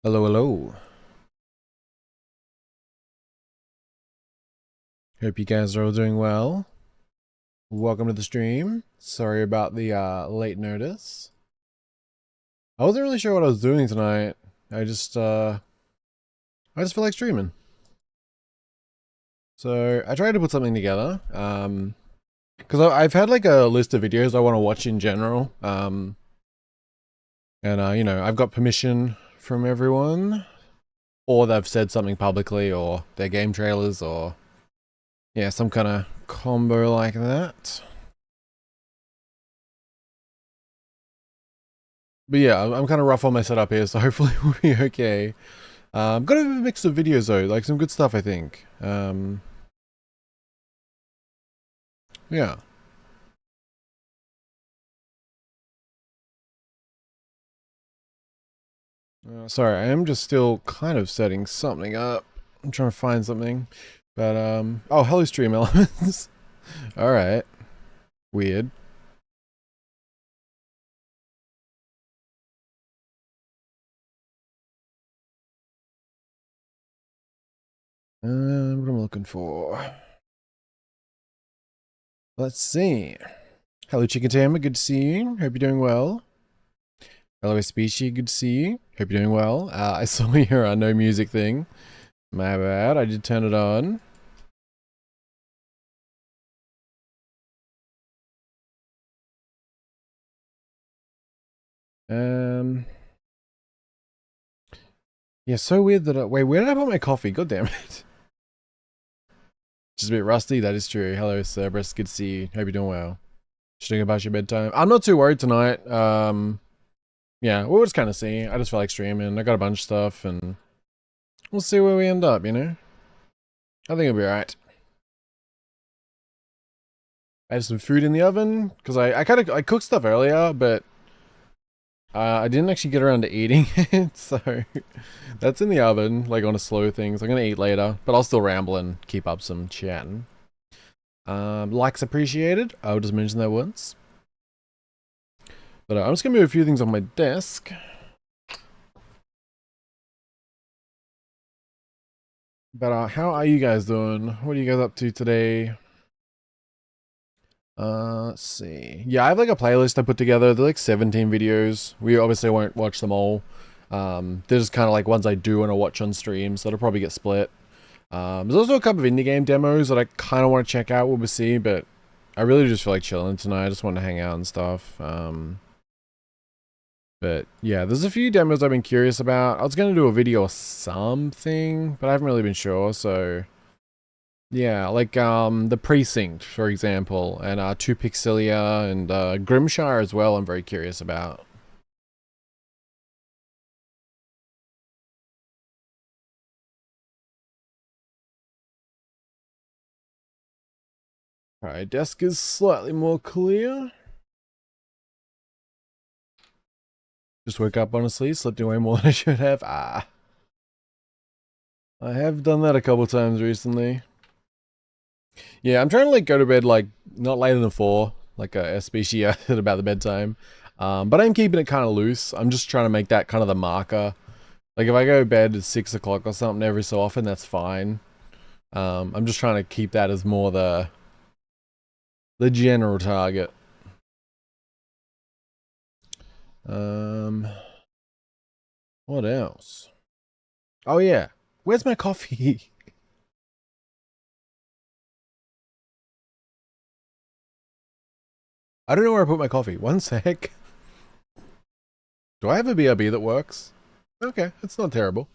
Hello, hello. Hope you guys are all doing well. Welcome to the stream. Sorry about the late notice. I wasn't really sure what I was doing tonight. I just feel like streaming. So I tried to put something together. Because I've had like a list of videos I want to watch in general. I've got permission from everyone, or they've said something publicly, or their game trailers, or yeah, some kind of combo like that. But yeah, I'm kind of rough on my setup here, so hopefully we'll be okay. Got a mix of videos though, like some good stuff I think. Yeah. Sorry, I am just still kind of setting something up. I'm trying to find something. But, oh, hello stream elements. Alright. Weird. What am I looking for? Let's see. Hello Chicken Tamer, good to see you. Hope you're doing well. Hello Species, good to see you. Hope you're doing well. I saw your no music thing. My bad, I did turn it on. Yeah, so weird that wait, where did I put my coffee? God damn it. Just a bit rusty, that is true. Hello, Cerberus, good to see you. Hope you're doing well. Just thinking about your bedtime. I'm not too worried tonight. Yeah, we'll just kind of see. I just feel like streaming. I got a bunch of stuff, and we'll see where we end up, you know? I think it'll be alright. I have some food in the oven, because I cooked stuff earlier, but I didn't actually get around to eating it, so that's in the oven, like on a slow thing, so I'm gonna eat later, but I'll still ramble and keep up some chatting. Likes appreciated. I'll just mention that once. But I'm just gonna move a few things on my desk. But how are you guys doing? What are you guys up to today? Let's see. Yeah, I have like a playlist I put together. They're like 17 videos. We obviously won't watch them all. There's kind of like ones I do want to watch on stream, so that'll probably get split. There's also a couple of indie game demos that I kind of want to check out. We'll see, but I really just feel like chilling tonight. I just want to hang out and stuff. But yeah, there's a few demos I've been curious about. I was going to do a video or something, but I haven't really been sure, so yeah, like the Precinct, for example, and 2 Pixilia and Grimshire as well, I'm very curious about. Alright, desk is slightly more clear. Just woke up, honestly, slept away more than I should have. I have done that a couple times recently. Yeah, I'm trying to like go to bed like not later than 4, like a species said about the bedtime. But I'm keeping it kind of loose. I'm just trying to make that kind of the marker. Like if I go to bed at 6 o'clock or something every so often, that's fine. I'm just trying to keep that as more the general target. Um, what else? Oh yeah, where's my coffee? I don't know where I put my coffee. One sec. Do I have a BRB that works? Okay, it's not terrible.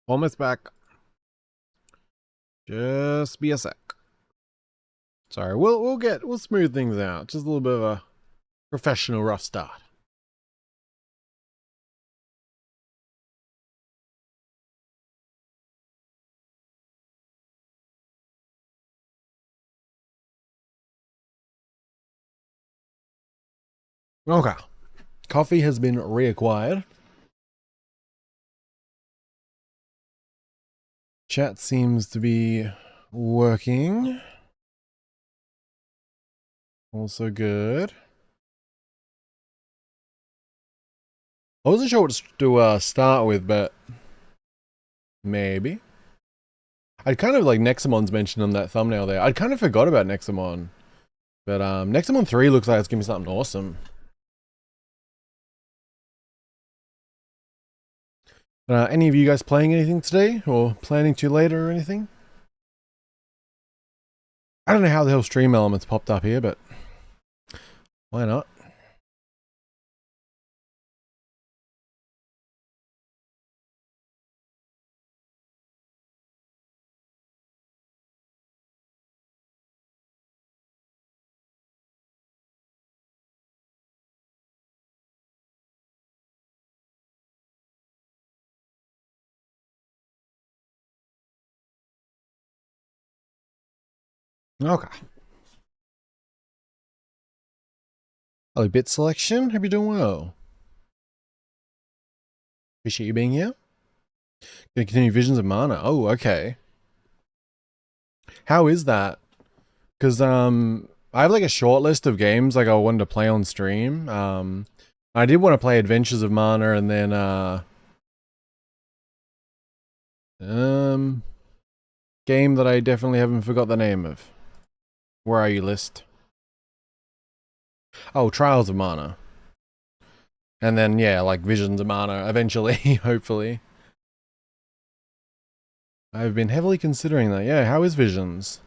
Almost back. Just be a sec. Sorry, we'll smooth things out. Just a little bit of a professional rough start. Okay. Coffee has been reacquired. Chat seems to be working. Also good. I wasn't sure what to start with, but maybe. I'd kind of like Nexamon's mentioned on that thumbnail there. I'd kind of forgot about Nexamon. But Nexamon 3 looks like it's gonna be something awesome. Any of you guys playing anything today? Or planning to later or anything? I don't know how the hell Stream Elements popped up here, but why not? Okay. Hello, Bit Selection. Hope you're doing well. Appreciate you being here. Gonna continue Visions of Mana. Oh, okay. How is that? Because I have like a short list of games like I wanted to play on stream. I did want to play Adventures of Mana and then game that I definitely haven't forgot the name of. Where are you, list? Oh, Trials of Mana. And then yeah, like Visions of Mana eventually, hopefully. I've been heavily considering that. Yeah, how is Visions?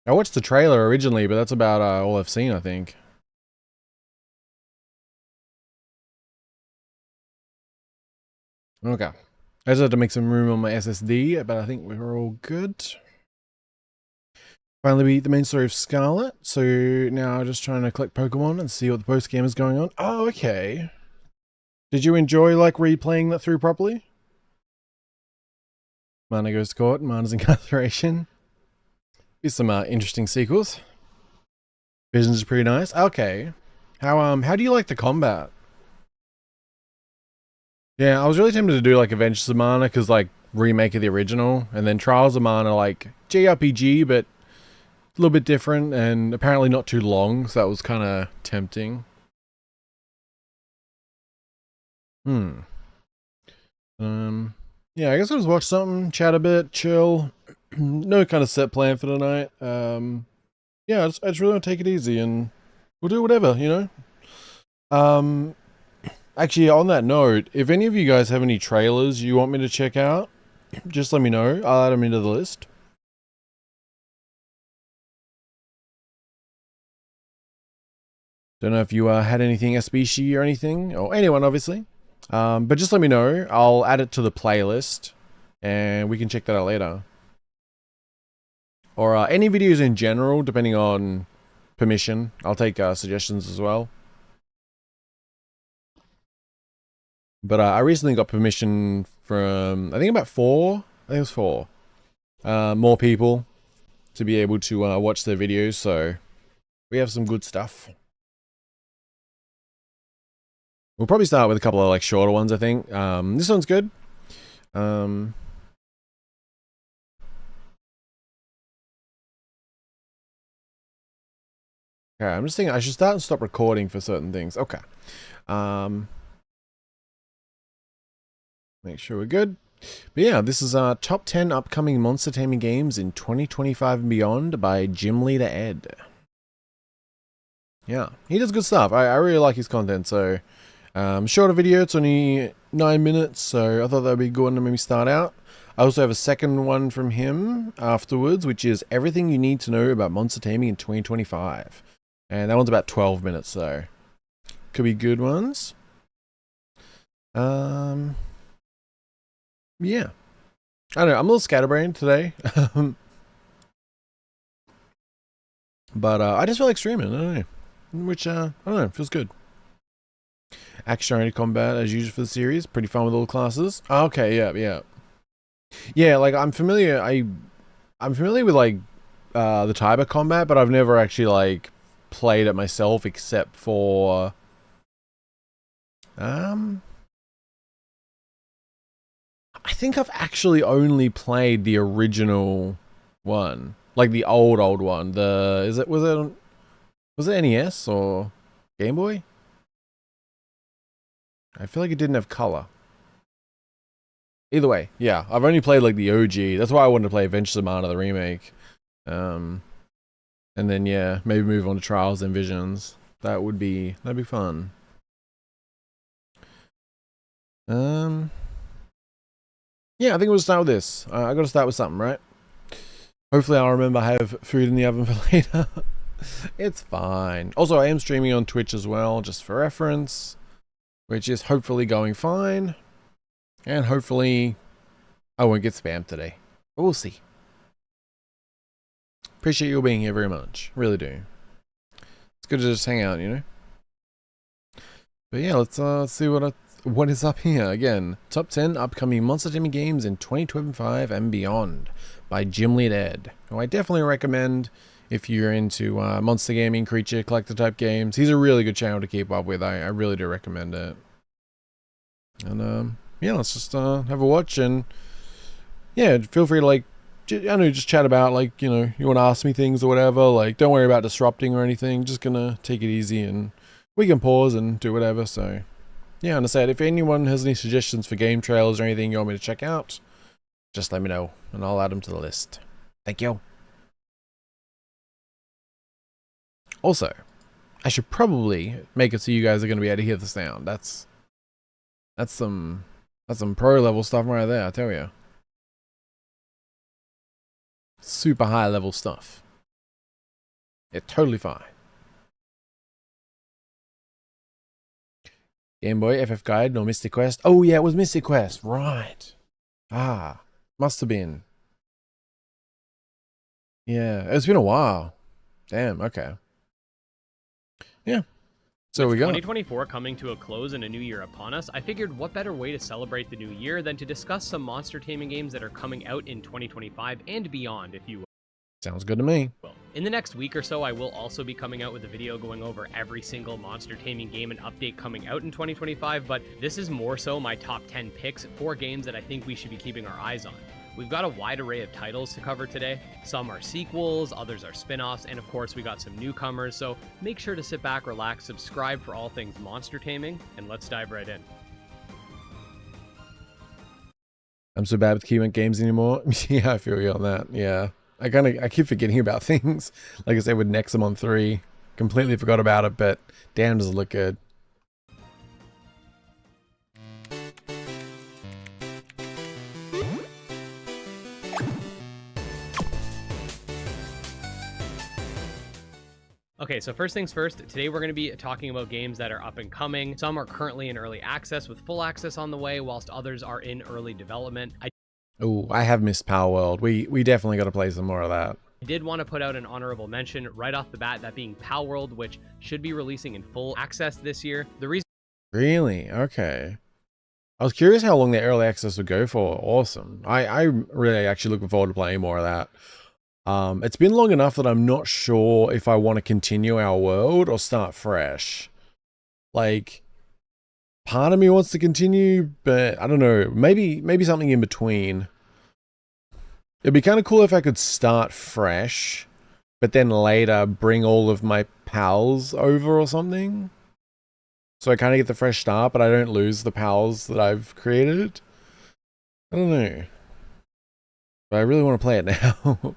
I watched the trailer originally, but that's about all I've seen, I think. Okay. I just had to make some room on my SSD, but I think we're all good. Finally beat the main story of Scarlet, so now just trying to collect Pokemon and see what the post-game is going on. Oh, okay. Did you enjoy, like, replaying that through properly? Mana goes to court, Mana's incarceration. Here's some interesting sequels. Visions is pretty nice. Okay. How do you like the combat? Yeah, I was really tempted to do like Adventures of Mana because like remake of the original, and then Trials of Mana like JRPG but a little bit different and apparently not too long, so that was kind of tempting. Yeah, I guess I'll just watch something, chat a bit, chill. No kind of set plan for tonight. Yeah, I just really want to take it easy and we'll do whatever, you know? Actually, on that note, if any of you guys have any trailers you want me to check out, just let me know. I'll add them into the list. Don't know if you had anything SBC or anything, or anyone, obviously. But just let me know. I'll add it to the playlist, and we can check that out later. Or any videos in general, depending on permission. I'll take suggestions as well. But I recently got permission from, I think about 4, I think it was 4, more people to be able to watch their videos, so we have some good stuff. We'll probably start with a couple of like shorter ones, I think. This one's good. Okay, I'm just thinking I should start and stop recording for certain things. Okay. Make sure we're good. But yeah, this is our top 10 upcoming monster taming games in 2025 and beyond by Gym Leader Ed. Yeah, he does good stuff. I really like his content, so shorter video, it's only 9 minutes, so I thought that would be a good one to maybe start out. I also have a second one from him afterwards, which is everything you need to know about monster taming in 2025. And that one's about 12 minutes, so could be good ones. Yeah. I don't know. I'm a little scatterbrained today. But I just feel like streaming. I don't know. Which, I don't know. Feels good. Action-oriented combat as usual for the series. Pretty fun with all the classes. Okay, yeah. Yeah, like I'm familiar. I'm familiar with like the type of combat, but I've never actually like played it myself except for I think I've actually only played the original one, like the old one. Was it NES or Game Boy? I feel like it didn't have color. Either way, yeah, I've only played like the OG. That's why I wanted to play ModdedMana, the remake. And then yeah, maybe move on to Trials and Visions. That'd be fun. Yeah, I think we'll start with this. I gotta start with something, right? Hopefully I'll remember I have food in the oven for later. It's fine. Also, I am streaming on Twitch as well, just for reference, which is hopefully going fine. And hopefully I won't get spammed today. But we'll see. Appreciate you all being here very much. Really do. It's good to just hang out, you know? But yeah, let's see what is up here. Again, top 10 upcoming Monster Taming games in 2025 and beyond by Jim Lead Ed, who I definitely recommend if you're into monster gaming, creature collector type games. He's a really good channel to keep up with. I really do recommend it. And yeah, let's just have a watch, and yeah, feel free to like, I don't know, just chat about like, you know, you want to ask me things or whatever. Like, don't worry about disrupting or anything. Just gonna take it easy, and we can pause and do whatever. So yeah, and I said, if anyone has any suggestions for game trailers or anything you want me to check out, just let me know, and I'll add them to the list. Thank you. Also, I should probably make it so you guys are going to be able to hear the sound. That's some pro level stuff right there, I tell you. Super high level stuff. It's totally fine. Game Boy, FF Guide, no Mystic Quest. Oh yeah, it was Mystic Quest, right. Ah, must have been. Yeah, it's been a while. Damn, okay. Yeah. So we got 2024 coming to a close and a new year upon us, I figured what better way to celebrate the new year than to discuss some monster taming games that are coming out in 2025 and beyond, if you will. Sounds good to me. In the next week or so, I will also be coming out with a video going over every single monster taming game and update coming out in 2025, but this is more so my top 10 picks for games that I think we should be keeping our eyes on. We've got a wide array of titles to cover today. Some are sequels, others are spin-offs, and of course we got some newcomers, so make sure to sit back, relax, subscribe for all things monster taming, and let's dive right in. I'm so bad with keeping games anymore. Yeah, I feel you on that. Yeah. I keep forgetting about things. Like I said with Nexamon 3. Completely forgot about it, but damn does it look good. Okay, so first things first, today we're going to be talking about games that are up and coming. Some are currently in early access with full access on the way, whilst others are in early development. I have missed Power World. We definitely got to play some more of that. I did want to put out an honorable mention right off the bat, that being Power World, which should be releasing in full access this year. The reason... Really? Okay. I was curious how long the early access would go for. Awesome. I really actually looking forward to playing more of that. It's been long enough that I'm not sure if I want to continue our world or start fresh. Like, part of me wants to continue, but I don't know. Maybe something in between. It'd be kind of cool if I could start fresh, but then later bring all of my pals over or something. So I kind of get the fresh start, but I don't lose the pals that I've created. I don't know. But I really want to play it now.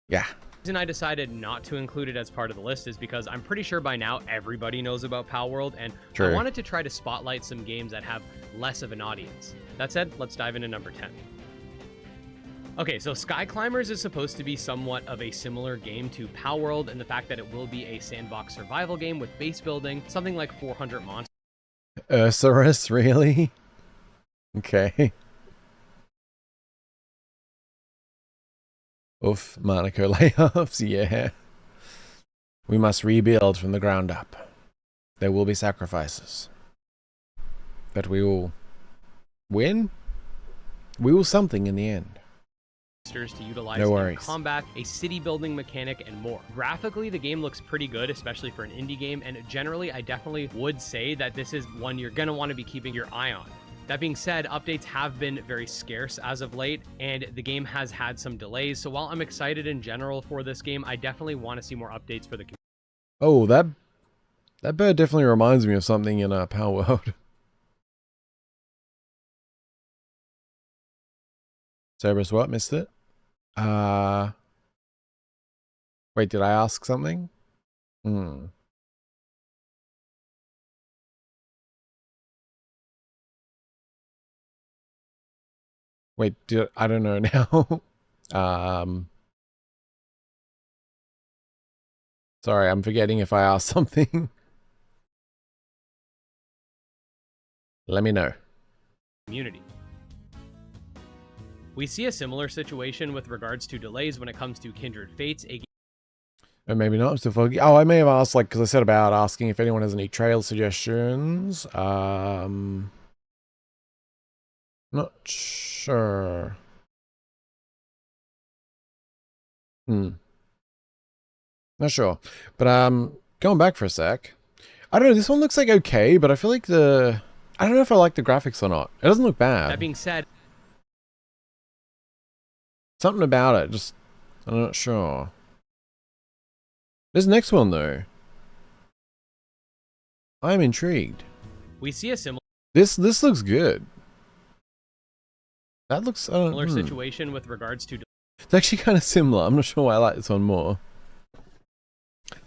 Yeah. The reason I decided not to include it as part of the list is because I'm pretty sure by now everybody knows about Power World, and I wanted to try to spotlight some games that have less of an audience. That said, let's dive into number 10. Okay, so Sky Climbers is supposed to be somewhat of a similar game to Power World in the fact that it will be a sandbox survival game with base building, something like 400 monsters. Ursurus, really? Okay. Oof, Monaco layoffs, yeah. We must rebuild from the ground up. There will be sacrifices. But we will win? We will something in the end. To utilize No in worries. combat, a city building mechanic, and more. Graphically, the game looks pretty good, especially for an indie game, and generally, I definitely would say that this is one you're going to want to be keeping your eye on. That being said, updates have been very scarce as of late, and the game has had some delays, so while I'm excited in general for this game, I definitely want to see more updates for the community. Oh, that bird definitely reminds me of something in Power World. Cerberus, what? Missed it? Wait, did I ask something? Hmm. Wait, I don't know now. Sorry, I'm forgetting if I asked something. Let me know. Community. We see a similar situation with regards to delays when it comes to Kindred Fates, Or maybe not. I'm still foggy. Oh, I may have asked, like, because I said about asking if anyone has any trail suggestions. Not sure. Not sure. But going back for a sec. I don't know, this one looks like okay, but I feel like I don't know if I like the graphics or not. It doesn't look bad. That being said, Something about it, just I'm not sure. This next one though. I'm intrigued. we see a similar This looks good. That looks situation with regards to It's actually kind of similar. I'm not sure why I like this one more.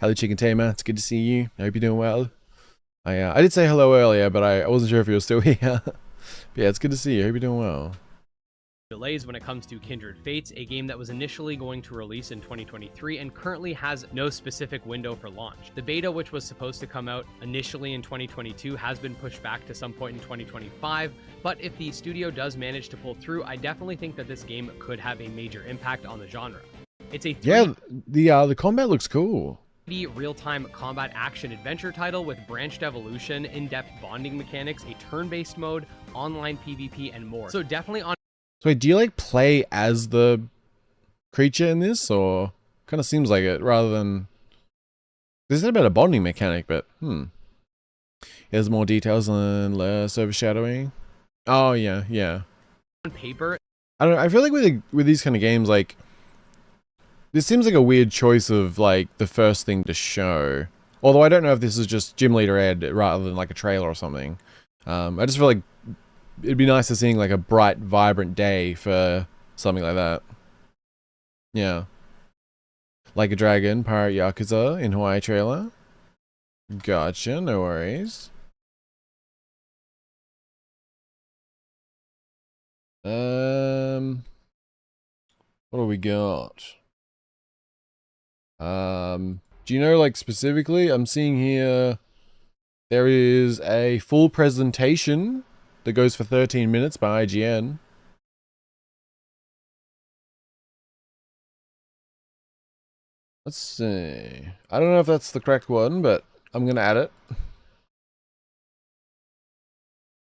Hello, Chicken Tamer. It's good to see you. I hope you're doing well. I did say hello earlier, but I wasn't sure if you were still here. But yeah, it's good to see you. I hope you're doing well. delays when it comes to Kindred Fates, a game that was initially going to release in 2023 and currently has no specific window for launch. The beta, which was supposed to come out initially in 2022, has been pushed back to some point in 2025, but if the studio does manage to pull through, I definitely think that this game could have a major impact on the genre. It's a the combat looks cool. Real-time combat action adventure title with branched evolution, in-depth bonding mechanics, a turn-based mode, online PvP, and more. So definitely on. So wait, do you like play as the creature in this, or kind of seems like it rather than? This is about a bonding mechanic, but Here's more details on less overshadowing. Oh yeah, yeah. On paper, I don't know. I feel like with these kind of games, like this seems like a weird choice of like the first thing to show. Although I don't know if this is just gym leader ed rather than like a trailer or something. I just feel like it'd be nice to seeing like a bright, vibrant day for something like that. Yeah. Like a Dragon, Pirate Yakuza in Hawaii trailer. Gotcha, no worries. What do we got? Do you know, like, specifically? I'm seeing here there is a full presentation that goes for 13 minutes by IGN. Let's see. I don't know if that's the correct one, but I'm gonna add it.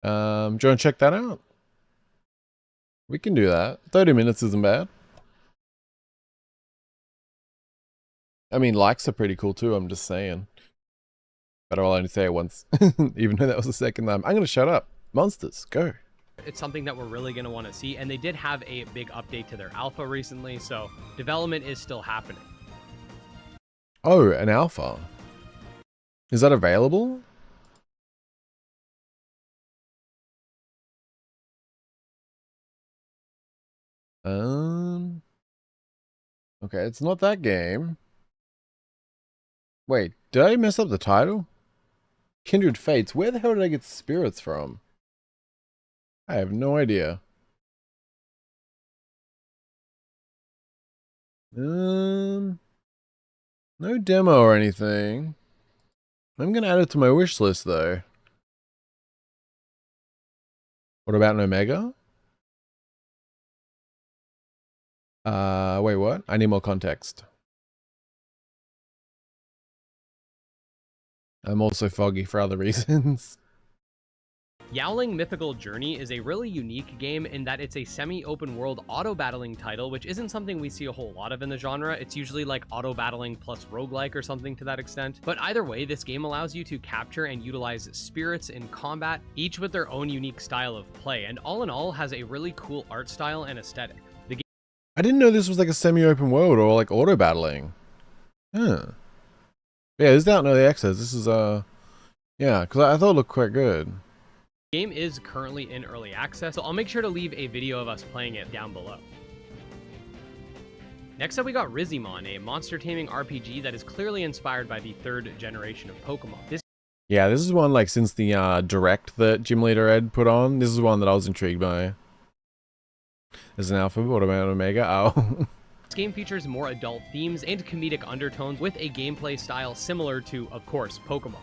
Do you want to check that out? We can do that. 30 minutes isn't bad. I mean, likes are pretty cool too, I'm just saying. But I'll only say it once, even though that was the second time. I'm gonna shut up. Monsters, go. it's something that we're really going to want to see, and they did have a big update to their alpha recently, so development is still happening. Oh, an alpha. Is that available? Okay, it's not that game. Wait, did I mess up the title? Kindred Fates. Where the hell did I get spirits from? I have no idea. No demo or anything. I'm gonna add it to my wish list though. What about an Omega? Wait, what? I need more context. I'm also foggy for other reasons. Yowling Mythical Journey is a really unique game in that it's a semi-open world auto-battling title, which isn't something we see a whole lot of in the genre. It's usually like auto-battling plus roguelike or something to that extent. But either way, this game allows you to capture and utilize spirits in combat, each with their own unique style of play, and all in all has a really cool art style and aesthetic. I didn't know this was like a semi-open world or like auto-battling. Huh. Yeah, this is out in early access. This is, yeah, because I thought it looked quite good. The game is currently in early access, so I'll make sure to leave a video of us playing it down below. Next up, we got Digimon, a monster taming RPG that is clearly inspired by the third generation of Pokemon. Yeah, this is one like since the direct that Gym Leader Ed put on. This is one that I was intrigued by. There's an alpha, what about Omega? Oh. This game features more adult themes and comedic undertones with a gameplay style similar to, of course, Pokemon.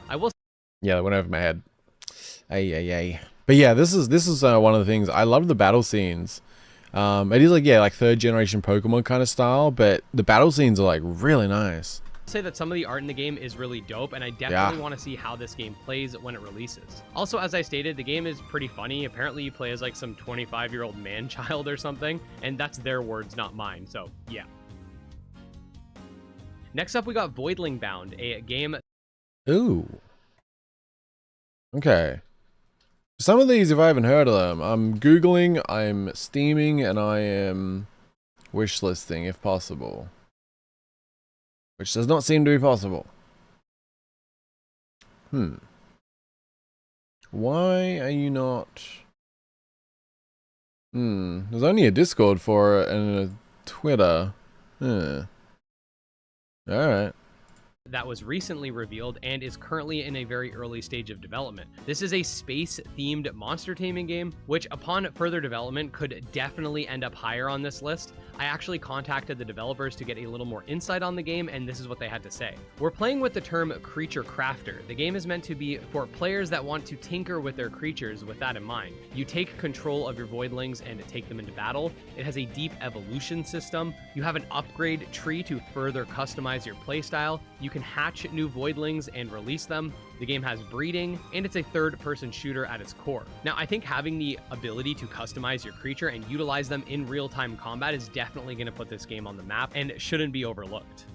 Yeah, that went over my head. Ay. But yeah, this is one of the things. I love the battle scenes. It is like, yeah, like third generation Pokemon kind of style, but the battle scenes are like really nice. Say that some of the art in the game is really dope, and I definitely want to see how this game plays when it releases. Also, as I stated, the game is pretty funny. Apparently you play as like some 25-year-old man-child or something, and that's their words, not mine, so yeah. Next up, we got Voidling Bound, a game... Ooh. Okay. Some of these, if I haven't heard of them, I'm Googling, I'm Steaming, and I am wishlisting if possible. Which does not seem to be possible. Why are you not... There's only a Discord for it and a Twitter. Alright. That was recently revealed and is currently in a very early stage of development. This is a space-themed monster taming game, which upon further development could definitely end up higher on this list. I actually contacted the developers to get a little more insight on the game, and this is what they had to say. We're playing with the term creature crafter. The game is meant to be for players that want to tinker with their creatures with that in mind. You take control of your voidlings and take them into battle. It has a deep evolution system. You have an upgrade tree to further customize your playstyle. You can hatch new voidlings and release them. The game has breeding, and it's a third-person shooter at its core. Now, I think having the ability to customize your creature and utilize them in real-time combat is definitely going to put this game on the map, and it shouldn't be overlooked.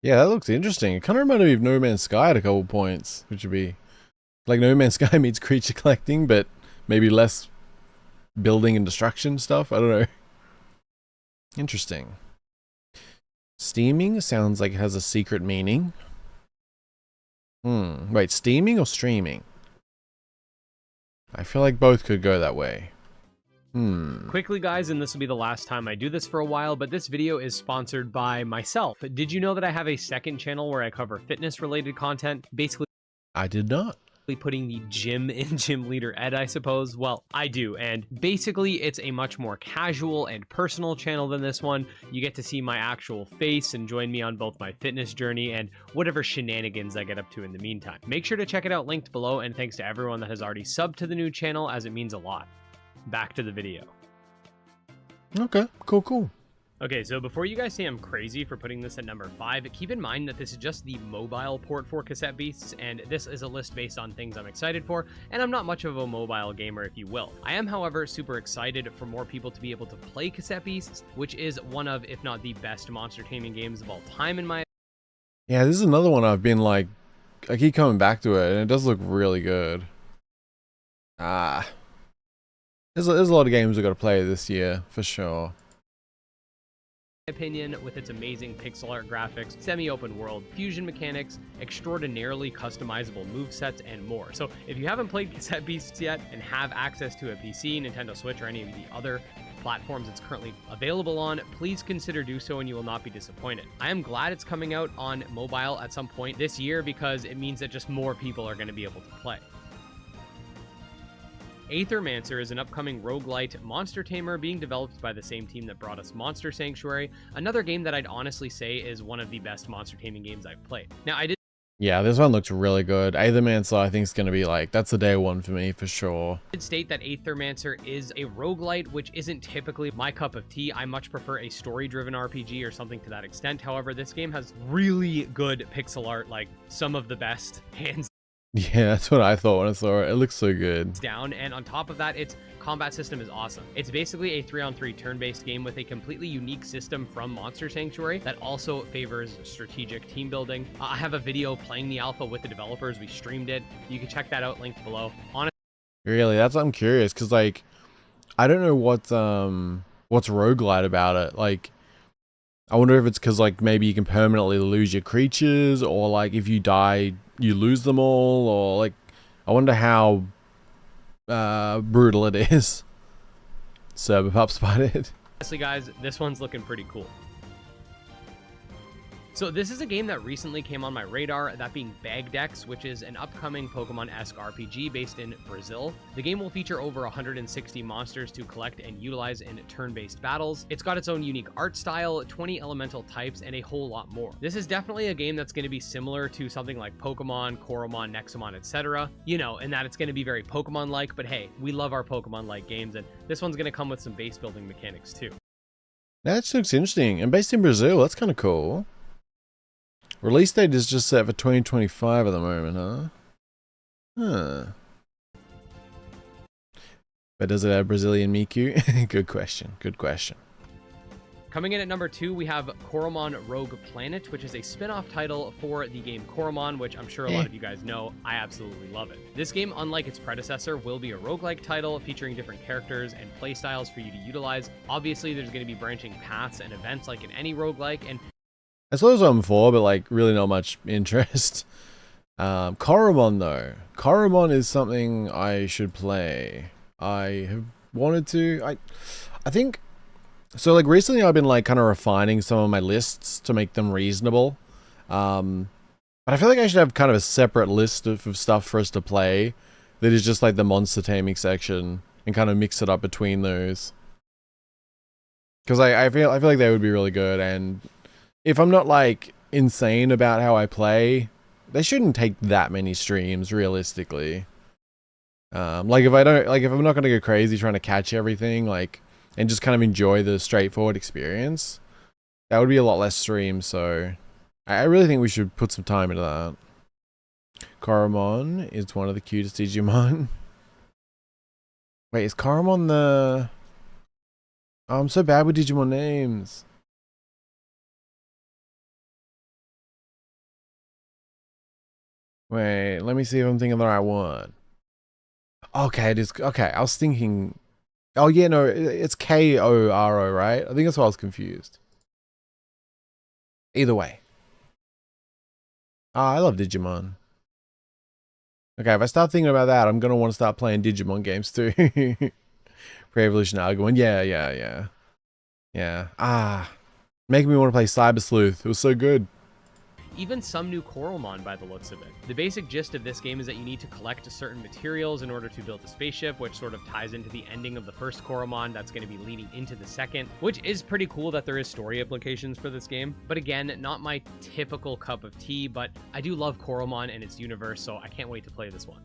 Yeah, that looks interesting. It kind of reminded me of No Man's Sky at a couple points, which would be like No Man's Sky meets creature collecting, but maybe less building and destruction stuff. I don't know. Interesting. Steaming sounds like it has a secret meaning. Wait, steaming or streaming? I feel like both could go that way. Quickly, guys, and this will be the last time I do this for a while, but this video is sponsored by myself. Did you know that I have a second channel where I cover fitness-related content? Basically, I did not. Putting the gym in Gym Leader Ed, I suppose. Well, I do, and basically it's a much more casual and personal channel than this one. You get to see my actual face and join me on both my fitness journey and whatever shenanigans I get up to in the meantime. Make sure to check it out linked below, and thanks to everyone that has already subbed to the new channel, as it means a lot. Back to the video. Okay, cool. Okay, so before you guys say I'm crazy for putting this at number 5, keep in mind that this is just the mobile port for Cassette Beasts, and this is a list based on things I'm excited for, and I'm not much of a mobile gamer, if you will. I am, however, super excited for more people to be able to play Cassette Beasts, which is one of, if not the best monster taming games of all time in my... Yeah, this is another one I've been like, I keep coming back to it, and it does look really good. There's a lot of games we've got to play this year, for sure. Opinion, with its amazing pixel art graphics, semi-open world, fusion mechanics, extraordinarily customizable movesets, and more. So if you haven't played Cassette Beasts yet and have access to a PC, Nintendo Switch, or any of the other platforms it's currently available on, please consider do so and you will not be disappointed. I am glad it's coming out on mobile at some point this year because it means that just more people are going to be able to play. Aethermancer is an upcoming roguelite monster tamer being developed by the same team that brought us Monster Sanctuary, another game that I'd honestly say is one of the best monster taming games I've played. Now, I did Yeah, this one looks really good. Aethermancer, I think, is going to be like, that's the day one for me, for sure. I should state that Aethermancer is a roguelite, which isn't typically my cup of tea. I much prefer a story-driven RPG or something to that extent. However, this game has really good pixel art, like some of the best, hands Yeah, that's what I thought when I saw it. It looks so good. down. And on top of that, its combat system is awesome. It's basically a 3-on-3 turn-based game with a completely unique system from Monster Sanctuary that also favors strategic team building. I have a video playing the alpha with the developers. We streamed it. You can check that out, linked below. Honestly, Really, I'm curious, because like, I don't know what's roguelite about it. Like, I wonder if it's because like maybe you can permanently lose your creatures, or like if you die, you lose them all, or like, I wonder how brutal it is. Server spotted. guys, this one's looking pretty cool. So this is a game that recently came on my radar, that being Bagdex, which is an upcoming Pokemon-esque RPG based in Brazil. The game will feature over 160 monsters to collect and utilize in turn-based battles. It's got its own unique art style, 20 elemental types, and a whole lot more. This is definitely a game that's going to be similar to something like Pokemon, Koromon, Nexomon, etc. You know, in that it's going to be very Pokemon-like, but hey, we love our Pokemon-like games, and this one's going to come with some base building mechanics too. That looks interesting. And based in Brazil, that's kind of cool. Release date is just set for 2025 at the moment, huh? Huh. But does it have Brazilian Miku? Good question. Good question. Coming in at number 2, we have Koromon Rogue Planet, which is a spin-off title for the game Koromon, which I'm sure a lot of you guys know. I absolutely love it. This game, unlike its predecessor, will be a roguelike title featuring different characters and playstyles for you to utilize. Obviously, there's going to be branching paths and events like in any roguelike, and I saw this one before, but like really not much interest. Koromon though. Koromon is something I should play. I have wanted to. I think so. Like recently, I've been like kind of refining some of my lists to make them reasonable. But I feel like I should have kind of a separate list of stuff for us to play that is just like the monster taming section, and kind of mix it up between those. Because I feel like they would be really good, and if I'm not like insane about how I play, they shouldn't take that many streams realistically. Like if I'm not gonna go crazy trying to catch everything, like, and just kind of enjoy the straightforward experience, that would be a lot less streams. So I really think we should put some time into that. Koromon is one of the cutest Digimon. Wait, is Koromon the... Oh, I'm so bad with Digimon names. Wait, let me see if I'm thinking the right one. Okay, it is. Okay, I was thinking... Oh, yeah, no, it's Koro, right? I think that's why I was confused. Either way. I love Digimon. Okay, if I start thinking about that, I'm going to want to start playing Digimon games too. Pre-Evolution Argument. Yeah. Making me want to play Cyber Sleuth. It was so good. even some new Koromon by the looks of it. The basic gist of this game is that you need to collect certain materials in order to build a spaceship, which sort of ties into the ending of the first Koromon that's going to be leading into the second, which is pretty cool that there is story implications for this game. But again, not my typical cup of tea, but I do love Koromon and its universe, so I can't wait to play this one.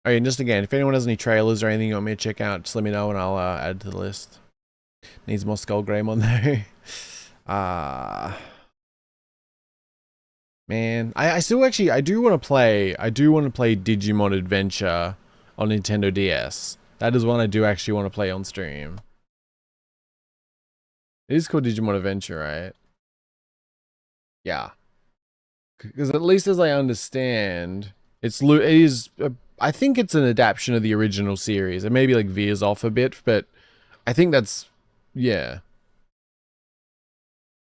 Alright, and just again, if anyone has any trailers or anything you want me to check out, just let me know and I'll add to the list. Needs more Skullgrave on there. Man, I still actually, I do want to play Digimon Adventure on Nintendo DS. That is one I do actually want to play on stream. It is called Digimon Adventure, right? Yeah. Because at least as I understand, I think it's an adaptation of the original series. It maybe like veers off a bit, but I think that's, yeah.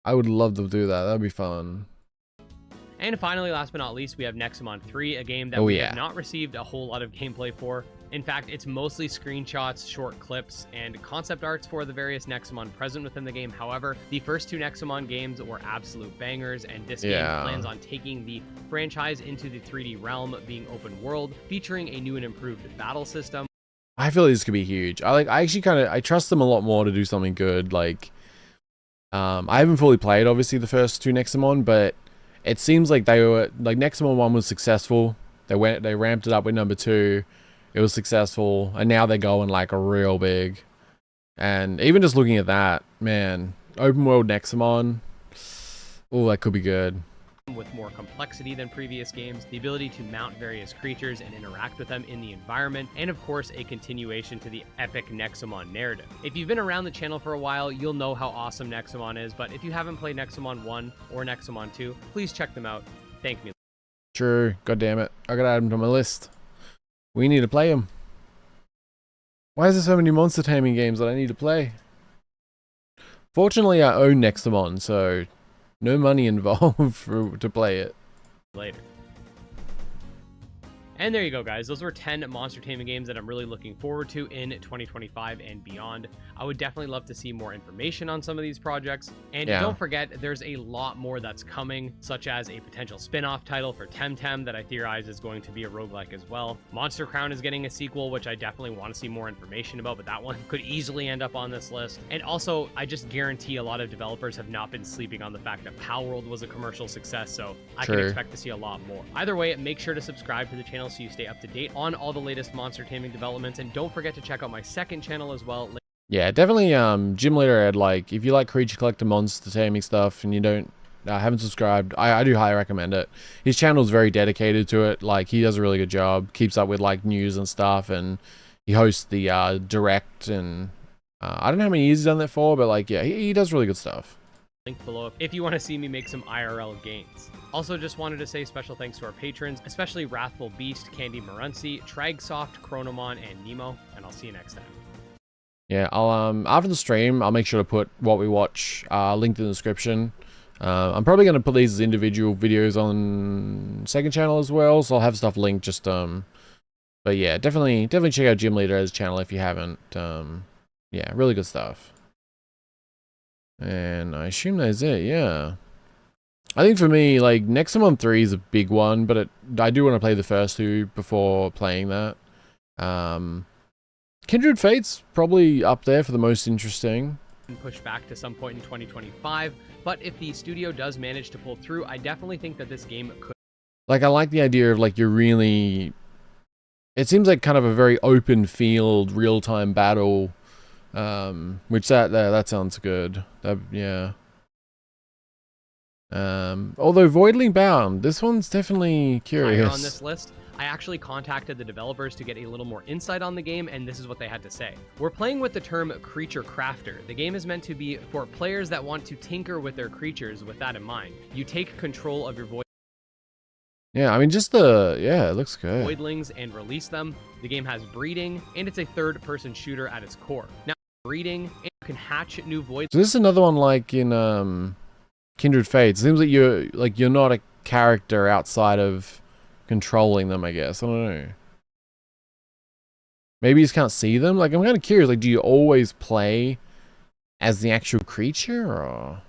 I would love to do that. That'd be fun. And finally, last but not least, we have Nexomon 3, a game that we have not received a whole lot of gameplay for. In fact, it's mostly screenshots, short clips, and concept arts for the various Nexomon present within the game. However, the first two Nexomon games were absolute bangers, and this game plans on taking the franchise into the 3D realm, being open world, featuring a new and improved battle system. I feel like this could be huge. I trust them a lot more to do something good. Like, I haven't fully played, obviously, the first two Nexomon, but it seems like they were like Nexomon 1 was successful. They ramped it up with number 2. It was successful, and now they're going like a real big. And even just looking at that, man, open world Nexomon, oh, that could be good. With more complexity than previous games, the ability to mount various creatures and interact with them in the environment, and of course a continuation to the epic Nexomon narrative. If you've been around the channel for a while, you'll know how awesome Nexomon is, but if you haven't played Nexomon 1 or Nexomon 2, please check them out. Thank me. True, god damn it, I gotta add them to my list. We need to play them. Why is there so many monster taming games that I need to play? Fortunately, I own Nexomon, so no money involved to play it. Later. And there you go, guys. Those were 10 monster taming games that I'm really looking forward to in 2025 and beyond. I would definitely love to see more information on some of these projects. And don't forget, there's a lot more that's coming, such as a potential spin-off title for Temtem that I theorize is going to be a roguelike as well. Monster Crown is getting a sequel, which I definitely want to see more information about, but that one could easily end up on this list. And also, I just guarantee a lot of developers have not been sleeping on the fact that Palworld was a commercial success, so I can expect to see a lot more. Either way, make sure to subscribe to the channel so you stay up to date on all the latest monster taming developments, and don't forget to check out my second channel as well. Yeah, definitely Gym Leader Ed, like if you like creature collector monster taming stuff and you don't haven't subscribed, I do highly recommend it. His channel is very dedicated to it. Like he does a really good job, keeps up with like news and stuff, and he hosts the direct, and I don't know how many years he's done that for, but like yeah, he does really good stuff. Link below if you want to see me make some IRL gains. Also, just wanted to say special thanks to our patrons, especially Wrathful Beast, Candy Marunci, Tragsoft, Chronomon, and Nemo, and I'll see you next time. Yeah, I'll after the stream, I'll make sure to put what we watch linked in the description. I'm probably going to put these as individual videos on second channel as well, so I'll have stuff linked. Just but yeah, definitely check out Gym Leader Ed's channel if you haven't. Yeah, really good stuff. And I assume that's it. Yeah, I think for me, like Nexomon 3 is a big one, but I do want to play the first 2 before playing that. Kindred Fate's probably up there for the most interesting. Push back to some point in 2025, but if the studio does manage to pull through, I definitely think that this game could. Like, I like the idea of like you're really. It seems like kind of a very open field, real-time battle, which that sounds good. Yeah. Although Voidling Bound, this one's definitely curious. On this list, I actually contacted the developers to get a little more insight on the game, and this is what they had to say. We're playing with the term creature crafter. The game is meant to be for players that want to tinker with their creatures with that in mind. You take control of your void. Yeah, I mean, just it looks good. Voidlings and release them. The game has breeding, and it's a third-person shooter at its core. Now, breeding, and you can hatch new void. So this is another one like in Kindred Fates. It seems like you're not a character outside of controlling them, I guess. I don't know. Maybe you just can't see them. Like, I'm kind of curious. Like, do you always play as the actual creature, or?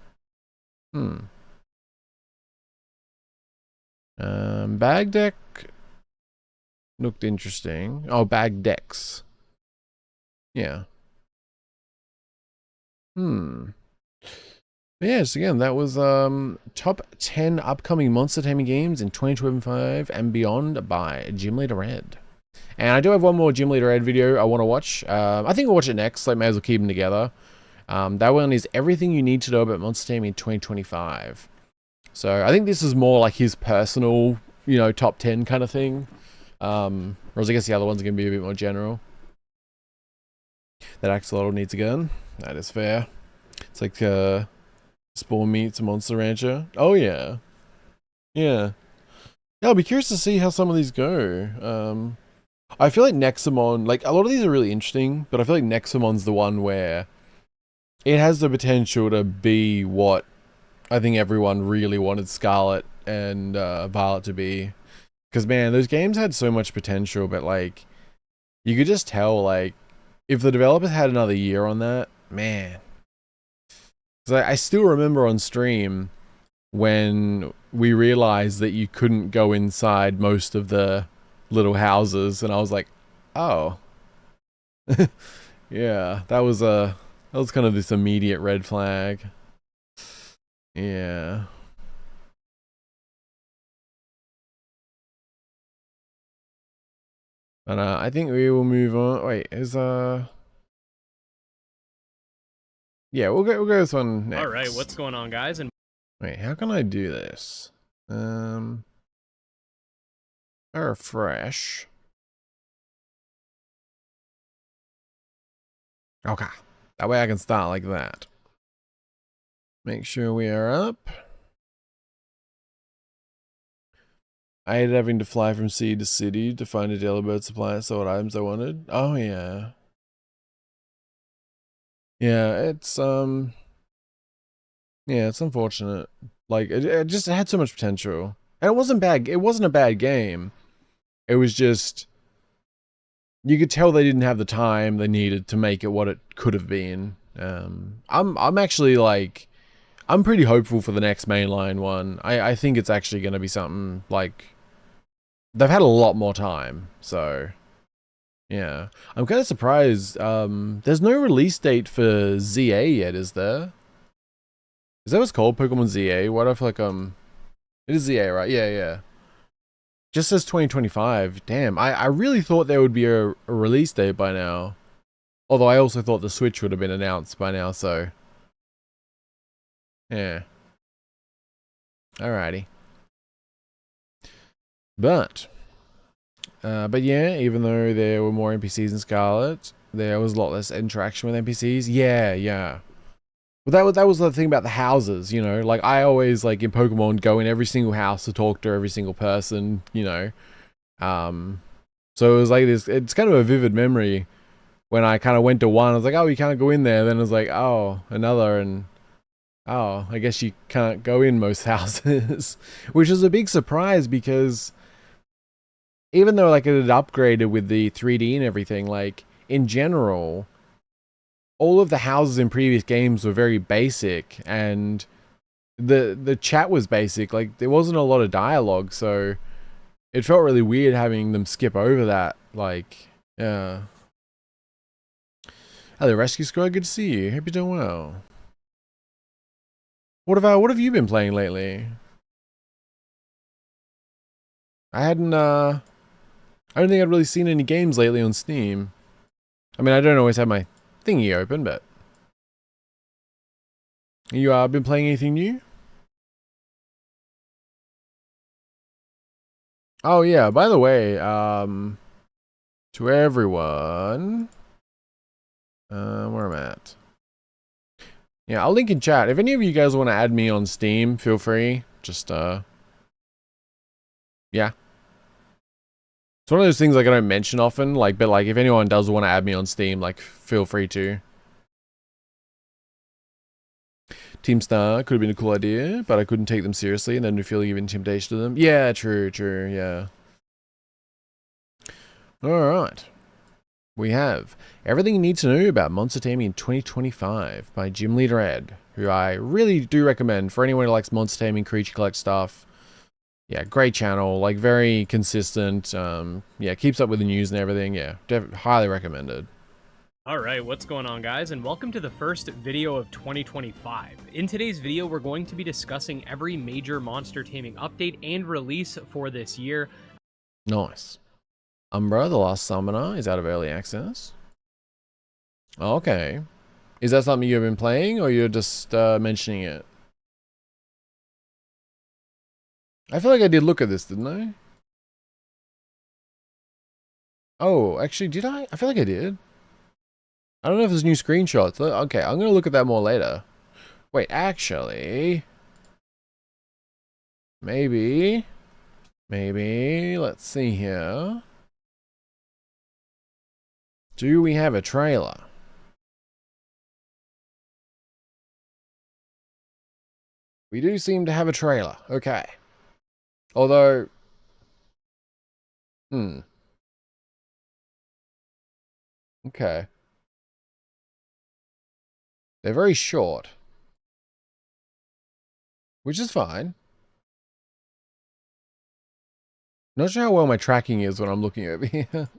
Bag deck looked interesting. Oh, bag decks. Yeah. Yes, again, that was top 10 upcoming monster taming games in 2025 and beyond by Gym Leader Ed. And I do have one more Gym Leader Ed video I want to watch. I think we'll watch it next, so I may as well keep them together. That one is everything you need to know about monster taming in 2025. So I think this is more like his personal, top 10 kind of thing. Whereas I guess the other ones are going to be a bit more general. That axolotl needs a gun. That is fair. It's like Spawn meets Monster Rancher. Oh yeah. Yeah. I'll be curious to see how some of these go. I feel like Nexomon, like a lot of these are really interesting, but I feel like Nexomon's the one where it has the potential to be what I think everyone really wanted Scarlet and Violet to be. Because man, those games had so much potential, but like, you could just tell, like, if the developers had another year on that, man. Because I still remember on stream when we realized that you couldn't go inside most of the little houses, and I was like, oh. Yeah, that was kind of this immediate red flag. Yeah. But I think we will move on. Wait, yeah, we'll go this one next. All right, what's going on, guys? And wait, how can I do this? I refresh. Okay, that way I can start like that. Make sure we are up. I hated having to fly from city to city to find a daily bird supply of what items I wanted. Oh yeah. Yeah, it's yeah, it's unfortunate. Like it just had so much potential. And it wasn't bad. It wasn't a bad game. It was just you could tell they didn't have the time they needed to make it what it could have been. I'm actually like I'm pretty hopeful for the next mainline one. I think it's actually going to be something like they've had a lot more time, so yeah. I'm kind of surprised. There's no release date for ZA yet, is there? Is that what's called? Pokemon ZA? What if like it is ZA, right? Yeah, yeah. Just says 2025. Damn, I really thought there would be a release date by now. Although I also thought the Switch would have been announced by now, so yeah. Alrighty. But yeah, even though there were more NPCs in Scarlet, there was a lot less interaction with NPCs. Yeah, yeah. Well, that was the thing about the houses, you know. Like I always like in Pokemon go in every single house to talk to every single person, you know. So it was like this. It's kind of a vivid memory when I kind of went to one. I was like, oh, you can't go in there. Then it was like, oh, another, and oh, I guess you can't go in most houses, which is a big surprise because even though like it had upgraded with the 3D and everything, like in general, all of the houses in previous games were very basic and the chat was basic. Like there wasn't a lot of dialogue, so it felt really weird having them skip over that. Like, yeah. Hello, Rescue Squad. Good to see you. Hope you're doing well. What have you been playing lately? I don't think I'd really seen any games lately on Steam. I mean, I don't always have my thingy open, but you been playing anything new? Oh yeah, by the way, to everyone, where I'm at. Yeah, I'll link in chat. If any of you guys want to add me on Steam, feel free. Just yeah. It's one of those things like I don't mention often, like, but like if anyone does want to add me on Steam, like feel free to. Team Star could have been a cool idea, but I couldn't take them seriously and then the feeling of intimidation to them. Yeah, true, yeah. Alright. We have Everything You Need to Know About Monster Taming in 2025 by Gym Leader Ed, who I really do recommend for anyone who likes monster taming, creature collect stuff. Yeah, great channel, like very consistent. Yeah, keeps up with the news and everything. Yeah, highly recommended. all right, what's going on, guys? And welcome to the first video of 2025. In today's video, we're going to be discussing every major monster taming update and release for this year. Nice. Umbra, the Last Summoner, is out of early access. Okay. Is that something you've been playing, or you're just mentioning it? I feel like I did look at this, didn't I? Oh, actually, did I? I feel like I did. I don't know if there's new screenshots. Okay, I'm gonna look at that more later. Wait, actually... Maybe, let's see here. Do we have a trailer? We do seem to have a trailer. Okay. Although... Okay. They're very short. Which is fine. Not sure how well my tracking is when I'm looking over here.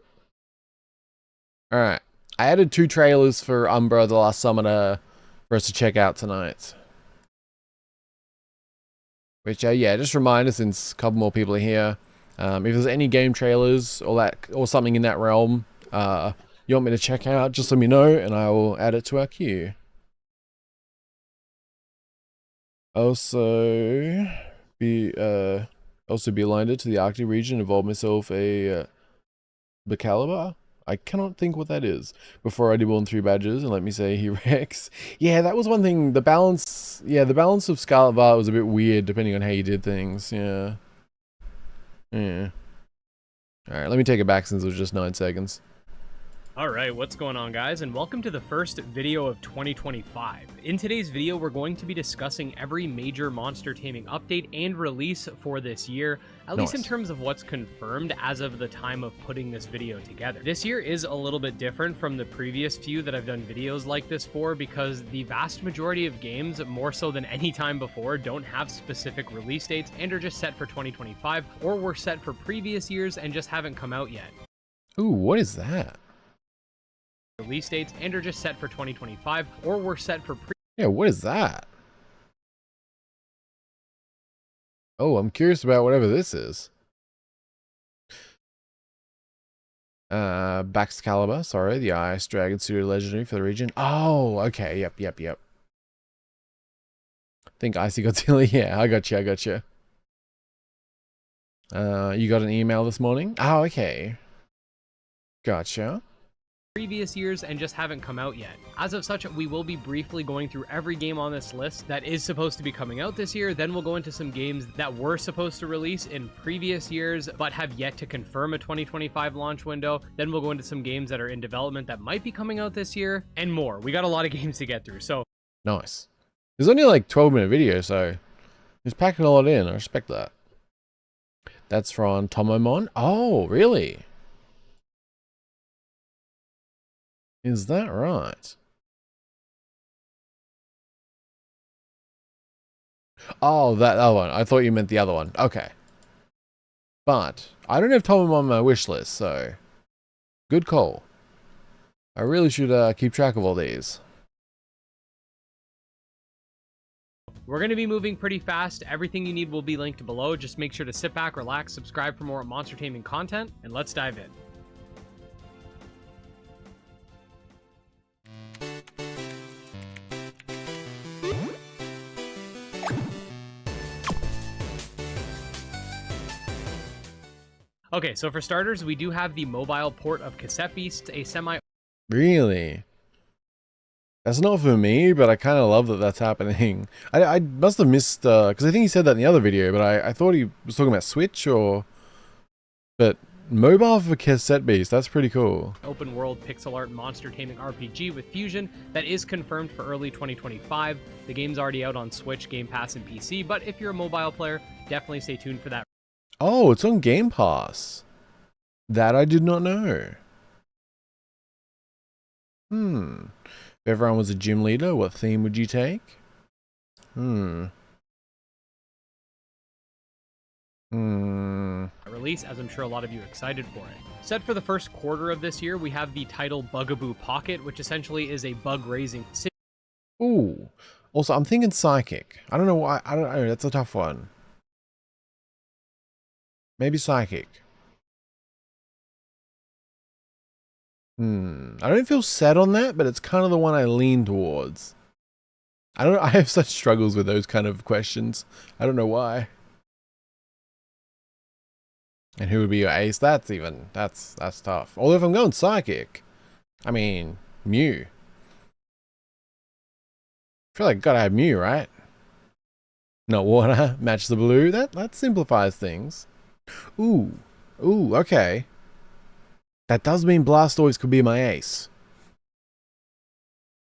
Alright. I added 2 trailers for Umbra, the Last Summoner for us to check out tonight. Which, yeah, just a reminder since a couple more people are here. If there's any game trailers or something in that realm you want me to check out, just let me know and I will add it to our queue. Also be landed to the Arctic region, involve myself a Bacalibur. I cannot think what that is. Before I did more than 3 badges, and let me say he wrecks. Yeah, that was one thing. The balance of Scarlet Violet was a bit weird depending on how you did things. Yeah. Yeah. Alright, let me take it back since it was just 9 seconds. Alright, what's going on, guys, and welcome to the first video of 2025. In today's video, we're going to be discussing every major monster taming update and release for this year, at least in terms of what's confirmed as of the time of putting this video together. This year is a little bit different from the previous few that I've done videos like this for, because the vast majority of games, more so than any time before, don't have specific release dates and are just set for 2025, or were set for previous years and just haven't come out yet. Ooh, what is that? Release dates and are just set for 2025 or were set for Yeah, what is that? Oh, I'm curious about whatever this is. Baxcalibur, sorry, the Ice Dragon suited legendary for the region. Oh, okay, yep. Think Icy Godzilla, yeah, I got you. You got an email this morning? Oh, okay. Gotcha. Previous years and just haven't come out yet. As of such, we will be briefly going through every game on this list that is supposed to be coming out this year. Then we'll go into some games that were supposed to release in previous years but have yet to confirm a 2025 launch window. Then we'll go into some games that are in development that might be coming out this year and more. We got a lot of games to get through, so nice. There's only like 12-minute video, so he's packing a lot in. I respect that. That's from Tomomon. Oh, really? Is that right? Oh, that other one. I thought you meant the other one. Okay. But I don't have Tomom on my wish list, so good call. I really should keep track of all these. We're going to be moving pretty fast. Everything you need will be linked below. Just make sure to sit back, relax, subscribe for more monster taming content, and let's dive in. Okay, so for starters, we do have the mobile port of Cassette Beast, a semi... Really? That's not for me, but I kind of love that that's happening. I must have missed, because I think he said that in the other video, but I thought he was talking about Switch or... But mobile for Cassette Beast, that's pretty cool. Open world pixel art monster taming RPG with Fusion that is confirmed for early 2025. The game's already out on Switch, Game Pass, and PC, but if you're a mobile player, definitely stay tuned for that. Oh, it's on Game Pass. That I did not know. If everyone was a gym leader, what theme would you take? Release, as I'm sure a lot of you are excited for it. Set for the first quarter of this year, we have the title Bugaboo Pocket, which essentially is a bug-raising... Ooh. Also, I'm thinking Psychic. I don't know why. I don't know. That's a tough one. Maybe Psychic. I don't feel set on that, but it's kind of the one I lean towards. I don't know. I have such struggles with those kind of questions. I don't know why. And who would be your ace? That's tough. Although if I'm going Psychic, I mean, Mew. I feel like gotta have Mew, right? Not water, match the blue. That simplifies things. Ooh, okay. That does mean Blastoise could be my ace.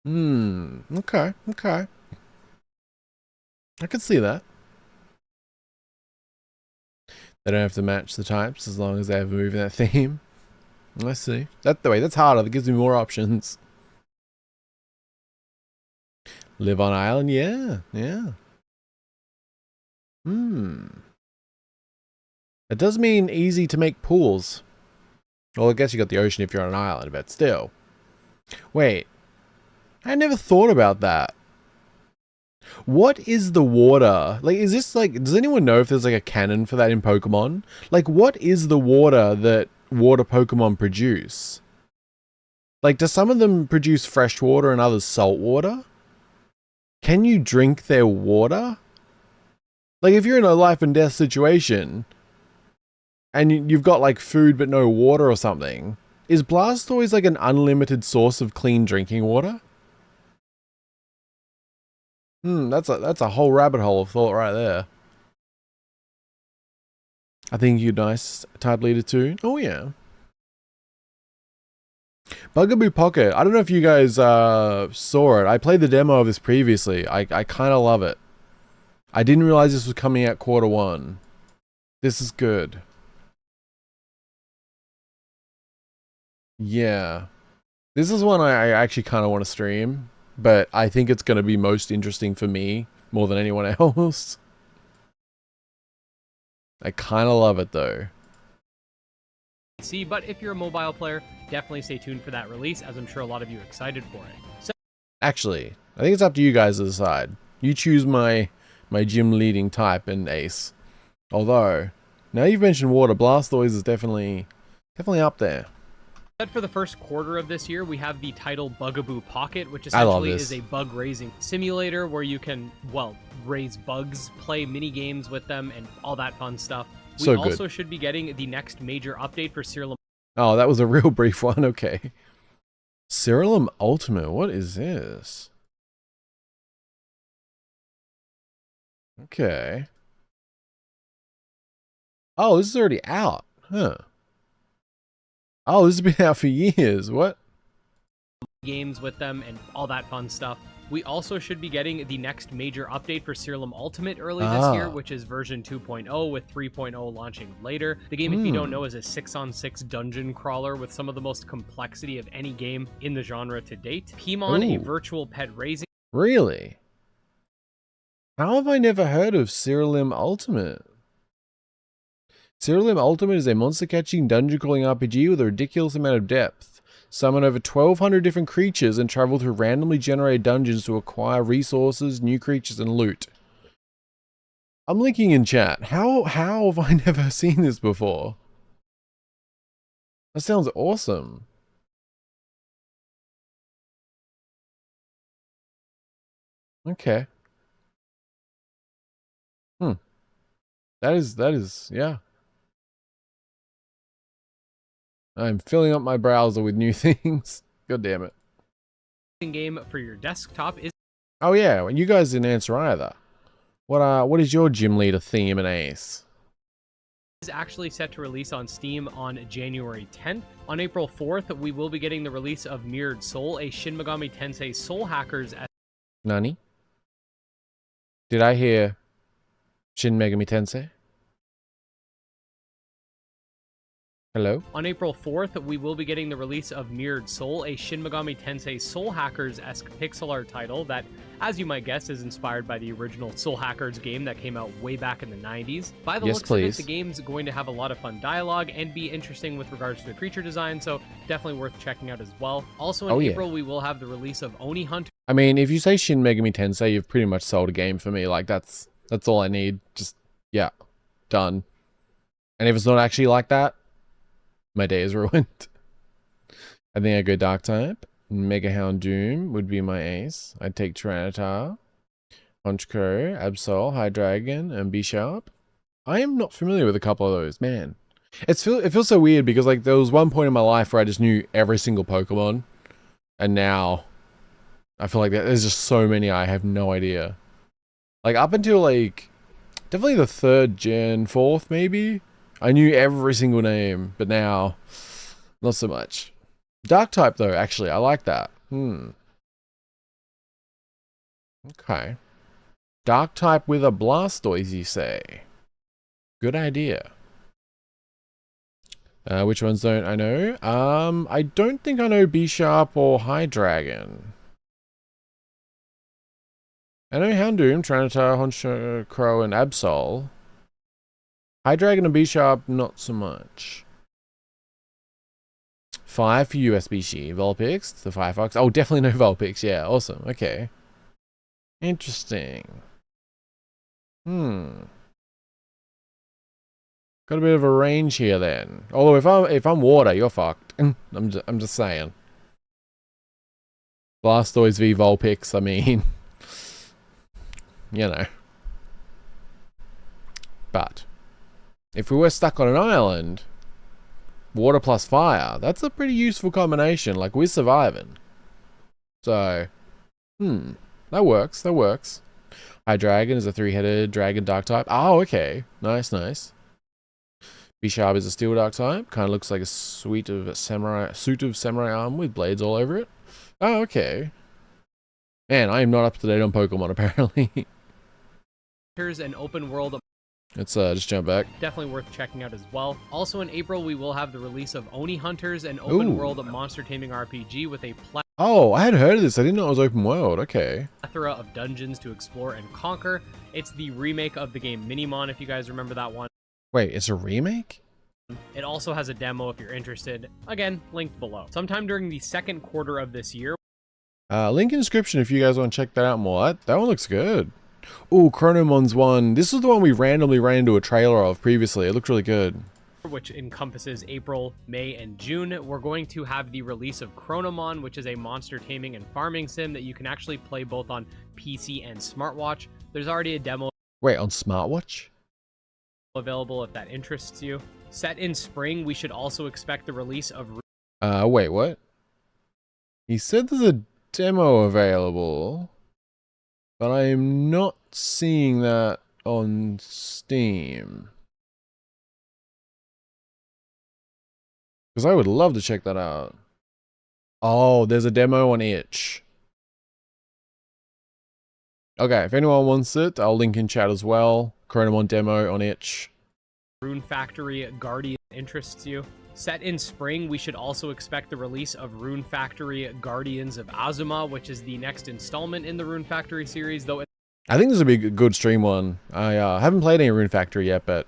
Okay. I could see that. They don't have to match the types as long as they have a move in that theme. I see. That's harder. That gives me more options. Live on island, yeah. It does mean easy to make pools. Well, I guess you got the ocean if you're on an island, but still. Wait. I never thought about that. What is the water? Like, is this like, does anyone know if there's like a canon for that in Pokemon? Like, what is the water that water Pokemon produce? Like, do some of them produce fresh water and others salt water? Can you drink their water? Like, if you're in a life and death situation and you've got like food but no water or something, is Blastoise like an unlimited source of clean drinking water? That's a whole rabbit hole of thought right there. I think you're nice, type leader too. Oh yeah. Bugaboo Pocket. I don't know if you guys saw it. I played the demo of this previously. I kind of love it. I didn't realize this was coming out Q1. This is good. Yeah. This is one I actually kind of want to stream, but I think it's going to be most interesting for me more than anyone else. I kind of love it though. See, but if you're a mobile player, definitely stay tuned for that release, as I'm sure a lot of you are excited for it. So actually, I think it's up to you guys to decide. You choose my gym leading type and ace. Although, now you've mentioned water, Blastoise is definitely up there. For the first quarter of this year, we have the title Bugaboo Pocket, which essentially is a bug raising simulator where you can, well, raise bugs, play mini games with them, and all that fun stuff. We also should be getting the next major update for Cereal. Oh, that was a real brief one. Okay. Cereal Ultimate. What is this? Okay. Oh, this is already out. Huh. Oh, this has been out for years. What? Games with them and all that fun stuff. We also should be getting the next major update for Cereal Ultimate early this year, which is version 2.0 with 3.0 launching later. The game, if you don't know, is a 6-on-6 dungeon crawler with some of the most complexity of any game in the genre to date. Pimon, a virtual pet raising. Really? How have I never heard of Cereal Ultimate? Cereal Ultimate is a monster-catching dungeon-crawling RPG with a ridiculous amount of depth. Summon over 1,200 different creatures and travel through randomly generated dungeons to acquire resources, new creatures, and loot. I'm linking in chat. How have I never seen this before? That sounds awesome. Okay. That is, yeah. I'm filling up my browser with new things. God damn it. Game for your desktop is. Oh yeah, you guys didn't answer either. What is your gym leader theme and ace? Is actually set to release on Steam on January 10th. On April 4th, we will be getting the release of Mirrored Soul, a Shin Megami Tensei Soul Hackers. Nani? Did I hear Shin Megami Tensei? Hello? On April 4th, we will be getting the release of Mirrored Soul, a Shin Megami Tensei Soul Hackers-esque pixel art title that, as you might guess, is inspired by the original Soul Hackers game that came out way back in the 90s. By the looks of it, the game's going to have a lot of fun dialogue and be interesting with regards to the creature design, so definitely worth checking out as well. Also in April, we will have the release of Oni Hunter. I mean, if you say Shin Megami Tensei, you've pretty much sold a game for me. Like, that's all I need. Just, yeah, done. And if it's not actually like that, my day is ruined. I think I go Dark type. Mega Houndoom would be my ace. I'd take Tyranitar, Honchkrow, Absol, Hydreigon, and B-Sharp. I am not familiar with a couple of those, man. It feels so weird because like there was one point in my life where I just knew every single Pokemon, and now I feel like there's just so many I have no idea. Like up until like definitely the 3rd gen, 4th maybe, I knew every single name, but now not so much. Dark type though, actually, I like that. Okay. Dark type with a Blastoise, you say? Good idea. Which ones don't I know? I don't think I know B-Sharp or Hydreigon. I know Houndoom, Tyranitar, Honchkrow, and Absol. Hydreigon and B-Sharp, not so much. 5 for USB She. Vulpix, the Firefox. Oh, definitely no Vulpix. Yeah, awesome. Okay. Interesting. Hmm. Got a bit of a range here then. Although if I'm water, you're fucked. I'm just saying. Blastoise v Vulpix, I mean, you know. But if we were stuck on an island, water plus fire, that's a pretty useful combination. Like, we're surviving. So, that works. That works. Hydreigon is a 3-headed dragon dark type. Oh, okay. Nice, nice. Bisharp is a steel dark type. Kind of looks like a suit of samurai armor with blades all over it. Oh, okay. Man, I am not up to date on Pokemon, apparently. Here's an open world. Let's just jump back. Definitely worth checking out as well. Also in April, we will have the release of Oni Hunters, an open world monster taming RPG with a Oh, I had heard of this. I didn't know it was open world. Okay. plethora of dungeons to explore and conquer. It's the remake of the game Minimon, if you guys remember that one. Wait, it's a remake? It also has a demo if you're interested. Again, linked below. Sometime during the second quarter of this year. Link in description if you guys want to check that out more. That one looks good. Ooh, Chronomon's one. This is the one we randomly ran into a trailer of previously. It looked really good. Which encompasses April, May, and June. We're going to have the release of Chronomon, which is a monster taming and farming sim that you can actually play both on PC and smartwatch. There's already a demo. Wait, on smartwatch? Available if that interests you. Set in spring, we should also expect the release of... Wait, what? He said there's a demo available, but I am not seeing that on Steam. Because I would love to check that out. Oh, there's a demo on itch. Okay, if anyone wants it, I'll link in chat as well. Chronomon demo on itch. Rune Factory Guardian interests you. Set in spring, we should also expect the release of Rune Factory Guardians of Azuma, which is the next installment in the Rune Factory series, though I think this will be a good stream one. I haven't played any Rune Factory yet, but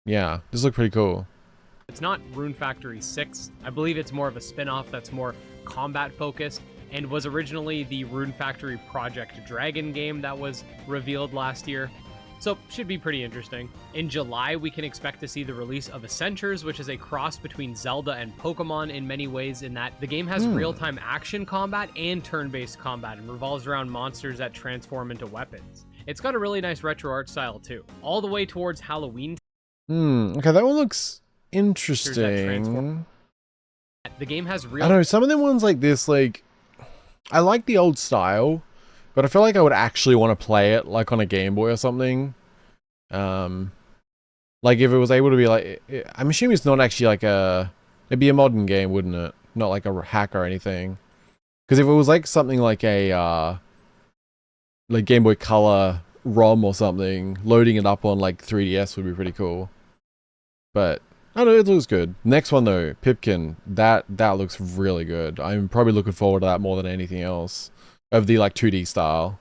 yeah, this looks pretty cool. It's not Rune Factory 6. I believe it's more of a spin-off that's more combat focused and was originally the Rune Factory Project Dragon game that was revealed last year. So, should be pretty interesting. In July, we can expect to see the release of Essentures, which is a cross between Zelda and Pokemon in many ways, in that the game has real-time action combat and turn-based combat and revolves around monsters that transform into weapons. It's got a really nice retro art style too, all the way towards Halloween. Okay, that one looks interesting. The game has real... I don't know, some of them ones like this, like, I like the old style, but I feel like I would actually want to play it like on a Game Boy or something. Like if it was able to be like, I'm assuming it's not actually like it'd be a modern game, wouldn't it? Not like a hack or anything. Because if it was like something like a like Game Boy Color ROM or something, loading it up on like 3DS would be pretty cool. But I don't know, it looks good. Next one though, Pipkin, that looks really good. I'm probably looking forward to that more than anything else. Of the like 2D style.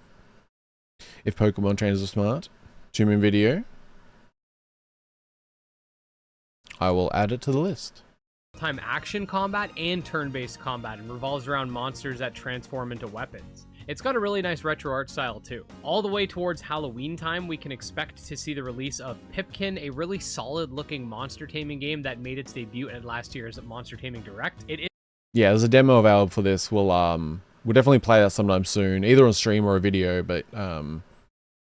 If Pokemon trainers are smart. Zoom in video. I will add it to the list. Time action combat and turn-based combat and revolves around monsters that transform into weapons. It's got a really nice retro art style too. All the way towards Halloween time, we can expect to see the release of Pipkin, a really solid looking monster taming game that made its debut at last year's Monster Taming Direct. Yeah, there's a demo available for this. We'll definitely play that sometime soon, either on stream or a video, but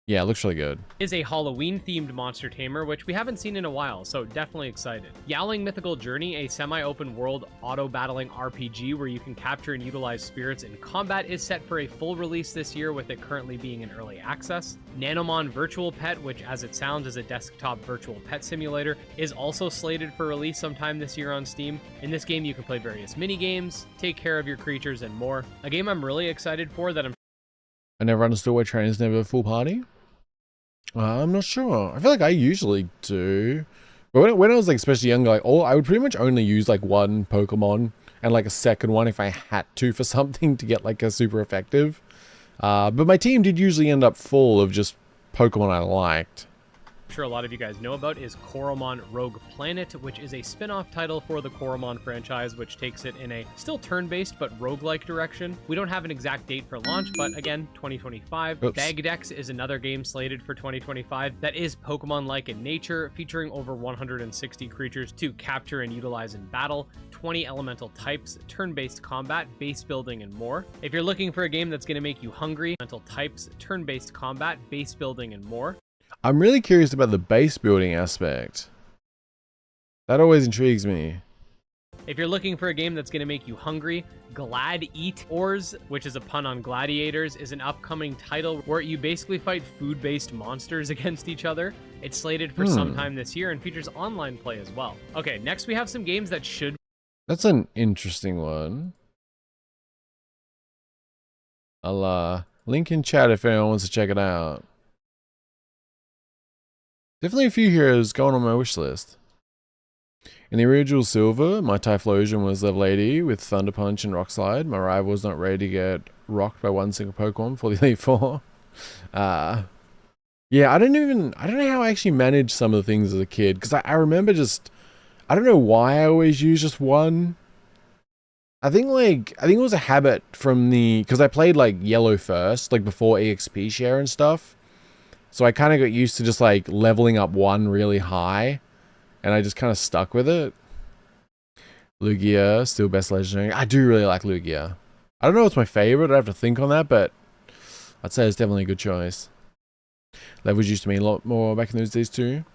yeah, it looks really good. Is a Halloween-themed monster tamer, which we haven't seen in a while, so definitely excited. Yowling Mythical Journey, a semi-open world auto-battling RPG where you can capture and utilize spirits in combat, is set for a full release this year, with it currently being in early access. Nanomon Virtual Pet, which as it sounds is a desktop virtual pet simulator, is also slated for release sometime this year on Steam. In this game, you can play various mini-games, take care of your creatures, and more. A game I'm really excited for that I never understood why trainers never have a full party. I'm not sure. I feel like I usually do. But when I was like especially younger, like I would pretty much only use like one Pokemon and like a second one if I had to for something to get like a super effective. But my team did usually end up full of just Pokemon I liked. sure a lot of you guys know about is Coromon Rogue Planet, which is a spin-off title for the Coromon franchise, which takes it in a still turn-based but roguelike direction. We don't have an exact date for launch, but again, 2025. Oops. Bagdex is another game slated for 2025 that is Pokemon-like in nature, featuring over 160 creatures to capture and utilize in battle, 20 elemental types, turn-based combat, base building, and more. If you're looking for a game that's going to make you hungry, elemental types, turn-based combat, base building, and more. I'm really curious about the base building aspect. That always intrigues me. If you're looking for a game that's going to make you hungry, Glad Eat Ors, which is a pun on gladiators, is an upcoming title where you basically fight food-based monsters against each other. It's slated for sometime this year and features online play as well. Okay, next we have some games that should... That's an interesting one. I'll link in chat if anyone wants to check it out. Definitely a few heroes going on my wish list. In the original Silver, my Typhlosion was level 80 with Thunder Punch and Rock Slide. My rival was not ready to get rocked by one single Pokemon for the Elite Four. Yeah, I don't know how I actually managed some of the things as a kid, because I remember just, I don't know why I always used just one. I think it was a habit from because I played like Yellow first, like before EXP share and stuff. So I kind of got used to just like leveling up one really high, and I just kind of stuck with it. Lugia, still best legendary. I do really like Lugia. I don't know what's my favorite, I have to think on that, but I'd say it's definitely a good choice. Levels used to mean a lot more back in those days too.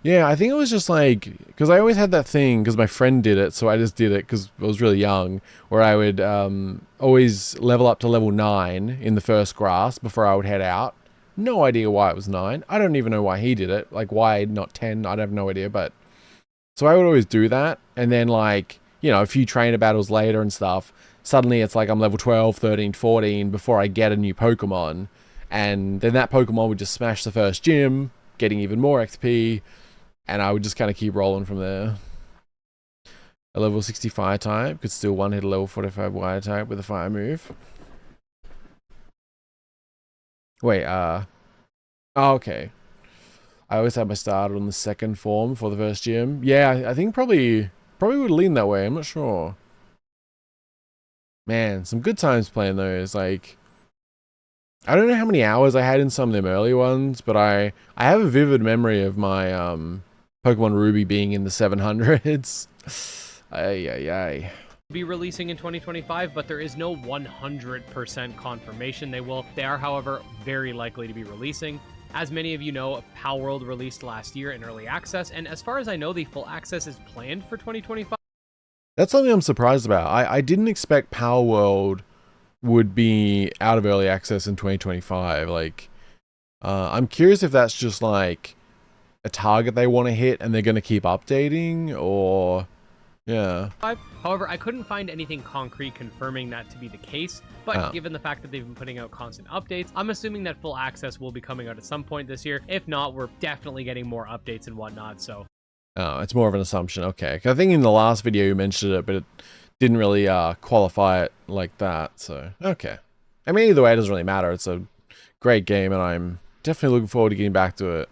Yeah, I think it was just like, because I always had that thing, because my friend did it, so I just did it because I was really young, where I would always level up to level 9 in the first grass before I would head out. No idea why it was 9. I don't even know why he did it. Like, why not 10? I have no idea, but... So I would always do that, and then, like, you know, a few trainer battles later and stuff, suddenly it's like I'm level 12, 13, 14 before I get a new Pokemon, and then that Pokemon would just smash the first gym, getting even more XP, and I would just kind of keep rolling from there. A level 60 Fire type could still one-hit a level 45 Water type with a Fire move. Wait, oh, okay. I always had my starter on the second form for the first gym. Yeah, I think probably would lean that way. I'm not sure. Man, some good times playing those. Like, I don't know how many hours I had in some of them early ones, but I have a vivid memory of my Pokemon Ruby being in the 700s. Ay. Be releasing in 2025, but there is no 100% confirmation they are, however, very likely to be releasing. As many of you know, Palworld released last year in early access, and as far as I know, the full access is planned for 2025. That's something I'm surprised about. I didn't expect Palworld would be out of early access in 2025. Like, I'm curious if that's just like a target they want to hit and they're going to keep updating, or... Yeah. However, I couldn't find anything concrete confirming that to be the case, but given the fact that they've been putting out constant updates, I'm assuming that full access will be coming out at some point this year. If not, we're definitely getting more updates and whatnot, so... Oh, it's more of an assumption. Okay. 'Cause I think in the last video you mentioned it, but it didn't really qualify it like that, so... Okay. I mean, either way, it doesn't really matter. It's a great game, and I'm definitely looking forward to getting back to it.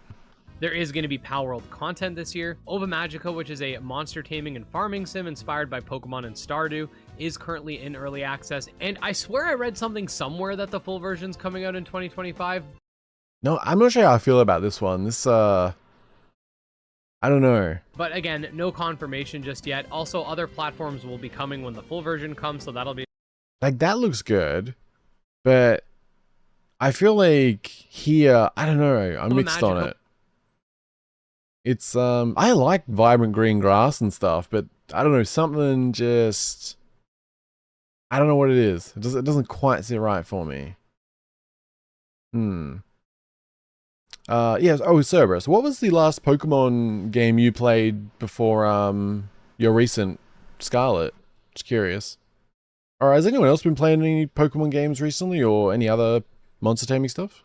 There is going to be Palworld content this year. Ova Magica, which is a monster taming and farming sim inspired by Pokemon and Stardew, is currently in early access. And I swear I read something somewhere that the full version's coming out in 2025. No, I'm not sure how I feel about this one. This, I don't know. But again, no confirmation just yet. Also, other platforms will be coming when the full version comes, so that'll be... Like, that looks good, but I feel like here, I don't know, I'm mixed on it. It's, I like vibrant green grass and stuff, but I don't know, something just, I don't know what it is. It doesn't quite sit right for me. Yes, oh, Cerberus, what was the last Pokemon game you played before, your recent Scarlet? Just curious. Or has anyone else been playing any Pokemon games recently, or any other monster taming stuff?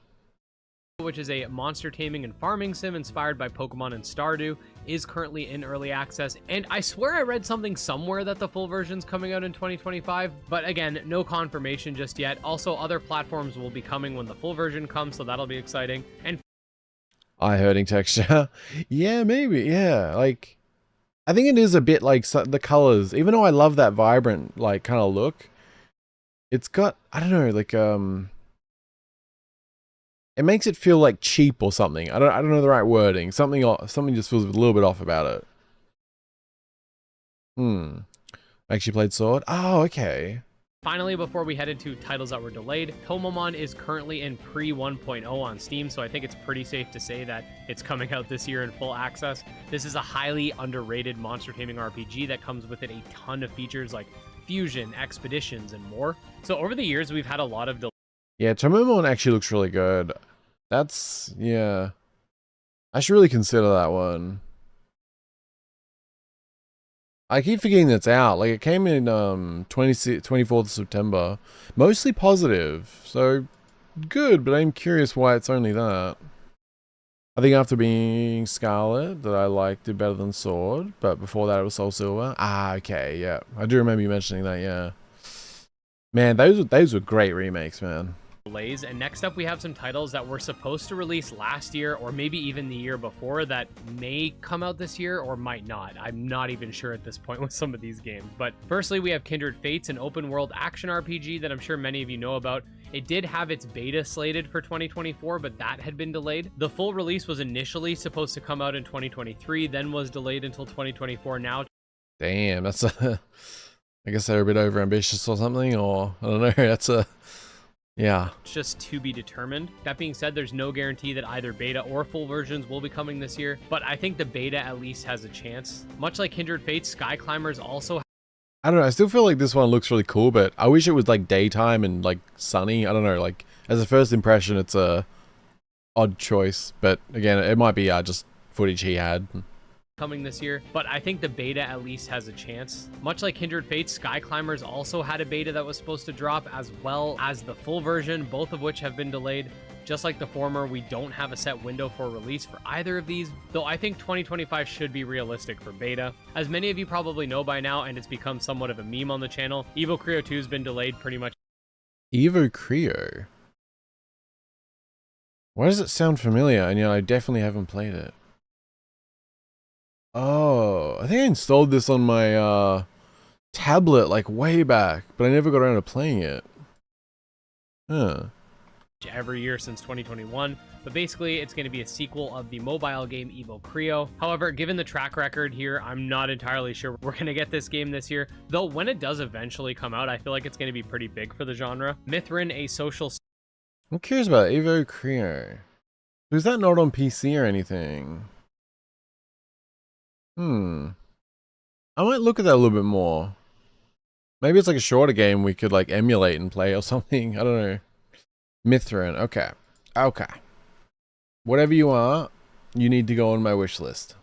Which is a monster taming and farming sim inspired by Pokemon and Stardew, is currently in early access. And I swear I read something somewhere that the full version's coming out in 2025. But again, no confirmation just yet. Also, other platforms will be coming when the full version comes, so that'll be exciting. And eye hurting texture. Yeah, maybe. Yeah, like I think it is a bit like the colors. Even though I love that vibrant like kind of look, it's got I don't know like it makes it feel like cheap or something. I don't know the right wording. Something just feels a little bit off about it. Hmm. Actually played Sword. Oh, okay. Finally, before we head into titles that were delayed, Tomomon is currently in pre 1.0 on Steam, so I think it's pretty safe to say that it's coming out this year in full access. This is a highly underrated monster taming RPG that comes with it a ton of features like fusion, expeditions, and more. So over the years, we've had a lot of Yeah, Taming actually looks really good. That's yeah. I should really consider that one. I keep forgetting that's out. Like it came in 24th of September. Mostly positive. So good, but I'm curious why it's only that. I think after being Scarlet that I liked it better than Sword, but before that it was Soul Silver. Ah, okay, yeah. I do remember you mentioning that, yeah. Man, those were great remakes, man. delays. And next up, we have some titles that were supposed to release last year or maybe even the year before that may come out this year or might not. I'm not even sure at this point with some of these games. But firstly, we have Kindred Fates, an open world action RPG that I'm sure many of you know about. It did have its beta slated for 2024, but that had been delayed. The full release was initially supposed to come out in 2023, then was delayed until 2024. Now, damn, that's a I guess they're a bit over ambitious or something, or I don't know, that's a yeah. it's just to be determined. That being said, there's no guarantee that either beta or full versions will be coming this year, but I think the beta at least has a chance. Much like Kindred Fates, Sky Climbers also I don't know, I still feel like this one looks really cool, but I wish it was like daytime and like sunny. I don't know, like as a first impression it's a odd choice, but again, it might be just footage he had. coming this year, but I think the beta at least has a chance. Much like Kindred Fates, Sky Climbers also had a beta that was supposed to drop, as well as the full version, both of which have been delayed. Just like the former, we don't have a set window for release for either of these, though I think 2025 should be realistic for beta. As many of you probably know by now, and it's become somewhat of a meme on the channel, Evo Creo 2 has been delayed pretty much. Evo Creo? Why does it sound familiar? And I definitely haven't played it. Oh, I think I installed this on my tablet like way back, but I never got around to playing it. Huh. Every year since 2021, but basically it's going to be a sequel of the mobile game Evo Creo. However, given the track record here, I'm not entirely sure we're going to get this game this year, though when it does eventually come out, I feel like it's going to be pretty big for the genre. Mithrin, a social... I'm curious about Evo Creo. Was that not on PC or anything? I might look at that a little bit more. Maybe it's like a shorter game we could like emulate and play or something. I don't know. Mithrin. Okay. Okay. Whatever you are, you need to go on my wish list.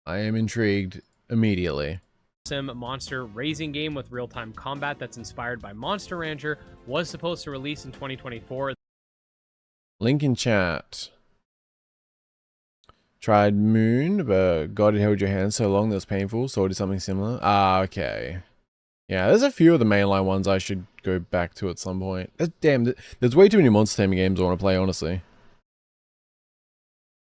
I am intrigued immediately. Sim monster raising game with real-time combat that's inspired by Monster Rancher was supposed to release in 2024. Link in chat. Tried Moon, but God, it held your hand so long that was painful, so it is something similar. Ah, okay. Yeah, there's a few of the mainline ones I should go back to at some point. Damn, there's way too many monster taming games I want to play, honestly.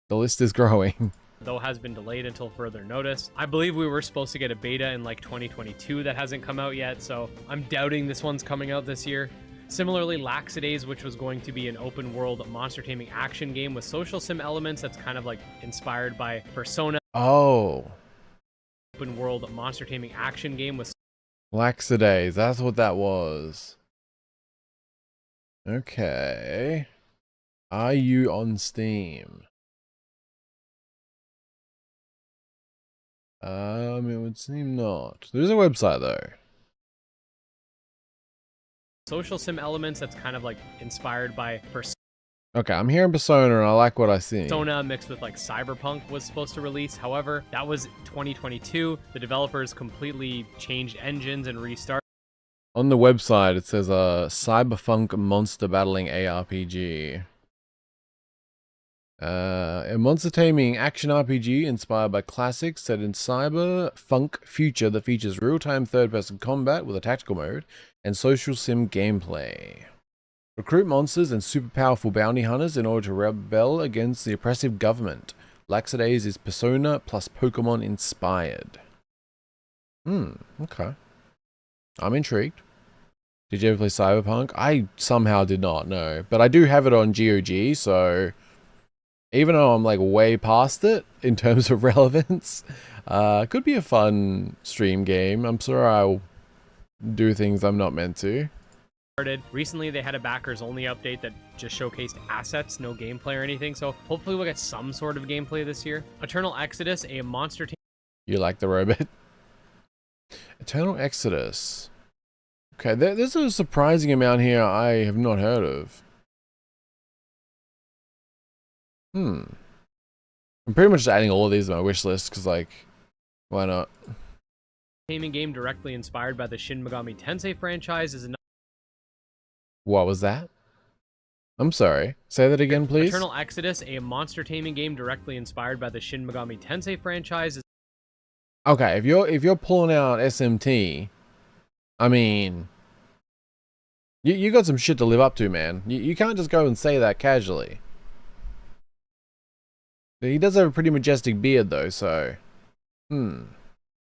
The list is growing. Though has been delayed until further notice. I believe we were supposed to get a beta in like 2022 that hasn't come out yet, so I'm doubting this one's coming out this year. Similarly, Laxidays, which was going to be an open world monster taming action game with social sim elements that's kind of like inspired by Persona. Oh. Open world monster taming action game with Laxidays, that's what that was. Okay. Are you on Steam? It would seem not. There's a website though. social sim elements that's kind of like inspired by Persona. Okay, I'm hearing Persona and I like what I see. Persona mixed with like Cyberpunk was supposed to release. However, that was 2022. The developers completely changed engines and restarted. On the website, it says a cyberpunk monster battling ARPG. A monster taming action RPG inspired by classics set in cyberpunk future that features real-time third-person combat with a tactical mode and social sim gameplay. Recruit monsters and super powerful bounty hunters in order to rebel against the oppressive government. Laxadays is Persona plus Pokemon inspired. Okay. I'm intrigued. Did you ever play Cyberpunk? I somehow did not, no. But I do have it on GOG, so even though I'm like way past it in terms of relevance, could be a fun stream game. I'm sure I'll do things I'm not meant to. Recently, they had a backers only update that just showcased assets, no gameplay or anything. So hopefully we'll get some sort of gameplay this year. Eternal Exodus, a monster team. You like the robot? Eternal Exodus. Okay, there's a surprising amount here I have not heard of. I'm pretty much just adding all of these to my wish list because, like, why not? Taming game directly inspired by the Shin Megami Tensei franchise is another. What was that? I'm sorry. Say that again, please. Eternal Exodus, a monster taming game directly inspired by the Shin Megami Tensei franchise. Okay, if you're pulling out SMT, I mean, you got some shit to live up to, man. You can't just go and say that casually. He does have a pretty majestic beard, though, so.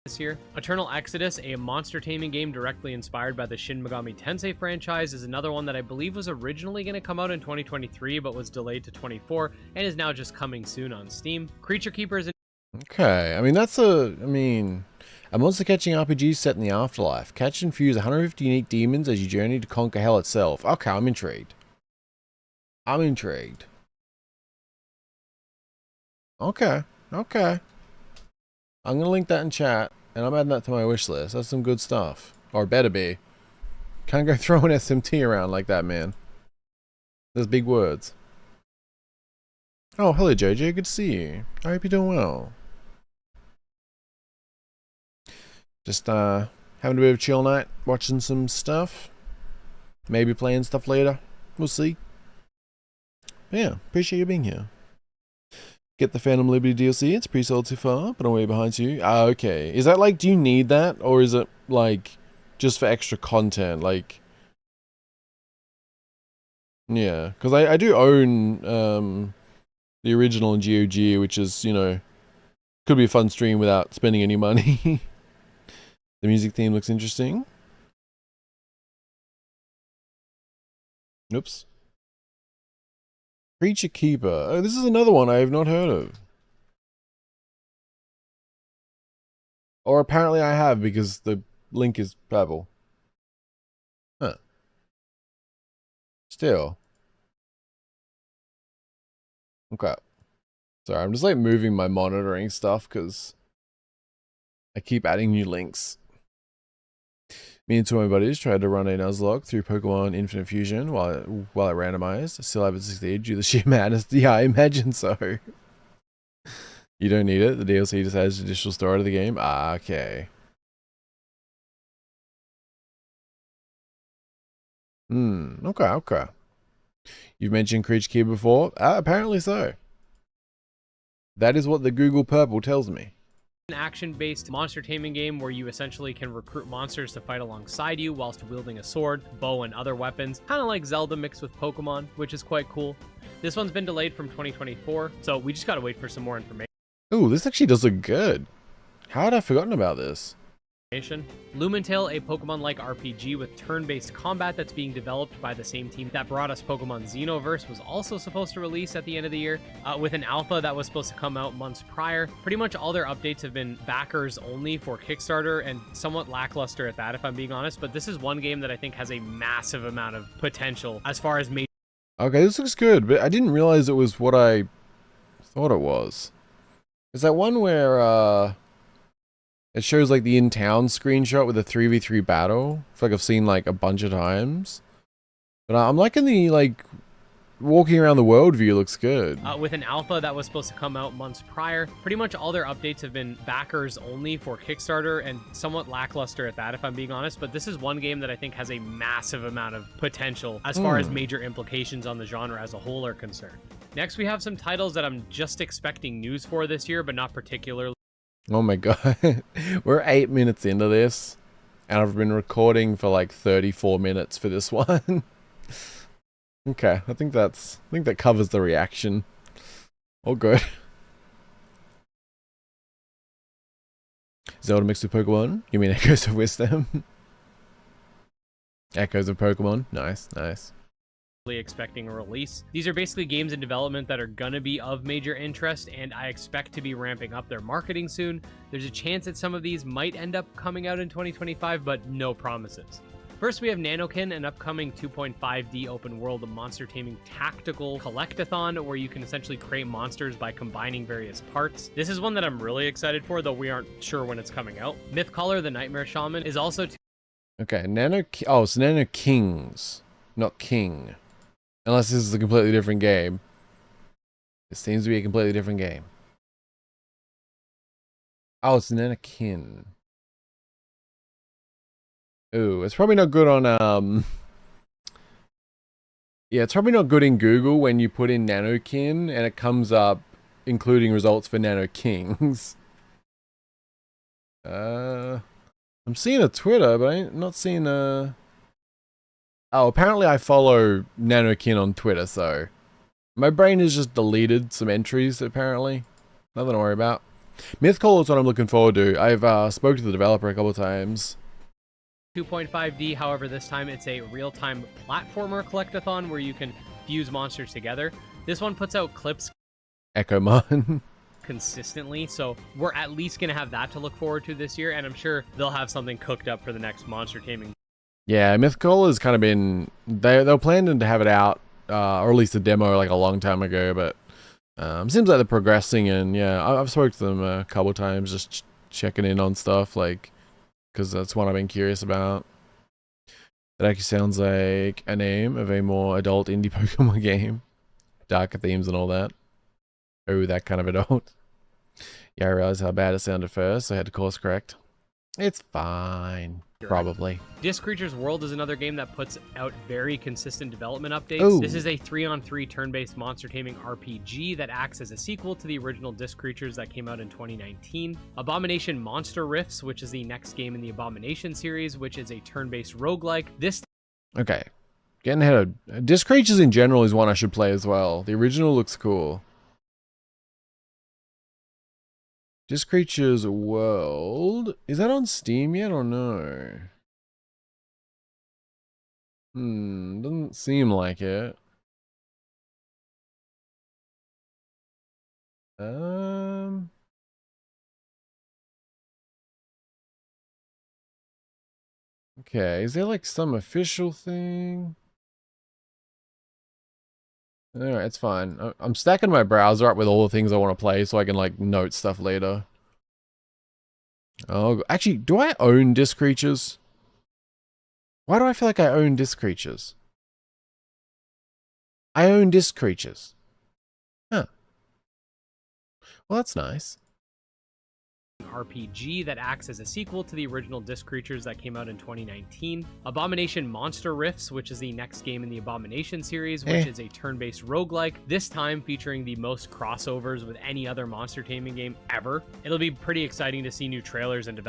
This year, Eternal Exodus, a monster taming game directly inspired by the Shin Megami Tensei franchise, is another one that I believe was originally going to come out in 2023 but was delayed to 24 and is now just coming soon on Steam. Creature Keepers. Okay, I mean a monster catching RPG set in the afterlife. Catch and fuse 150 unique demons as you journey to conquer hell itself. Okay, I'm intrigued. Okay. I'm gonna link that in chat, and I'm adding that to my wish list. That's some good stuff. Or better be. Can't go throwing SMT around like that, man. There's big words. Oh, hello JJ, good to see you. I hope you're doing well. Just having a bit of a chill night, watching some stuff. Maybe playing stuff later. We'll see. But yeah, appreciate you being here. Get the Phantom Liberty DLC. It's pre-sold too far, but I'm way behind you. Ah, okay. Is that like, do you need that? Or is it like, just for extra content? Like, yeah. Because I do own the original in GOG, which is, you know, could be a fun stream without spending any money. The music theme looks interesting. Oops. Creature Keeper. Oh, this is another one I have not heard of. Or apparently I have because the link is purple. Huh. Still. Okay. Sorry, I'm just like moving my monitoring stuff because I keep adding new links. Me and two of my buddies tried to run a Nuzlocke through Pokemon Infinite Fusion while it randomized. Still haven't succeeded due to the sheer madness. Yeah, I imagine so. You don't need it. The DLC just adds additional story to the game. Ah, okay. Okay. You've mentioned Creature Keeper before. Apparently so. That is what the Google Purple tells me. An action-based monster taming game where you essentially can recruit monsters to fight alongside you whilst wielding a sword, bow, and other weapons. Kind of like Zelda mixed with Pokemon, which is quite cool. This one's been delayed from 2024, so we just gotta wait for some more information. Ooh, this actually does look good. How had I forgotten about this? Lumentail, a Pokemon-like RPG with turn-based combat that's being developed by the same team that brought us Pokemon Xenoverse, was also supposed to release at the end of the year, with an alpha that was supposed to come out months prior. Pretty much all their updates have been backers only for Kickstarter, and somewhat lackluster at that, if I'm being honest, but this is one game that I think has a massive amount of potential as far as major. Okay, this looks good, but I didn't realize it was what I thought it was. Is that one where, it shows like the in-town screenshot with a 3v3 battle? I feel like I've seen like a bunch of times. But I'm liking the like walking around the world view looks good. With an alpha that was supposed to come out months prior. Pretty much all their updates have been backers only for Kickstarter, and somewhat lackluster at that, if I'm being honest, but this is one game that I think has a massive amount of potential as far as major implications on the genre as a whole are concerned. Next, we have some titles that I'm just expecting news for this year, but not particularly. Oh my god. We're 8 minutes into this, and I've been recording for like 34 minutes for this one. Okay, I think that covers the reaction. All good. Zelda mixed with Pokemon? You mean Echoes of Wisdom? Echoes of Pokemon? Nice, nice. Expecting a release. These are basically games in development that are gonna be of major interest, and I expect to be ramping up their marketing soon. There's a chance that some of these might end up coming out in 2025, but no promises. First, we have Nanokin, an upcoming 2.5D open world monster taming tactical collectathon where you can essentially create monsters by combining various parts. This is one that I'm really excited for, though we aren't sure when it's coming out. Mythcaller, the Nightmare Shaman, is also... Okay, oh, it's Nano Kings, not King. Unless this is a completely different game. It seems to be a completely different game. Oh, it's Nanakin. Ooh, it's probably not good on, yeah, it's probably not good in Google when you put in Nanokin and it comes up including results for Nano Kings. I'm seeing a Twitter, but I'm not seeing a... Oh, apparently I follow Nanokin on Twitter, so... My brain has just deleted some entries, apparently. Nothing to worry about. Mythcall is what I'm looking forward to. I've spoke to the developer a couple of times. 2.5D, however, this time it's a real-time platformer collectathon where you can fuse monsters together. This one puts out clips Echomon. consistently, so we're at least going to have that to look forward to this year, and I'm sure they'll have something cooked up for the next monster taming. Yeah, Mythcall has kind of been... They were planning to have it out, or at least a demo like a long time ago, but seems like they're progressing, and yeah, I've spoken to them a couple of times, just checking in on stuff, like, because that's one I've been curious about. That actually sounds like a name of a more adult indie Pokemon game. Darker themes and all that. Oh, that kind of adult. Yeah, I realized how bad it sounded first, so I had to course correct. It's fine. Probably. Disc Creatures World is another game that puts out very consistent development updates. Ooh. This is a 3-on-3 turn-based monster taming RPG that acts as a sequel to the original Disc Creatures that came out in 2019. Abomination Monster Rifts, which is the next game in the Abomination series, which is a turn-based roguelike. Okay. Getting ahead of... Disc Creatures in general is one I should play as well. The original looks cool. Disc Creatures World... Is that on Steam yet or no? Doesn't seem like it. Okay, is there like some official thing? Alright, it's fine. I'm stacking my browser up with all the things I want to play so I can like note stuff later. Oh, actually, do I own Disc Creatures? Why do I feel like I own Disc Creatures? I own Disc Creatures. Huh. Well, that's nice. RPG that acts as a sequel to the original Disc Creatures that came out in 2019. Abomination Monster Rifts, which is the next game in the Abomination series, which is a turn-based roguelike, this time featuring the most crossovers with any other monster taming game ever. It'll be pretty exciting to see new trailers and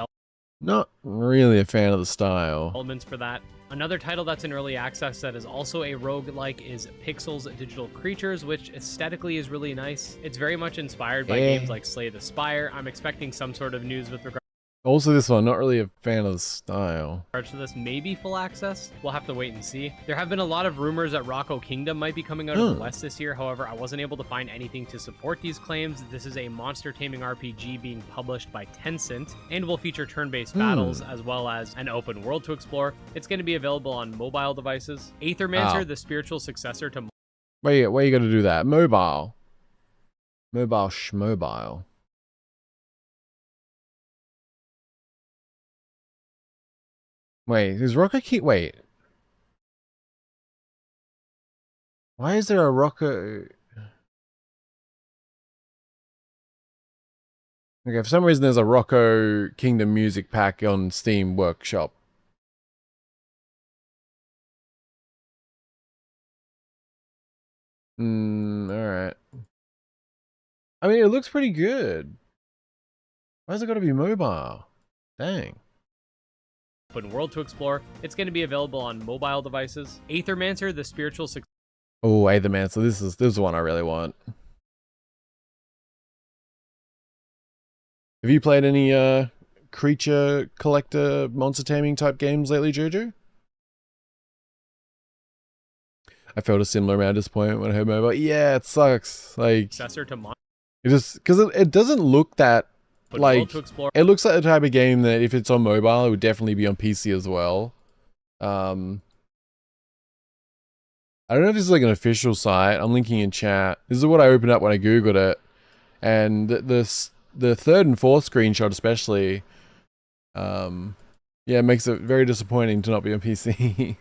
Not really a fan of the style. developments for that. Another title that's in early access that is also a roguelike is Pixel's Digital Creatures, which aesthetically is really nice. It's very much inspired by games like Slay the Spire. I'm expecting some sort of news with regards Also this one, not really a fan of the style. to this. Maybe full access? We'll have to wait and see. There have been a lot of rumors that Rocco Kingdom might be coming out of the West this year. However, I wasn't able to find anything to support these claims. This is a monster taming RPG being published by Tencent and will feature turn-based battles as well as an open world to explore. It's going to be available on mobile devices. Aethermancer, the spiritual successor to... Where you gotta do that? Mobile. Mobile schmobile. Wait, is Rocket Key... Wait. Why is there a Rocket... Okay, for some reason there's a Rocco Kingdom music pack on Steam Workshop. Alright. I mean, it looks pretty good. Why's it gotta be mobile? Dang. open world to explore. It's going to be available on mobile devices. Aethermancer, the spiritual successor Oh, hey, the man. So this is one I really want. Have you played any creature collector monster taming type games lately, Jojo? I felt a similar amount of disappointment when I heard mobile. Yeah, it sucks. Like, Successor to Mon it just because it doesn't look that world like to explore. it looks like the type of game that if it's on mobile, it would definitely be on PC as well. I don't know if this is like an official site. I'm linking in chat. This is what I opened up when I googled it, and the third and fourth screenshot especially, yeah, it makes it very disappointing to not be on PC.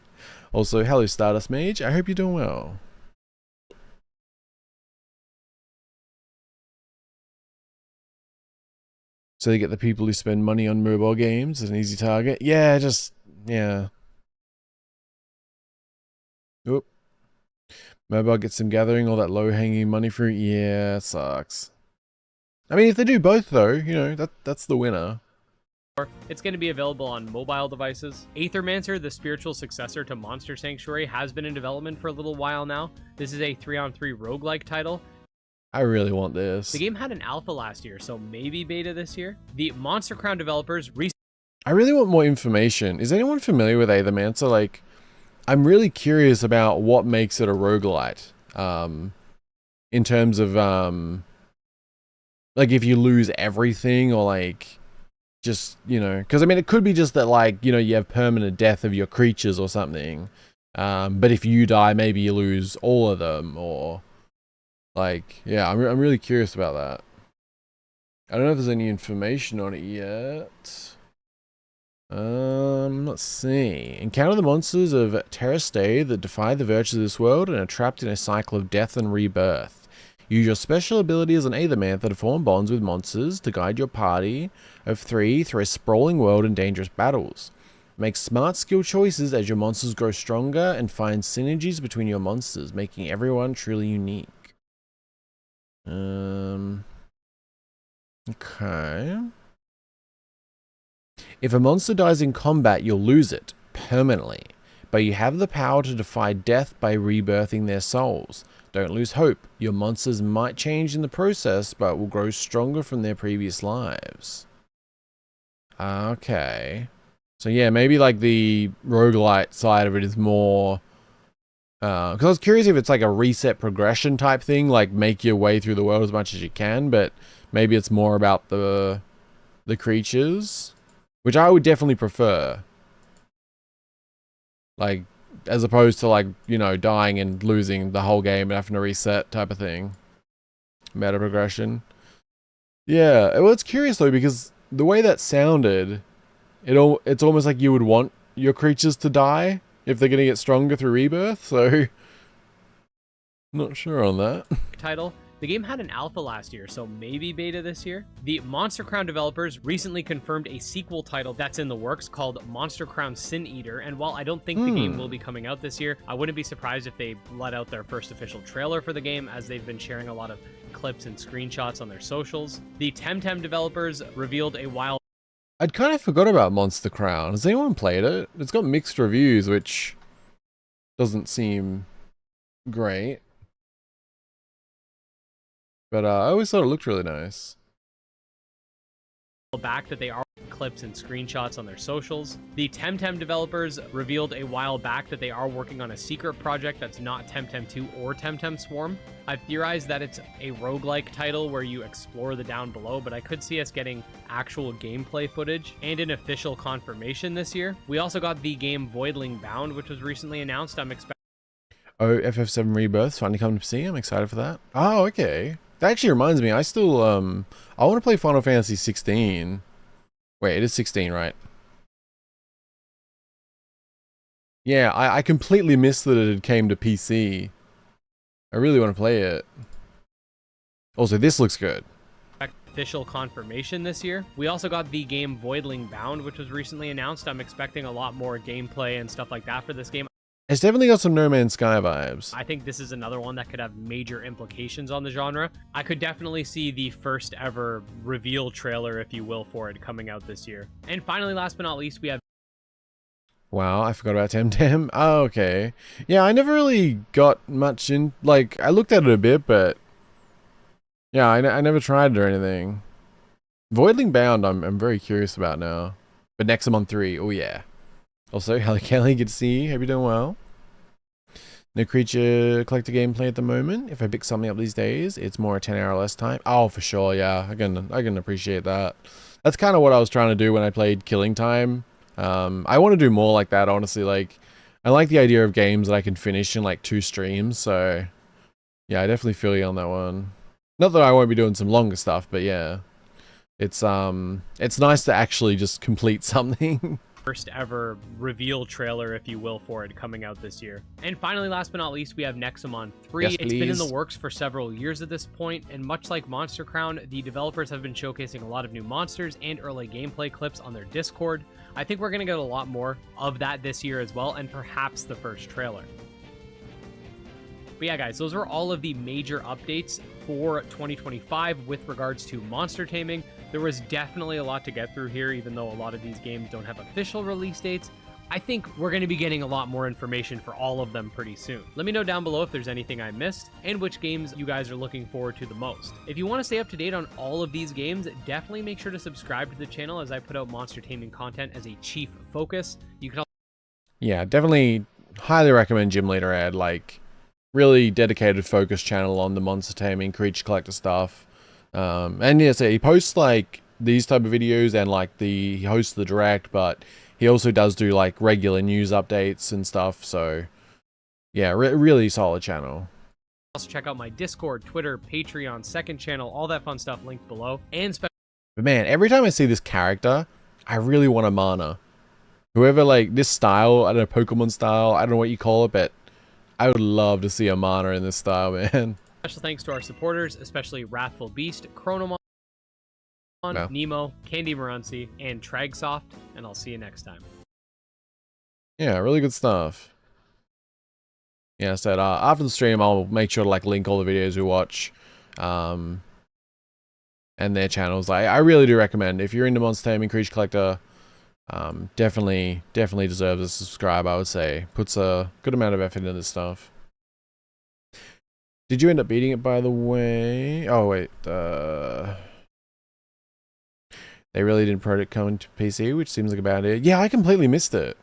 Also, hello Stardust Mage. I hope you're doing well. So you get the people who spend money on mobile games as an easy target. Yeah, just yeah. Oop. Mobile gets them gathering all that low-hanging money fruit. Yeah, it sucks. I mean, if they do both though, you know, that's the winner. It's going to be available on mobile devices. Aethermancer, the spiritual successor to Monster Sanctuary, has been in development for a little while now. This is a 3-on-3 roguelike title. I really want this. The game had an alpha last year, so maybe beta this year. The Monster Crown developers I really want more information. Is anyone familiar with Aethermancer? Like, I'm really curious about what makes it a roguelite. In terms of like if you lose everything or like just, you know, because I mean it could be just that like, you know, you have permanent death of your creatures or something. But if you die, maybe you lose all of them or like, yeah, I'm really curious about that. I don't know if there's any information on it yet. Let's see. Encounter the monsters of Terrastay that defy the virtues of this world and are trapped in a cycle of death and rebirth. Use your special ability as an Aethermanther to form bonds with monsters to guide your party of 3 through a sprawling world and dangerous battles. Make smart skill choices as your monsters grow stronger and find synergies between your monsters, making everyone truly unique. Okay. If a monster dies in combat, you'll lose it permanently, but you have the power to defy death by rebirthing their souls. Don't lose hope. Your monsters might change in the process, but will grow stronger from their previous lives. Okay. So yeah, maybe like the roguelite side of it is more... because I was curious if it's like a reset progression type thing, like make your way through the world as much as you can, but maybe it's more about the creatures, which I would definitely prefer. Like, as opposed to like, you know, dying and losing the whole game and having to reset type of thing. Meta progression. Yeah, well, it's curious though, because the way that sounded, it's almost like you would want your creatures to die if they're going to get stronger through rebirth, so not sure on that. title. The game had an alpha last year, so maybe beta this year. The Monster Crown developers recently confirmed a sequel title that's in the works called Monster Crown Sin Eater, and while I don't think the game will be coming out this year, I wouldn't be surprised if they let out their first official trailer for the game, as they've been sharing a lot of clips and screenshots on their socials. The Temtem developers revealed a wild... I'd kind of forgot about Monster Crown. Has anyone played it? It's got mixed reviews, which doesn't seem great. But I always thought it looked really nice. Back that they are clips and screenshots on their socials. The Temtem developers revealed a while back that they are working on a secret project that's not Temtem 2 or Temtem Swarm. I've theorized that it's a roguelike title where you explore the down below, but I could see us getting actual gameplay footage and an official confirmation this year. We also got the game Voidling Bound, which was recently announced. I'm expecting... Oh, FF7 Rebirth finally coming to see. I'm excited for that. Oh, okay. That actually reminds me, I still, I want to play Final Fantasy 16. Wait, it is 16, right? Yeah, I completely missed that it came to PC. I really want to play it. Also, this looks good. Official confirmation this year. We also got the game Voidling Bound, which was recently announced. I'm expecting a lot more gameplay and stuff like that for this game. It's definitely got some No Man's Sky vibes. I think this is another one that could have major implications on the genre. I could definitely see the first ever reveal trailer, if you will, for it coming out this year. And finally, last but not least, we have... Wow, I forgot about Temtem. Oh, okay. Yeah, I never really got much in, like, I looked at it a bit, but yeah, I never tried it or anything. Voidling Bound, I'm very curious about now. But Nexamon 3, oh yeah. Also, hello Kelly, good to see you. Hope you're doing well. No creature collector gameplay at the moment. If I pick something up these days, it's more a 10-hour less time. Oh, for sure, yeah. I can appreciate that. That's kind of what I was trying to do when I played Killing Time. I want to do more like that, honestly. Like, I like the idea of games that I can finish in like 2 streams. So, yeah, I definitely feel you on that one. Not that I won't be doing some longer stuff, but yeah, it's nice to actually just complete something. First ever reveal trailer, if you will, for it coming out this year. And finally, last but not least, we have Nexamon 3. Yes, it's been in the please. works for several years at this point, and much like Monster Crown, the developers have been showcasing a lot of new monsters and early gameplay clips on their Discord. I think we're going to get a lot more of that this year as well, and perhaps the first trailer. But yeah, guys, those are all of the major updates for 2025 with regards to monster taming. There was definitely a lot to get through here, even though a lot of these games don't have official release dates. I think we're going to be getting a lot more information for all of them pretty soon. Let me know down below if there's anything I missed and which games you guys are looking forward to the most. If you want to stay up to date on all of these games, definitely make sure to subscribe to the channel as I put out monster taming content as a chief focus. You can Yeah, definitely highly recommend Gym Leader Ed. Like, really dedicated focus channel on the monster taming, creature collector stuff. And yeah, so he posts like these type of videos and like he hosts the direct, but he also does do like regular news updates and stuff. So yeah, really solid channel. also check out my Discord, Twitter, Patreon, second channel, all that fun stuff linked below. And But man, every time I see this character, I really want a mana. Whoever like this style, I don't know, Pokemon style, I don't know what you call it, but I would love to see a mana in this style, man. special thanks to our supporters, especially Wrathful Beast, Chronomon, Wow. Nemo, Candy Marunci, and Tragsoft, and I'll see you next time. Yeah, really good stuff. Yeah, I said after the stream, I'll make sure to like link all the videos we watch, and their channels. I really do recommend if you're into monster taming, creature collector, definitely deserves a subscribe. I would say puts a good amount of effort into this stuff. Did you end up beating it, by the way? Oh wait, they really didn't promote it coming to PC, which seems like a bad idea. Yeah, I completely missed it.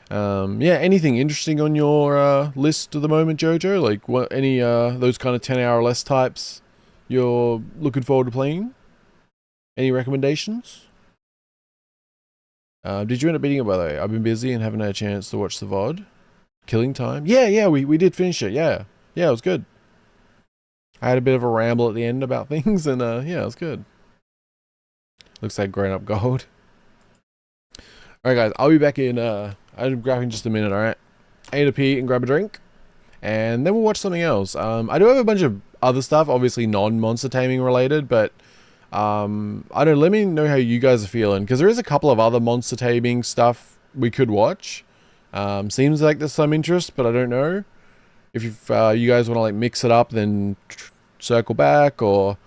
Yeah, anything interesting on your list at the moment, Jojo? Like, what any those kind of 10-hour less types you're looking forward to playing? Any recommendations? Did you end up beating it, by the way? I've been busy and haven't had a chance to watch the VOD. Killing Time? Yeah, we did finish it, yeah. Yeah, it was good. I had a bit of a ramble at the end about things, and yeah, it was good. Looks like grown up gold. Alright guys, I'll be back in, I'm grabbing just a minute, alright? I need to pee and grab a drink, and then we'll watch something else. I do have a bunch of other stuff, obviously non-monster taming related, but I don't know, let me know how you guys are feeling, because there is a couple of other monster taming stuff we could watch. Seems like there's some interest, but I don't know. If you guys want to like mix it up, then circle back, or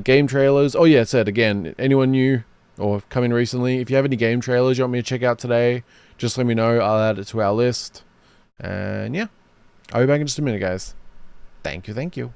game trailers. Oh yeah, said again, anyone new or coming recently, if you have any game trailers you want me to check out today, just let me know. I'll add it to our list. And yeah, I'll be back in just a minute, guys. Thank you.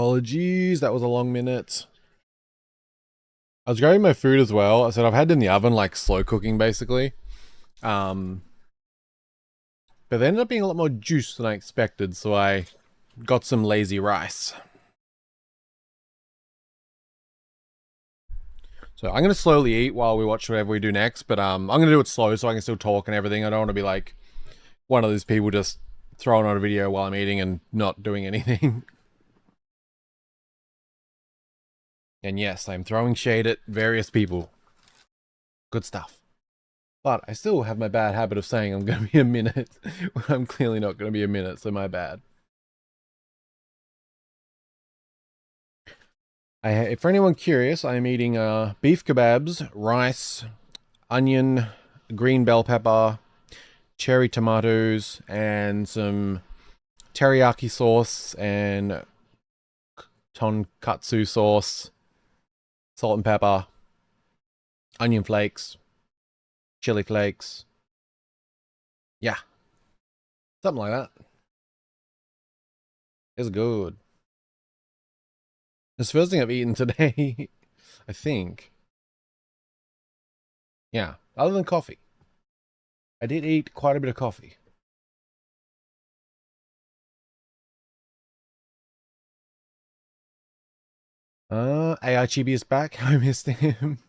Apologies, that was a long minute. I was grabbing my food as well. I said I've had it in the oven, like slow cooking basically. But they ended up being a lot more juice than I expected, so I got some lazy rice. So I'm gonna slowly eat while we watch whatever we do next, but I'm gonna do it slow so I can still talk and everything. I don't want to be like one of those people just throwing on a video while I'm eating and not doing anything. And yes, I'm throwing shade at various people. Good stuff. But I still have my bad habit of saying I'm going to be a minute when I'm clearly not going to be a minute, so my bad. For anyone curious, I am eating beef kebabs, rice, onion, green bell pepper, cherry tomatoes, and some teriyaki sauce and tonkatsu sauce, salt and pepper, onion flakes, chili flakes. Yeah. Something like that. It's good. It's the first thing I've eaten today, I think. Yeah, other than coffee. I did eat quite a bit of coffee. AI Chibi is back. I missed him.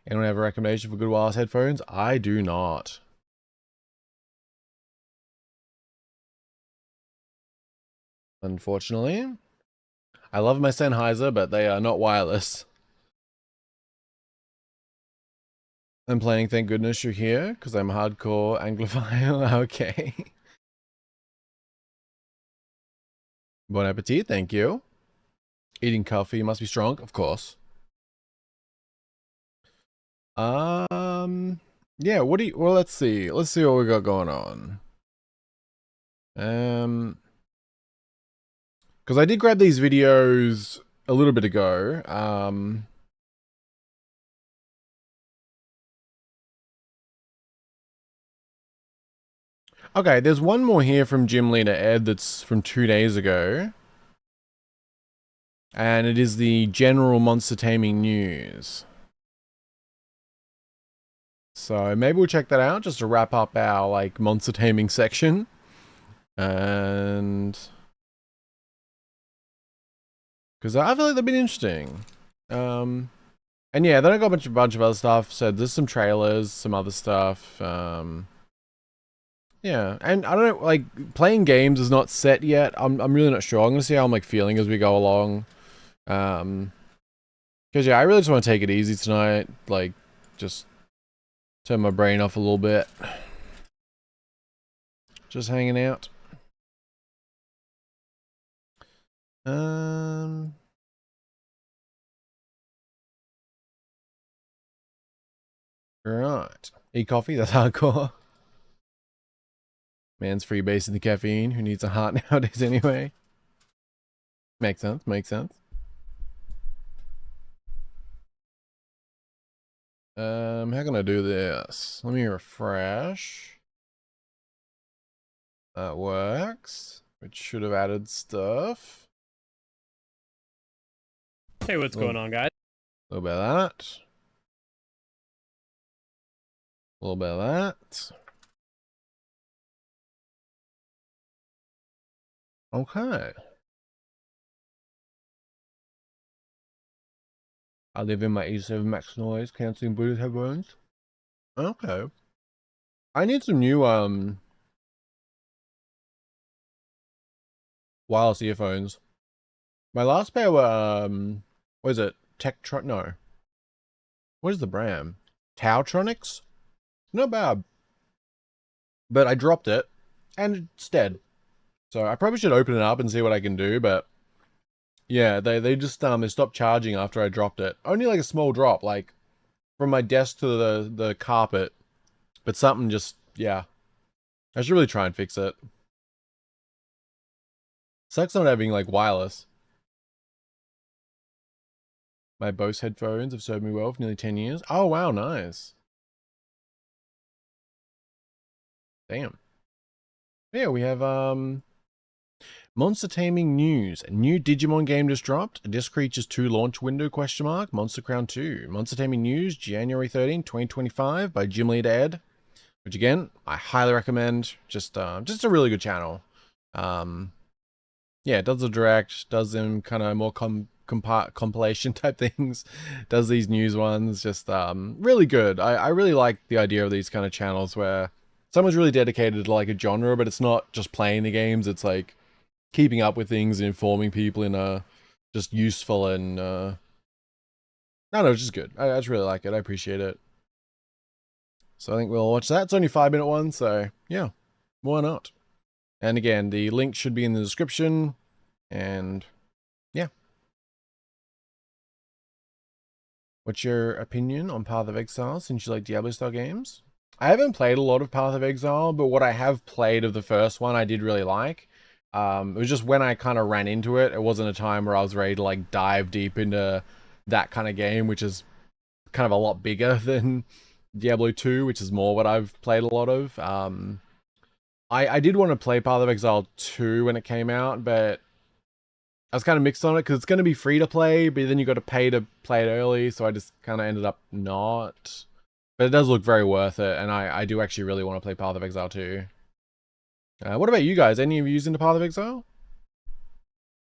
Anyone have a recommendation for good wireless headphones? I do not. Unfortunately. I love my Sennheiser, but they are not wireless. I'm playing Thank Goodness You're Here, because I'm hardcore Anglophile. Okay. Bon appetit, thank you. Eating coffee must be strong, of course. Yeah, what do you, well, let's see. Let's see what we got going on. Because I did grab these videos a little bit ago. Okay, there's one more here from Gym Leader Ed that's from 2 days ago. And it is the general monster taming news. So maybe we'll check that out just to wrap up our like monster taming section. And because I feel like they've been interesting. And yeah, then I got a bunch of other stuff. So there's some trailers, some other stuff. Yeah, and I don't know, like playing games is not set yet. I'm really not sure. I'm gonna see how I'm like feeling as we go along. Because yeah, I really just want to take it easy tonight. Like, just turn my brain off a little bit. Just hanging out. Right. Eat coffee? That's hardcore. Man's freebasing the caffeine. Who needs a heart nowadays anyway? Makes sense. Makes sense. How can I do this? Let me refresh. That works. Which should have added stuff. Hey, what's going on, guys? A little bit of that. A little bit of that. Okay. I live in my E7 Max noise cancelling Bluetooth headphones. Okay. I need some new wireless earphones. My last pair were what is it? No. What is the brand? Tautronics? Not bad. But I dropped it and it's dead. So I probably should open it up and see what I can do, but yeah, they just they stopped charging after I dropped it. Only like a small drop, like from my desk to the carpet. But something just, yeah. I should really try and fix it. Sucks not having like wireless. My Bose headphones have served me well for nearly 10 years. Oh wow, nice. Damn. Yeah, we have Monster Taming news. A new Digimon game just dropped. Disc Creatures 2 launch window ? Monster Crown 2. Monster Taming news, January 13, 2025 by Gym Leader Ed. Which again, I highly recommend. Just a really good channel. Yeah, it does the direct, does them kind of more compilation type things, does these news ones, just really good. I really like the idea of these kind of channels where someone's really dedicated to like a genre, but it's not just playing the games, it's like keeping up with things and informing people in a just useful and no, it's just good. I just really like it. I appreciate it. So I think we'll watch that. It's only a 5-minute one, so yeah, why not? And again, the link should be in the description, and yeah. What's your opinion on Path of Exile since you like Diablo-style games? I haven't played a lot of Path of Exile, but what I have played of the first one, I did really like. It was just when I kind of ran into it, it wasn't a time where I was ready to like dive deep into that kind of game, which is kind of a lot bigger than Diablo 2, which is more what I've played a lot of. I did want to play Path of Exile 2 when it came out, but I was kind of mixed on it because it's going to be free to play, but then you got to pay it early, so I just kind of ended up not. But it does look very worth it, and I do actually really want to play Path of Exile 2. What about you guys? Any of you into Path of Exile?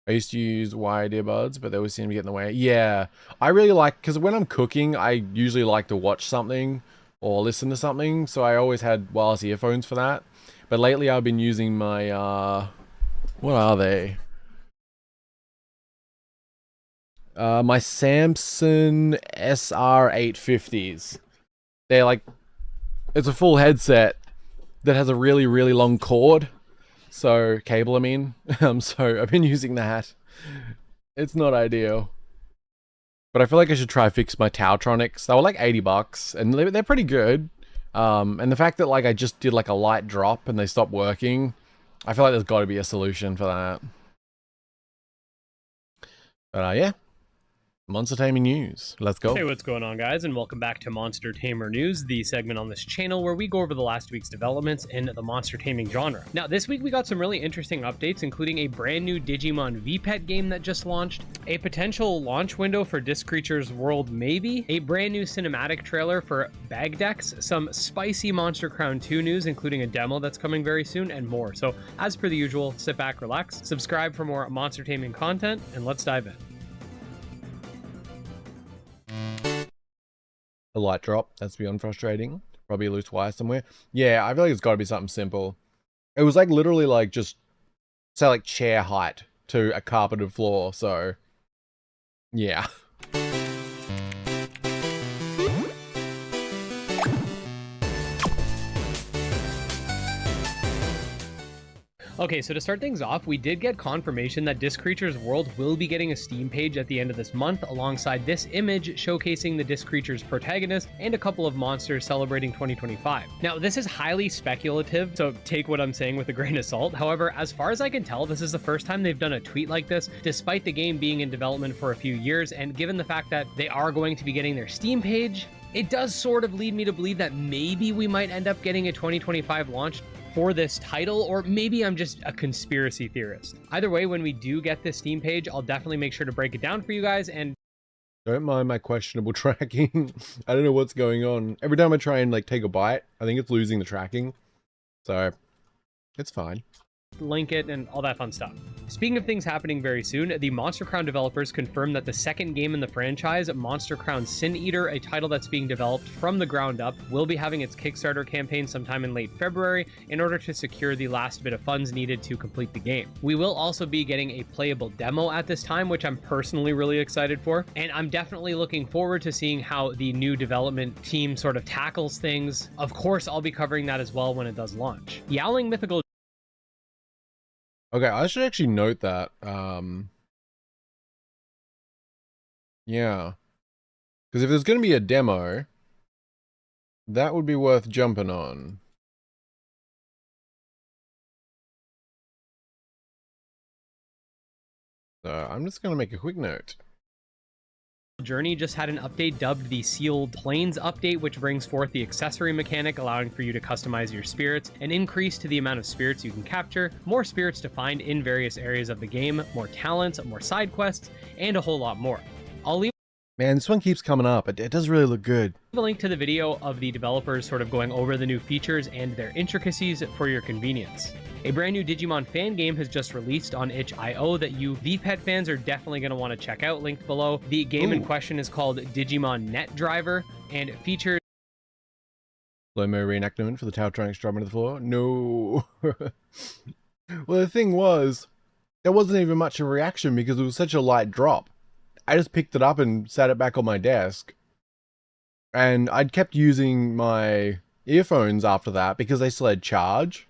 I used to use wired earbuds, but they always seem to get in the way. Yeah, I really like, because when I'm cooking, I usually like to watch something or listen to something, so I always had wireless earphones for that. But lately I've been using my, what are they? My Samsung SR850s. They're like, it's a full headset that has a really, really long cord. So, cable, I mean. So I've been using that. It's not ideal. But I feel like I should try fix my Tautronics. They were like 80 bucks, and they're pretty good. And the fact that like I just did like a light drop and they stopped working, I feel like there's got to be a solution for that. But yeah. Monster Taming news. Let's go. Hey, what's going on, guys, and welcome back to Monster Tamer News, the segment on this channel where we go over the last week's developments in the monster taming genre. Now, this week we got some really interesting updates, including a brand new Digimon VPET game that just launched, a potential launch window for Disc Creatures World maybe, a brand new cinematic trailer for Bagdex, some spicy Monster Crown 2 news, including a demo that's coming very soon, and more. So, as per the usual, sit back, relax, subscribe for more monster taming content, and let's dive in. A light drop. That's beyond frustrating. Probably a loose wire somewhere. Yeah, I feel like it's got to be something simple. It was like literally like just, say like chair height to a carpeted floor. So, yeah. Okay, so to start things off, we did get confirmation that Disc Creatures World will be getting a Steam page at the end of this month, alongside this image showcasing the Disc Creatures protagonist and a couple of monsters celebrating 2025. Now, this is highly speculative, so take what I'm saying with a grain of salt. However, as far as I can tell, this is the first time they've done a tweet like this, despite the game being in development for a few years, and given the fact that they are going to be getting their Steam page, it does sort of lead me to believe that maybe we might end up getting a 2025 launch for this title, or maybe I'm just a conspiracy theorist. Either way, when we do get this Steam page, I'll definitely make sure to break it down for you guys. And don't mind my questionable tracking. I don't know what's going on. Every time I try and like take a bite, I think it's losing the tracking. So it's fine. Link it and all that fun stuff. Speaking of things happening very soon, the Monster Crown developers confirmed that the second game in the franchise, Monster Crown Sin Eater, a title that's being developed from the ground up, will be having its Kickstarter campaign sometime in late February in order to secure the last bit of funds needed to complete the game. We will also be getting a playable demo at this time, which I'm personally really excited for, and I'm definitely looking forward to seeing how the new development team sort of tackles things. Of course, I'll be covering that as well when it does launch. Yowling Mythical. Okay, I should actually note that. Yeah. Because if there's going to be a demo, that would be worth jumping on. So I'm just going to make a quick note. Journey just had an update dubbed the Sealed Plains update, which brings forth the accessory mechanic, allowing for you to customize your spirits, an increase to the amount of spirits you can capture, more spirits to find in various areas of the game, more talents, more side quests, and a whole lot more. I'll leave Man, this one keeps coming up. It does really look good. a link to the video of the developers sort of going over the new features and their intricacies for your convenience. A brand new Digimon fan game has just released on itch.io that you VPET fans are definitely going to want to check out, linked below. The game in question is called Digimon Net Driver and it features Slow-mo reenactment for the Tautronics dropping to the floor. No. Well, the thing was, there wasn't even much of a reaction because it was such a light drop. I just picked it up and sat it back on my desk. And I'd kept using my earphones after that because they still had charge.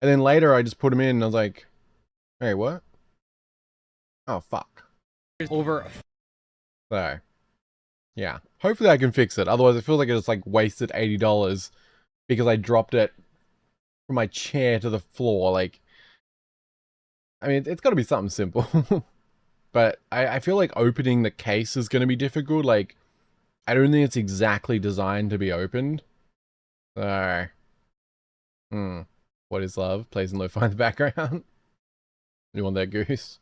And then later I just put them in and I was like, hey, what? Oh, fuck. over So, yeah. Hopefully I can fix it. Otherwise it feels like I just like wasted $80 because I dropped it from my chair to the floor. Like, I mean, it's got to be something simple. But I feel like opening the case is going to be difficult. Like, I don't think it's exactly designed to be opened. So, what is love? Plays in lo-fi in the background. You want that, Goose?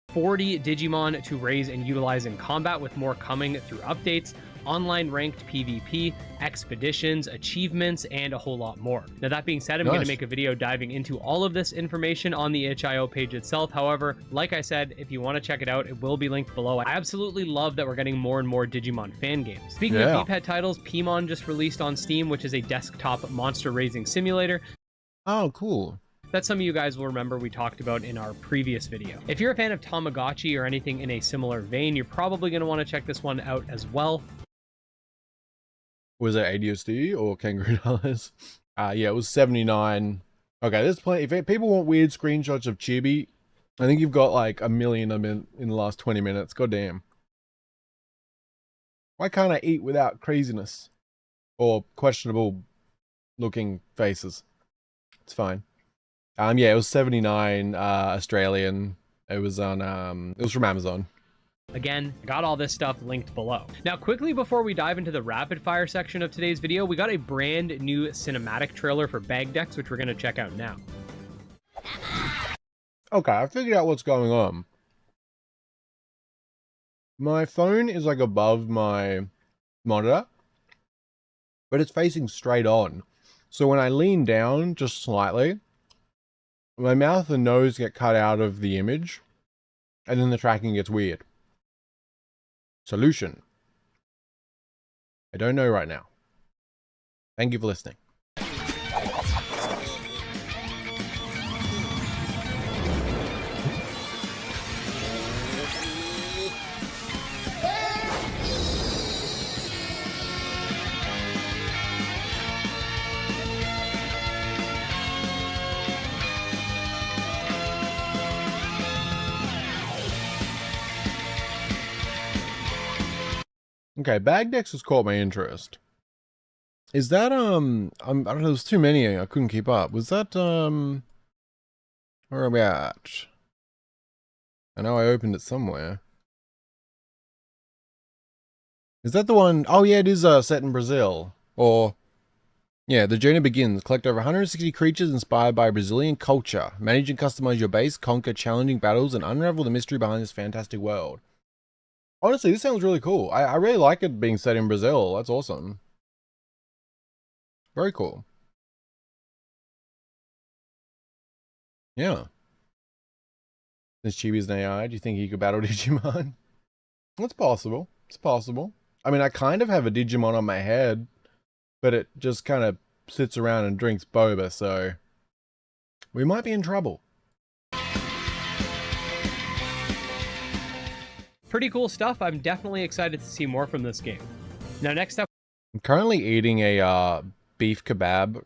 40 Digimon to raise and utilize in combat, with more coming through updates, online ranked PvP, expeditions, achievements, and a whole lot more. Now, that being said, I'm going to make a video diving into all of this information on the itch.io page itself. However, like I said, if you want to check it out, it will be linked below. I absolutely love that we're getting more and more Digimon fan games. Speaking of VPET titles, Pimon just released on Steam, which is a desktop monster raising simulator. Oh, cool. That some of you guys will remember we talked about in our previous video. If you're a fan of Tamagotchi or anything in a similar vein, you're probably going to want to check this one out as well. Was it ADSD or Kangaroo Dollars? Yeah, it was 79. Okay, there's plenty. If people want weird screenshots of Chibi, I think you've got like a million of them in the last 20 minutes. God damn. Why can't I eat without craziness? Or questionable looking faces? It's fine. Yeah, it was 79 Australian. It was on it was from Amazon. Again, I got all this stuff linked below. Now, quickly before we dive into the rapid fire section of today's video, we got a brand new cinematic trailer for Bagdex, which we're going to check out now. Okay, I figured out what's going on. My phone is like above my monitor, but it's facing straight on. So when I lean down just slightly, my mouth and nose get cut out of the image, and then the tracking gets weird. Solution. I don't know right now. Thank you for listening. Okay, Bagdex has caught my interest. Is that, I don't know, there's too many, I couldn't keep up. Was that, where are we at? I know I opened it somewhere. Is that the one? Oh yeah, it is set in Brazil. Or, yeah, the journey begins. Collect over 160 creatures inspired by Brazilian culture. Manage and customize your base, conquer challenging battles, and unravel the mystery behind this fantastic world. Honestly, this sounds really cool. I really like it being set in Brazil. That's awesome. Very cool. Yeah. Since Chibi's an AI, do you think he could battle Digimon? It's possible. It's possible. I mean, I kind of have a Digimon on my head, but it just kind of sits around and drinks boba, so we might be in trouble. Pretty cool stuff. I'm definitely excited to see more from this game. Now, next up, I'm currently eating a beef kebab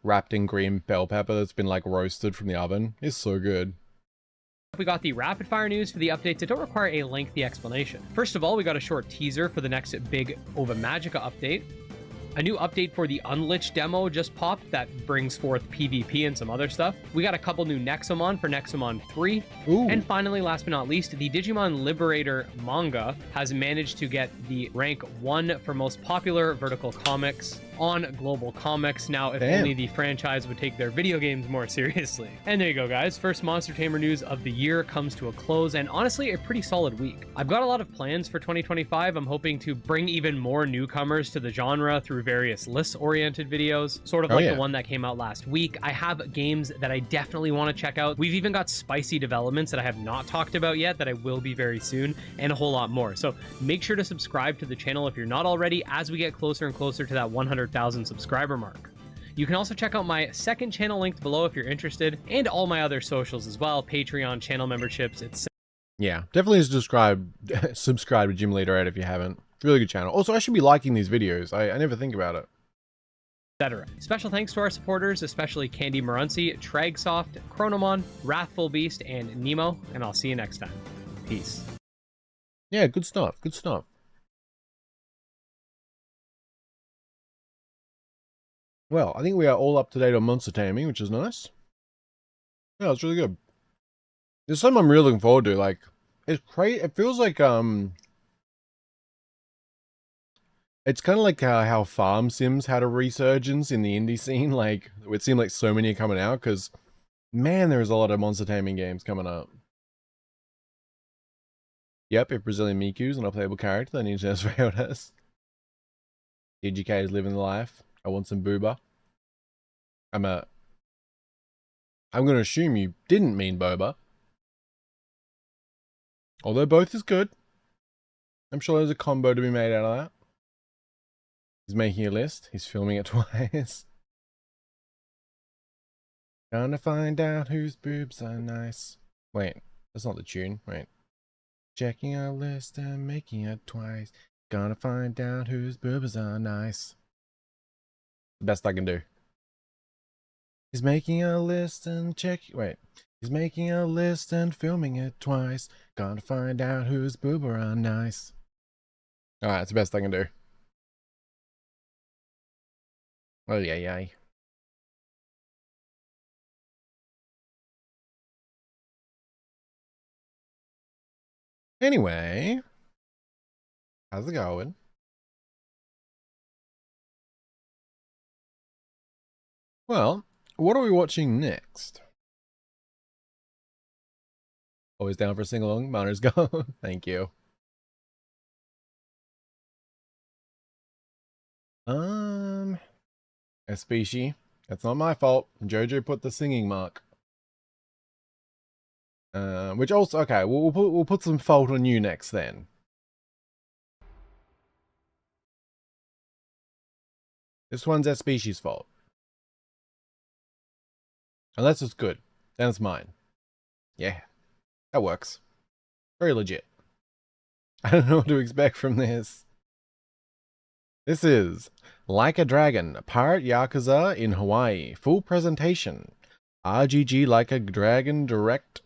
wrapped in green bell pepper that's been like roasted from the oven. It's so good. we got the rapid fire news for the updates that don't require a lengthy explanation. First of all, we got a short teaser for the next big Ova Magica update. A new update for the Unlich demo just popped that brings forth PvP and some other stuff. We got a couple new Nexomon for Nexomon 3. Ooh. And finally, last but not least, the Digimon Liberator manga has managed to get the rank 1 for most popular vertical comics on Global Comics. Now, if only the franchise would take their video games more seriously. And there you go, guys. First Monster Tamer news of the year comes to a close, and honestly, a pretty solid week. I've got a lot of plans for 2025. I'm hoping to bring even more newcomers to the genre through various list-oriented videos, sort of the one that came out last week. I have games that I definitely want to check out. We've even got spicy developments that I have not talked about yet that I will be very soon, and a whole lot more. So make sure to subscribe to the channel if you're not already, as we get closer and closer to that 100,000 subscriber mark. You can also check out my second channel linked below if you're interested, and all my other socials as well, Patreon, channel memberships, etc. Yeah, definitely subscribe to Gym Leader 8 if you haven't. Really good channel. Also, I should be liking these videos. I never think about it. Etc. Special thanks to our supporters, especially Candy Marunci, Tragsoft, Chronomon, Wrathful Beast, and Nemo, and I'll see you next time. Peace. Yeah, good stuff. Good stuff. Well, I think we are all up to date on monster taming, which is nice. Yeah, it's really good. There's something I'm really looking forward to. Like, it's crazy. It feels like it's kind of like how farm sims had a resurgence in the indie scene. Like, it seemed like so many are coming out because, man, there's a lot of monster taming games coming up. Yep, if Brazilian Miku's an unplayable character, then Ninja Raildas. DGK is living the life. I want some booba. I'm going to assume you didn't mean boba. Although both is good. I'm sure there's a combo to be made out of that. He's making a list. He's filming it twice. Trying to find out whose boobs are nice. Wait, that's not the tune. Wait. Checking our list and making it twice. Gonna find out whose boobs are nice. The best I can do. He's making a list and He's making a list and filming it twice. Gonna find out whose boob are nice. Alright, that's the best I can do. Oh, yeah. Anyway, how's it going? Well, what are we watching next? Always down for a sing-along. Mana's gone. Thank you. A species. That's not my fault. Jojo put the singing mark. Which also, okay, we'll put some fault on you next then. This one's a species fault. Unless it's good, then it's mine. Yeah, that works. Very legit. I don't know what to expect from this. This is Like a Dragon, Pirate Yakuza in Hawaii. Full presentation. RGG Like a Dragon Direct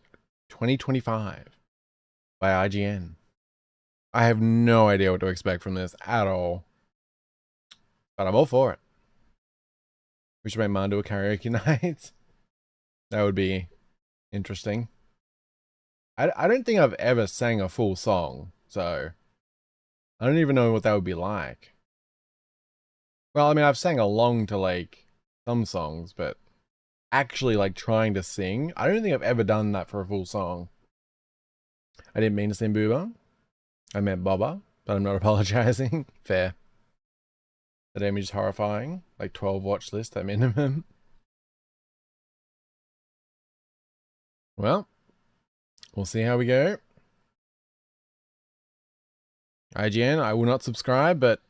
2025 by IGN. I have no idea what to expect from this at all. But I'm all for it. We should make Mana do a karaoke night. That would be interesting. I don't think I've ever sang a full song, so I don't even know what that would be like. Well, I mean, I've sang along to like some songs, but actually like trying to sing, I don't think I've ever done that for a full song. I didn't mean to sing booba. I meant baba, but I'm not apologizing. Fair. The damage is horrifying. Like 12 watch list at minimum. Well, we'll see how we go. IGN, I will not subscribe, but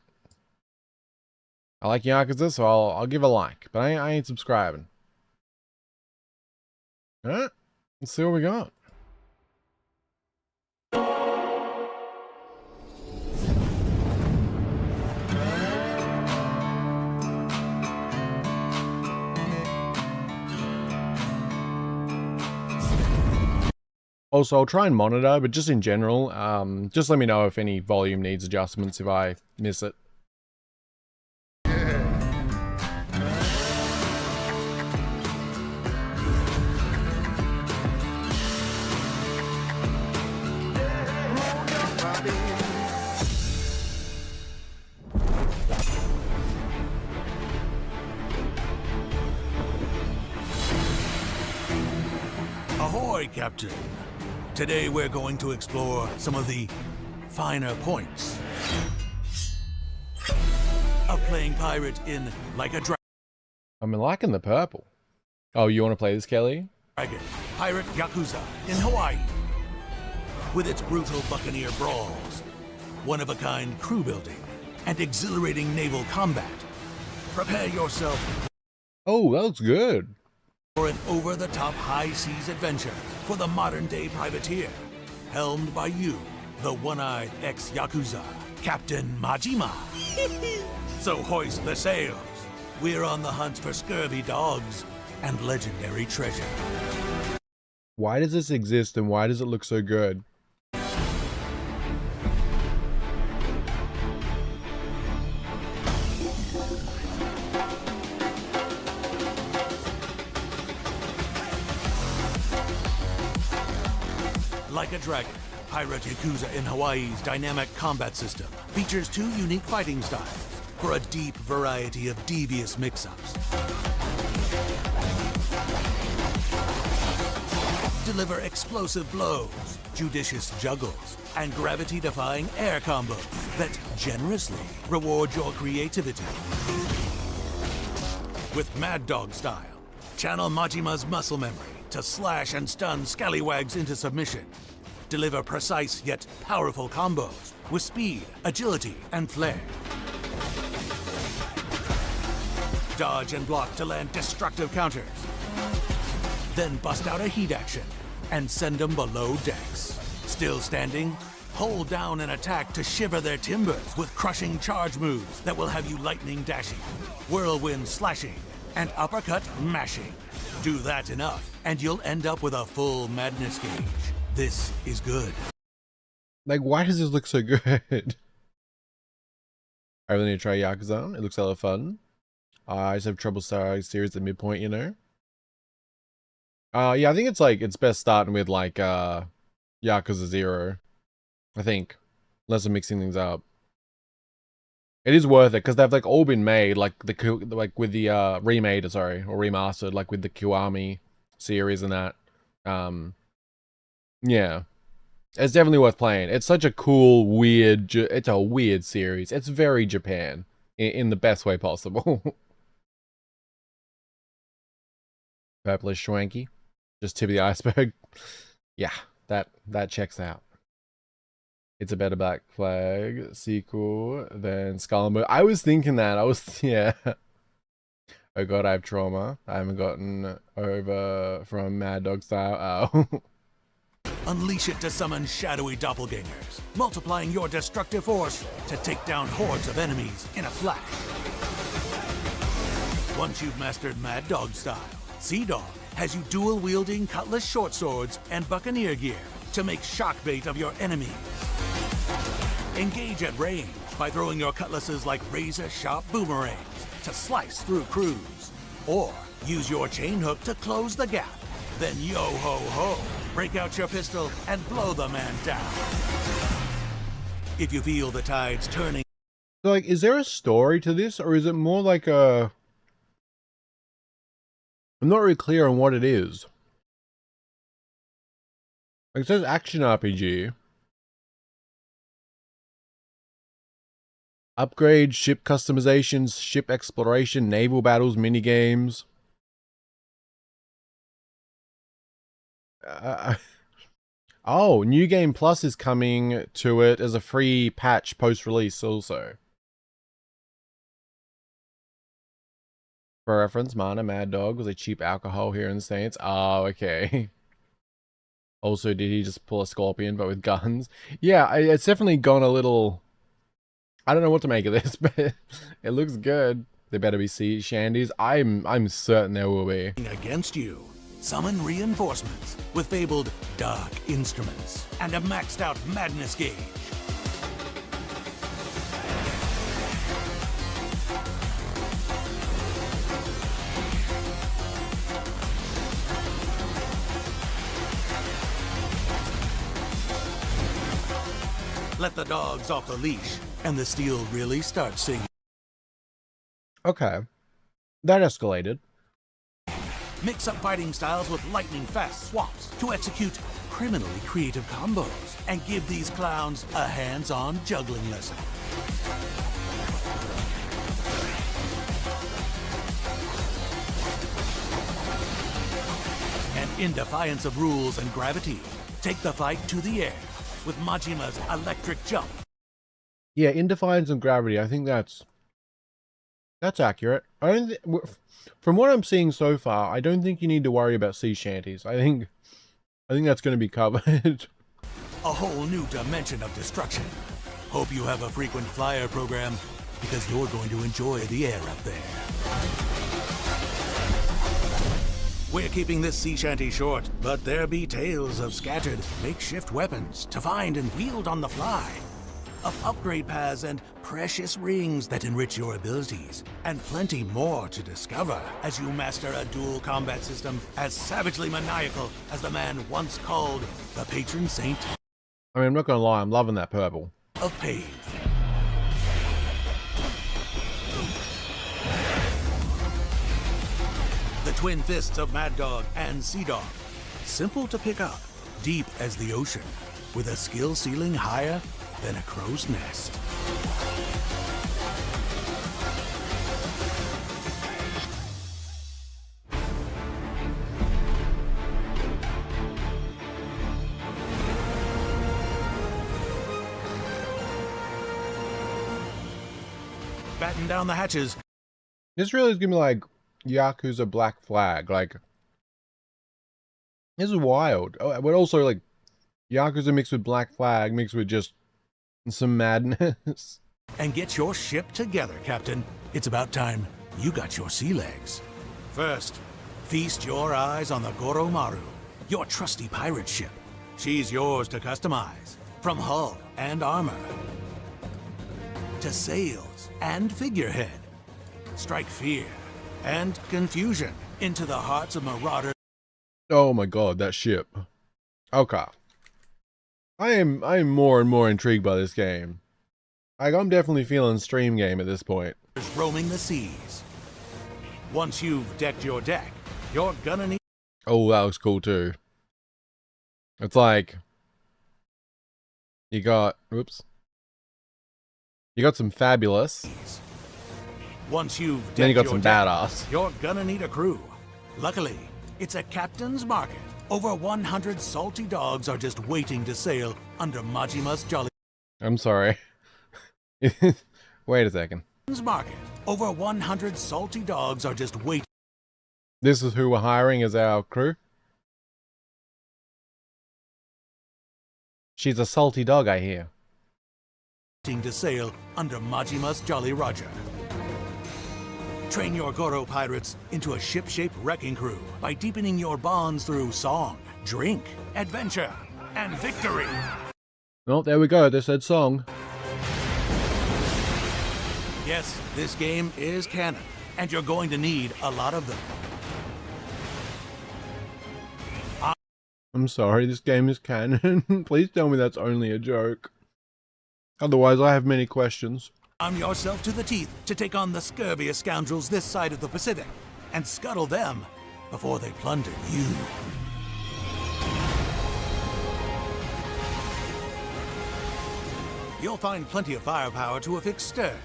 I like Yakuza, so I'll give a like. But I ain't subscribing. Alright, let's see what we got. Also, I'll try and monitor, but just in general, just let me know if any volume needs adjustments if I miss it. Ahoy, Captain. Today we're going to explore some of the finer points of playing pirate in Like a I'm liking the purple. Oh, you want to play this, Kelly? Dragon, Pirate Yakuza in Hawaii. With its brutal buccaneer brawls, one-of-a-kind crew building, and exhilarating naval combat, prepare yourself Oh, that looks good. for an over-the-top high-seas adventure for the modern-day privateer, helmed by you, the one-eyed ex-Yakuza, Captain Majima. So hoist the sails. We're on the hunt for scurvy dogs and legendary treasure. Why does this exist and why does it look so good? Like a Dragon, Pirate Yakuza in Hawaii's dynamic combat system features 2 unique fighting styles for a deep variety of devious mix-ups. Deliver explosive blows, judicious juggles, and gravity-defying air combos that generously reward your creativity. With Mad Dog style, channel Majima's muscle memory to slash and stun scallywags into submission. Deliver precise yet powerful combos with speed, agility, and flair. Dodge and block to land destructive counters. Then bust out a heat action and send them below decks. Still standing? Hold down an attack to shiver their timbers with crushing charge moves that will have you lightning dashing, whirlwind slashing, and uppercut mashing. Do that enough, and you'll end up with a full madness gauge. This is good. Like, why does this look so good? I really need to try Yakuza. It looks a lot of fun. I just have trouble starting series at midpoint, you know? Yeah, I think it's best starting with like Yakuza 0. I think. Unless I'm mixing things up. It is worth it because they've like all been made, like with the remade, sorry, or remastered, like with the Kiwami series and that. Yeah. It's definitely worth playing. It's such a cool, weird, it's a weird series. It's very Japan in the best way possible. Purplish Schwanky. Just tip of the iceberg. Yeah, that checks out. It's a better Black Flag sequel than Skull and Bones. I was thinking that. Yeah. Oh god, I have trauma. I haven't gotten over from Mad Dog style. Oh. Unleash it to summon shadowy doppelgangers, multiplying your destructive force to take down hordes of enemies in a flash. Once you've mastered Mad Dog style, Sea Dog has you dual-wielding cutlass short swords and buccaneer gear to make shock bait of your enemies. Engage at range by throwing your cutlasses like razor-sharp boomerangs to slice through crews. Or use your chain hook to close the gap. Then yo-ho-ho, break out your pistol and blow the man down. If you feel the tides turning... Like, is there a story to this, or is it more like a... I'm not really clear on what it is. Like, it says action RPG. Upgrade, ship customizations, ship exploration, naval battles, minigames. Oh, New Game Plus is coming to it as a free patch post-release also. For reference, Mana Mad Dog was a cheap alcohol here in the States. Oh, okay. Also, did he just pull a Scorpion but with guns? Yeah, it's definitely gone a little... I don't know what to make of this, but it looks good. There better be sea shandies. I'm certain there will be. Against you. Summon reinforcements with fabled dark instruments and a maxed out madness gauge. Let the dogs off the leash, and the steel really starts singing. Okay. That escalated. Mix up fighting styles with lightning-fast swaps to execute criminally creative combos and give these clowns a hands-on juggling lesson. And in defiance of rules and gravity, take the fight to the air with Majima's electric jump. Yeah, in defiance of gravity, I think that's accurate. I don't from what I'm seeing so far, I don't think you need to worry about sea shanties. I think that's going to be covered. A whole new dimension of destruction. Hope you have a frequent flyer program, because you're going to enjoy the air up there. We're keeping this sea shanty short, but there be tales of scattered makeshift weapons to find and wield on the fly, of upgrade paths and precious rings that enrich your abilities, and plenty more to discover as you master a dual combat system as savagely maniacal as the man once called the patron saint I mean, I'm not going to lie, I'm loving that purple. of pain. The twin fists of Mad Dog and Sea Dog. Simple to pick up, deep as the ocean, with a skill ceiling higher than a crow's nest. Batten down the hatches. This really is gonna be like Yakuza Black Flag. Like, this is wild. Oh, but also like Yakuza mixed with Black Flag mixed with just some madness. And get your ship together, Captain. It's about time you got your sea legs. First, feast your eyes on the Goromaru, your trusty pirate ship. She's yours to customize, from hull and armor to sails and figurehead. Strike fear and confusion into the hearts of marauders. Oh my god, that ship. Okay. I am more and more intrigued by this game. Like, I'm definitely feeling stream game at this point. Roaming the seas. Once you've decked your deck, you're gonna need. Oh, that looks cool too. It's like you got, oops. You got some fabulous. Once you've decked Then you got your some deck, badass. you're gonna need a crew. Luckily, it's a captain's market. Over 100 salty dogs are just waiting to sail under Majima's jolly. I'm sorry. Wait a second. Market. Over 100 salty dogs are just waiting This is who we're hiring as our crew? She's a salty dog, I hear. to sail under Majima's Jolly Roger. Train your Goro pirates into a ship-shaped wrecking crew by deepening your bonds through song, drink, adventure, and victory. Oh, there we go. They said song. Yes, this game is canon, and you're going to need a lot of them. I'm sorry, this game is canon. Please tell me that's only a joke. Otherwise, I have many questions. Arm yourself to the teeth to take on the scurviest scoundrels this side of the Pacific, and scuttle them before they plunder you. You'll find plenty of firepower to affix stern,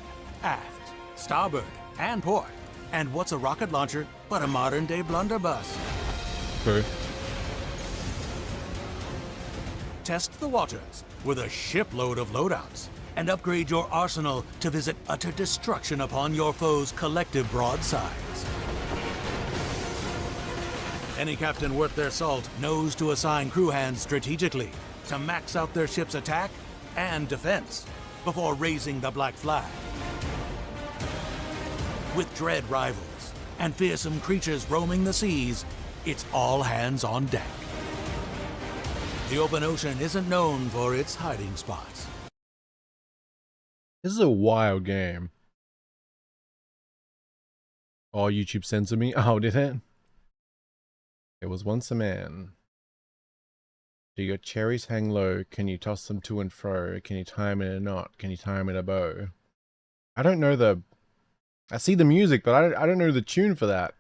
aft, starboard, and port. And what's a rocket launcher but a modern-day blunderbuss? True. Test the waters with a shipload of loadouts, and upgrade your arsenal to visit utter destruction upon your foe's collective broadsides. Any captain worth their salt knows to assign crew hands strategically to max out their ship's attack and defense before raising the black flag. With dread rivals and fearsome creatures roaming the seas, it's all hands on deck. The open ocean isn't known for its hiding spots. This is a wild game. Oh, YouTube censored me. Oh, did it? There was once a man. Do your cherries hang low? Can you toss them to and fro? Can you tie them in a knot? Can you tie them in a bow? I don't know the... I see the music, but I don't know the tune for that.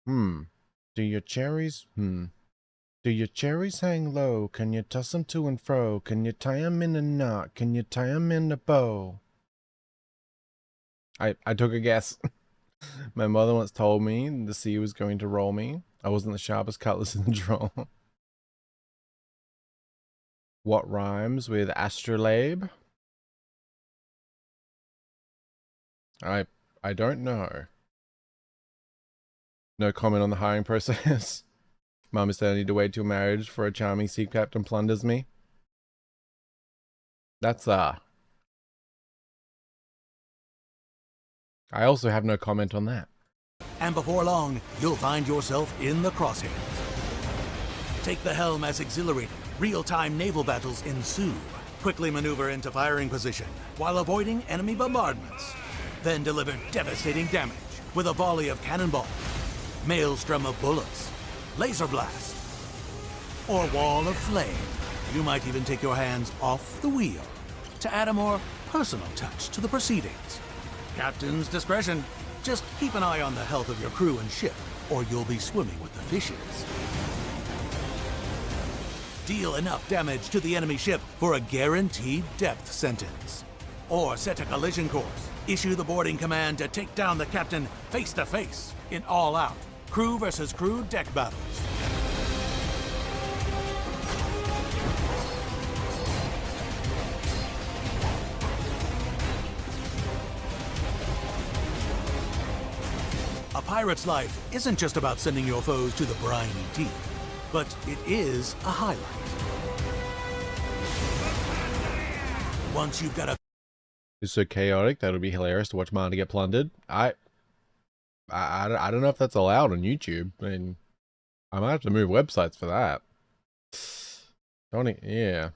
Do your cherries? Do your cherries hang low? Can you toss them to and fro? Can you tie them in a knot? Can you tie them in a bow? I took a guess. My mother once told me the sea was going to roll me. I wasn't the sharpest cutlass in the drawer. What rhymes with astrolabe? I don't know. No comment on the hiring process. Mum said I need to wait till marriage for a charming sea captain plunders me. That's I also have no comment on that. And before long, you'll find yourself in the crosshairs. Take the helm as exhilarating, real-time naval battles ensue. Quickly maneuver into firing position while avoiding enemy bombardments. Then deliver devastating damage with a volley of cannonballs, maelstrom of bullets, laser blast, or wall of flame. You might even take your hands off the wheel to add a more personal touch to the proceedings. Captain's discretion. Just keep an eye on the health of your crew and ship, or you'll be swimming with the fishes. Deal enough damage to the enemy ship for a guaranteed depth sentence. Or set a collision course. Issue the boarding command to take down the captain face to face in all-out crew versus crew deck battles. A pirate's life isn't just about sending your foes to the briny deep, but it is a highlight. Once you've got a... It's so chaotic that it would be hilarious to watch Mana get plundered. I don't know if that's allowed on YouTube. I mean, I might have to move websites for that. Yeah.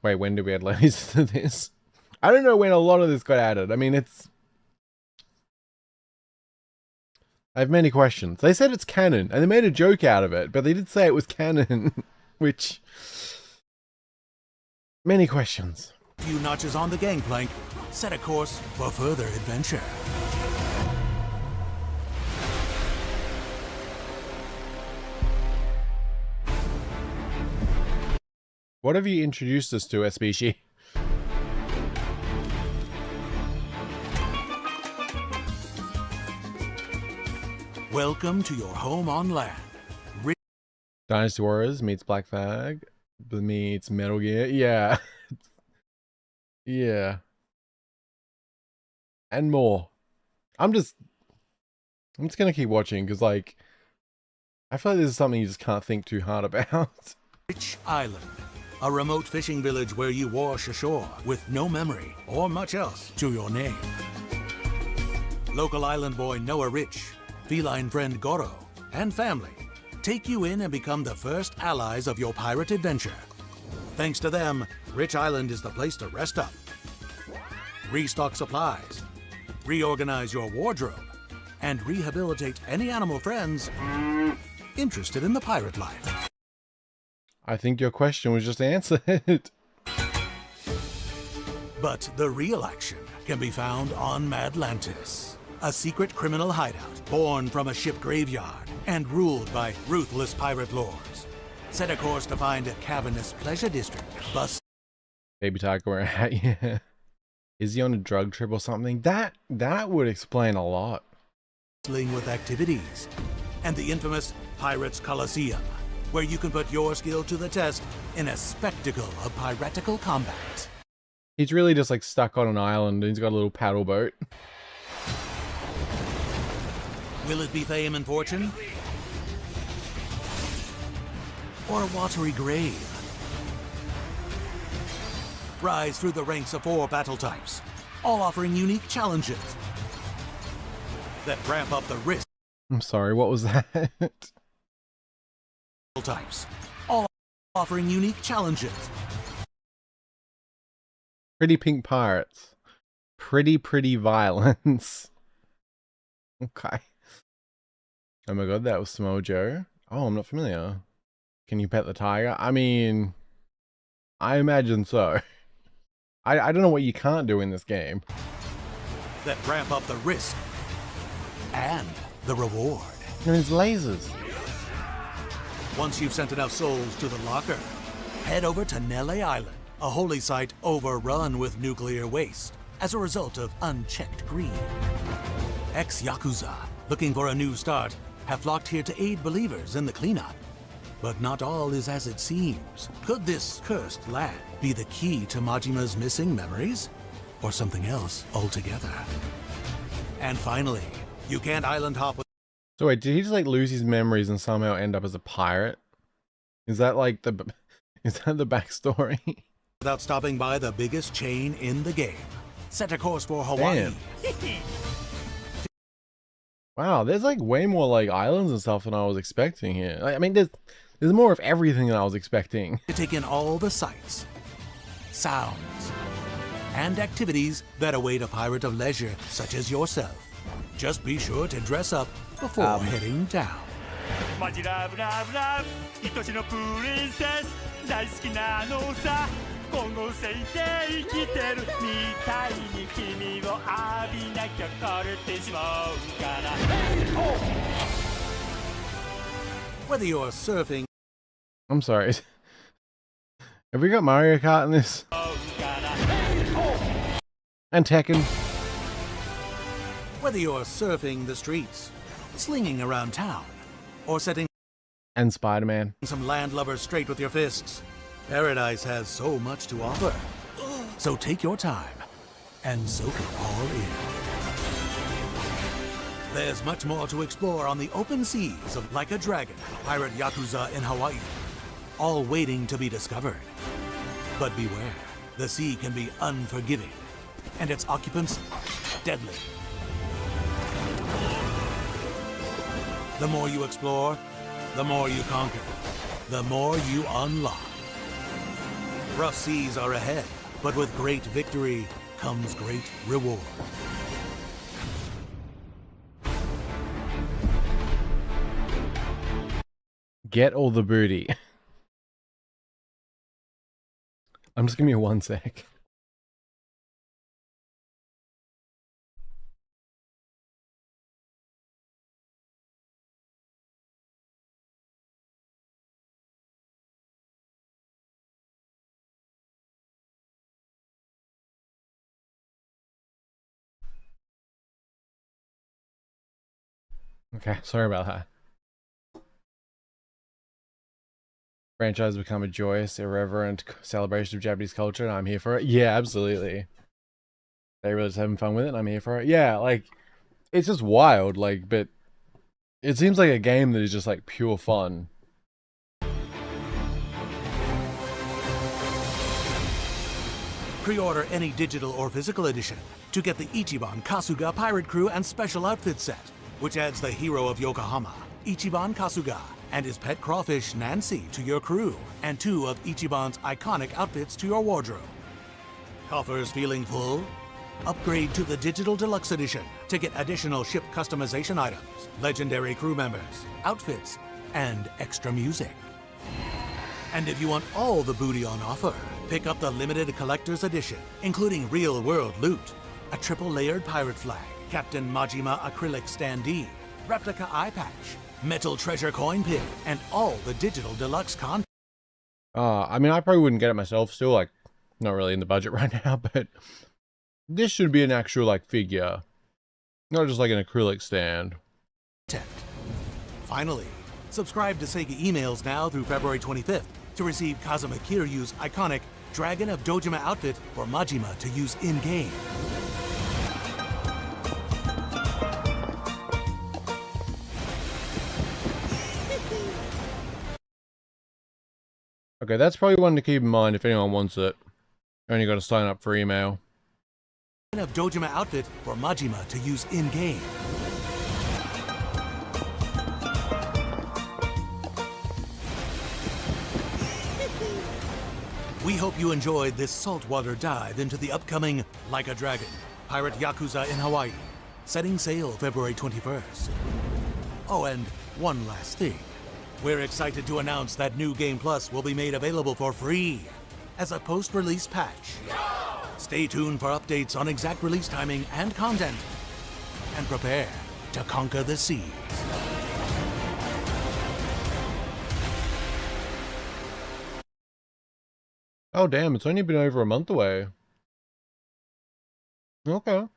Wait, when did we add ladies to this? I don't know when a lot of this got added. I mean, I have many questions. They said it's canon, and they made a joke out of it, but they did say it was canon, which... Many questions. Few notches on the gangplank, set a course for further adventure. What have you introduced us to, Species? Welcome to your home on land. Dynasty Warriors meets Black Flag meets Metal Gear. Yeah. Yeah. And more. I'm just gonna keep watching because, like, I feel like this is something you just can't think too hard about. Rich Island, a remote fishing village where you wash ashore with no memory or much else to your name. Local island boy Noah Rich, feline friend Goro, and family take you in and become the first allies of your pirate adventure. Thanks to them, Rich Island is the place to rest up, restock supplies, reorganize your wardrobe, and rehabilitate any animal friends interested in the pirate life. I think your question was just answered. But the real action can be found on Madlantis, a secret criminal hideout born from a ship graveyard and ruled by ruthless pirate lords. Set a course to find a cavernous pleasure district, Baby Tiger wearing a hat, yeah. Is he on a drug trip or something? That would explain a lot. bustling with activities, and the infamous Pirates Coliseum, where you can put your skill to the test in a spectacle of piratical combat. He's really just like stuck on an island and he's got a little paddle boat. Will it be fame and fortune? Or a watery grave? Rise through the ranks of 4 battle types, all offering unique challenges that ramp up the risk. I'm sorry, what was that? Types, all offering unique challenges. Pretty pink pirates. Pretty violence. Okay. Oh my god, that was Samoa Joe. Oh, I'm not familiar. Can you pet the tiger? I mean, I imagine so. I don't know what you can't do in this game. That ramp up the risk and the reward. And his lasers. Once you've sent enough souls to the locker, head over to Nele Island, a holy site overrun with nuclear waste as a result of unchecked greed. Ex-Yakuza, looking for a new start, have flocked here to aid believers in the cleanup. But not all is as it seems. Could this cursed land be the key to Majima's missing memories? Or something else altogether? And finally, you can't island hop with... So wait, did he just like lose his memories and somehow end up as a pirate? Is that like the backstory? without stopping by the biggest chain in the game. Set a course for Hawaii. Damn. Wow, there's like way more like islands and stuff than I was expecting here. I mean, there's more of everything than I was expecting. To take in all the sights, sounds, and activities that await a pirate of leisure such as yourself. Just be sure to dress up before heading down. マジラブラブラブ愛しのプリンセス大好きなのさ今後生で生きてるみたいに君を浴びなきゃ枯れてしまうから Whether you're surfing, I'm sorry. Have we got Mario Kart in this? And Tekken. whether you're surfing the streets, slinging around town, or setting And Spider-Man. some landlubbers straight with your fists, Paradise has so much to offer. So take your time and soak it all in. There's much more to explore on the open seas of Like a Dragon, Pirate Yakuza in Hawaii, all waiting to be discovered. But beware, the sea can be unforgiving, and its occupants deadly. The more you explore, the more you conquer, the more you unlock. Rough seas are ahead, but with great victory comes great reward. Get all the booty. I'm just giving you 1 sec. Okay, sorry about that. Franchise become a joyous, irreverent celebration of Japanese culture, and I'm here for it. Yeah, absolutely. They really just having fun with it, and I'm here for it. Yeah, like, it's just wild, like, but it seems like a game that is just like pure fun. Pre-order any digital or physical edition to get the Ichiban Kasuga Pirate Crew and Special Outfit Set, which adds the hero of Yokohama, Ichiban Kasuga, and his pet crawfish Nancy to your crew, and 2 of Ichiban's iconic outfits to your wardrobe. Coffers feeling full? Upgrade to the Digital Deluxe Edition to get additional ship customization items, legendary crew members, outfits, and extra music. And if you want all the booty on offer, pick up the limited collector's edition, including real-world loot, a triple-layered pirate flag, Captain Majima acrylic standee, replica eye patch, metal treasure coin pin, and all the digital deluxe content. I mean, I probably wouldn't get it myself still, like, not really in the budget right now, but this should be an actual, like, figure. Not just like an acrylic stand. Finally, subscribe to Sega emails now through February 25th to receive Kazuma Kiryu's iconic Dragon of Dojima outfit for Majima to use in-game. Okay, that's probably one to keep in mind if anyone wants it. Only got to sign up for email. Of Dojima outfit for Majima to use in-game. We hope you enjoyed this saltwater dive into the upcoming Like a Dragon, Pirate Yakuza in Hawaii, setting sail February 21st. Oh, and one last thing. We're excited to announce that New Game Plus will be made available for free as a post-release patch. Stay tuned for updates on exact release timing and content. And prepare to conquer the seas. Oh damn, it's only been over a month away. Okay.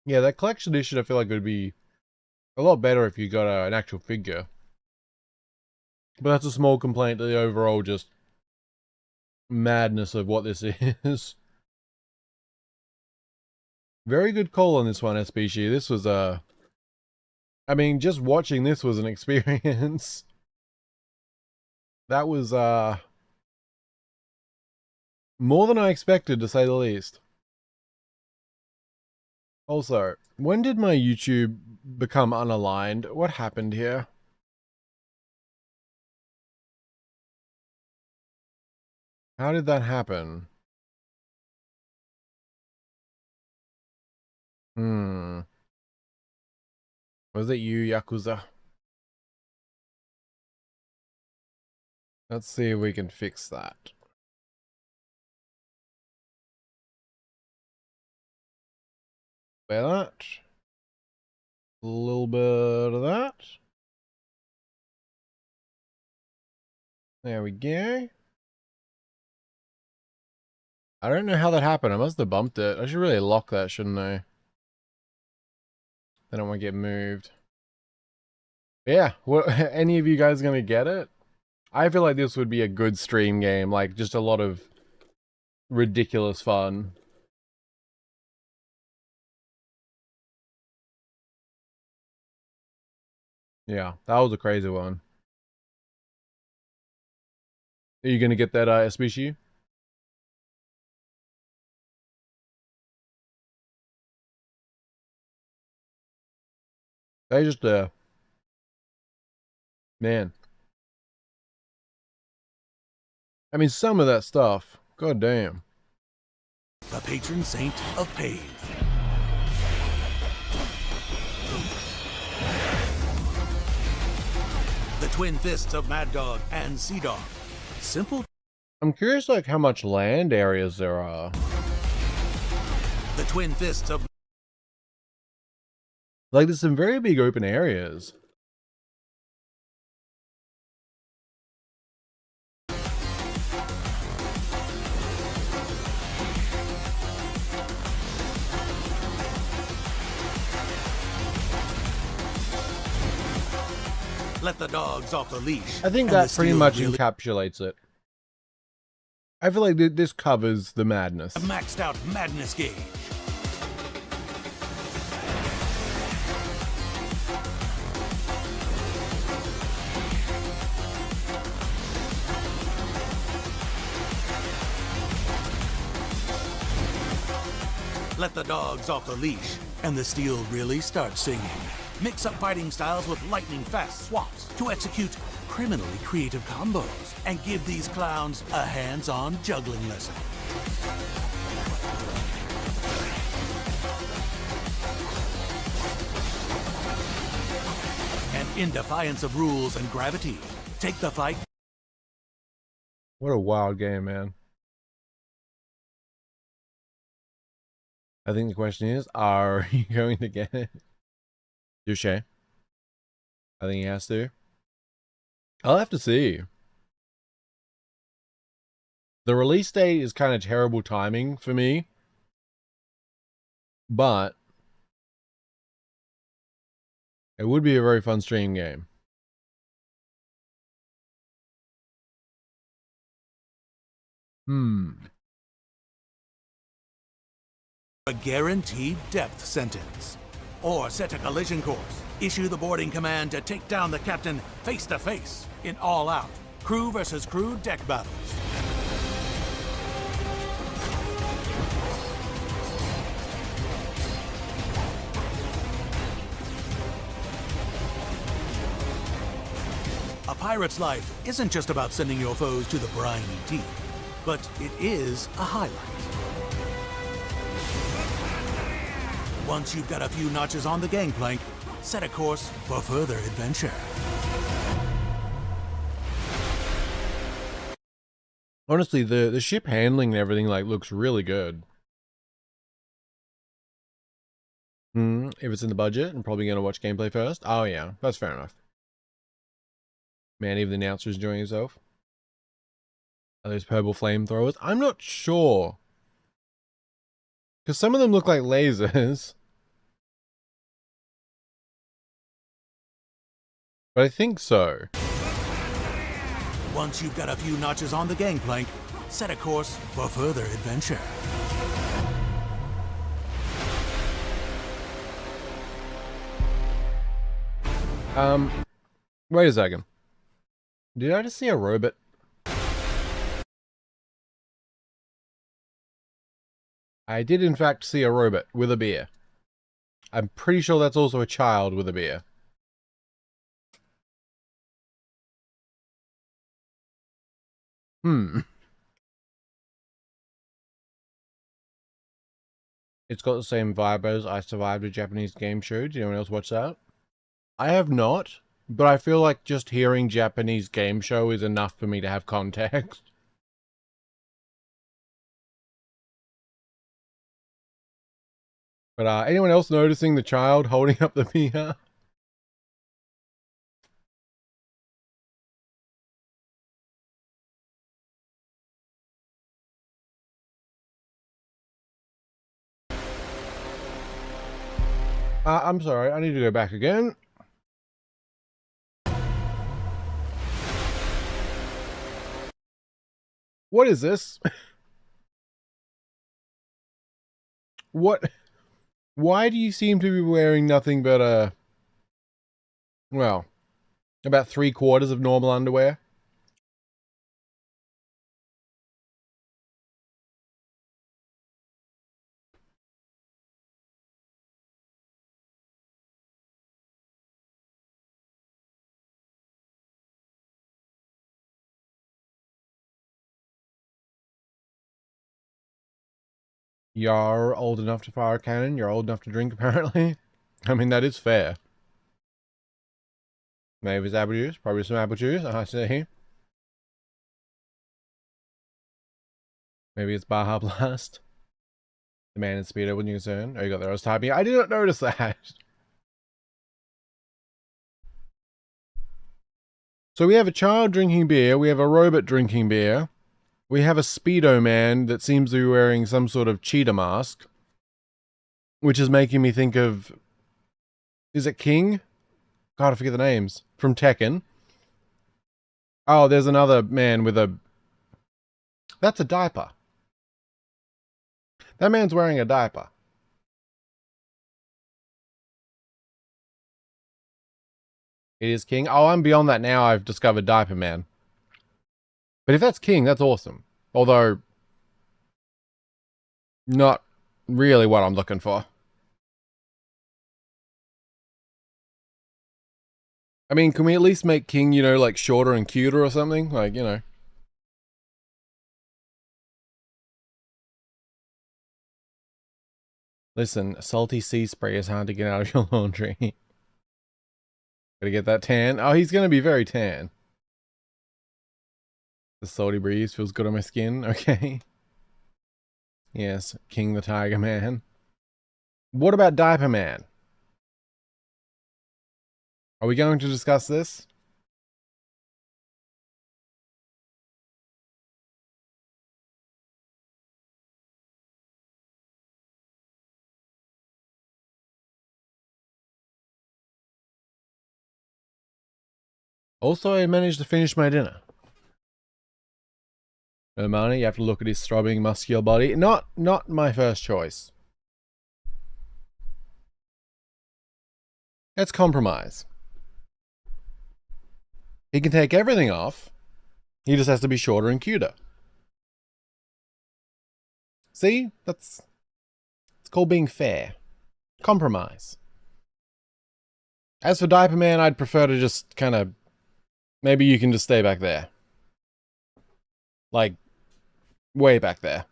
Yeah, that collection edition I feel like would be a lot better if you got an actual figure. But that's a small complaint to the overall just madness of what this is. Very good call on this one, SPC. This was I mean, just watching this was an experience. That was more than I expected, to say the least. Also, when did my YouTube become unaligned? What happened here? How did that happen? Was it you, Yakuza? Let's see if we can fix that. Bear that. A little bit of that. There we go. I don't know how that happened. I must have bumped it. I should really lock that, shouldn't I? Then I won't get moved. Yeah, what, any of you guys gonna get it? I feel like this would be a good stream game, like just a lot of ridiculous fun. Yeah, that was a crazy one. Are you gonna get that SPC? They just man. I mean, some of that stuff, god damn. The patron saint of pain. The twin fists of Mad Dog and Sea Dog. Simple. I'm curious, like, how much land areas there are. The twin fists of. Like, there's some very big open areas. Let the dogs off the leash. I think that pretty much encapsulates it. I feel like this covers the madness. A maxed out madness gauge. Let the dogs off the leash, and the steel really starts singing. Mix up fighting styles with lightning-fast swaps to execute criminally creative combos and give these clowns a hands-on juggling lesson. And in defiance of rules and gravity, take the fight. What a wild game, man. I think the question is, are you going to get it? Touche. I think he has to. I'll have to see. The release date is kind of terrible timing for me. But it would be a very fun stream game. A guaranteed depth sentence. Or set a collision course. Issue the boarding command to take down the captain face to face in all out crew versus crew deck battles. A pirate's life isn't just about sending your foes to the briny deep, but it is a highlight. Once you've got a few notches on the gangplank, set a course for further adventure. Honestly, the ship handling and everything like looks really good. If it's in the budget, I'm probably going to watch gameplay first. Oh, yeah. That's fair enough. Man, even the announcer's enjoying himself. Are those purple flamethrowers? I'm not sure. Because some of them look like lasers. But I think so. Once you've got a few notches on the gangplank, set a course for further adventure. Wait a second. Did I just see a robot? I did in fact see a robot with a beer. I'm pretty sure that's also a child with a beer. It's got the same vibe as I Survived a Japanese Game Show. Did anyone else watch that? I have not, but I feel like just hearing Japanese game show is enough for me to have context. But anyone else noticing the child holding up the beer? I'm sorry, I need to go back again. What is this? What? Why do you seem to be wearing nothing but well, about 3/4 of normal underwear? You're old enough to fire a cannon, you're old enough to drink, apparently. I mean, that is fair. Maybe it's apple juice, probably some apple juice, I see. Maybe it's Baja Blast. The man in Speedo, when you concerned. Oh, you got there, I was typing. I did not notice that. So we have a child drinking beer, we have a robot drinking beer, we have a Speedo man that seems to be wearing some sort of cheetah mask, which is making me think of... Is it King? God, I forget the names. From Tekken. Oh, there's another man with a... That's a diaper. That man's wearing a diaper. It is King. Oh, I'm beyond that now. I've discovered Diaper Man. But if that's King, that's awesome. Although, not really what I'm looking for. I mean, can we at least make King, you know, like shorter and cuter or something? Like, you know. Listen, salty sea spray is hard to get out of your laundry. Gotta get that tan. Oh, he's gonna be very tan. The salty breeze feels good on my skin. Okay. Yes, King the Tiger Man. What about Diaper Man? Are we going to discuss this? Also, I managed to finish my dinner. ModdedMana, you have to look at his throbbing, muscular body. Not my first choice. Let's compromise. He can take everything off. He just has to be shorter and cuter. See? It's called being fair. Compromise. As for Diaper Man, I'd prefer to just kind of... Maybe you can just stay back there. Like, way back there.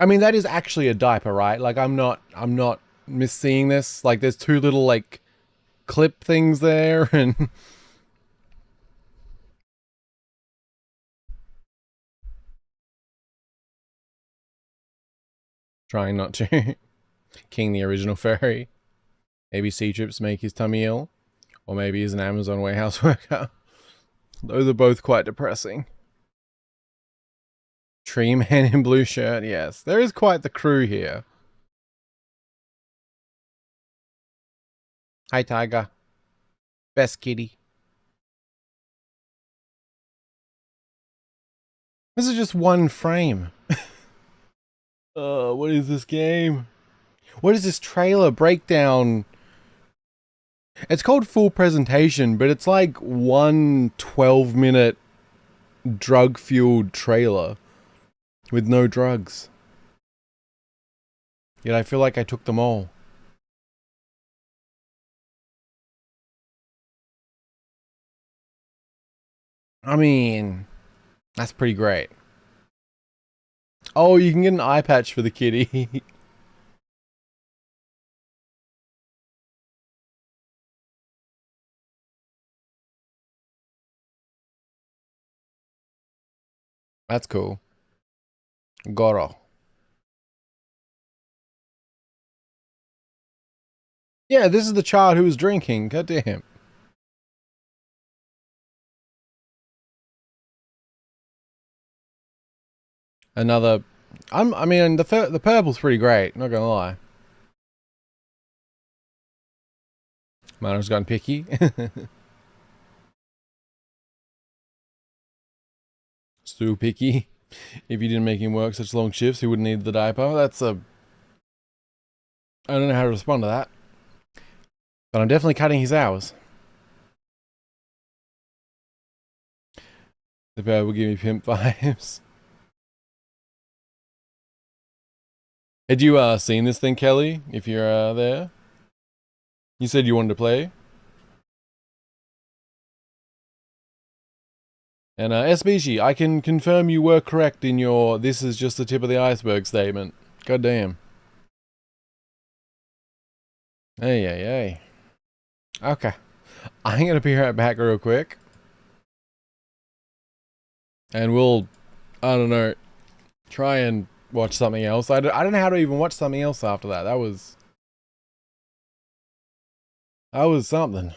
I mean, that is actually a diaper, right? Like, I'm not misseeing this. Like, there's two little, like, clip things there, and... Trying not to. King the original furry. Maybe sea trips make his tummy ill. Or maybe he's an Amazon warehouse worker. Those are both quite depressing. Tree man in blue shirt, yes. There is quite the crew here. Hi, Tiger. Best kitty. This is just one frame. What is this game? What is this trailer breakdown? It's called Full Presentation, but it's like one 12-minute drug-fueled trailer with no drugs. Yet I feel like I took them all. I mean, that's pretty great. Oh, you can get an eye patch for the kitty. That's cool. Goro. Yeah, this is the child who was drinking. God damn. Another. I mean, the purple's pretty great. Not gonna lie. Mana's gone picky. Still picky. If you didn't make him work such long shifts, he wouldn't need the diaper. That's a. I don't know how to respond to that. But I'm definitely cutting his hours. The bird will give me pimp vibes. Had you seen this thing, Kelly? If you're there, you said you wanted to play. And SBG, I can confirm you were correct in your "this is just the tip of the iceberg" statement. God damn. Hey. Okay, I'm gonna be right back real quick, and we'll, I don't know, try and watch something else. I don't know how to even watch something else after that. That was something.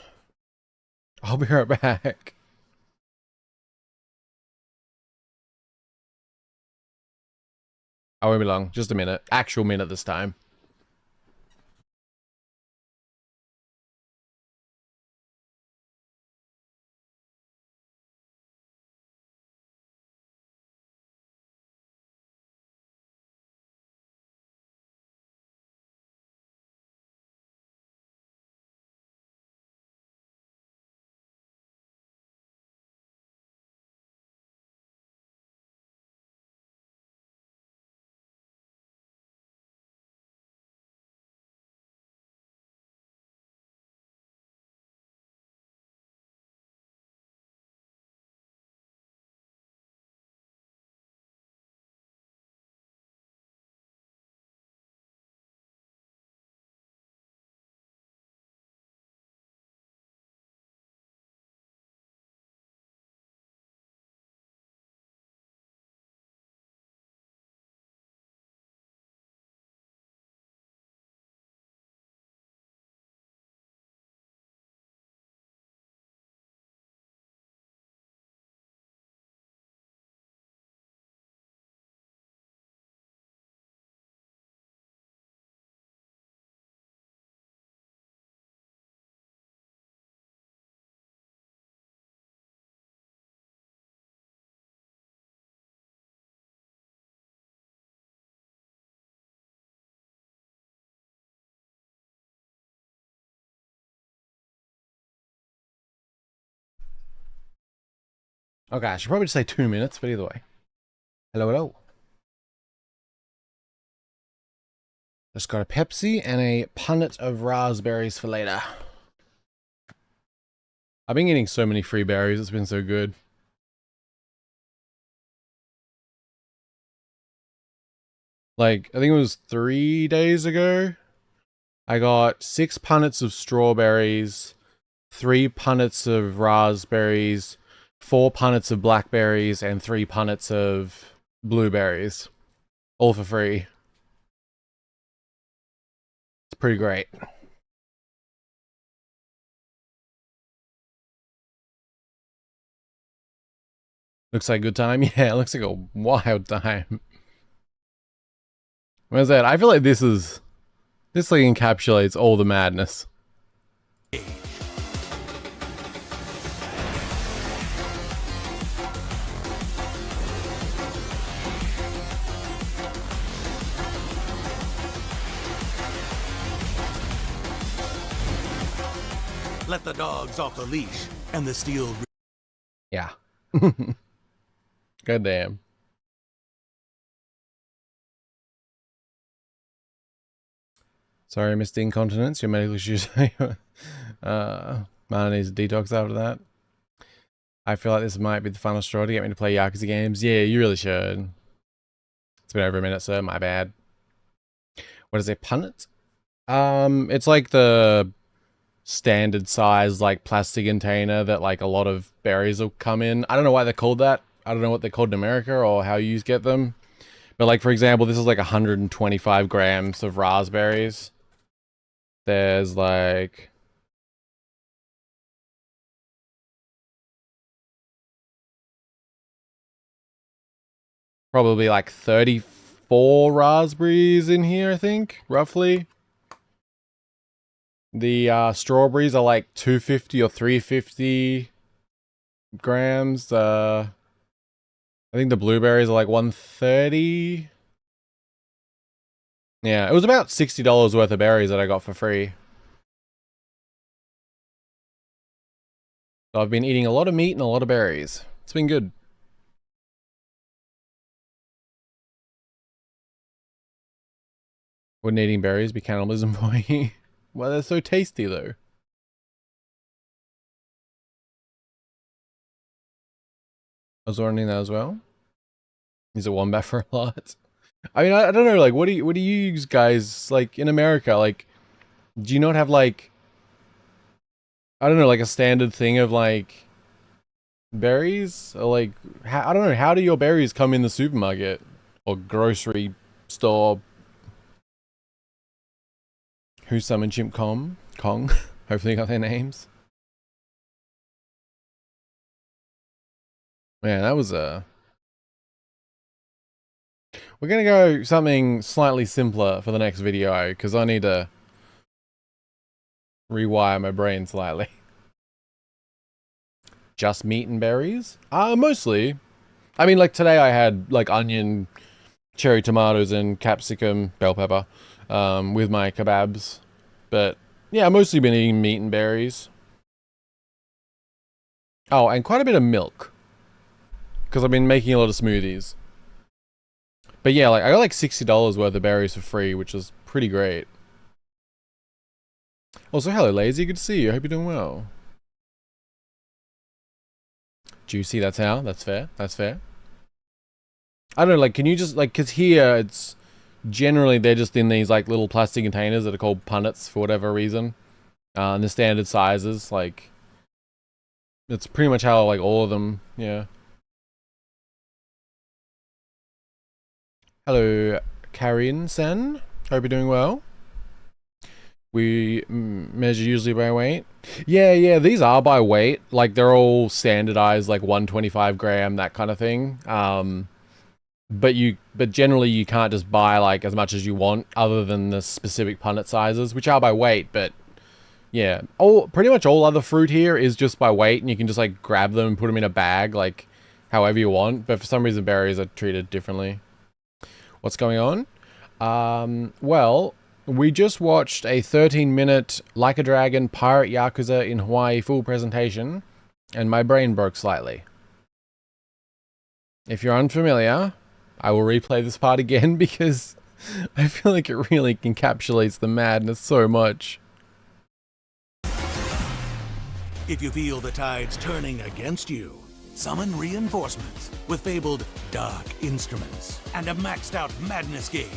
I'll be right back. I won't be long. Just a minute. Actual minute this time. Okay, I should probably just say 2 minutes, but either way. Hello. Just got a Pepsi and a punnet of raspberries for later. I've been getting so many free berries, it's been so good. Like, I think it was 3 days ago, I got 6 punnets of strawberries, 3 punnets of raspberries, 4 punnets of blackberries, and 3 punnets of blueberries. All for free. It's pretty great. Looks like a good time. Yeah, it looks like a wild time. Where's that? I feel like this like encapsulates all the madness. Let the dogs off the leash and the steel. Yeah. God damn. Sorry, Mr. Incontinence. Your medical issues. Man needs a detox after that. I feel like this might be the final straw to get me to play Yakuza games. Yeah, you really should. It's been over a minute, sir. My bad. What is it? Punnet? It's like the standard size, like plastic container that like a lot of berries will come in. I don't know why they're called that. I don't know what they're called in America or how you get them. But like, for example, this is like 125 grams of raspberries. There's like... probably like 34 raspberries in here, I think, roughly. The strawberries are like 250 or 350 grams. I think the blueberries are like 130. Yeah, it was about $60 worth of berries that I got for free. So I've been eating a lot of meat and a lot of berries. It's been good. Wouldn't eating berries be cannibalism for you? Well, they're so tasty though. I was wondering that as well. Is it wombat for a lot? I mean, I don't know, like, what do you guys, like, in America, like, do you not have, like, I don't know, like, a standard thing of, like, berries? Or, like, I don't know, how do your berries come in the supermarket? Or grocery store? Who summoned Chimp Kong? Hopefully got their names. Man, that was a... We're gonna go something slightly simpler for the next video, because I need to rewire my brain slightly. Just meat and berries? Mostly. I mean, like today I had like onion, cherry tomatoes, and capsicum, bell pepper, with my kebabs. But yeah, I've mostly been eating meat and berries. Oh, and quite a bit of milk, because I've been making a lot of smoothies. But yeah, like I got like $60 worth of berries for free, which is pretty great. Also, hello Lazy, good to see you. I hope you're doing well. Juicy, that's how. That's fair. That's fair. I don't know, like, can you just, like, because here it's generally they're just in these like little plastic containers that are called punnets for whatever reason. And the standard sizes, like, it's pretty much how like all of them, yeah. Hello, Karin Sen. Hope you're doing well. We measure usually by weight. Yeah, these are by weight. Like, they're all standardized, like 125 gram, that kind of thing. But generally you can't just buy like as much as you want other than the specific punnet sizes, which are by weight. But yeah, pretty much all other fruit here is just by weight, and you can just like grab them and put them in a bag, like however you want. But for some reason berries are treated differently. What's going on? Well, we just watched a 13-minute Like a Dragon Pirate Yakuza in Hawaii full presentation, and my brain broke slightly. If you're unfamiliar, I will replay this part again because I feel like it really encapsulates the madness so much. If you feel the tides turning against you, summon reinforcements with fabled dark instruments and a maxed out madness gauge.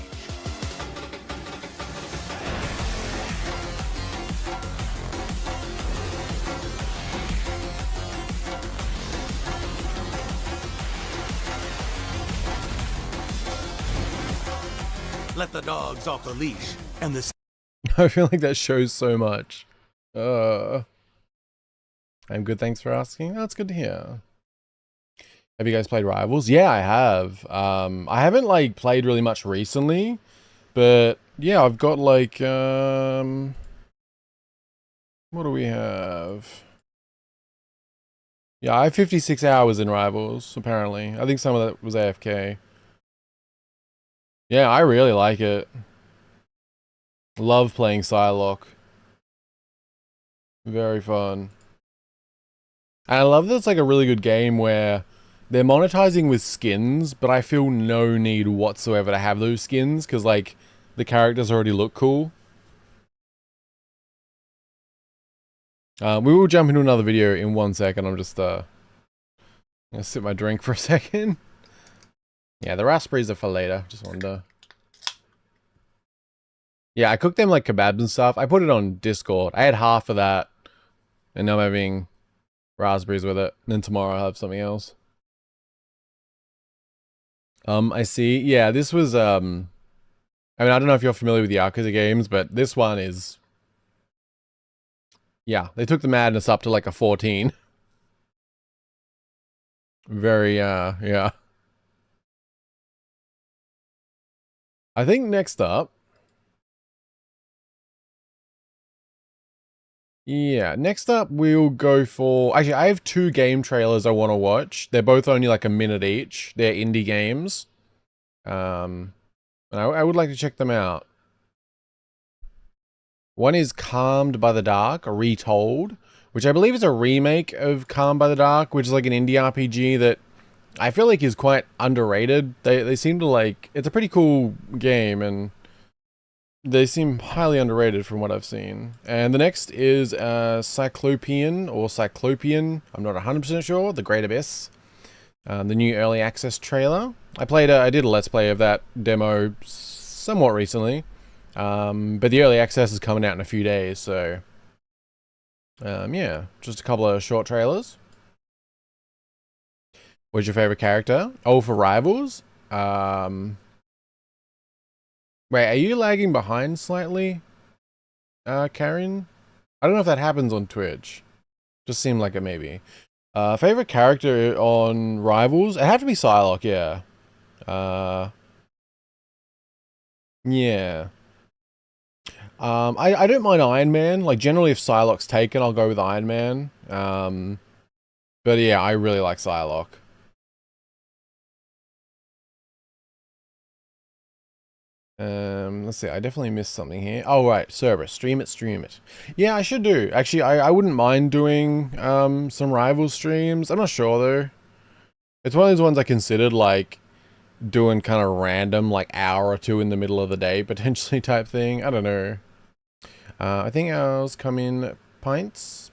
Let the dogs off the leash and the I feel like that shows so much. I'm good, thanks for asking. That's good to hear. Have you guys played Rivals? Yeah, I have. I haven't like played really much recently, but yeah, I've got like what do we have? Yeah, I have 56 hours in Rivals, apparently. I think some of that was AFK. Yeah, I really like it. Love playing Psylocke. Very fun. And I love that it's like a really good game where they're monetizing with skins, but I feel no need whatsoever to have those skins, because like, the characters already look cool. We will jump into another video in 1 second. I'm just gonna sip my drink for a second. Yeah, the raspberries are for later. Just wanted to... Yeah, I cooked them like kebabs and stuff. I put it on Discord. I had half of that, and now I'm having raspberries with it. And then tomorrow I'll have something else. I see. Yeah, this was I mean, I don't know if you're familiar with the Yakuza games, but this one is... Yeah, they took the madness up to like a 14. Very, yeah. I think next up... Yeah, next up we'll go for... Actually, I have 2 game trailers I want to watch. They're both only like a minute each. They're indie games. And I would like to check them out. One is Calmed by the Dark, Retold, which I believe is a remake of Calmed by the Dark, which is like an indie RPG that I feel like is quite underrated. They seem to like... It's a pretty cool game, and they seem highly underrated from what I've seen. And the next is Cyclopean, or Cyclopean, I'm not 100% sure, The Great Abyss. The new early access trailer. I did a let's play of that demo somewhat recently. But the early access is coming out in a few days, so... yeah, just a couple of short trailers. What's your favorite character? Oh, for Rivals? Wait, are you lagging behind slightly, Karen? I don't know if that happens on Twitch. Just seemed like it maybe. Favorite character on Rivals? It had to be Psylocke, yeah. Yeah. I don't mind Iron Man. Like, generally if Psylocke's taken, I'll go with Iron Man. But yeah, I really like Psylocke. Let's see, I definitely missed something here. Oh, right, Cerberus, stream it. Yeah, I should do. Actually, I wouldn't mind doing, some rival streams. I'm not sure, though. It's one of those ones I considered, like, doing kind of random, like, hour or two in the middle of the day, potentially, type thing. I don't know. I think ours come in pints,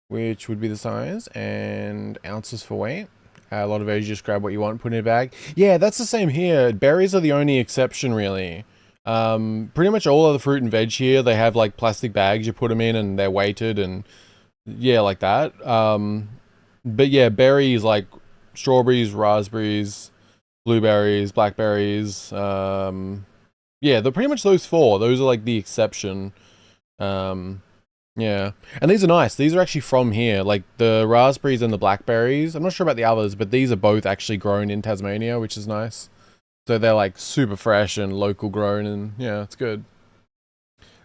which would be the size, and ounces for weight. A lot of those, you just grab what you want, put in a bag. Yeah, that's the same here. Berries are the only exception, really. Pretty much all of the fruit and veg here, they have like plastic bags you put them in, and they're weighted, and yeah, like that. But yeah, berries like strawberries, raspberries, blueberries, blackberries. Yeah, they're pretty much those 4. Those are like the exception. Yeah, and these are nice. These are actually from here, like the raspberries and the blackberries. I'm not sure about the others, but these are both actually grown in Tasmania, which is nice. So they're like super fresh and local grown, and yeah, it's good.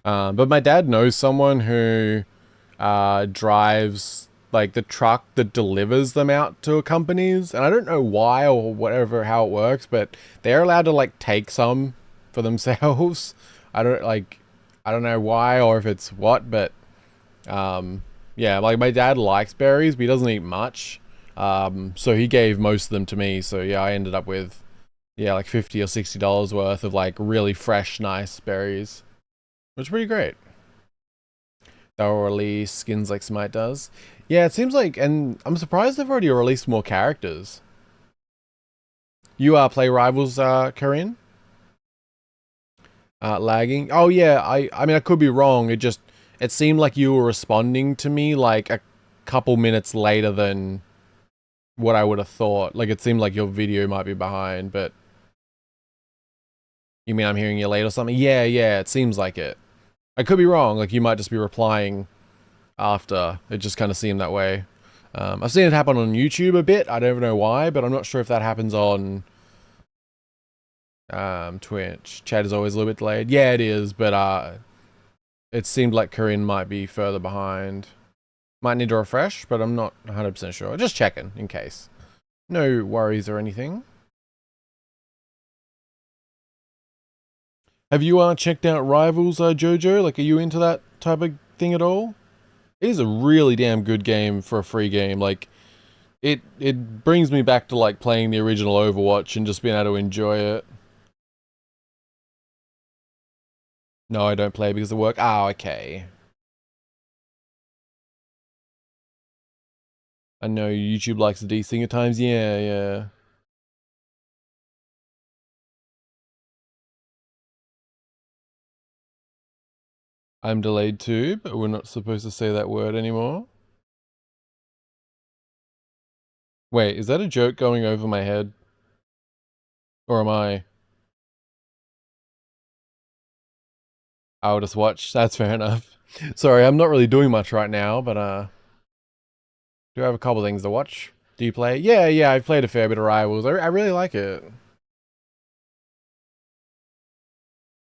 But my dad knows someone who drives like the truck that delivers them out to companies, and I don't know why or whatever, how it works, but they're allowed to like take some for themselves. I don't know why or if it's what, but yeah, like my dad likes berries, but he doesn't eat much. So he gave most of them to me. So yeah, I ended up with, yeah, like $50 or $60 worth of like really fresh, nice berries, which is pretty great. They'll release skins like Smite does. Yeah, it seems like, and I'm surprised they've already released more characters. You play Rivals, Korean? Lagging. Oh yeah, I mean I could be wrong. It seemed like you were responding to me like a couple minutes later than what I would have thought. Like it seemed like your video might be behind, but you mean I'm hearing you late or something? Yeah, it seems like it. I could be wrong. Like, you might just be replying after. It just kind of seemed that way. I've seen it happen on YouTube a bit. I don't know why, but I'm not sure if that happens on Twitch. Chat is always a little bit delayed. Yeah, it is, but it seemed like Korean might be further behind. Might need to refresh, but I'm not 100% sure. Just checking in case. No worries or anything. Have you checked out Rivals, Jojo? Like, are you into that type of thing at all? It is a really damn good game for a free game. Like, it brings me back to like playing the original Overwatch and just being able to enjoy it. No, I don't play because of work. Ah, okay. I know YouTube likes to desync at times. Yeah, yeah. I'm delayed too, but we're not supposed to say that word anymore. Wait, is that a joke going over my head? Or am I? I'll just watch. That's fair enough. Sorry, I'm not really doing much right now, but do have a couple things to watch. Do you play? Yeah, I've played a fair bit of Rivals. I really like it.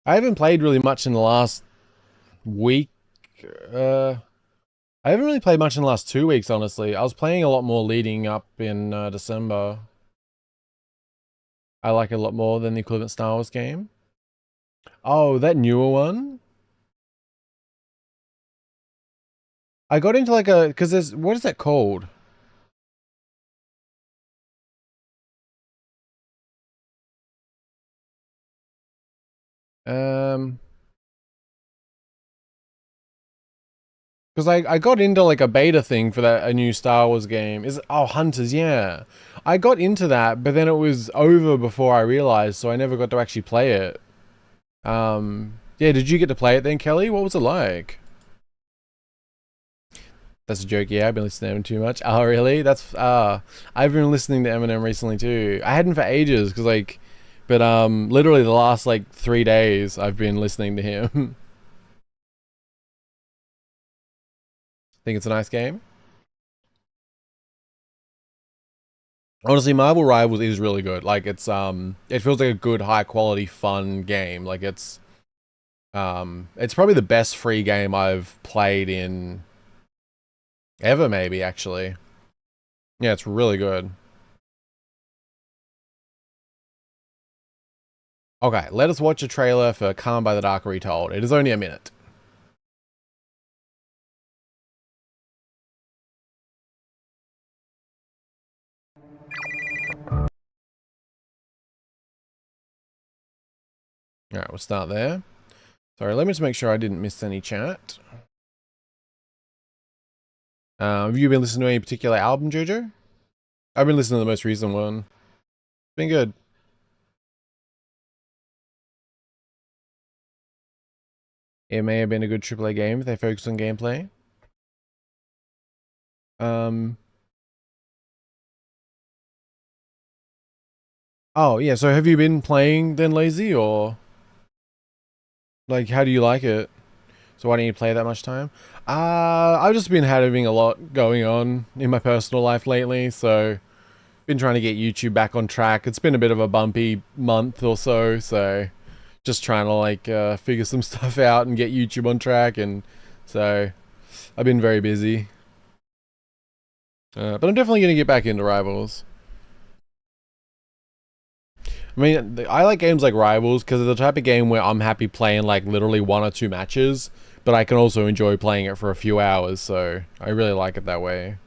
I haven't played really much in the last week. I haven't really played much in the last 2 weeks, honestly. I was playing a lot more leading up in December. I like it a lot more than the equivalent Star Wars game. Oh, that newer one? I got into like a, because there's, what is that called? Because I got into like a beta thing for that, a new Star Wars game. Oh, Hunters, yeah. I got into that, but then it was over before I realized, so I never got to actually play it. Yeah, did you get to play it then, Kelly? What was it like? That's a joke, yeah, I've been listening to him too much. Oh, really? I've been listening to Eminem recently too. I hadn't for ages, because like, but literally the last like 3 days I've been listening to him. Think it's a nice game? Honestly, Marvel Rivals is really good. Like, it feels like a good, high quality, fun game. Like, it's probably the best free game I've played in ever, maybe, actually. Yeah, it's really good. Okay, let us watch a trailer for Calm by the Dark Retold. It is only a minute. Alright, we'll start there. Sorry, let me just make sure I didn't miss any chat. Have you been listening to any particular album, Jojo? I've been listening to the most recent one. It's been good. It may have been a good AAA game if they focused on gameplay. Oh, yeah, so have you been playing then, Lazy, or? Like, how do you like it? So why don't you play that much time? I've just been having a lot going on in my personal life lately, so been trying to get YouTube back on track. It's been a bit of a bumpy month or so, so just trying to like figure some stuff out and get YouTube on track, and so I've been very busy. But I'm definitely going to get back into Rivals. I mean, I like games like Rivals because it's the type of game where I'm happy playing like literally 1 or 2 matches, but I can also enjoy playing it for a few hours, so I really like it that way.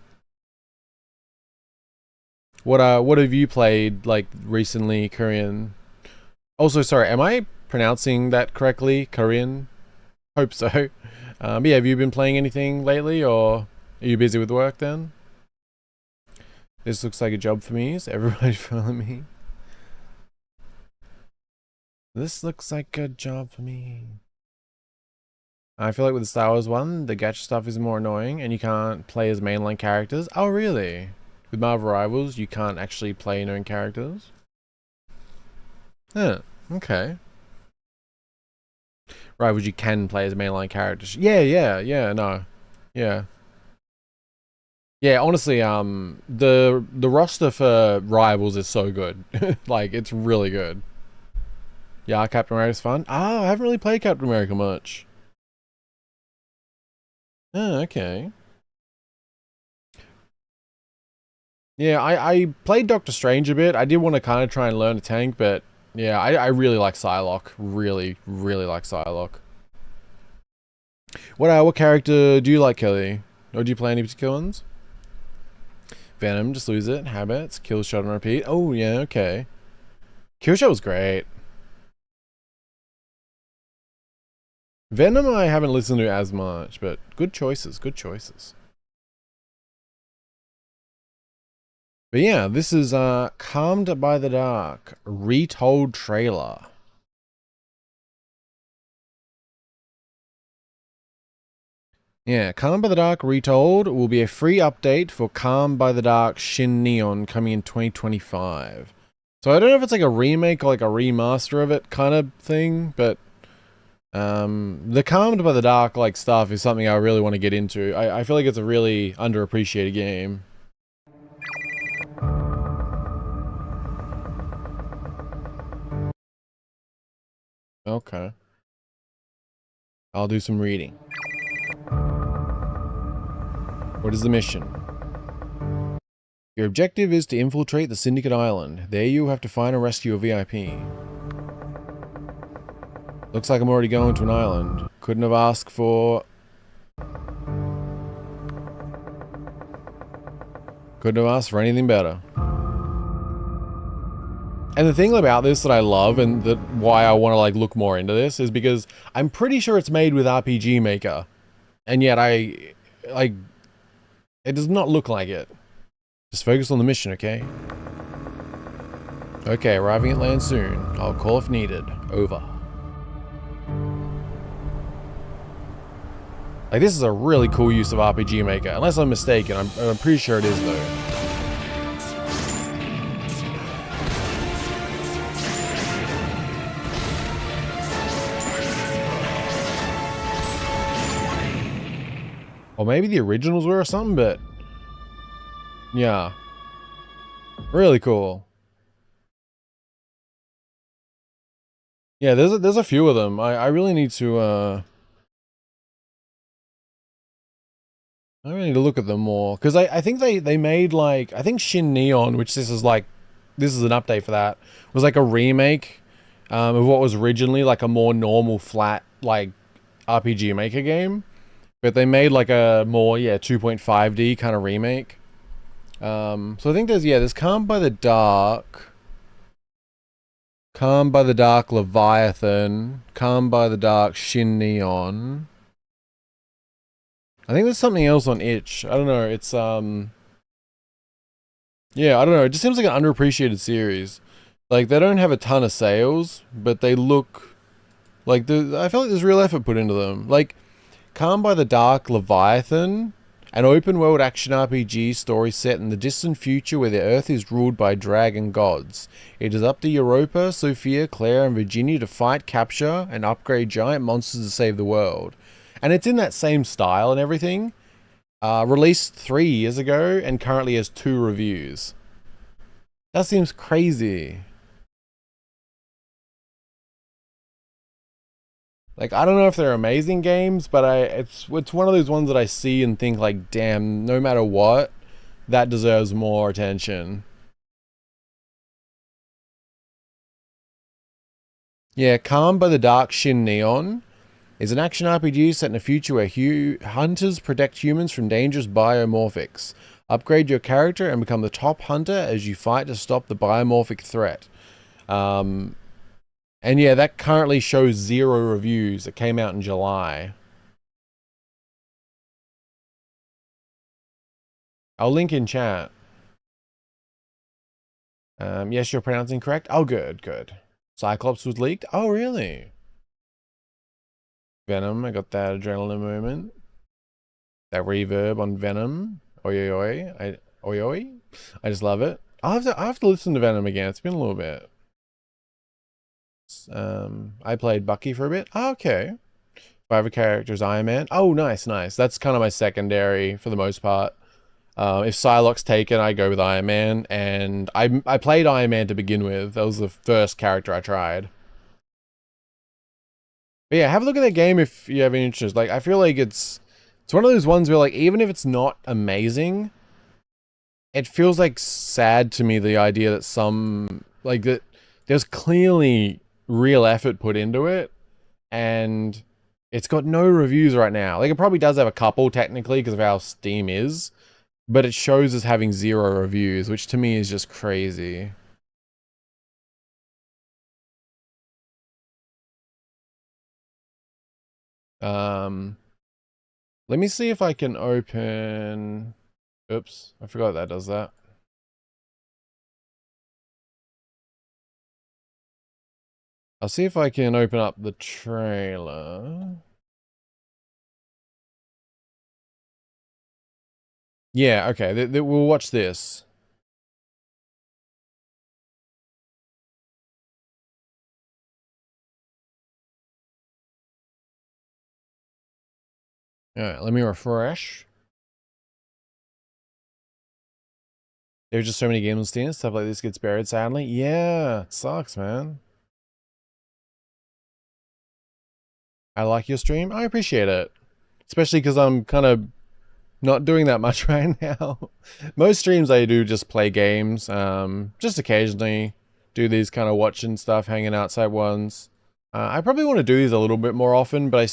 What have you played like recently, Korean? Also, sorry, am I pronouncing that correctly? Korean? Hope so. Yeah, have you been playing anything lately, or are you busy with work then? This looks like a job for me. Is everybody following me? This looks like a job for me. I feel like with the Star Wars one, the gacha stuff is more annoying and you can't play as mainline characters. Oh, really? With Marvel Rivals, you can't actually play known characters? Huh, okay. Rivals you can play as mainline characters. Yeah, no. Yeah. Yeah, honestly, the roster for Rivals is so good. Like, it's really good. Yeah, Captain America's fun. Oh, I haven't really played Captain America much. Oh, okay. Yeah, I played Doctor Strange a bit. I did want to kind of try and learn a tank, but yeah, I really like Psylocke. Really, really like Psylocke. What character do you like, Kelly? Or do you play any particular ones? Venom, just lose it. Habits, kill shot and repeat. Oh yeah, okay. Kill shot was great. Venom I haven't listened to as much, but good choices, good choices. But yeah, this is Calmed by the Dark, retold trailer. Yeah, Calmed by the Dark Retold will be a free update for Calmed by the Dark Shin Neon coming in 2025. So I don't know if it's like a remake or like a remaster of it kind of thing, but the Calmed by the Dark like stuff is something I really want to get into. I feel like it's a really underappreciated game. Okay. I'll do some reading. What is the mission? Your objective is to infiltrate the Syndicate Island. There you have to find and rescue a VIP. Looks like I'm already going to an island. Couldn't have asked for... Couldn't have asked for anything better. And the thing about this that I love and that why I want to like look more into this is because I'm pretty sure it's made with RPG Maker. And yet it does not look like it. Just focus on the mission, okay? Okay, arriving at land soon. I'll call if needed. Over. Like, this is a really cool use of RPG Maker. Unless I'm mistaken, I'm pretty sure it is, though. Or maybe the originals were or something, but... yeah. Really cool. Yeah, there's a few of them. I really need to, I really need to look at them more. Because I think they made, like... I think Shin Neon, which this is, like... This is an update for that. Was, like, a remake of what was originally, like, a more normal, flat, like, RPG Maker game. But they made, like, a more, 2.5D kind of remake. So I think there's Calmed by the Dark. Calmed by the Dark Leviathan. Calmed by the Dark Shin Neon. I think there's something else on itch. I don't know. It's, yeah, I don't know. It just seems like an underappreciated series. Like, they don't have a ton of sales, but they look like I feel like there's real effort put into them. Like, Calmed by the Dark Leviathan, an open-world action RPG story set in the distant future where the Earth is ruled by dragon gods. It is up to Europa, Sophia, Claire, and Virginia to fight, capture, and upgrade giant monsters to save the world. And it's in that same style and everything. Released 3 years ago, and currently has 2 reviews. That seems crazy. Like, I don't know if they're amazing games, but it's one of those ones that I see and think like, damn, no matter what, that deserves more attention. Yeah, Calmed by the Dark Shin Neon is an action RPG set in a future where hunters protect humans from dangerous biomorphics. Upgrade your character and become the top hunter as you fight to stop the biomorphic threat. And yeah, that currently shows 0 reviews. It came out in July. I'll link in chat. Yes, you're pronouncing correct. Oh, good, good. Cyclops was leaked. Oh, really? Venom, I got that adrenaline moment. That reverb on Venom. Oi, oi, oi. Oi, oi. I just love it. I have to listen to Venom again. It's been a little bit. I played Bucky for a bit. Oh, okay. Favorite character is Iron Man. Oh, nice, nice. That's kind of my secondary for the most part. If Psylocke's taken, I go with Iron Man, and I played Iron Man to begin with. That was the first character I tried. But yeah, have a look at that game if you have any interest. Like, I feel like it's one of those ones where, like, even if it's not amazing, it feels like sad to me, the idea that that there's clearly real effort put into it, and it's got no reviews right now. Like, it probably does have a couple technically because of how Steam is, but it shows as having 0 reviews, which to me is just crazy. Let me see if I can open... Oops, I forgot that does that. I'll see if I can open up the trailer. Yeah, okay, we'll watch this. Alright, let me refresh. There's just so many games on Steam, stuff like this gets buried, sadly. Yeah, it sucks, man. I like your stream. I appreciate it. Especially because I'm kind of not doing that much right now. Most streams I do just play games. Just occasionally do these kind of watching stuff, hanging outside ones. I probably want to do these a little bit more often, but I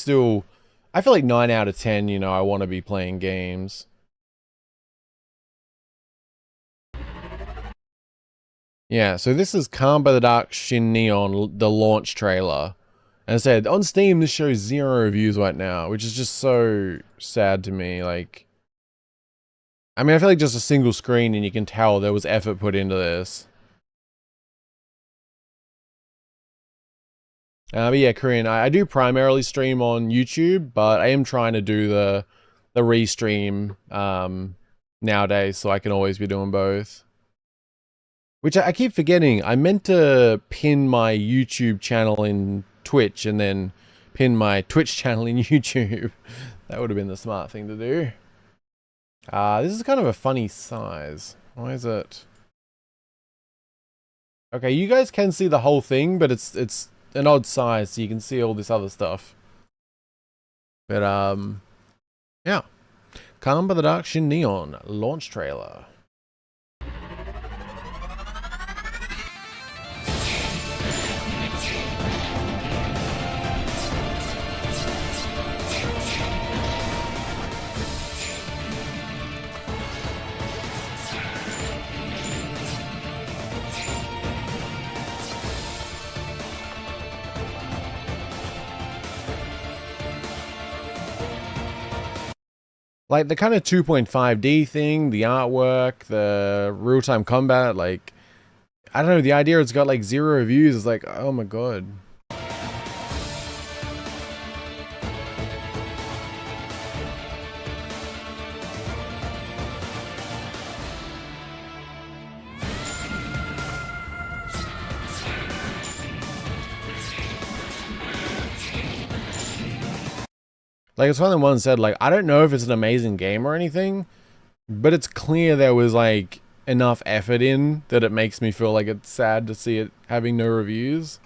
feel like 9 out of 10, you know, I want to be playing games. Yeah, so this is Calm by the Dark Shin Neon, the launch trailer. And I said, on Steam, this shows 0 reviews right now, which is just so sad to me. Like, I mean, I feel like just a single screen and you can tell there was effort put into this. But yeah, Korean, I do primarily stream on YouTube, but I am trying to do the restream nowadays, so I can always be doing both. Which I keep forgetting. I meant to pin my YouTube channel in Twitch and then pin my Twitch channel in YouTube. That would have been the smart thing to do. This is kind of a funny size. Why is it? Okay, you guys can see the whole thing, but it's an odd size, so you can see all this other stuff. But yeah. Calm by the Dark Shin Neon launch trailer. Like, the kind of 2.5D thing, the artwork, the real-time combat, like, I don't know, the idea it's got, like, 0 reviews is like, oh my god. Like, it's one of the ones said, like, I don't know if it's an amazing game or anything, but it's clear there was, like, enough effort in that it makes me feel like it's sad to see it having no reviews.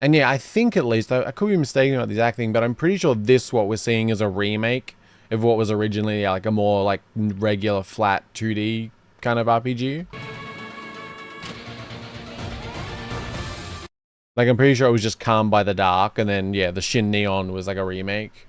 And yeah, I think at least, I could be mistaken about the exact thing, but I'm pretty sure this, what we're seeing, is a remake of what was originally, like, a more, like, regular, flat 2D kind of RPG. Like, I'm pretty sure it was just Calm by the Dark, and then, yeah, the Shin Neon was like a remake.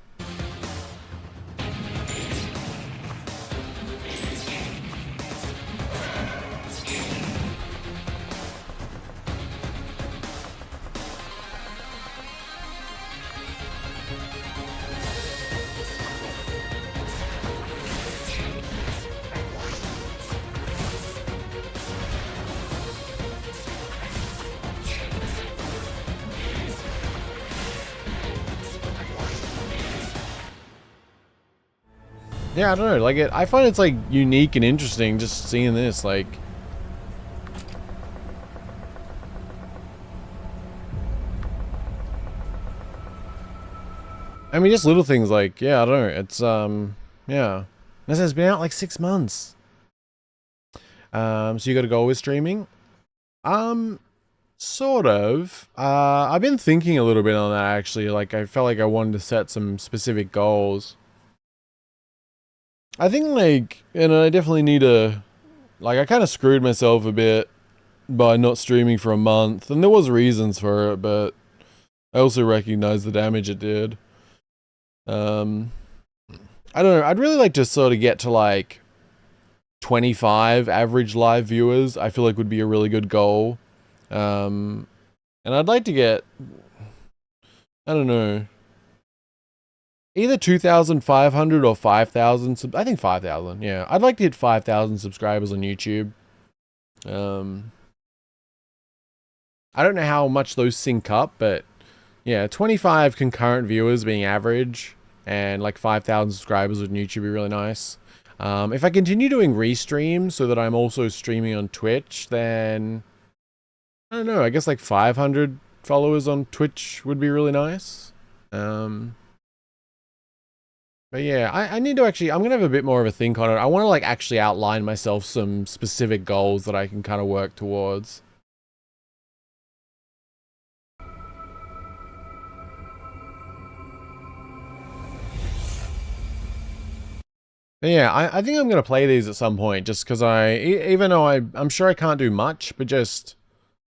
Yeah, I don't know, like, I find it's, like, unique and interesting just seeing this, like, I mean, just little things like, yeah, I don't know. It's, yeah. This has been out like 6 months. So you got a goal with streaming? Sort of. I've been thinking a little bit on that, actually. Like, I felt like I wanted to set some specific goals. I think, like, I definitely need to, like, I kind of screwed myself a bit by not streaming for a month. And there was reasons for it, but I also recognize the damage it did. I don't know. I'd really like to sort of get to, like, 25 average live viewers. I feel like would be a really good goal. And I'd like to get, I don't know, either 2,500 or 5,000. I think 5,000. Yeah, I'd like to hit 5,000 subscribers on YouTube. I don't know how much those sync up, but yeah, 25 concurrent viewers being average and like 5,000 subscribers on YouTube would be really nice. If I continue doing restreams so that I'm also streaming on Twitch, then I don't know, I guess like 500 followers on Twitch would be really nice. But yeah, I need to actually, I'm going to have a bit more of a think on it. I want to like actually outline myself some specific goals that I can kind of work towards. But yeah, I think I'm going to play these at some point just because even though I'm sure I can't do much, but just,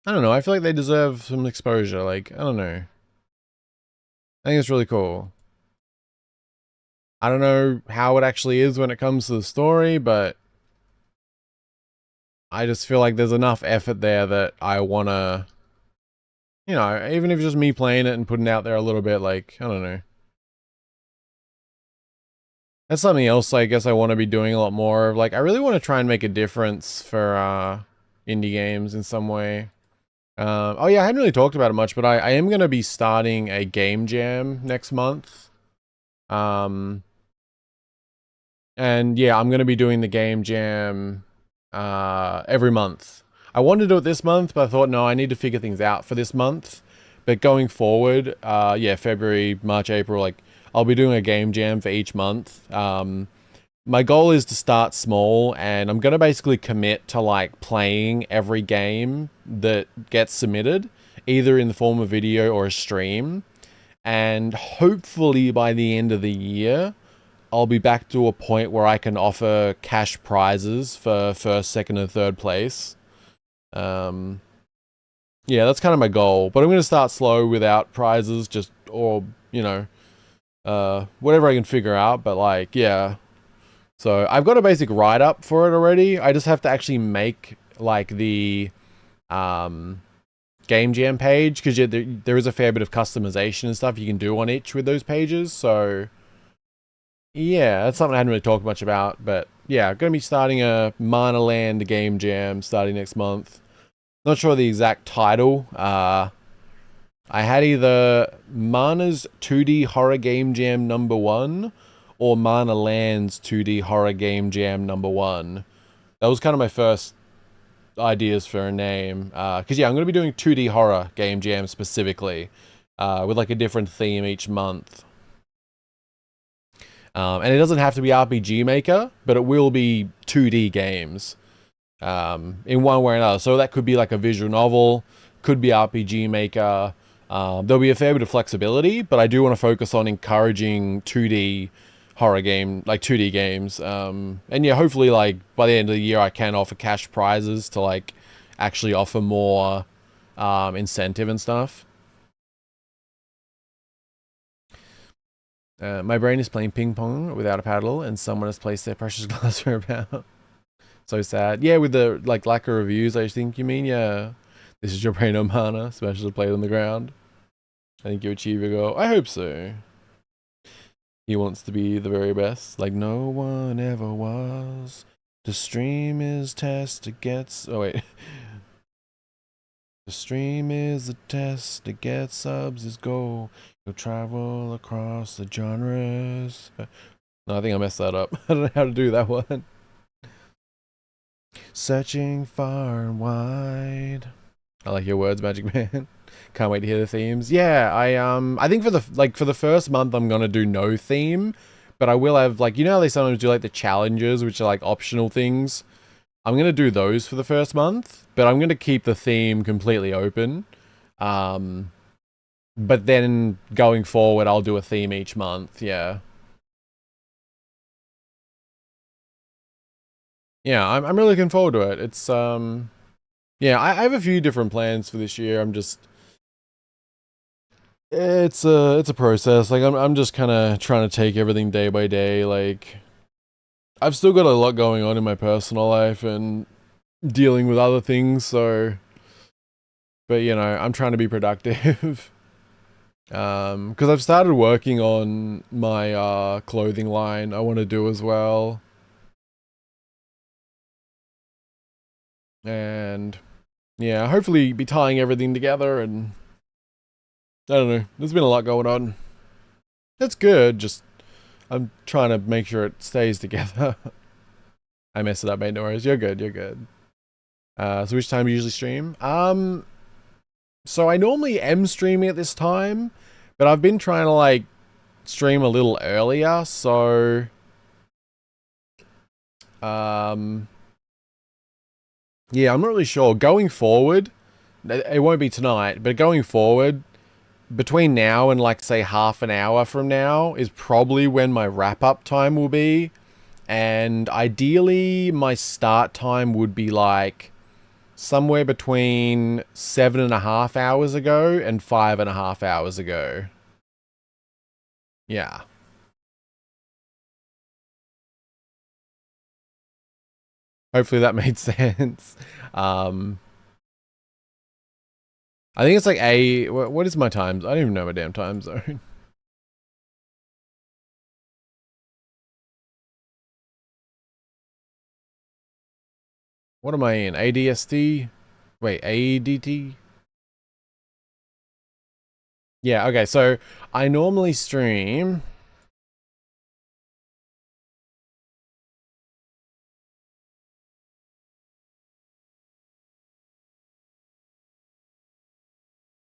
I don't know, I feel like they deserve some exposure. Like, I don't know. I think it's really cool. I don't know how it actually is when it comes to the story, but I just feel like there's enough effort there that I want to, you know, even if it's just me playing it and putting it out there a little bit, like, I don't know. That's something else I guess I want to be doing a lot more of. Like, I really want to try and make a difference for indie games in some way. Oh yeah, I hadn't really talked about it much, but I am going to be starting a game jam next month. And yeah, I'm going to be doing the game jam every month. I wanted to do it this month, but I thought, no, I need to figure things out for this month. But going forward, yeah, February, March, April, like, I'll be doing a game jam for each month. My goal is to start small, and I'm going to basically commit to, like, playing every game that gets submitted, either in the form of video or a stream. And hopefully by the end of the year, I'll be back to a point where I can offer cash prizes for first, second, and third place. Yeah, that's kind of my goal. But I'm going to start slow without prizes, just, or, you know, whatever I can figure out. But, like, yeah. So I've got a basic write-up for it already. I just have to actually make, like, the game jam page, because there is a fair bit of customization and stuff you can do on each with those pages. So yeah, that's something I hadn't really talked much about. But yeah, I'm going to be starting a Mana Land game jam starting next month. Not sure the exact title. I had either Mana's 2D Horror Game Jam #1 or Mana Land's 2D Horror Game Jam #1. That was kind of my first ideas for a name. Because yeah, I'm going to be doing 2D Horror Game Jam specifically, with like a different theme each month. And it doesn't have to be RPG Maker, but it will be 2D games in one way or another. So that could be like a visual novel, could be RPG Maker. There'll be a fair bit of flexibility, but I do want to focus on encouraging 2D horror game, like 2D games. And yeah, hopefully like by the end of the year I can offer cash prizes to like actually offer more incentive and stuff. My brain is playing ping pong without a paddle, and someone has placed their precious glassware about. So sad. Yeah, with the like lack of reviews, I think you mean. Yeah, this is your brain on mana, special played on the ground. I think you achieve your goal. I hope so. He wants to be the very best, like no one ever was. To stream is test, it gets. Oh wait. The stream is the test, to get subs is goal. You'll travel across the genres. No, I think I messed that up. I don't know how to do that one. Searching far and wide. I like your words, Magic Man. Can't wait to hear the themes. Yeah, I think for the first month I'm gonna do no theme, but I will have like, you know how they sometimes do like the challenges, which are like optional things. I'm gonna do those for the first month, but I'm gonna keep the theme completely open. But then going forward, I'll do a theme each month. Yeah. Yeah, I'm really looking forward to it. It's yeah, I have a few different plans for this year. I'm just it's a process. Like I'm just kind of trying to take everything day by day. Like I've still got a lot going on in my personal life and dealing with other things, so but you know, I'm trying to be productive. Because I've started working on my clothing line I want to do as well. And yeah, hopefully be tying everything together, and I don't know, there's been a lot going on. That's good, just I'm trying to make sure it stays together. I messed it up, mate, no worries. You're good, you're good. So which time do you usually stream? So I normally am streaming at this time, but I've been trying to like stream a little earlier, so yeah, I'm not really sure. Going forward, it won't be tonight, but going forward, between now and like say half an hour from now is probably when my wrap-up time will be. And ideally, my start time would be like somewhere between 7.5 hours ago and 5.5 hours ago. Yeah. Hopefully that made sense. I think it's like what is my time? I don't even know my damn time zone. What am I in? ADST? Wait, ADT? Yeah, okay, so I normally stream.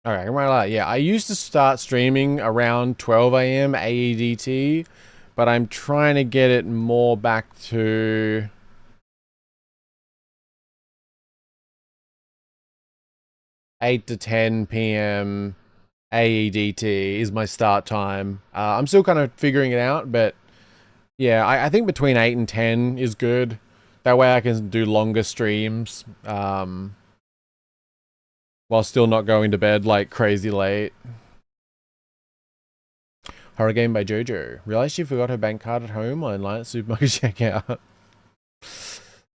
Okay, I'm right. Yeah, I used to start streaming around 12 a.m. AEDT, but I'm trying to get it more back to 8 to 10 p.m. AEDT is my start time. I'm still kind of figuring it out, but yeah, I think between 8 and 10 is good. That way I can do longer streams, while still not going to bed like crazy late. Horror game by Jojo. Realized she forgot her bank card at home online at supermarket checkout.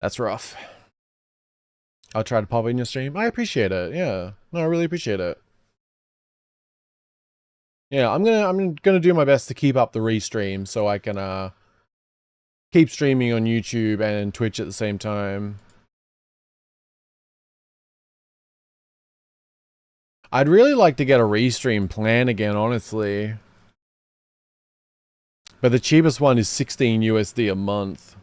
That's rough. I'll try to pop in your stream. I appreciate it. Yeah. No, I really appreciate it. Yeah, I'm gonna do my best to keep up the restream so I can keep streaming on YouTube and Twitch at the same time. I'd really like to get a restream plan again, honestly. But the cheapest one is 16 USD a month.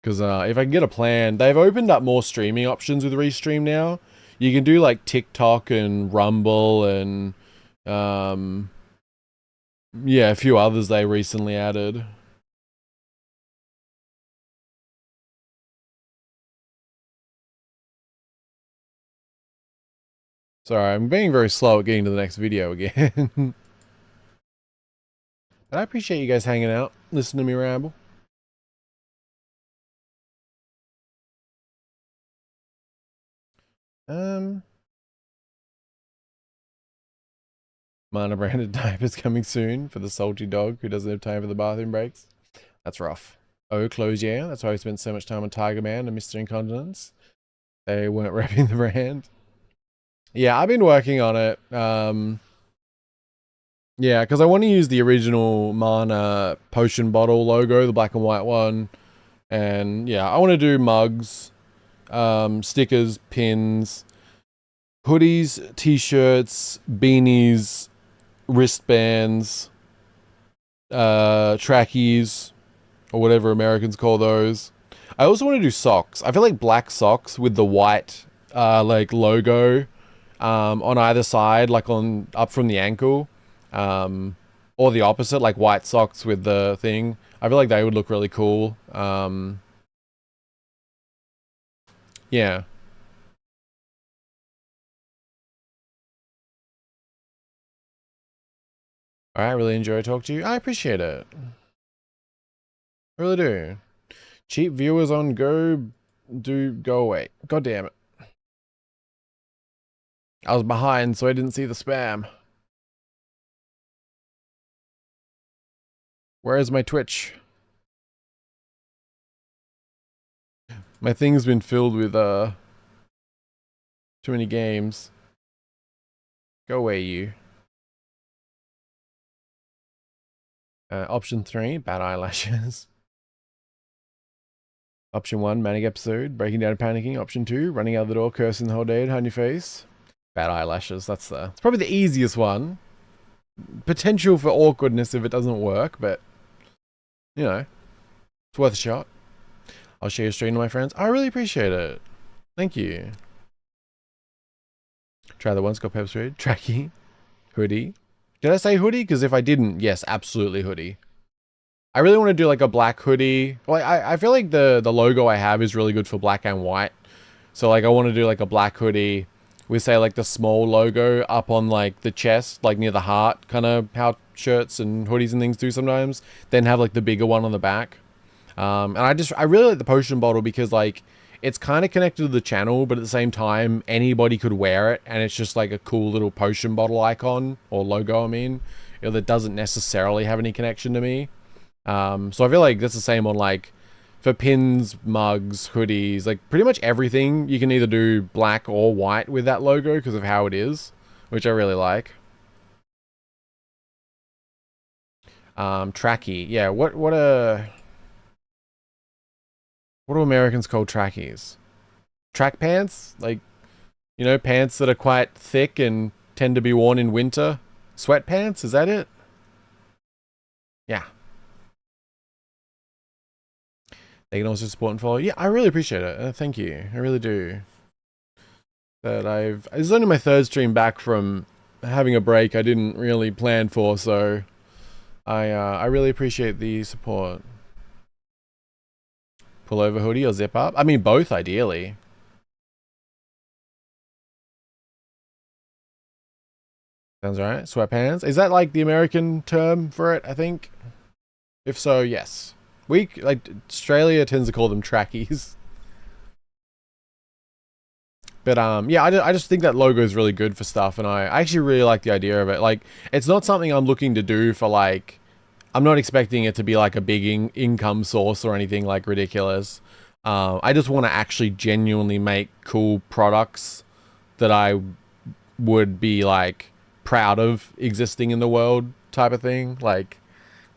Because if I can get a plan, they've opened up more streaming options with Restream now. You can do like TikTok and Rumble and yeah, a few others they recently added. Sorry, I'm being very slow at getting to the next video again. But I appreciate you guys hanging out, listening to me ramble. Mana branded diapers coming soon for the salty dog who doesn't have time for the bathroom breaks. That's rough. Oh, clothes, yeah. That's why we spent so much time on Tiger Man and Mr. Incontinence. They weren't repping the brand. Yeah, I've been working on it. Yeah, because I want to use the original Mana potion bottle logo, the black and white one. And yeah, I want to do mugs, stickers, pins, hoodies, t-shirts, beanies, wristbands, trackies, or whatever Americans call those. I also want to do socks. I feel like black socks with the white like logo on either side, like on up from the ankle, or the opposite, like white socks with the thing. I feel like they would look really cool. Yeah. All right, really enjoy talking to you. I appreciate it. I really do. Cheap viewers on Go do go away. God damn it. I was behind, so I didn't see the spam. Where is my Twitch? My thing's been filled with too many games. Go away, you. Option 3, bad eyelashes. Option 1, manic episode, breaking down and panicking. Option 2, running out the door, cursing the whole day, hiding your face. Bad eyelashes, it's probably the easiest one. Potential for awkwardness if it doesn't work, but, you know, it's worth a shot. I'll share your stream to my friends. I really appreciate it. Thank you. Try the one, got pepper spray, tracky, hoodie. Did I say hoodie? Because if I didn't, yes, absolutely hoodie. I really want to do like a black hoodie. Well, I feel like the logo I have is really good for black and white. So like I want to do like a black hoodie with say like the small logo up on like the chest, like near the heart, kind of how shirts and hoodies and things do sometimes. Then have like the bigger one on the back. And I really like the potion bottle because like it's kind of connected to the channel, but at the same time, anybody could wear it, and it's just like a cool little potion bottle icon, or logo, I mean, you know, that doesn't necessarily have any connection to me. So I feel like that's the same on like, for pins, mugs, hoodies, like pretty much everything, you can either do black or white with that logo because of how it is, which I really like. Tracky, yeah, what do Americans call trackies? Track pants? Like, you know, pants that are quite thick and tend to be worn in winter? Sweatpants? Is that it? Yeah. They can also support and follow. Yeah, I really appreciate it. Thank you. I really do. This is only my third stream back from having a break I didn't really plan for, so I really appreciate the support. Pull over hoodie or zip up? I mean, both, ideally. Sounds right. Sweatpants. Is that like the American term for it, I think? If so, yes. Australia tends to call them trackies. But, yeah, I just think that logo is really good for stuff, and I actually really like the idea of it. Like, it's not something I'm looking to do for, like, I'm not expecting it to be like a big income source or anything like ridiculous. I just want to actually genuinely make cool products that I would be like proud of existing in the world type of thing. Like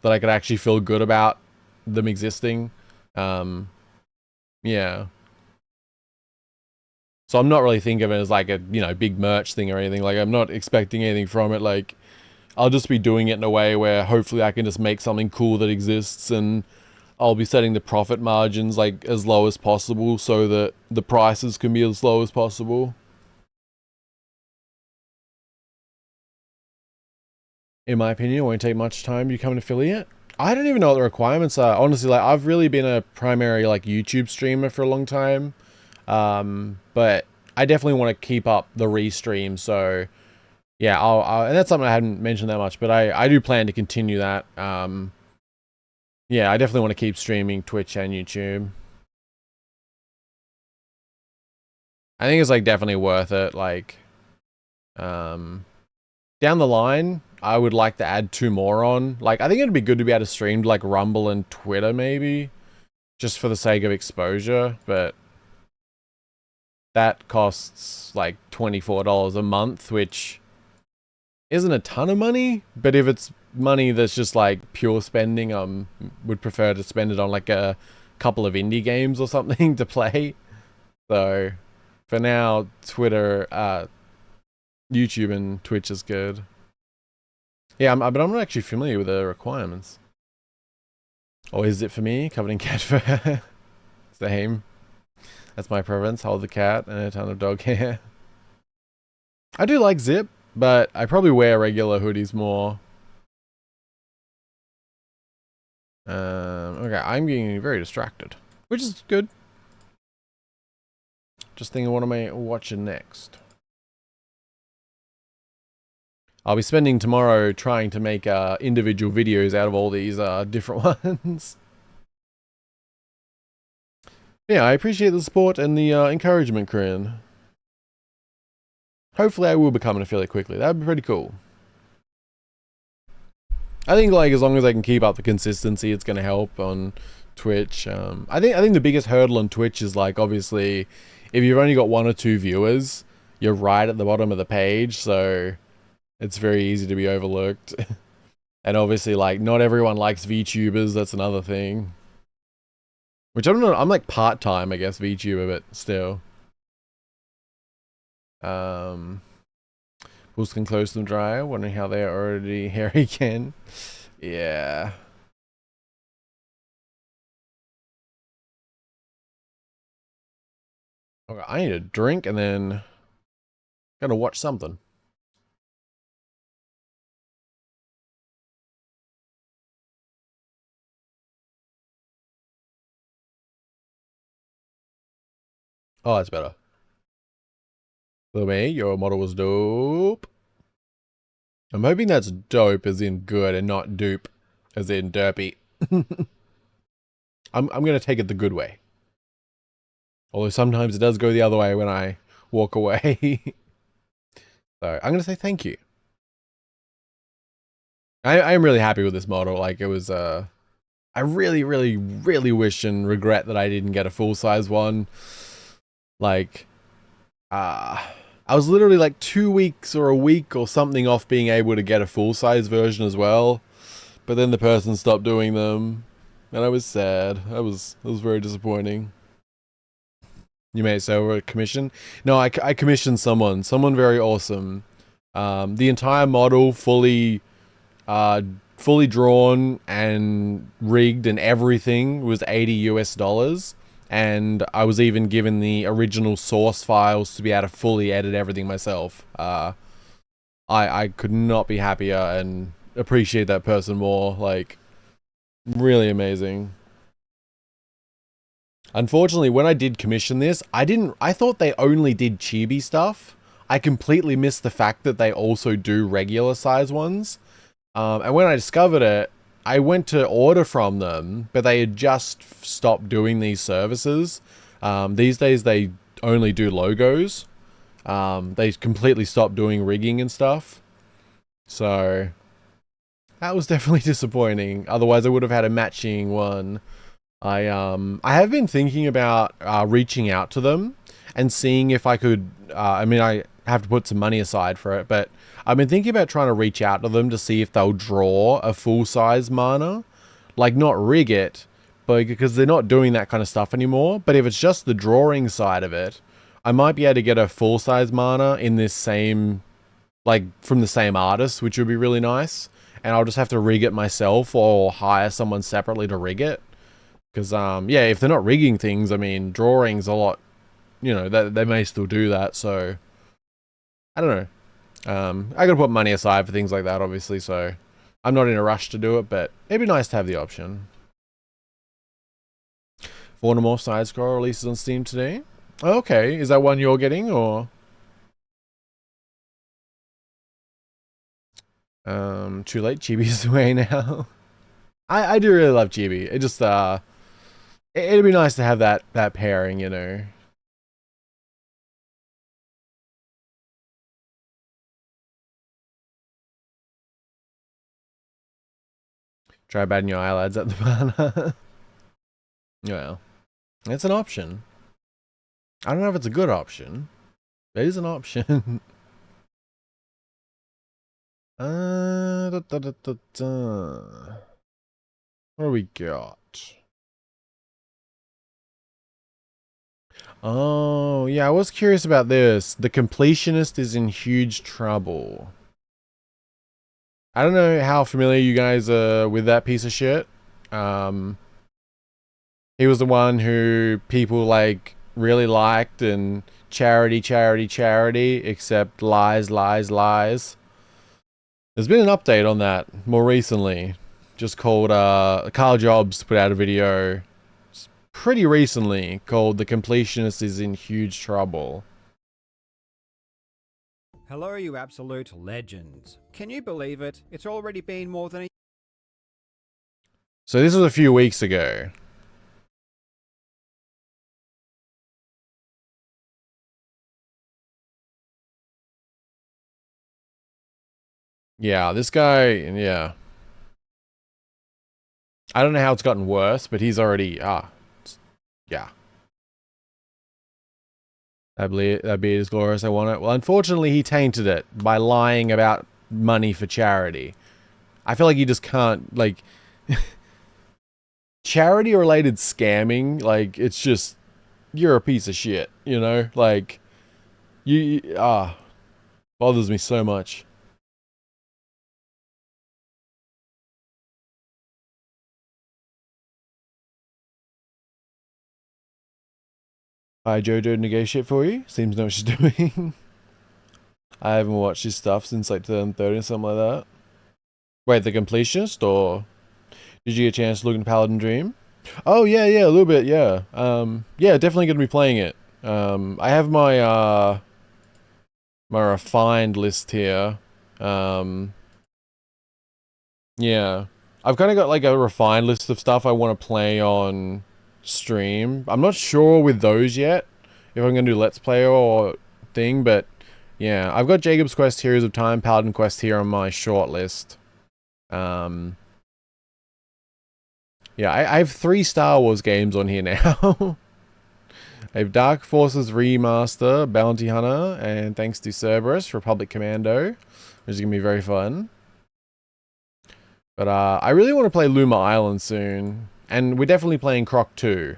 that I could actually feel good about them existing. Yeah. So I'm not really thinking of it as like a, you know, big merch thing or anything. Like I'm not expecting anything from it. Like I'll just be doing it in a way where hopefully I can just make something cool that exists, and I'll be setting the profit margins like as low as possible so that the prices can be as low as possible. In my opinion, it won't take much time to become an affiliate. I don't even know what the requirements are. Honestly, like I've really been a primary like YouTube streamer for a long time. But I definitely want to keep up the restream, so yeah, and that's something I hadn't mentioned that much, but I do plan to continue that. Yeah, I definitely want to keep streaming Twitch and YouTube. I think it's like definitely worth it. Like, down the line, I would like to add 2 more on. Like, I think it'd be good to be able to stream to like Rumble and Twitter maybe, just for the sake of exposure, but that costs like $24 a month, which isn't a ton of money, but if it's money that's just like pure spending, would prefer to spend it on like a couple of indie games or something to play. So for now, Twitter, YouTube and Twitch is good. Yeah, but I'm not actually familiar with the requirements. Or is it for me? Covered in cat fur. Same. That's my preference. Hold the cat and a ton of dog hair. I do like zip, but I probably wear regular hoodies more. Okay, I'm getting very distracted, which is good. Just thinking, what am I watching next? I'll be spending tomorrow trying to make individual videos out of all these different ones. Yeah, I appreciate the support and the encouragement, Corinne. Hopefully I will become an affiliate quickly. That'd be pretty cool. I think like as long as I can keep up the consistency, it's going to help on Twitch. I think the biggest hurdle on Twitch is like obviously if you've only got 1 or 2 viewers, you're right at the bottom of the page, so it's very easy to be overlooked. And obviously like not everyone likes VTubers, that's another thing. Which I'm like part-time, I guess, VTuber, but still. Pools can close them dry. Wondering how they're already hairy again. Yeah. Okay, I need a drink and then gotta watch something. Oh, that's better. For me, your model was dope. I'm hoping that's dope as in good and not dupe as in derpy. I'm gonna take it the good way. Although sometimes it does go the other way when I walk away. So I'm gonna say thank you. I am really happy with this model. Like it was I really wish and regret that I didn't get a full size one. Like I was literally like 2 weeks or a week or something off being able to get a full size version as well. But then the person stopped doing them. And I was sad. It was very disappointing. You made it so a commission? No, I commissioned someone very awesome. The entire model fully drawn and rigged and everything was $80 US. And I was even given the original source files to be able to fully edit everything myself. I could not be happier and appreciate that person more. Like, really amazing. Unfortunately, when I did commission this, I thought they only did chibi stuff. I completely missed the fact that they also do regular size ones. And when I discovered it, I went to order from them, but they had just stopped doing these services. These days they only do logos. They completely stopped doing rigging and stuff. So that was definitely disappointing. Otherwise I would have had a matching one. I have been thinking about reaching out to them and seeing if I could, I mean, I have to put some money aside for it, but I've been thinking about trying to reach out to them to see if they'll draw a full-size mana. Like, not rig it, but because they're not doing that kind of stuff anymore. But if it's just the drawing side of it, I might be able to get a full-size mana in this same, like, from the same artist, which would be really nice. And I'll just have to rig it myself or hire someone separately to rig it. Because, yeah, if they're not rigging things, I mean, drawing's a lot, you know, they may still do that, so I don't know. I gotta put money aside for things like that, obviously, so I'm not in a rush to do it, but it'd be nice to have the option. 4 more side scroll releases on Steam today. Okay, is that one you're getting, or? Too late, Chibi's away now. I do really love Chibi. It just, it'd be nice to have that pairing, you know. Try batting your eyelids at the banner. Well, it's an option. I don't know if it's a good option. It is an option. What do we got? Oh, yeah, I was curious about this. The Completionist is in huge trouble. I don't know how familiar you guys are with that piece of shit. He was the one who people like really liked, and charity, charity, charity, except lies, lies, lies. There's been an update on that more recently, just called Carl Jobs put out a video pretty recently called "The Completionist is in huge trouble." Hello, you absolute legends. Can you believe it? It's already been more than a... So this was a few weeks ago. Yeah, this guy, yeah. I don't know how it's gotten worse, but he's already, yeah. That beard is glorious, I want it. Well, unfortunately, he tainted it by lying about money for charity. I feel like you just can't, like... charity-related scamming, like, it's just... You're a piece of shit, you know? Like, bothers me so much. Hi, Jojo, negotiate for you. Seems to know what she's doing. I haven't watched his stuff since like 2013 or something like that. Wait, The Completionist, or did you get a chance to look into Paladin Dream? Oh yeah, a little bit, yeah. Yeah, definitely gonna be playing it. I have my my refined list here. Yeah. I've kind of got like a refined list of stuff I want to play on stream. I'm not sure with those yet, if I'm going to do Let's Play or thing, but yeah. I've got Jacob's Quest, Heroes of Time, Paladin Quest here on my short list. Yeah, I have 3 Star Wars games on here now. I have Dark Forces Remaster, Bounty Hunter, and thanks to Cerberus, Republic Commando, which is going to be very fun. But I really want to play Luma Island soon. And we're definitely playing Croc 2.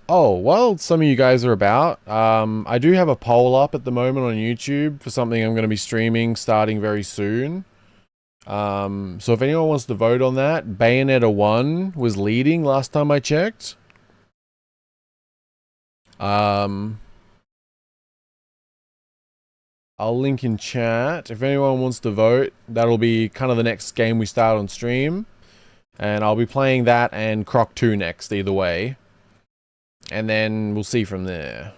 Oh, while some of you guys are about, I do have a poll up at the moment on YouTube for something I'm going to be streaming starting very soon. So if anyone wants to vote on that, Bayonetta 1 was leading last time I checked. I'll link in chat. If anyone wants to vote, that'll be kind of the next game we start on stream. And I'll be playing that and Croc 2 next, either way. And then we'll see from there.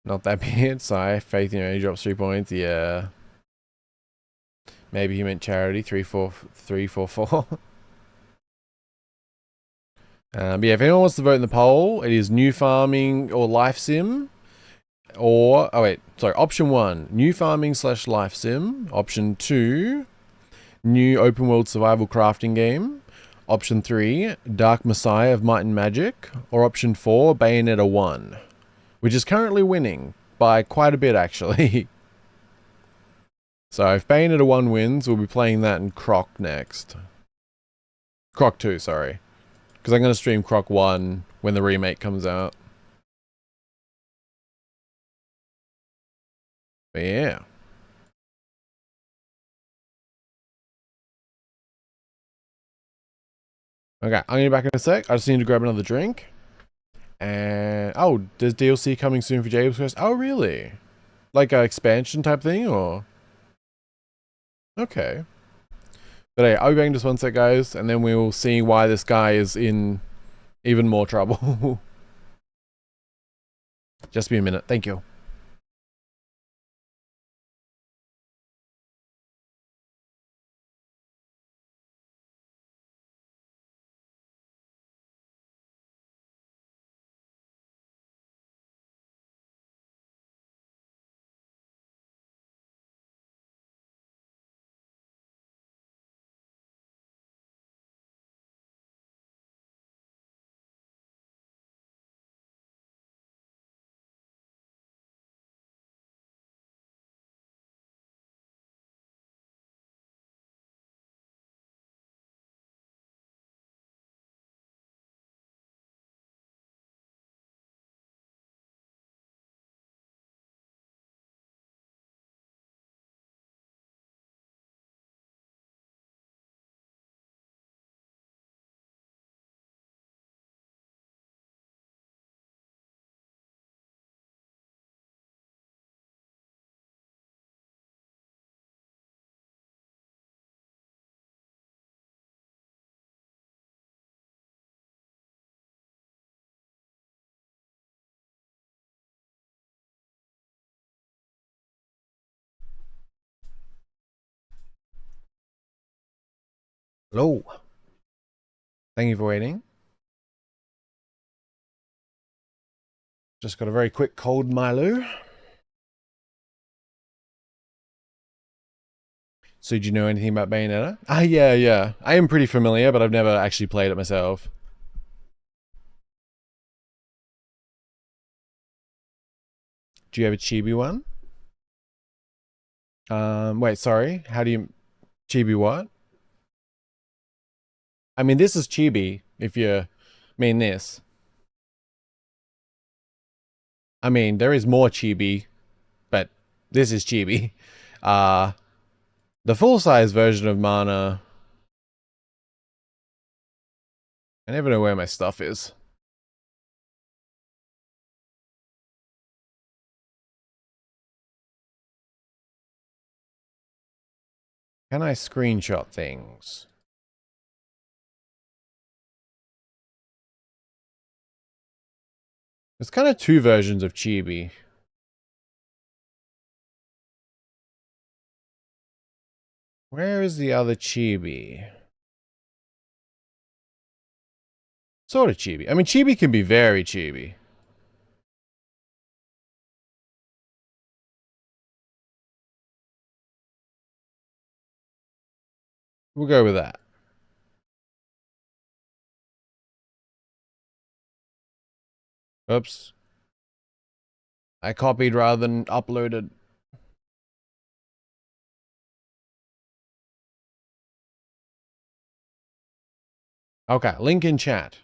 Not that bad, sorry. Faith, you know, he drops 3 points, yeah. Maybe he meant charity, 3, 4, 3, 4, 4. But yeah, if anyone wants to vote in the poll, it is new farming or life sim. Or, oh wait, sorry, option 1, new farming / life sim. Option 2, new open world survival crafting game. Option 3, Dark Messiah of Might and Magic. Or option 4, Bayonetta 1. Which is currently winning by quite a bit, actually. So if Bayonetta 1 wins, we'll be playing that in Croc next. Croc 2, sorry. Because I'm going to stream Croc 1 when the remake comes out. But yeah. Okay, I'm going to be back in a sec. I just need to grab another drink. And, oh, there's DLC coming soon for Jacob's Quest. Oh, really? Like an expansion type thing, or? Okay. But hey, I'll be back in just one sec, guys, and then we will see why this guy is in even more trouble. Just be a minute. Thank you. Hello. Thank you for waiting. Just got a very quick cold Milo. So, do you know anything about Bayonetta? Ah, yeah. I am pretty familiar, but I've never actually played it myself. Do you have a chibi one? Wait, sorry. How do you... Chibi what? I mean, this is chibi, if you mean this. I mean, there is more chibi, but this is chibi. The full-size version of Mana... I never know where my stuff is. Can I screenshot things? There's kind of two versions of chibi. Where is the other chibi? Sort of chibi. I mean, chibi can be very chibi. We'll go with that. Oops. I copied rather than uploaded. Okay, link in chat.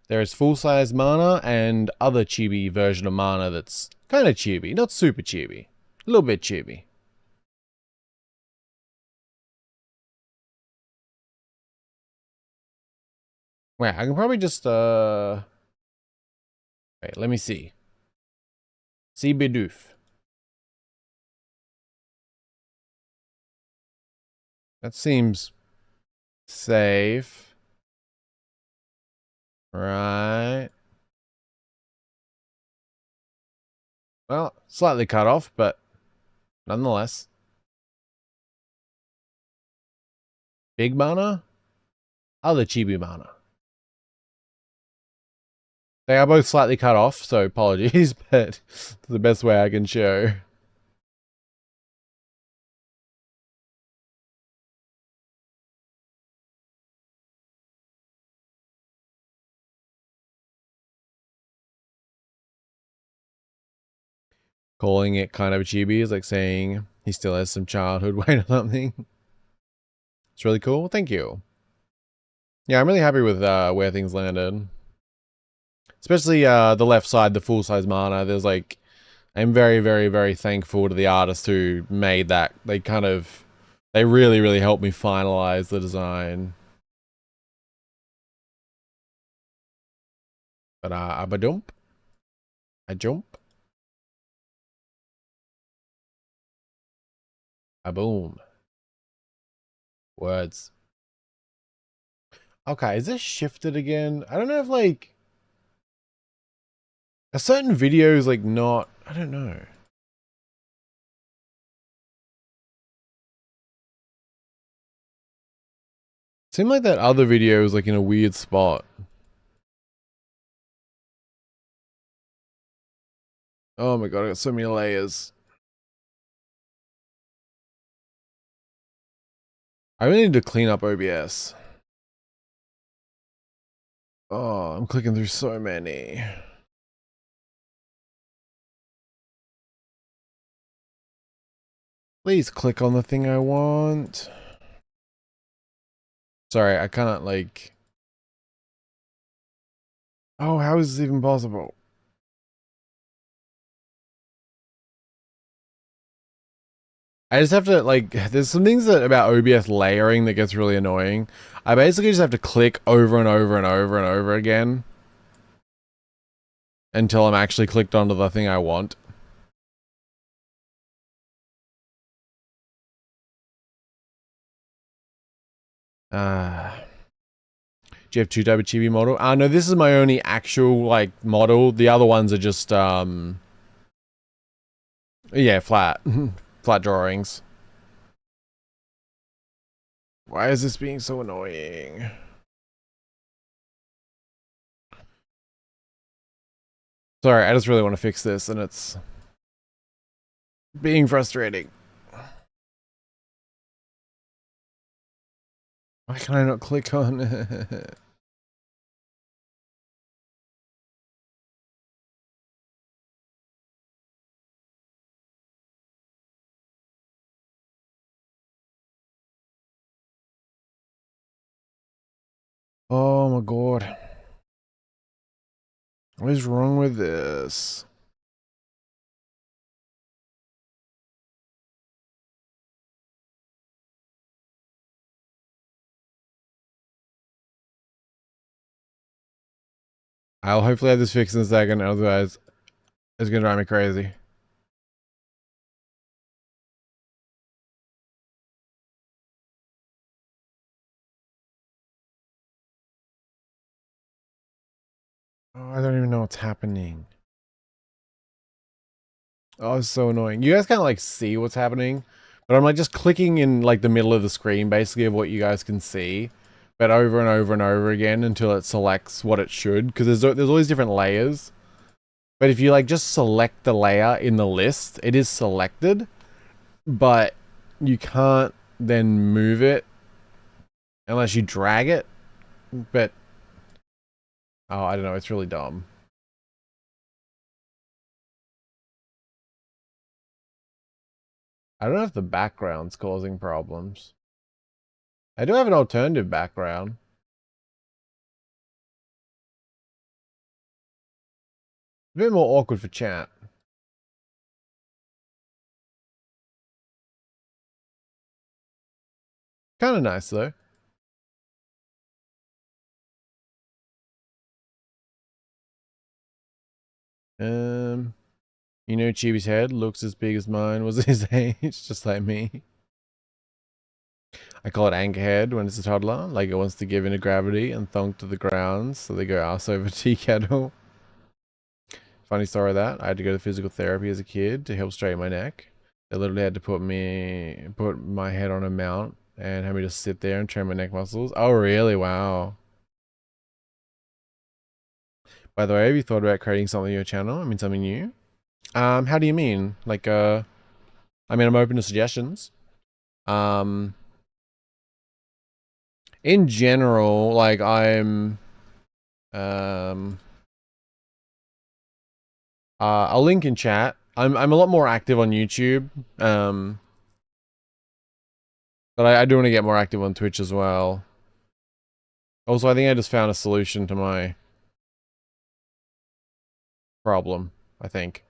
There is full-size Mana and other chibi version of Mana that's kind of chibi. Not super chibi. A little bit chibi. Wait, I can probably just, wait, let me see. See Bidoof. That seems safe. Right. Well, slightly cut off, but nonetheless. Big Mana? Other chibi Mana. They are both slightly cut off, so apologies, but it's the best way I can show. Calling it kind of chibi is like saying he still has some childhood weight or something. It's really cool. Thank you. Yeah, I'm really happy with where things landed. Especially the left side, the full-size Mana. There's like... I'm very, very, very thankful to the artist who made that. They really, really helped me finalize the design. But abadump. I jump. A boom. Words. Okay, is this shifted again? I don't know if like a certain video is like not, I don't know. Seemed like that other video was like in a weird spot. Oh my god, I got so many layers. I really need to clean up OBS. Oh, I'm clicking through so many. Please click on the thing I want. Sorry, I can't like... Oh, how is this even possible? I just have to like, there's some things that about OBS layering that gets really annoying. I basically just have to click over and over and over and over again until I'm actually clicked onto the thing I want. Do you have two type of chibi model? No, this is my only actual like model. The other ones are just yeah, flat. Flat drawings. Why is this being so annoying? Sorry, I just really want to fix this and it's being frustrating. Why can I not click on it? Oh my god. What is wrong with this? I'll hopefully have this fixed in a second, otherwise it's gonna drive me crazy. Oh, I don't even know what's happening. Oh, it's so annoying. You guys can't like see what's happening, but I'm like just clicking in like the middle of the screen basically of what you guys can see, but over and over and over again until it selects what it should, because there's all these different layers. But if you like just select the layer in the list, it is selected, but you can't then move it unless you drag it. But oh, I don't know, it's really dumb. I don't know if the background's causing problems. I do have an alternative background. A bit more awkward for chat. Kind of nice though. You know, Chibi's head looks as big as mine was his age, just like me. I call it anchorhead when it's a toddler, like it wants to give in to gravity and thunk to the ground, so they go ass over tea kettle. Funny story of that. I had to go to physical therapy as a kid to help straighten my neck. They literally had to put my head on a mount and have me just sit there and train my neck muscles. Oh really? Wow. By the way, have you thought about creating something on your channel? I mean something new? How do you mean? Like I mean I'm open to suggestions. In general, like I'll link in chat. I'm a lot more active on YouTube. But I do want to get more active on Twitch as well. Also, I think I just found a solution to my problem, I think.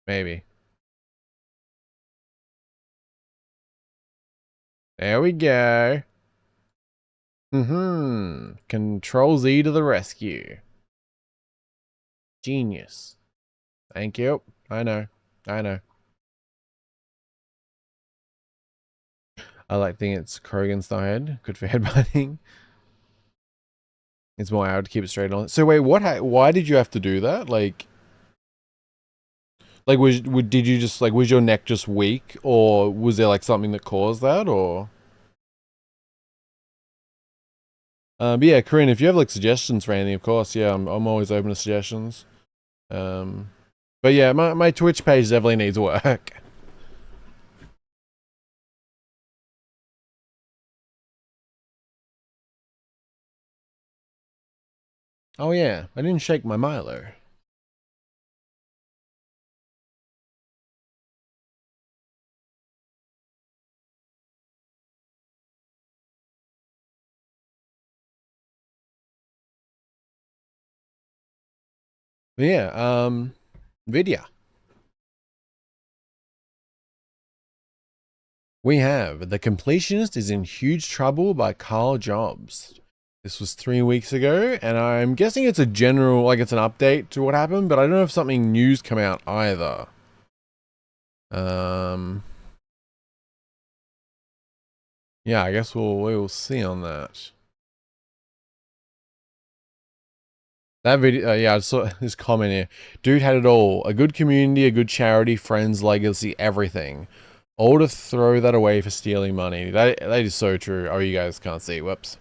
Maybe. There we go. Control Z to the rescue. Genius. Thank you. I know. I know. I like thinking it's Krogan's head. Good for headbutting. It's more hour to keep it straight on. So wait, why did you have to do that? Like did you just like, was your neck just weak, or was there like something that caused that, or? But yeah, Corinne, if you have like suggestions for anything, of course, yeah, I'm always open to suggestions. But yeah, my Twitch page definitely needs work. Oh yeah, I didn't shake my Milo. But yeah, Vidya. We have The Completionist is in Huge Trouble by Carl Jobs. This was 3 weeks ago, and I'm guessing it's a general, like it's an update to what happened, but I don't know if something new's come out either. Yeah, I guess we will see on that. That video, yeah, I saw this comment here. Dude had it all. A good community, a good charity, friends, legacy, everything. All to throw that away for stealing money. That is so true. Oh, you guys can't see. Whoops.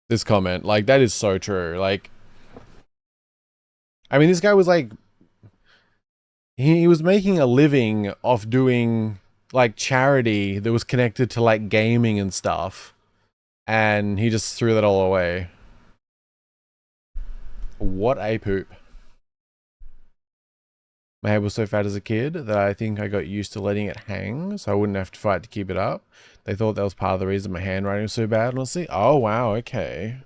This comment. Like, that is so true. Like, I mean, this guy was like... He was making a living off doing, like, charity that was connected to, like, gaming and stuff. And he just threw that all away. What a poop. My head was so fat as a kid that I think I got used to letting it hang, so I wouldn't have to fight to keep it up. They thought that was part of the reason my handwriting was so bad, honestly. Oh, wow, okay.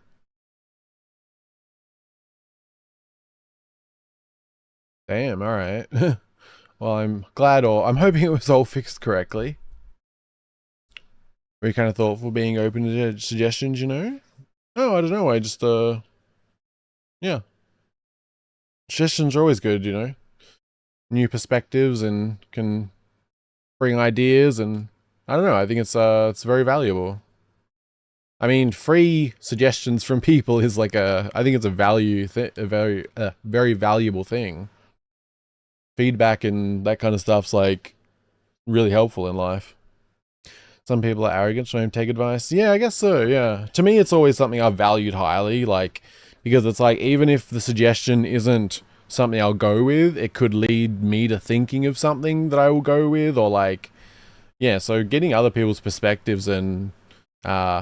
Damn, alright. Well, I'm glad, or I'm hoping it was all fixed correctly. Very kind of thoughtful, being open to suggestions, you know? Oh, I don't know, I just, yeah. Suggestions are always good, you know? New perspectives and can bring ideas, and I don't know, I think it's very valuable. I mean, free suggestions from people is like I think it's a very valuable thing. Feedback and that kind of stuff's like really helpful in life. Some people are arrogant, so don't take advice. Yeah, I guess so, yeah. To me, it's always something I've valued highly, like, because it's like, even if the suggestion isn't something I'll go with, it could lead me to thinking of something that I will go with, or like, yeah, so getting other people's perspectives and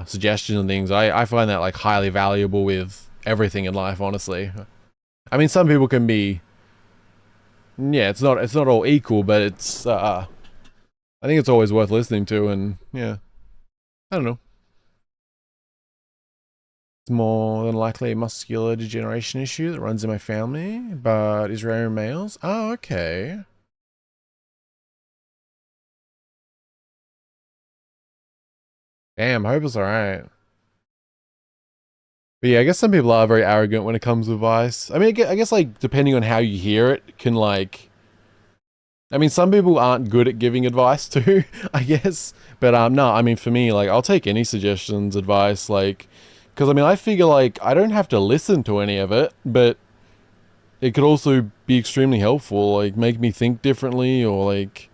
suggestions and things, I find that like highly valuable with everything in life, honestly. I mean, some people can be, yeah, it's not all equal, but it's I think it's always worth listening to, and yeah, I don't know. It's more than likely a muscular degeneration issue that runs in my family, but is rare in males. Oh, okay. Damn, I hope it's alright. But yeah, I guess some people are very arrogant when it comes to advice. I mean, I guess like, depending on how you hear it, can like... I mean, some people aren't good at giving advice too, I guess. But no, I mean, for me, like, I'll take any suggestions, advice, like... Because, I mean, I figure, like, I don't have to listen to any of it, but it could also be extremely helpful, like, make me think differently, or, like...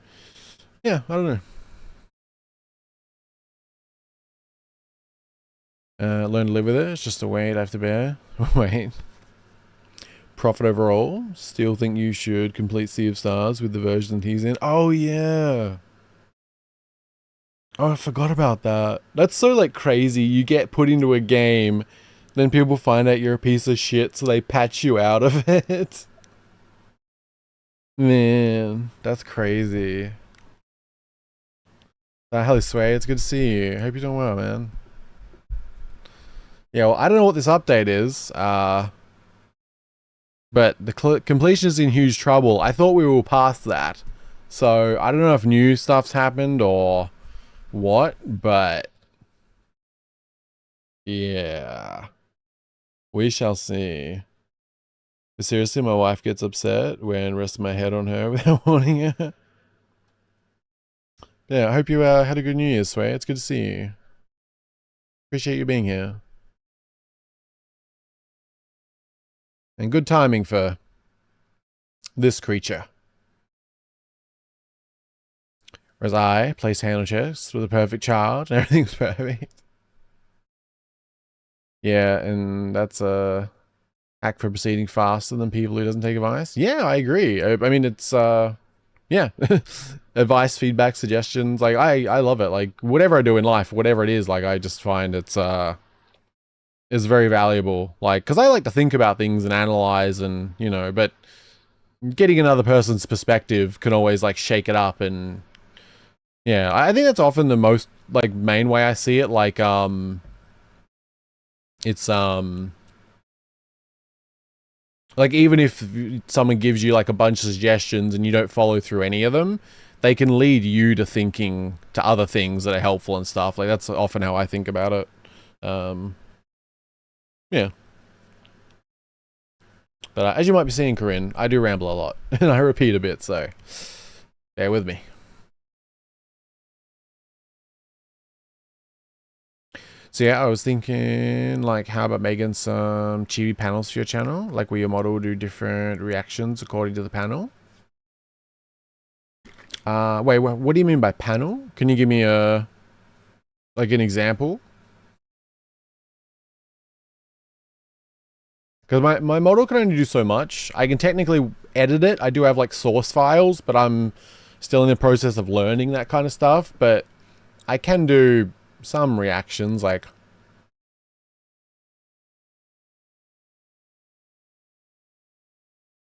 Yeah, I don't know. Learn to live with it. It's just a weight I have to bear. Wait. Profit overall. Still think you should complete Sea of Stars with the version he's in. Oh, yeah. Oh, I forgot about that. That's so, like, crazy. You get put into a game, then people find out you're a piece of shit, so they patch you out of it. Man, that's crazy. Hello, Sway. It's good to see you. Hope you're doing well, man. Yeah, well, I don't know what this update is, but the completion is in huge trouble. I thought we were past that. So, I don't know if new stuff's happened or what, but... yeah. We shall see. But seriously, my wife gets upset when resting my head on her without warning her. Yeah, I hope you had a good New Year's, Sway. It's good to see you. Appreciate you being here. And good timing for this creature. Whereas I place hand on chest with a perfect child and everything's perfect. Yeah, and that's a hack for proceeding faster than people who doesn't take advice. Yeah, I agree. I mean, it's, yeah. Advice, feedback, suggestions. Like, I love it. Like, whatever I do in life, whatever it is, like, I just find it's very valuable. Like, because I like to think about things and analyze and, you know, but getting another person's perspective can always, like, shake it up. And yeah, I think that's often the most, like, main way I see it. Like, it's, like, even if someone gives you, like, a bunch of suggestions and you don't follow through any of them, they can lead you to thinking to other things that are helpful and stuff. Like, that's often how I think about it. Yeah. But as you might be seeing, Corinne, I do ramble a lot. And I repeat a bit, so bear with me. So yeah, I was thinking like, how about making some chibi panels for your channel? Like where your model will do different reactions according to the panel. Wait, what do you mean by panel? Can you give me like an example? Because my model can only do so much. I can technically edit it. I do have like source files, but I'm still in the process of learning that kind of stuff. But I can do some reactions like...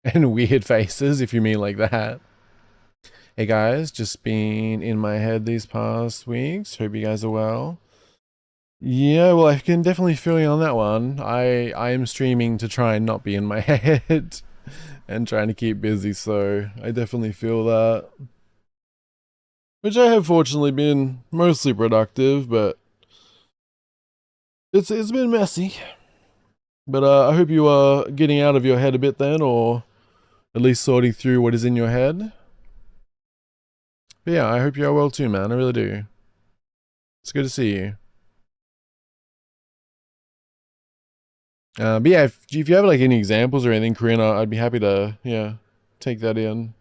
and weird faces, if you mean like that. Hey guys, just been in my head these past weeks. Hope you guys are well. Yeah, well, I can definitely feel you on that one. I am streaming to try and not be in my head and trying to keep busy, so I definitely feel that. Which I have fortunately been mostly productive, but it's been messy. But I hope you are getting out of your head a bit then, or at least sorting through what is in your head. But yeah, I hope you are well too, man. I really do. It's good to see you. But yeah, if you have like any examples or anything, Karina, I'd be happy to, yeah, take that in.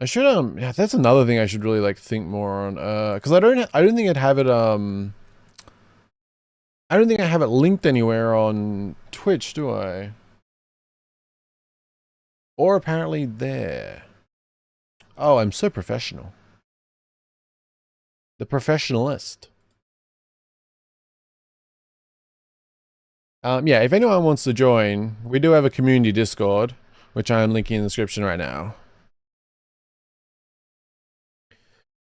I should, yeah, that's another thing I should really like think more on, because I don't think I'd have it, I don't think I have it linked anywhere on Twitch, do I? Or apparently there. Oh, I'm so professional. The professionalist. Yeah, if anyone wants to join, we do have a community Discord, which I'm linking in the description right now.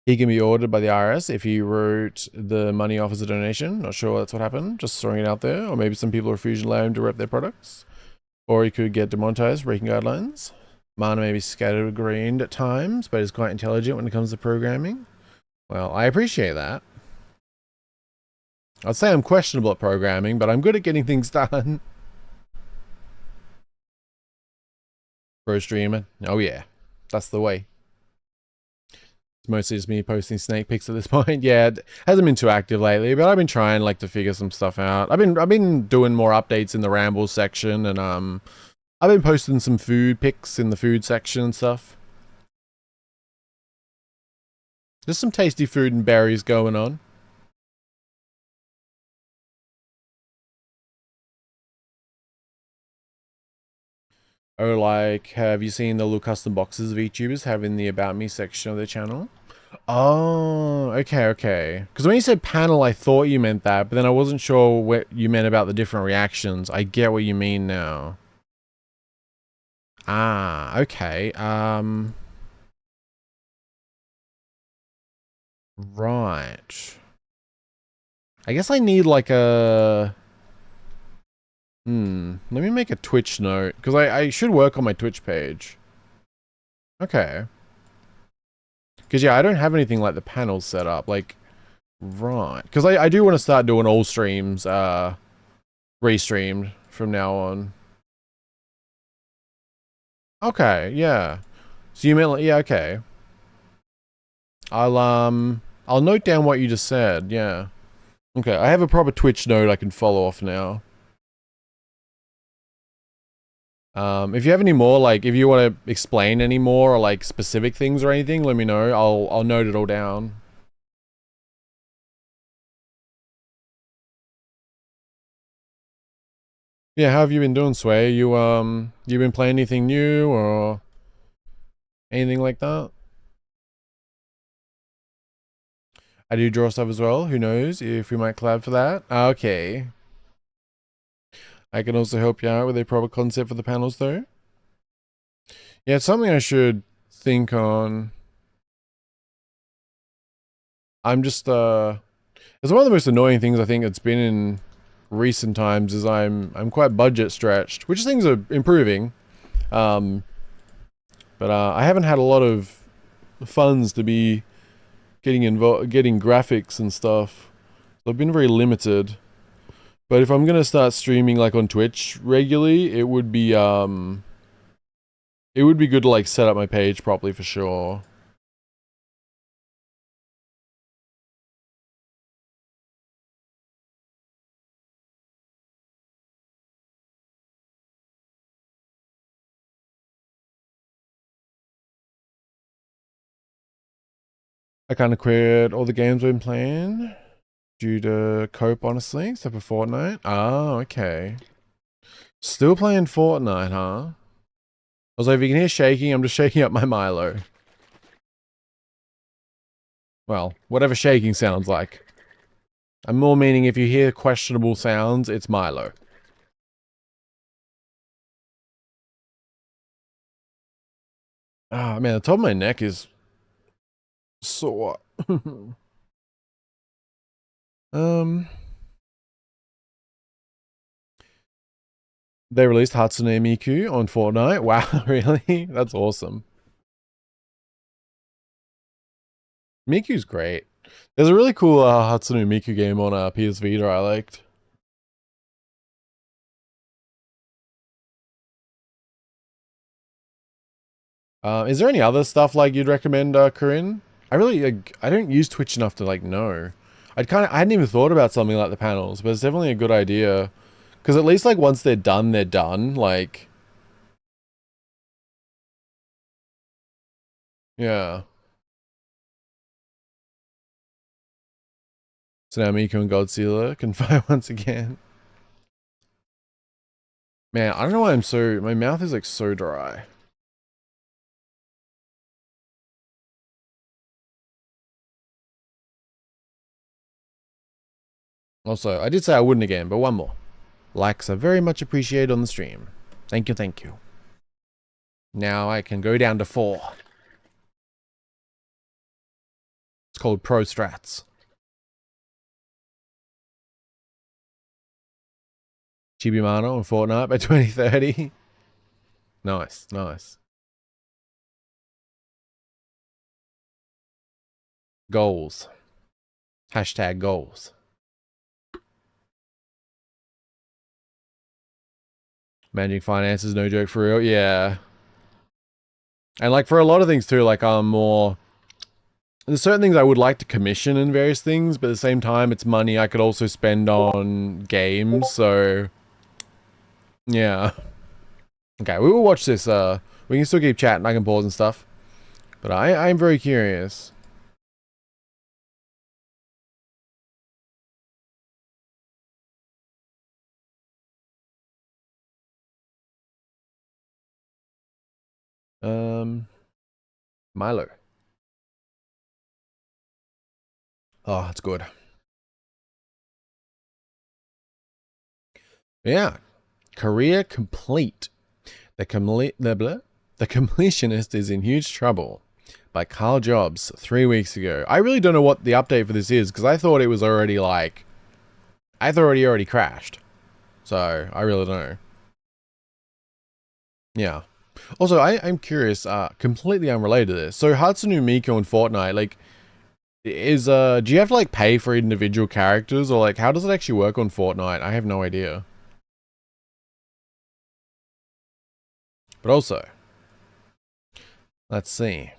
He can be ordered by the IRS if he wrote the money off as a donation. Not sure that's what happened. Just throwing it out there. Or maybe some people refuse to allow him to rep their products. Or he could get demonetized, breaking guidelines. Mana may be scatterbrained at times, but is quite intelligent when it comes to programming. Well, I appreciate that. I'd say I'm questionable at programming, but I'm good at getting things done. Pro streamer. Oh yeah. That's the way. It's mostly just me posting snake pics at this point. Yeah, it hasn't been too active lately, but I've been trying like to figure some stuff out. I've been doing more updates in the ramble section, and I've been posting some food pics in the food section and stuff. There's some tasty food and berries going on. Oh, like, have you seen the little custom boxes of YouTubers have in the About Me section of their channel? Oh, okay, okay. Because when you said panel, I thought you meant that, but then I wasn't sure what you meant about the different reactions. I get what you mean now. Ah, okay. Right. I guess I need like a... let me make a Twitch note, because I should work on my Twitch page. Okay. Because, yeah, I don't have anything like the panels set up, like, right. Because I do want to start doing all streams, restreamed from now on. Okay, yeah. So you meant, like, yeah, okay. I'll note down what you just said, yeah. Okay, I have a proper Twitch note I can follow off now. If you have any more, like, if you want to explain any more or, like, specific things or anything, let me know. I'll note it all down. Yeah, how have you been doing, Sway? You been playing anything new or anything like that? I do draw stuff as well. Who knows if we might collab for that? Okay. I can also help you out with a proper concept for the panels, though. Yeah, it's something I should think on. I'm just, it's one of the most annoying things I think it's been in recent times is I'm quite budget stretched, which things are improving. But I haven't had a lot of funds to be getting graphics and stuff. So I've been very limited. But if I'm gonna start streaming like on Twitch regularly, it would be good to like set up my page properly for sure. I kind of quit all the games I've been playing due to cope, honestly, except for Fortnite. Oh, okay. Still playing Fortnite, huh? Also, if you can hear shaking, I'm just shaking up my Milo. Well, whatever shaking sounds like. I'm more meaning if you hear questionable sounds, it's Milo. Ah, man, the top of my neck is sore. They released Hatsune Miku on Fortnite. Wow, really? That's awesome. Miku's great. There's a really cool Hatsune Miku game on PS Vita I liked. Is there any other stuff like you'd recommend, Corinne? I really, I don't use Twitch enough to like know. I hadn't even thought about something like the panels, but it's definitely a good idea. Because at least like once they're done, like, yeah. So now Miku and Godzilla can fight once again. Man, I don't know why my mouth is like so dry. Also, I did say I wouldn't again, but one more. Likes are very much appreciated on the stream. Thank you, thank you. Now I can go down to 4. It's called Pro Strats. ModdedMana on Fortnite by 2030. Nice, nice. Goals. Hashtag goals. Managing finances, no joke for real. Yeah. And like for a lot of things too, like I'm more... There's certain things I would like to commission and various things, but at the same time, it's money I could also spend on games, so... Yeah. Okay, we will watch this. We can still keep chatting. I can pause and stuff. But I'm very curious. Milo. Oh, that's good. Yeah. Career complete. The Completionist is in huge trouble by Carl Jobs 3 weeks ago. I really don't know what the update for this is because I thought it was already like... I thought it already crashed. So, I really don't know. Yeah. Also, I'm curious, completely unrelated to this. So, Hatsune Miku and Fortnite, like, do you have to, like, pay for individual characters? Or, like, how does it actually work on Fortnite? I have no idea. But also, let's see.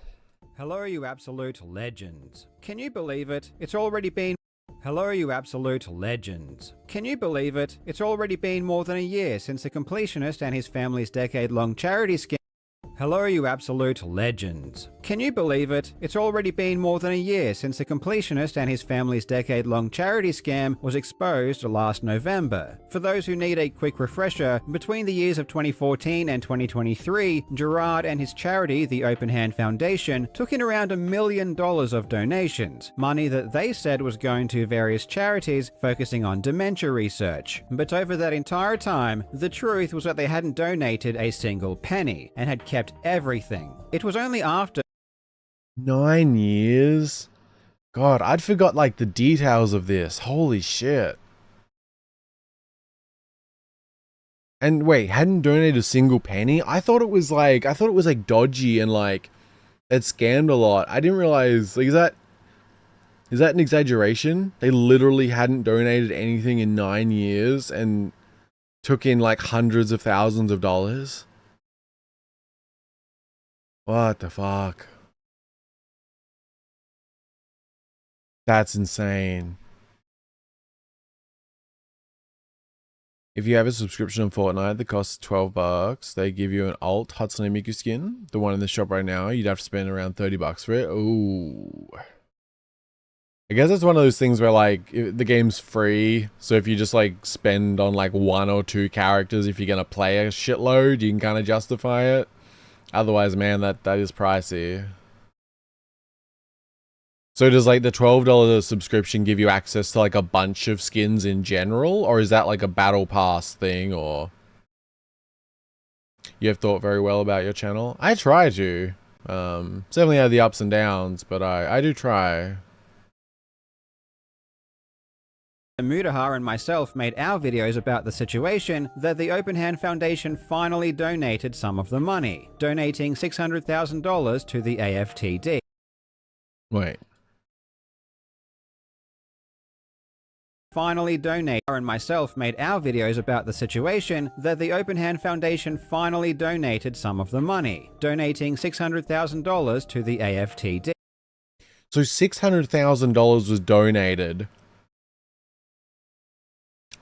Hello, you absolute legends. Can you believe it? It's already been... Hello, you absolute legends. Can you believe it? It's already been more than a year since the Completionist and his family's decade-long charity scheme... Hello, you absolute legends. Can you believe it? It's already been more than a year since the Completionist and his family's decade-long charity scam was exposed last November. For those who need a quick refresher, between the years of 2014 and 2023, Gerard and his charity, the Open Hand Foundation, took in around $1 million of donations, money that they said was going to various charities focusing on dementia research. But over that entire time, the truth was that they hadn't donated a single penny, and had kept everything. It was only after 9 years? God, I'd forgot like the details of this. Holy shit. And wait, hadn't donated a single penny? I thought it was like dodgy and like it scammed a lot. I didn't realize, like, is that an exaggeration? They literally hadn't donated anything in 9 years and took in like hundreds of thousands of dollars? What the fuck? That's insane. If you have a subscription on Fortnite that costs $12, they give you an alt Hatsune Miku skin. The one in the shop right now, you'd have to spend around $30 for it. Ooh. I guess it's one of those things where like the game's free, so if you just like spend on like 1 or 2 characters, if you're gonna play a shitload, you can kind of justify it. Otherwise, man, that is pricey. So does like the $12 subscription give you access to like a bunch of skins in general, or is that like a battle pass thing, or you have thought very well about your channel? I try to. Certainly have the ups and downs, but I do try. Mutahar and myself made our videos about the situation that the Open Hand Foundation finally donated some of the money, donating $600,000 to the AFTD. Wait. Finally donate and myself made our videos about the situation that the Open Hand Foundation finally donated some of the money, donating $600,000 to the AFTD. So $600,000 was donated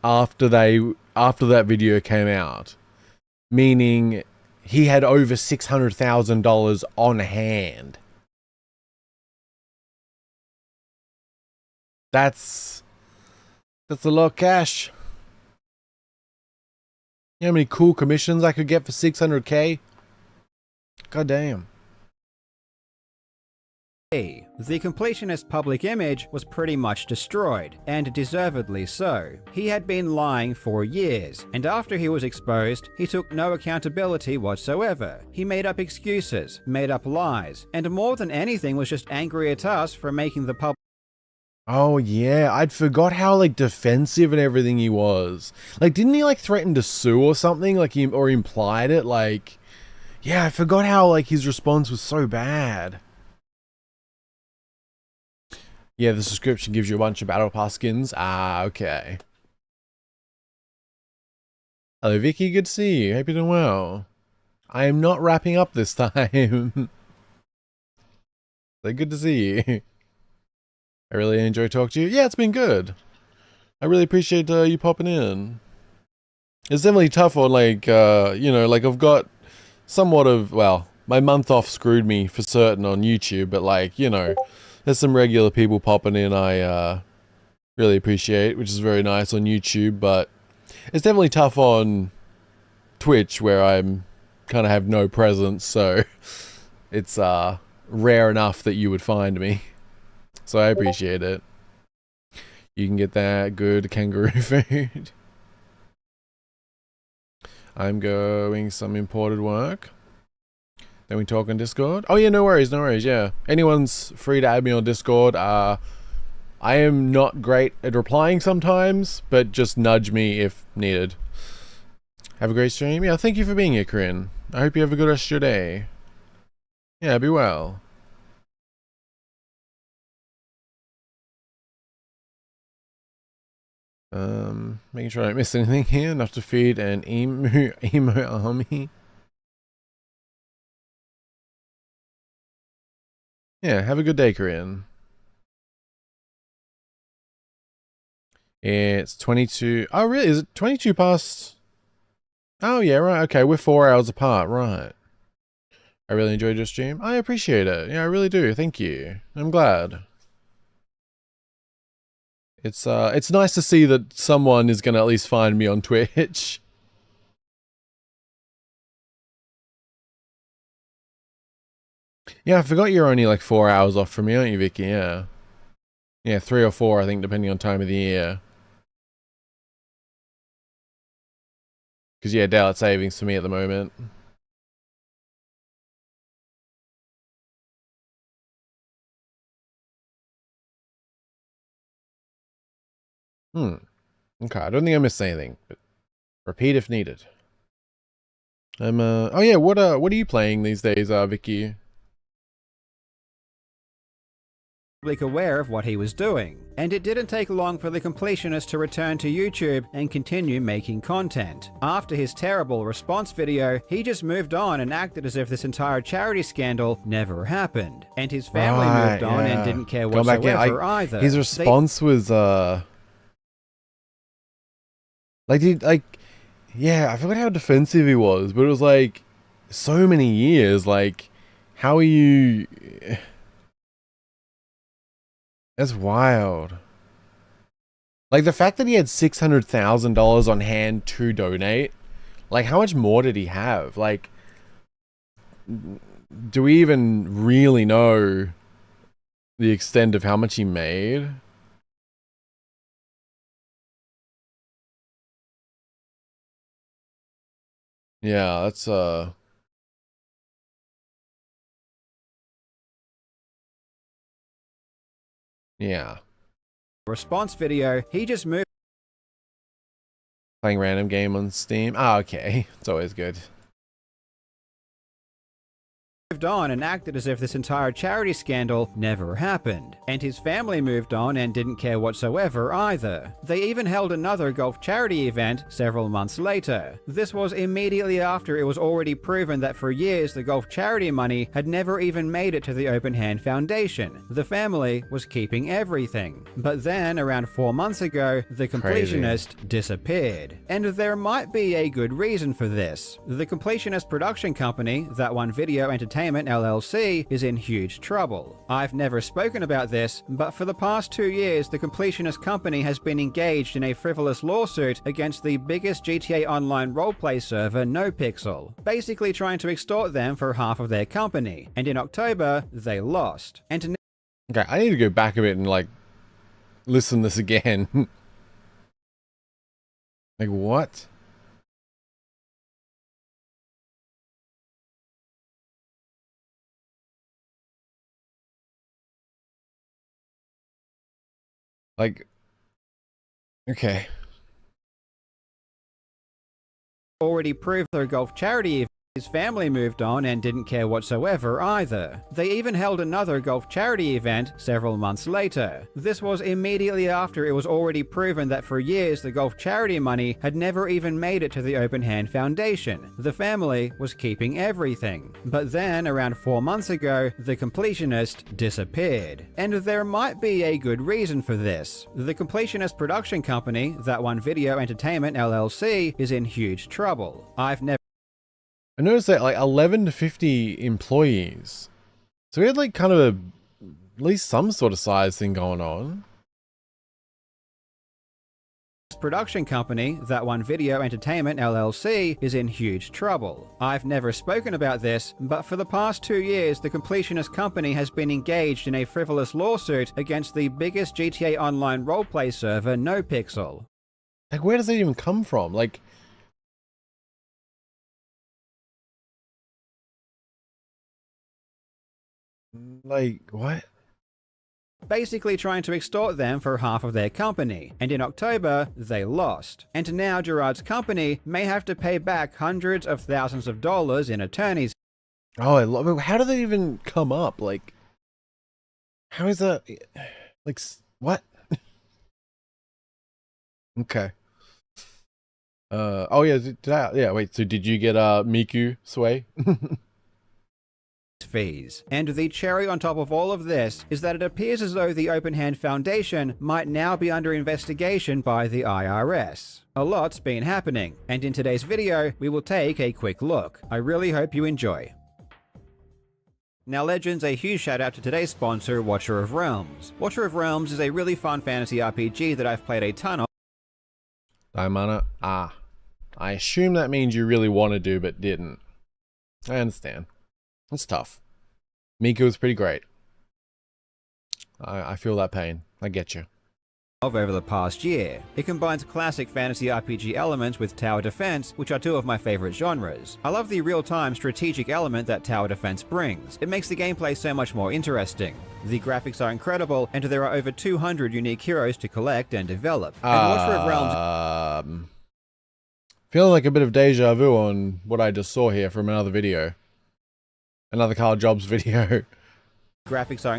after that video came out, meaning he had over $600,000 on hand. That's a lot of cash. You know how many cool commissions I could get for 600K? God damn. The Completionist public image was pretty much destroyed, and deservedly so. He had been lying for years, and after he was exposed, he took no accountability whatsoever. He made up excuses, made up lies, and more than anything was just angry at us for making the public. Oh yeah, I'd forgot how like defensive and everything he was. Like, didn't he like threaten to sue or something? Like or implied it? Like, yeah, I forgot how like his response was so bad. Yeah, the subscription gives you a bunch of Battle Pass skins. Ah, okay. Hello, Vicky. Good to see you. Hope you're doing well. I am not wrapping up this time. So good to see you. I really enjoy talking to you. Yeah, it's been good. I really appreciate you popping in. It's definitely tough on like, you know, like I've got somewhat of, well, my month off screwed me for certain on YouTube, but like, you know, there's some regular people popping in I really appreciate, which is very nice on YouTube, but it's definitely tough on Twitch where I'm kind of have no presence, so it's rare enough that you would find me. So I appreciate it. You can get that good kangaroo food. I'm going some imported work. Then we talk on Discord. Oh yeah, no worries, yeah. Anyone's free to add me on Discord. I am not great at replying sometimes, but just nudge me if needed. Have a great stream. Yeah, thank you for being here, Corinne. I hope you have a good rest of your day. Yeah, be well. Making sure I don't miss anything here. Enough to feed an emo army. Yeah, have a good day, Korean. It's 22. Oh, really? Is it 22 past? Oh, yeah, right. Okay, we're 4 hours apart. Right. I really enjoyed your stream. I appreciate it. Yeah, I really do. Thank you. I'm glad. It's nice to see that someone is gonna at least find me on Twitch. Yeah, I forgot you're only like 4 hours off from me, aren't you, Vicky? Yeah. Yeah, 3 or 4, I think, depending on time of the year. Because, yeah, daylight savings for me at the moment. Okay, I don't think I missed anything, but repeat if needed. Oh yeah, what are you playing these days, Vicky? Aware of what he was doing, and it didn't take long for the Completionist to return to YouTube and continue making content. After his terrible response video, he just moved on and acted as if this entire charity scandal never happened, and his family moved on and didn't care whatsoever either. His response was yeah, I forgot how defensive he was, but it was like so many years. Like, how are you? That's wild. Like the fact that he had $600,000 on hand to donate. Like how much more did he have? Like, do we even really know the extent of how much he made? Yeah, that's yeah. response video, he just moved Playing random game on Steam. Ah, okay. It's always good. on and acted as if this entire charity scandal never happened. And his family moved on and didn't care whatsoever either. They even held another golf charity event several months later. This was immediately after it was already proven that for years the golf charity money had never even made it to the Open Hand Foundation. The family was keeping everything. But then, around 4 months ago, the Completionist disappeared. And there might be a good reason for this. The Completionist production company that won Video Entertainment LLC is in huge trouble. I've never spoken about this, but for the past 2 years, the Completionist company has been engaged in a frivolous lawsuit against the biggest GTA Online roleplay server, NoPixel, basically trying to extort them for half of their company. And in October, they lost. And Okay, I need to go back a bit and like listen to this again. Like what? Like, okay. already proved their golf charity. His family moved on and didn't care whatsoever either. They even held another golf charity event several months later. This was immediately after it was already proven that for years the golf charity money had never even made it to the Open Hand Foundation. The family was keeping everything. But then, around 4 months ago, the Completionist disappeared. And there might be a good reason for this. The Completionist production company that won Video Entertainment LLC is in huge trouble. I noticed that like 11 to 50 employees. So we had like kind of at least some sort of size thing going on. Production company that won Video Entertainment LLC is in huge trouble. I've never spoken about this, but for the past 2 years, the Completionist company has been engaged in a frivolous lawsuit against the biggest GTA Online roleplay server, NoPixel. Like where does that even come from? Like what? Basically trying to extort them for half of their company, and in October, they lost. And now Gerard's company may have to pay back hundreds of thousands of dollars in attorney's. Oh, I love it. How do they even come up? Like, how is that? Like, what? Okay. Oh yeah, yeah, wait, so did you get, Miku Sway? Fees. And the cherry on top of all of this is that it appears as though the Open Hand Foundation might now be under investigation by the IRS. A lot's been happening, and in today's video, we will take a quick look. I really hope you enjoy. Now Legends, a huge shout out to today's sponsor, Watcher of Realms. Watcher of Realms is a really fun fantasy RPG that I've played a ton of. Dimana? Ah. I assume that means you really want to do, but didn't. I understand. It's tough. Miku was pretty great. I feel that pain. I get you. Over the past year. It combines classic fantasy RPG elements with tower defense, which are two of my favorite genres. I love the real-time strategic element that tower defense brings. It makes the gameplay so much more interesting. The graphics are incredible, and there are over 200 unique heroes to collect and develop. And Watcher of Realms... Feeling like a bit of deja vu on what I just saw here from another video. Another Carl Jobs video. Graphics are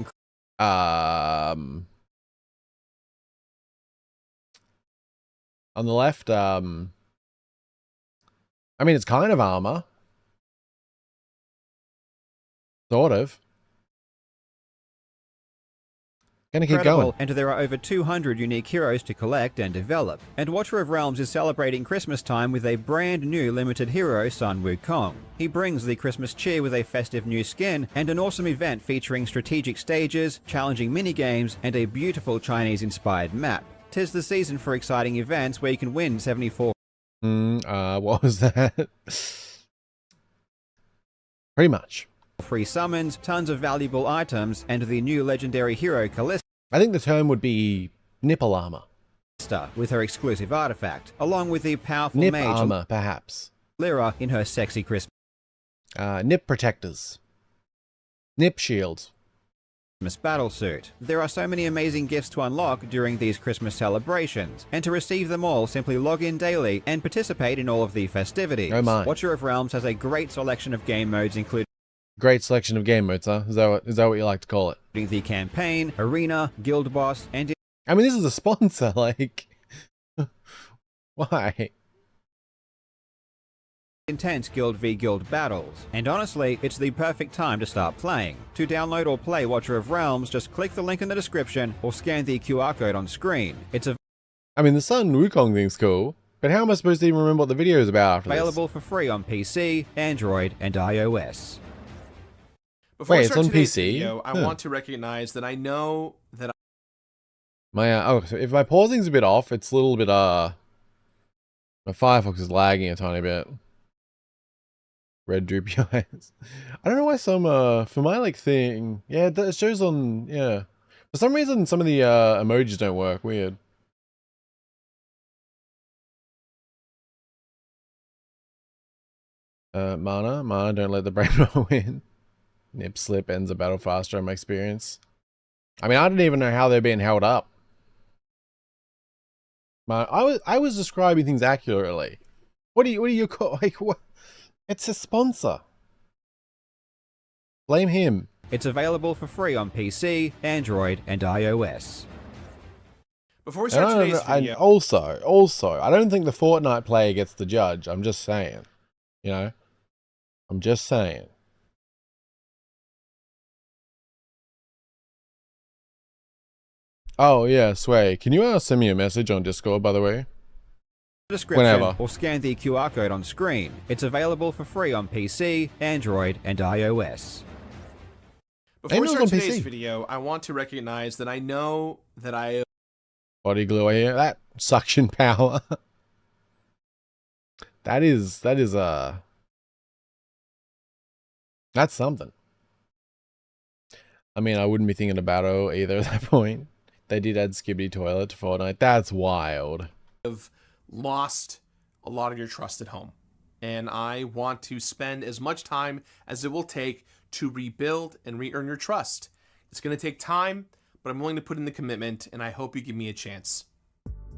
on the left, I mean, it's kind of armor. Sort of. Gonna keep going. And there are over 200 unique heroes to collect and develop. And Watcher of Realms is celebrating Christmas time with a brand new limited hero, Sun Wukong. He brings the Christmas cheer with a festive new skin and an awesome event featuring strategic stages, challenging minigames, and a beautiful Chinese-inspired map. 'Tis the season for exciting events where you can win 74 what was that? Pretty much. free summons, tons of valuable items, and the new legendary hero Callista I think the term would be nipple armor. with her exclusive artifact, along with the powerful Nip mage armor, perhaps. Lyra in her sexy Christmas Nip protectors. Nip shields. battlesuit. There are so many amazing gifts to unlock during these Christmas celebrations, and to receive them all, simply log in daily and participate in all of the festivities. Oh my. Watcher of Realms has a great selection of game modes, including Great selection of game modes, huh? Is that what you like to call it? the campaign, arena, guild boss, and I mean, this is a sponsor, like... Why? intense guild v guild battles. And honestly, it's the perfect time to start playing. To download or play Watcher of Realms, just click the link in the description or scan the QR code on screen. It's I mean, the Sun Wukong thing's cool, but how am I supposed to even remember what the video is about after available for free on PC, Android, and iOS. Before Wait, we it's start on today's PC? video, I Huh. want to recognize that I know that So if my pausing's a bit off, it's a little bit, my Firefox is lagging a tiny bit. Red droopy eyes. I don't know why some, for my, like, thing, yeah, it shows on, yeah. For some reason, some of the, emojis don't work. Weird. Mana, don't let the brain roll win. Nip slip ends a battle faster in my experience. I mean, I didn't even know how they're being held up. I was describing things accurately. What do you call, like, what? It's a sponsor. Blame him. It's available for free on PC, Android, and iOS. before we start today's video, Also, I don't think the Fortnite player gets the judge. I'm just saying. You know? I'm just saying. Oh, yeah, Sway. Can you send me a message on Discord, by the way? Description Whenever. or scan the QR code on screen. It's available for free on PC, Android, and iOS. before we Amos start on today's PC. video, I want to recognize that I know that I Body glue here. That suction power. That is, that's something. I mean, I wouldn't be thinking about it either at that point. They did add Skibidi Toilet to Fortnite. That's wild. have lost a lot of your trust at home. And I want to spend as much time as it will take to rebuild and re-earn your trust. It's going to take time, but I'm willing to put in the commitment, and I hope you give me a chance.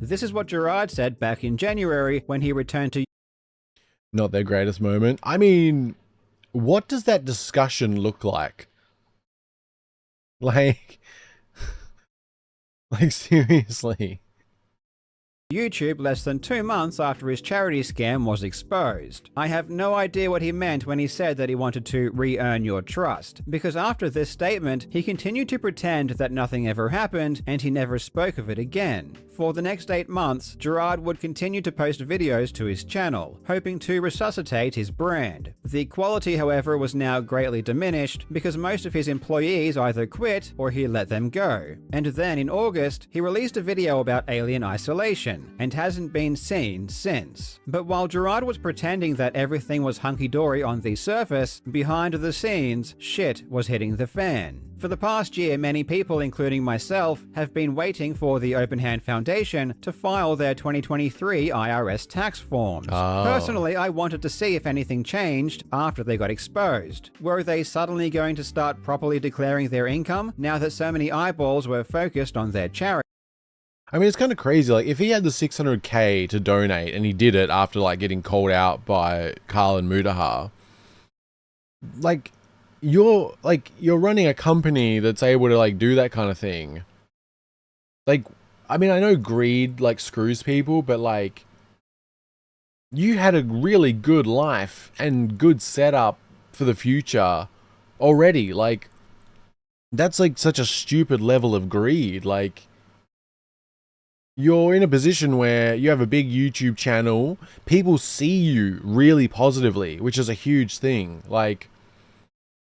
This is what Gerard said back in January when he returned to Not their greatest moment. I mean, what does that discussion look like? Like, like seriously. YouTube less than 2 months after his charity scam was exposed. I have no idea what he meant when he said that he wanted to re-earn your trust, because after this statement, he continued to pretend that nothing ever happened and he never spoke of it again. For the next 8 months, Gerard would continue to post videos to his channel, hoping to resuscitate his brand. The quality, however, was now greatly diminished because most of his employees either quit or he let them go. And then in August, he released a video about alien isolation, and hasn't been seen since. But while Gerard was pretending that everything was hunky-dory on the surface, behind the scenes, shit was hitting the fan. For the past year, many people, including myself, have been waiting for the Open Hand Foundation to file their 2023 IRS tax forms. Oh. Personally, I wanted to see if anything changed after they got exposed. Were they suddenly going to start properly declaring their income now that so many eyeballs were focused on their charity? I mean, it's kind of crazy. Like, if he had the 600K to donate and he did it after, like, getting called out by Carl and Mutahar, like, you're running a company that's able to, like, do that kind of thing. Like, I mean, I know greed, like, screws people, but, like, you had a really good life and good setup for the future already. Like, that's like such a stupid level of greed. Like, you're in a position where you have a big YouTube channel, people see you really positively, which is a huge thing. Like,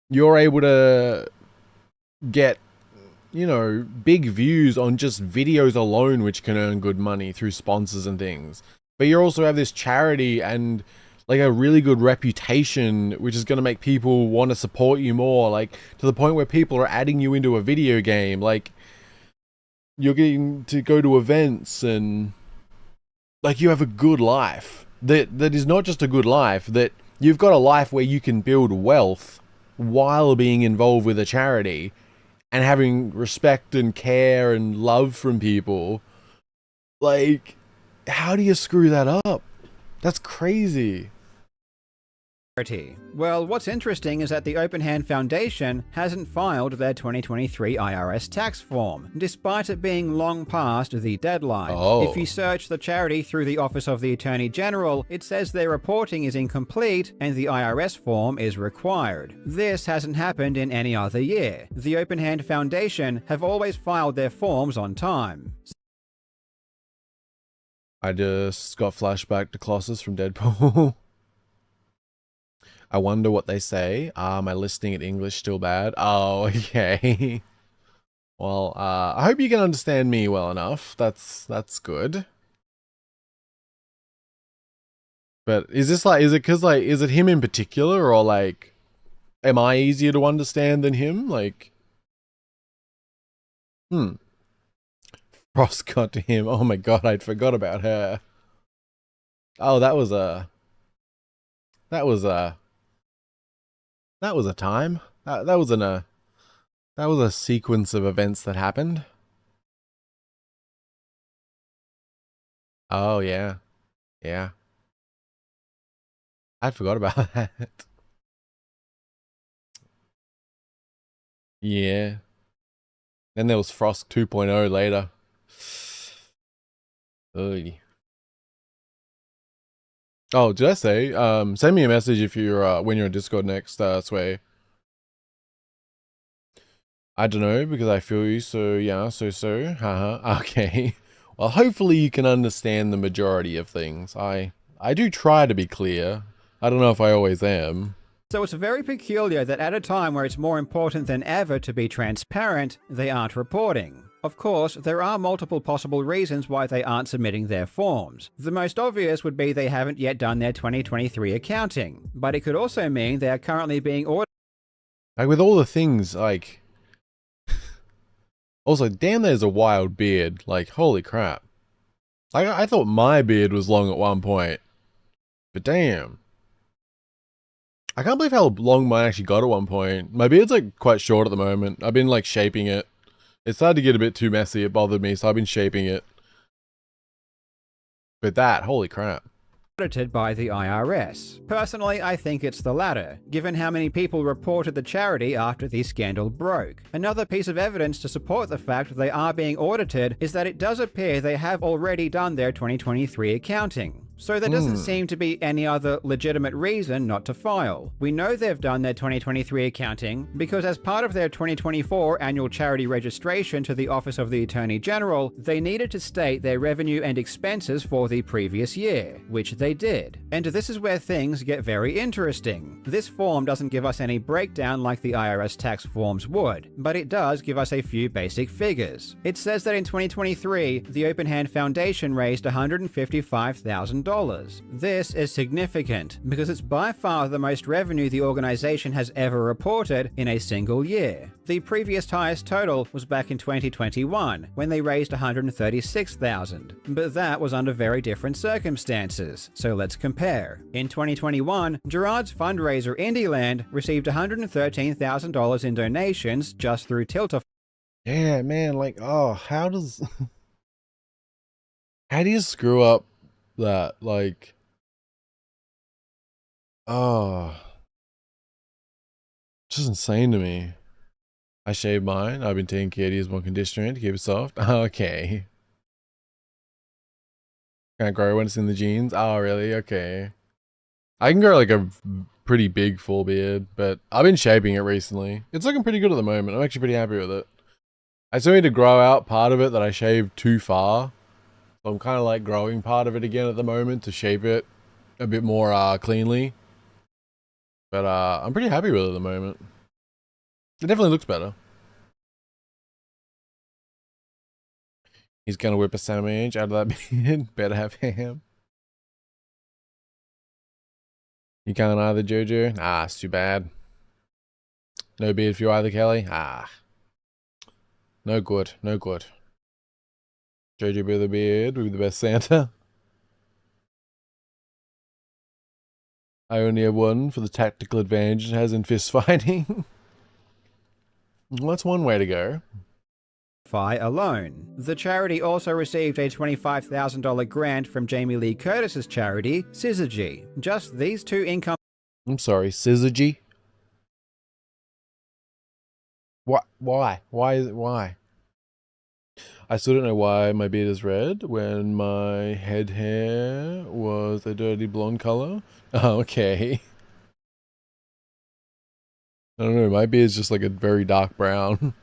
you're able to get, you know, big views on just videos alone, which can earn good money through sponsors and things. But you also have this charity and like a really good reputation, which is going to make people want to support you more, like to the point where people are adding you into a video game. Like, you're getting to go to events and like you have a good life that is not just a good life, that you've got a life where you can build wealth while being involved with a charity and having respect and care and love from people. Like, how do you screw that up? That's crazy. Well, what's interesting is that the Open Hand Foundation hasn't filed their 2023 IRS tax form, despite it being long past the deadline. Oh. If you search the charity through the Office of the Attorney General, it says their reporting is incomplete and the IRS form is required. This hasn't happened in any other year. The Open Hand Foundation have always filed their forms on time. I just got flashback to Colossus from Deadpool. I wonder what they say. My listening in English still bad. Oh, okay. Well, I hope you can understand me well enough. That's good. But is this like, is it because like, is it him in particular, or like, am I easier to understand than him? Like, Frost got to him. Oh my god, I'd forgot about her. Oh, that was a time. That was a sequence of events that happened. Oh yeah. Yeah. I forgot about that. Yeah. Then there was Frost 2.0 later. Ugh. Oh, did I say? Send me a message if you're when you're on Discord next, Sway. I don't know, because I feel you, so yeah, so, haha, okay. Well, hopefully you can understand the majority of things. I do try to be clear. I don't know if I always am. So it's very peculiar that at a time where it's more important than ever to be transparent, they aren't reporting. Of course, there are multiple possible reasons why they aren't submitting their forms. The most obvious would be they haven't yet done their 2023 accounting, but it could also mean they are currently being audited. Like, with all the things, like... Also, damn, there's a wild beard. Like, holy crap. Like, I thought my beard was long at one point. But damn. I can't believe how long mine actually got at one point. My beard's, like, quite short at the moment. I've been, like, shaping it. It started to get a bit too messy. It bothered me, so I've been shaping it. But that, holy crap. Audited by the IRS. Personally, I think it's the latter, given how many people reported the charity after the scandal broke. Another piece of evidence to support the fact they are being audited is that it does appear they have already done their 2023 accounting. So there doesn't seem to be any other legitimate reason not to file. We know they've done their 2023 accounting because as part of their 2024 annual charity registration to the Office of the Attorney General, they needed to state their revenue and expenses for the previous year, which they did. And this is where things get very interesting. This form doesn't give us any breakdown like the IRS tax forms would, but it does give us a few basic figures. It says that in 2023, the Open Hand Foundation raised $155,000. This is significant because it's by far the most revenue the organization has ever reported in a single year. The previous highest total was back in 2021 when they raised $136,000, but that was under very different circumstances, so let's compare. In 2021, Gerard's fundraiser Indieland received $113,000 in donations just through Tiltify. Yeah, man, like, oh, how do you screw up that? Like, oh, just insane to me. I shaved mine. I've been taking care to use more conditioner to keep it soft. Okay. Can't grow when it's in the genes. Oh, really? Okay. I can grow like a pretty big full beard, but I've been shaping it recently. It's looking pretty good at the moment. I'm actually pretty happy with it. I still need to grow out part of it that I shaved too far. So I'm kind of like growing part of it again at the moment to shape it a bit more cleanly. But I'm pretty happy with it at the moment. It definitely looks better. He's gonna whip a sandwich out of that beard. Better have ham. You can't either, Jojo? Ah, it's too bad. No beard for you either, Kelly? Ah. No good, no good. Jojo with a beard would be the best Santa. I only have one for the tactical advantage it has in fist fighting. Well, that's one way to go. Alone. The charity also received a $25,000 grant from Jamie Lee Curtis's charity, Syzygy. Just these two income. I'm sorry, Syzygy? What? Why? Why? I still don't know why my beard is red when my head hair was a dirty blonde color. Okay. I don't know, my beard's just like a very dark brown.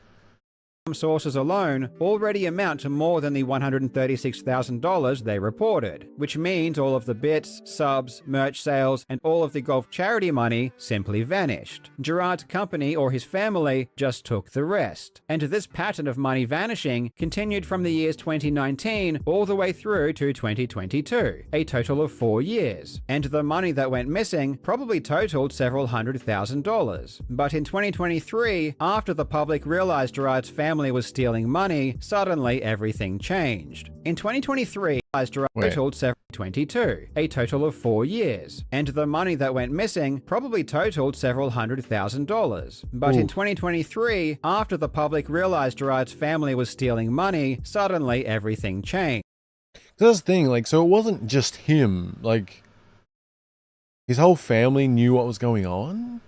Sources alone already amount to more than the $136,000 they reported, which means all of the bits, subs, merch sales, and all of the golf charity money simply vanished. Gerard's company or his family just took the rest. And this pattern of money vanishing continued from the years 2019 all the way through to 2022, a total of 4 years. And the money that went missing probably totaled several $100,000. But in 2023, after the public realized Gerard's family was stealing money, suddenly everything changed. In 2023, Gerard totaled 722, a total of 4 years, and the money that went missing probably totaled several $100,000. But in 2023, after the public realized Gerard's family was stealing money, suddenly everything changed. That's the thing, like, so it wasn't just him, like, his whole family knew what was going on?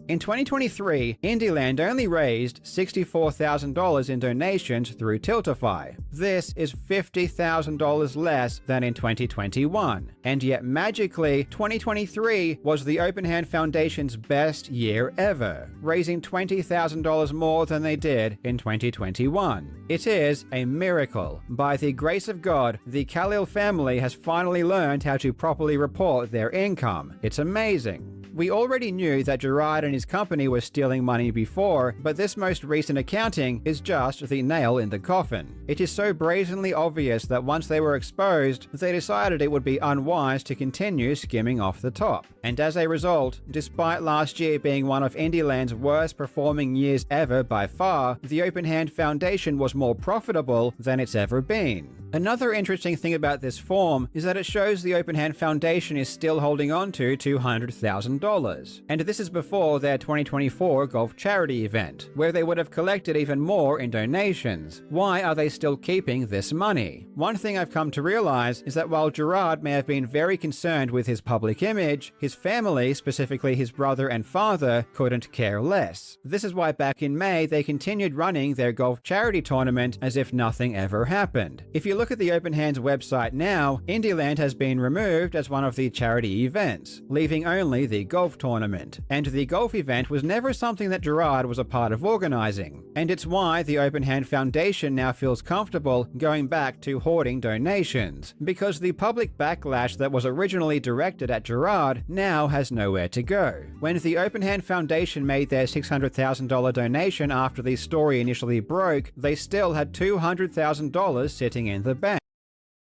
In 2023, Indieland only raised $64,000 in donations through Tiltify. This is $50,000 less than in 2021, and yet magically, 2023 was the Open Hand Foundation's best year ever, raising $20,000 more than they did in 2021. It is a miracle. By the grace of God, the Khalil family has finally learned how to properly report their income. It's amazing. We already knew that Gerard and his company were stealing money before, but this most recent accounting is just the nail in the coffin. It is so brazenly obvious that once they were exposed, they decided it would be unwise to continue skimming off the top. And as a result, despite last year being one of Indieland's worst performing years ever by far, the Open Hand Foundation was more profitable than it's ever been. Another interesting thing about this form is that it shows the Open Hand Foundation is still holding on to $200,000. And this is before their 2024 golf charity event, where they would have collected even more in donations. Why are they still keeping this money? One thing I've come to realize is that while Gerard may have been very concerned with his public image, his family, specifically his brother and father, couldn't care less. This is why back in May they continued running their golf charity tournament as if nothing ever happened. If you look at the Open Hands website now, Indieland has been removed as one of the charity events, leaving only the golf tournament. And the golf event was never something that Gerard was a part of organizing. And it's why the Open Hand Foundation now feels comfortable going back to hoarding donations, because the public backlash that was originally directed at Gerard now has nowhere to go. When the Open Hand Foundation made their $600,000 donation after the story initially broke, they still had $200,000 sitting in the bank.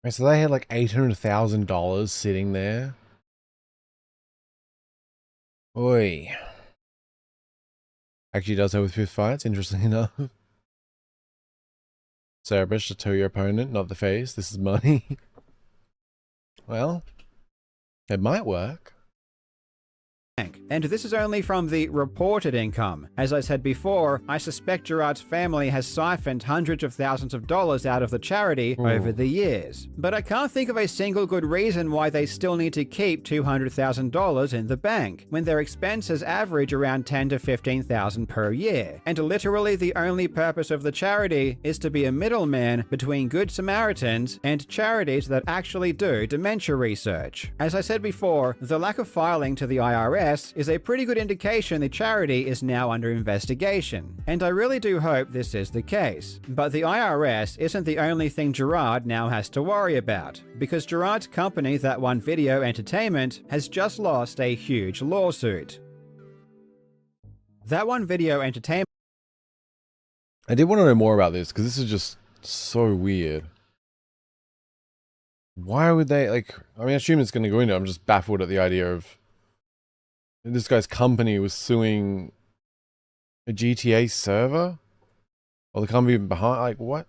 So they had like $800,000 sitting there. Oi. Actually does have with fifth fights, interestingly enough. Cerebrus should tell your opponent, not the face, this is money. Well, it might work. And this is only from the reported income. As I said before, I suspect Gerard's family has siphoned hundreds of thousands of dollars out of the charity over the years. But I can't think of a single good reason why they still need to keep $200,000 in the bank, when their expenses average around $10,000 to $15,000 per year. And literally the only purpose of the charity is to be a middleman between Good Samaritans and charities that actually do dementia research. As I said before, the lack of filing to the IRS is a pretty good indication the charity is now under investigation. And I really do hope this is the case. But the IRS isn't the only thing Gerard now has to worry about, because Gerard's company, That One Video Entertainment, has just lost a huge lawsuit. That One Video Entertainment. I did want to know more about this because this is just so weird. Why would they, like, I mean, I assume it's going to go into it. I'm just baffled at the idea of this guy's company was suing a GTA server? Or the company behind, like, what?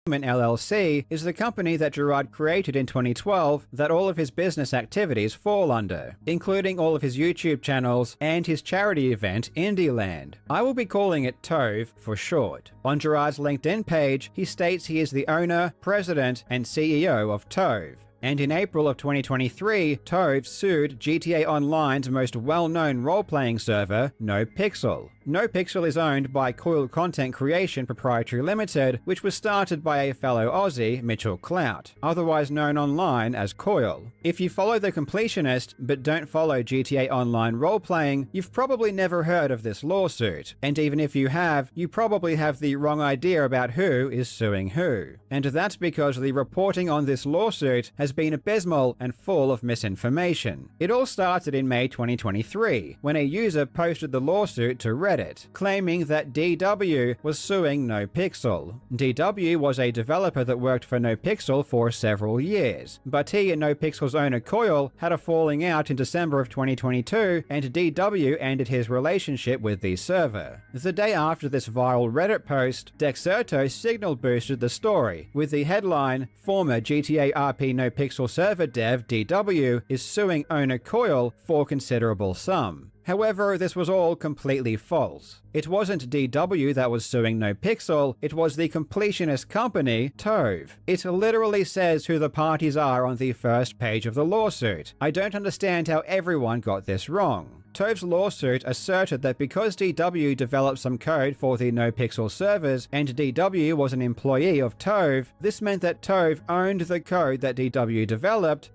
LLC is the company that Gerard created in 2012 that all of his business activities fall under, including all of his YouTube channels and his charity event Indieland. I will be calling it TOVE for short. On Gerard's LinkedIn page, he states he is the owner, president, and CEO of TOVE. And in April of 2023, TOVE sued GTA Online's most well-known role-playing server, NoPixel. NoPixel is owned by Coil Content Creation Proprietary Limited, which was started by a fellow Aussie, Mitchell Clout, otherwise known online as Coil. If you follow The Completionist, but don't follow GTA Online role-playing, you've probably never heard of this lawsuit. And even if you have, you probably have the wrong idea about who is suing who. And that's because the reporting on this lawsuit has been abysmal and full of misinformation. It all started in May 2023, when a user posted the lawsuit to Reddit, claiming that DW was suing NoPixel. DW was a developer that worked for NoPixel for several years, but he and NoPixel's owner Coil had a falling out in December of 2022, and DW ended his relationship with the server. The day after this viral Reddit post, Dexerto signal boosted the story, with the headline, "Former GTA RP NoPixel server dev DW is suing owner Coil for considerable sum." However, this was all completely false. It wasn't DW that was suing NoPixel, it was the completionist company, TOVE. It literally says who the parties are on the first page of the lawsuit. I don't understand how everyone got this wrong. TOVE's lawsuit asserted that because DW developed some code for the NoPixel servers and DW was an employee of TOVE, this meant that TOVE owned the code that DW developed.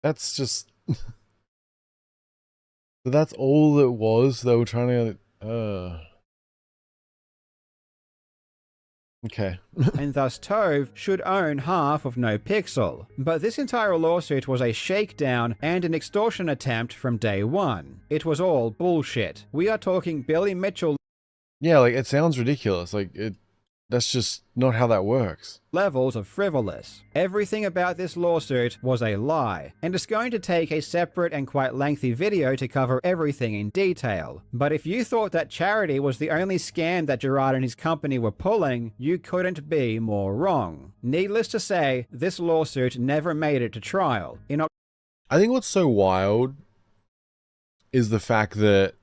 That's just... So that's all it was? They were trying to... Okay. And thus TOVE should own half of NoPixel. But this entire lawsuit was a shakedown and an extortion attempt from day one. It was all bullshit. We are talking Billy Mitchell... Yeah, like, it sounds ridiculous. Like, that's just not how that works. Levels of frivolous. Everything about this lawsuit was a lie, and it's going to take a separate and quite lengthy video to cover everything in detail. But if you thought that charity was the only scam that Gerard and his company were pulling, you couldn't be more wrong. Needless to say, this lawsuit never made it to trial. I think what's so wild is the fact that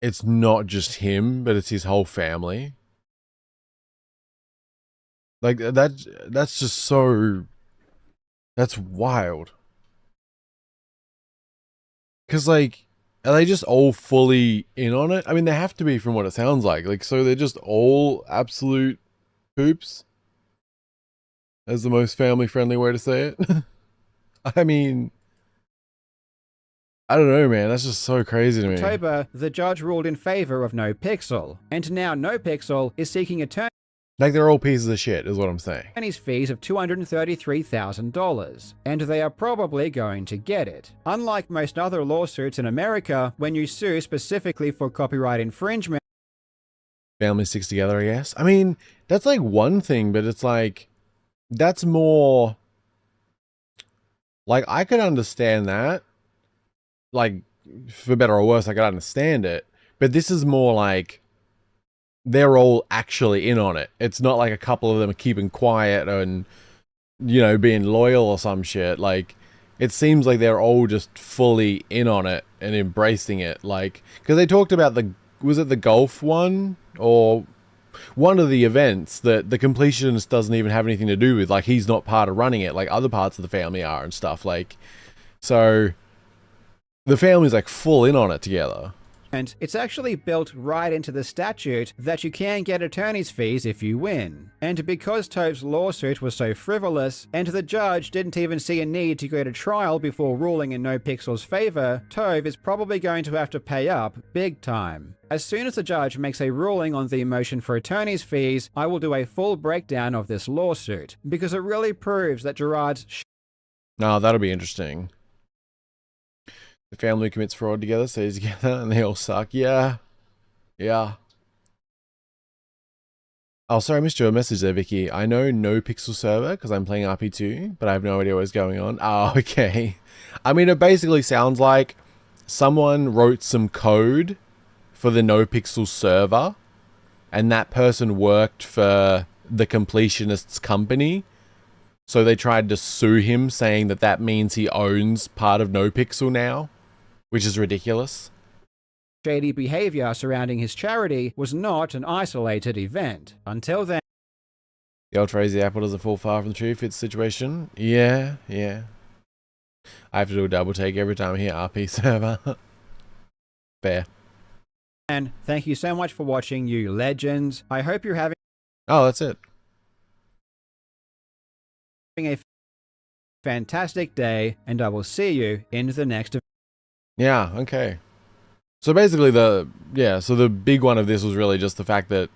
it's not just him, but it's his whole family. Like, that's just so... That's wild. Because, like, are they just all fully in on it? I mean, they have to be from what it sounds like. Like, so they're just all absolute poops? As the most family-friendly way to say it? I mean... I don't know, man. That's just so crazy to me. October, the judge ruled in favor of NoPixel, and now NoPixel is seeking attorney... Like, they're all pieces of shit, is what I'm saying. Attorney's fees of $233,000, and they are probably going to get it. Unlike most other lawsuits in America, when you sue specifically for copyright infringement, family sticks together, I guess. I mean, that's like one thing, but it's like, that's more... Like, I could understand that. Like, for better or worse, I could understand it. But this is more like... They're all actually in on it. It's not like a couple of them are keeping quiet and, being loyal or some shit. Like, it seems like they're all just fully in on it and embracing it. Like, because they talked about was it the golf one? Or one of the events that the completionist doesn't even have anything to do with. Like, he's not part of running it. Like, other parts of the family are and stuff. Like, so the family's like full in on it together. And it's actually built right into the statute that you can get attorney's fees if you win. And because Tove's lawsuit was so frivolous, and the judge didn't even see a need to go to trial before ruling in NoPixel's favor, Tove is probably going to have to pay up big time. As soon as the judge makes a ruling on the motion for attorney's fees, I will do a full breakdown of this lawsuit, because it really proves that Gerard's No, that'll be interesting. The family commits fraud together, stays together, and they all suck. Yeah. Yeah. Oh, sorry, I missed your message there, Vicky. I know no pixel server because I'm playing RP2, but I have no idea what is going on. Oh, okay. I mean, it basically sounds like someone wrote some code for the no pixel server, and that person worked for the completionist's company. So they tried to sue him, saying that that means he owns part of NoPixel now, which is ridiculous. shady behavior surrounding his charity was not an isolated event. Until then, The old phrase, the apple doesn't fall far from the tree, fits the situation. Yeah, yeah. I have to do a double take every time I hear RP server. Fair. and thank you so much for watching, you legends. I hope you're having Oh, that's it. a fantastic day, and I will see you in the next. Yeah, okay. So basically the big one of this was really just the fact that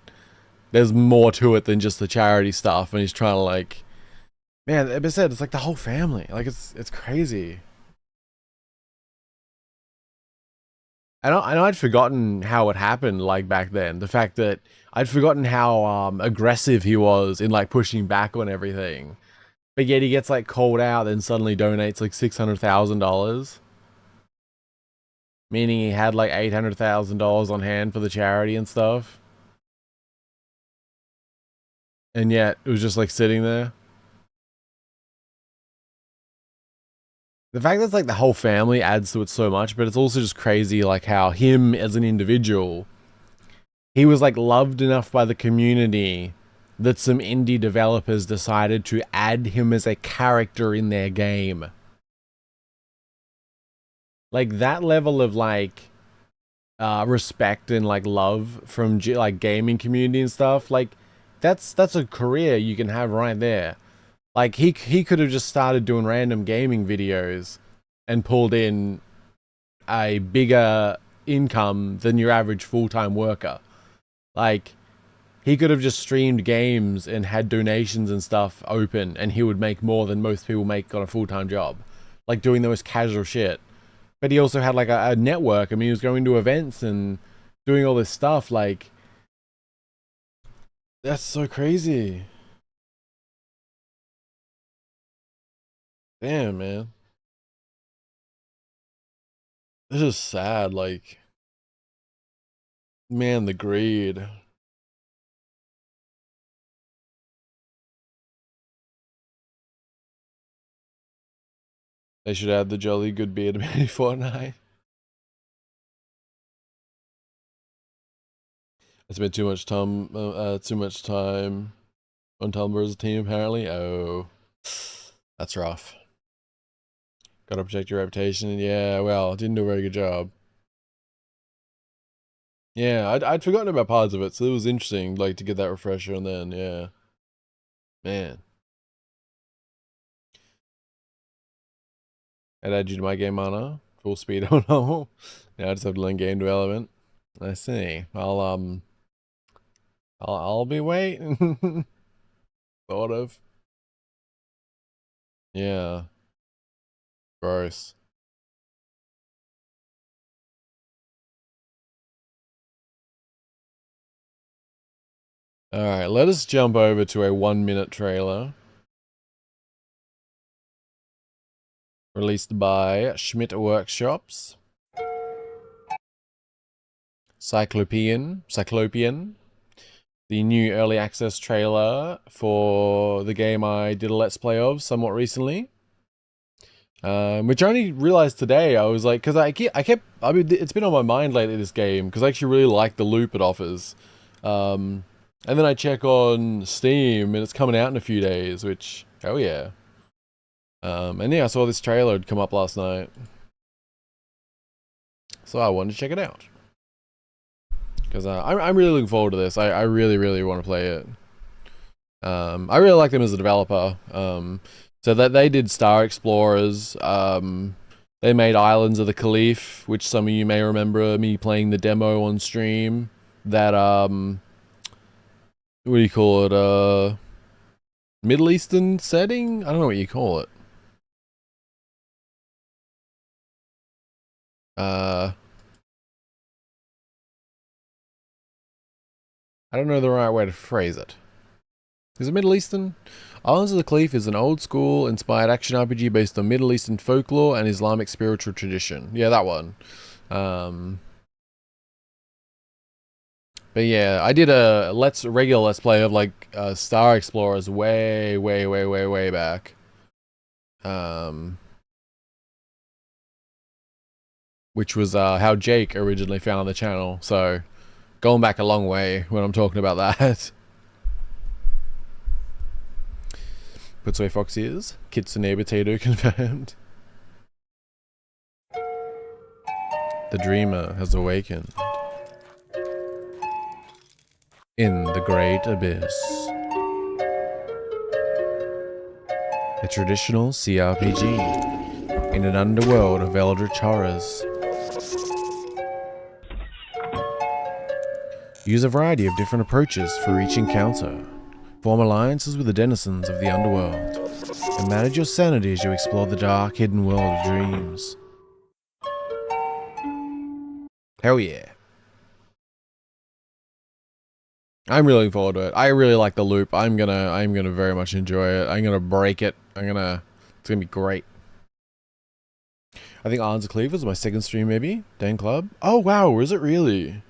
there's more to it than just the charity stuff, and he's trying to, like, man, as I said, it's like the whole family. Like, it's crazy. I know I'd forgotten how it happened, like, back then. The fact that I'd forgotten how aggressive he was in, like, pushing back on everything. But yet he gets, like, called out, then suddenly donates, like, $600,000. Meaning he had, like, $800,000 on hand for the charity and stuff. And yet it was just, like, sitting there. The fact that it's, like, the whole family adds to it so much, but it's also just crazy, like, how him as an individual, he was, like, loved enough by the community that some indie developers decided to add him as a character in their game. Like, that level of, like, respect and, like, love from, like, gaming community and stuff, like, that's a career you can have right there. Like, he could have just started doing random gaming videos and pulled in a bigger income than your average full-time worker. Like, he could have just streamed games and had donations and stuff open, and he would make more than most people make on a full-time job. Like, doing the most casual shit. But he also had, like, a network. I mean, he was going to events and doing all this stuff. Like, that's so crazy. Damn, man. This is sad, like, man, the greed. They should add the jolly good beard many Fortnite. I spent too much time on Tumblr as a team, apparently. Oh, that's rough. Gotta protect your reputation. Yeah, well, didn't do a very good job. Yeah, I'd forgotten about parts of it, so it was interesting, like, to get that refresher, and then, yeah. Man. I'd add you to my game mana. Full speed on normal. Now I just have to learn game development. I see. I'll be waiting. Sort of. Yeah. Gross. Alright, let us jump over to a 1-minute trailer. Released by Schmidt Workshops. Cyclopean. The new early access trailer for the game I did a let's play of somewhat recently. Which I only realized today. I was like, because I mean, it's been on my mind lately, this game, because I actually really like the loop it offers. And then I check on Steam, and it's coming out in a few days, which, hell yeah. And yeah, I saw this trailer had come up last night. So I wanted to check it out. Because I'm really looking forward to this. I really, really want to play it. I really like them as a developer. So that they did Star Explorers. They made Islands of the Caliph, which some of you may remember me playing the demo on stream. That what do you call it? Middle Eastern setting? I don't know what you call it. I don't know the right way to phrase it. Is it Middle Eastern? Islands of the Caliph is an old school inspired action RPG based on Middle Eastern folklore and Islamic spiritual tradition. Yeah, that one. But yeah, I did a regular let's play of like Star Explorers way back. Which was how Jake originally found the channel. So going back a long way when I'm talking about that. Puts away fox ears. Kitsune potato confirmed. The dreamer has awakened. In the Great Abyss. A traditional CRPG in an underworld of eldritch horrors. Use a variety of different approaches for each encounter. Form alliances with the denizens of the underworld, and manage your sanity as you explore the dark, hidden world of dreams. Hell yeah. I'm really looking forward to it. I really like the loop. I'm gonna very much enjoy it. I'm gonna break it. It's gonna be great. I think Islands of Cleve was my second stream maybe. Dan Club. Oh wow, is it really?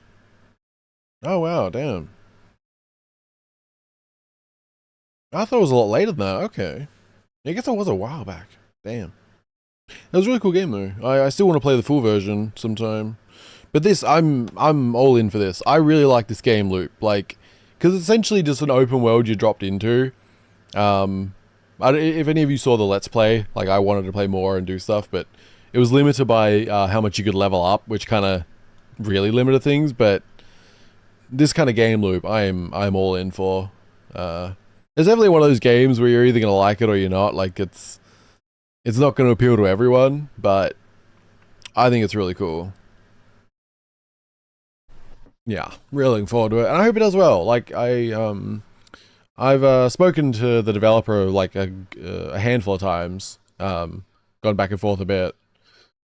Oh wow, damn. I thought it was a lot later than that. Okay. I guess it was a while back. Damn. It was a really cool game though. I still want to play the full version sometime. But this, I'm all in for this. I really like this game loop. Like, because it's essentially just an open world you dropped into. If any of you saw the Let's Play, like I wanted to play more and do stuff, but it was limited by how much you could level up, which kind of really limited things. But this kind of game loop, I'm all in for. It's definitely one of those games where you're either gonna like it or you're not. Like it's not gonna appeal to everyone, but I think it's really cool. Yeah, really looking forward to it, and I hope it does well. Like I've spoken to the developer like a handful of times, gone back and forth a bit.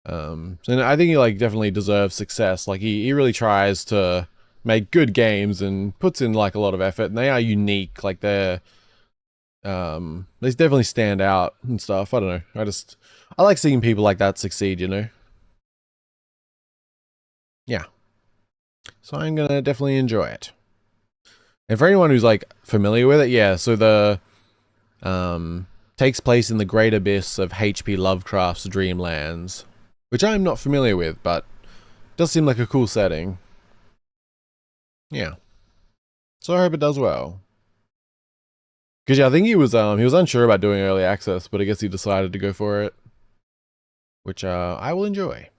And I think he like definitely deserves success. Like he really tries to make good games and puts in like a lot of effort, and they are unique. Like they definitely stand out and stuff. I don't know. I like seeing people like that succeed, you know? Yeah. So I'm gonna definitely enjoy it. And for anyone who's like familiar with it, yeah, so the takes place in the Great Abyss of H.P. Lovecraft's Dreamlands, which I'm not familiar with, but does seem like a cool setting. Yeah. So I hope it does well. Because yeah, I think he was unsure about doing early access, but I guess he decided to go for it. Which I will enjoy.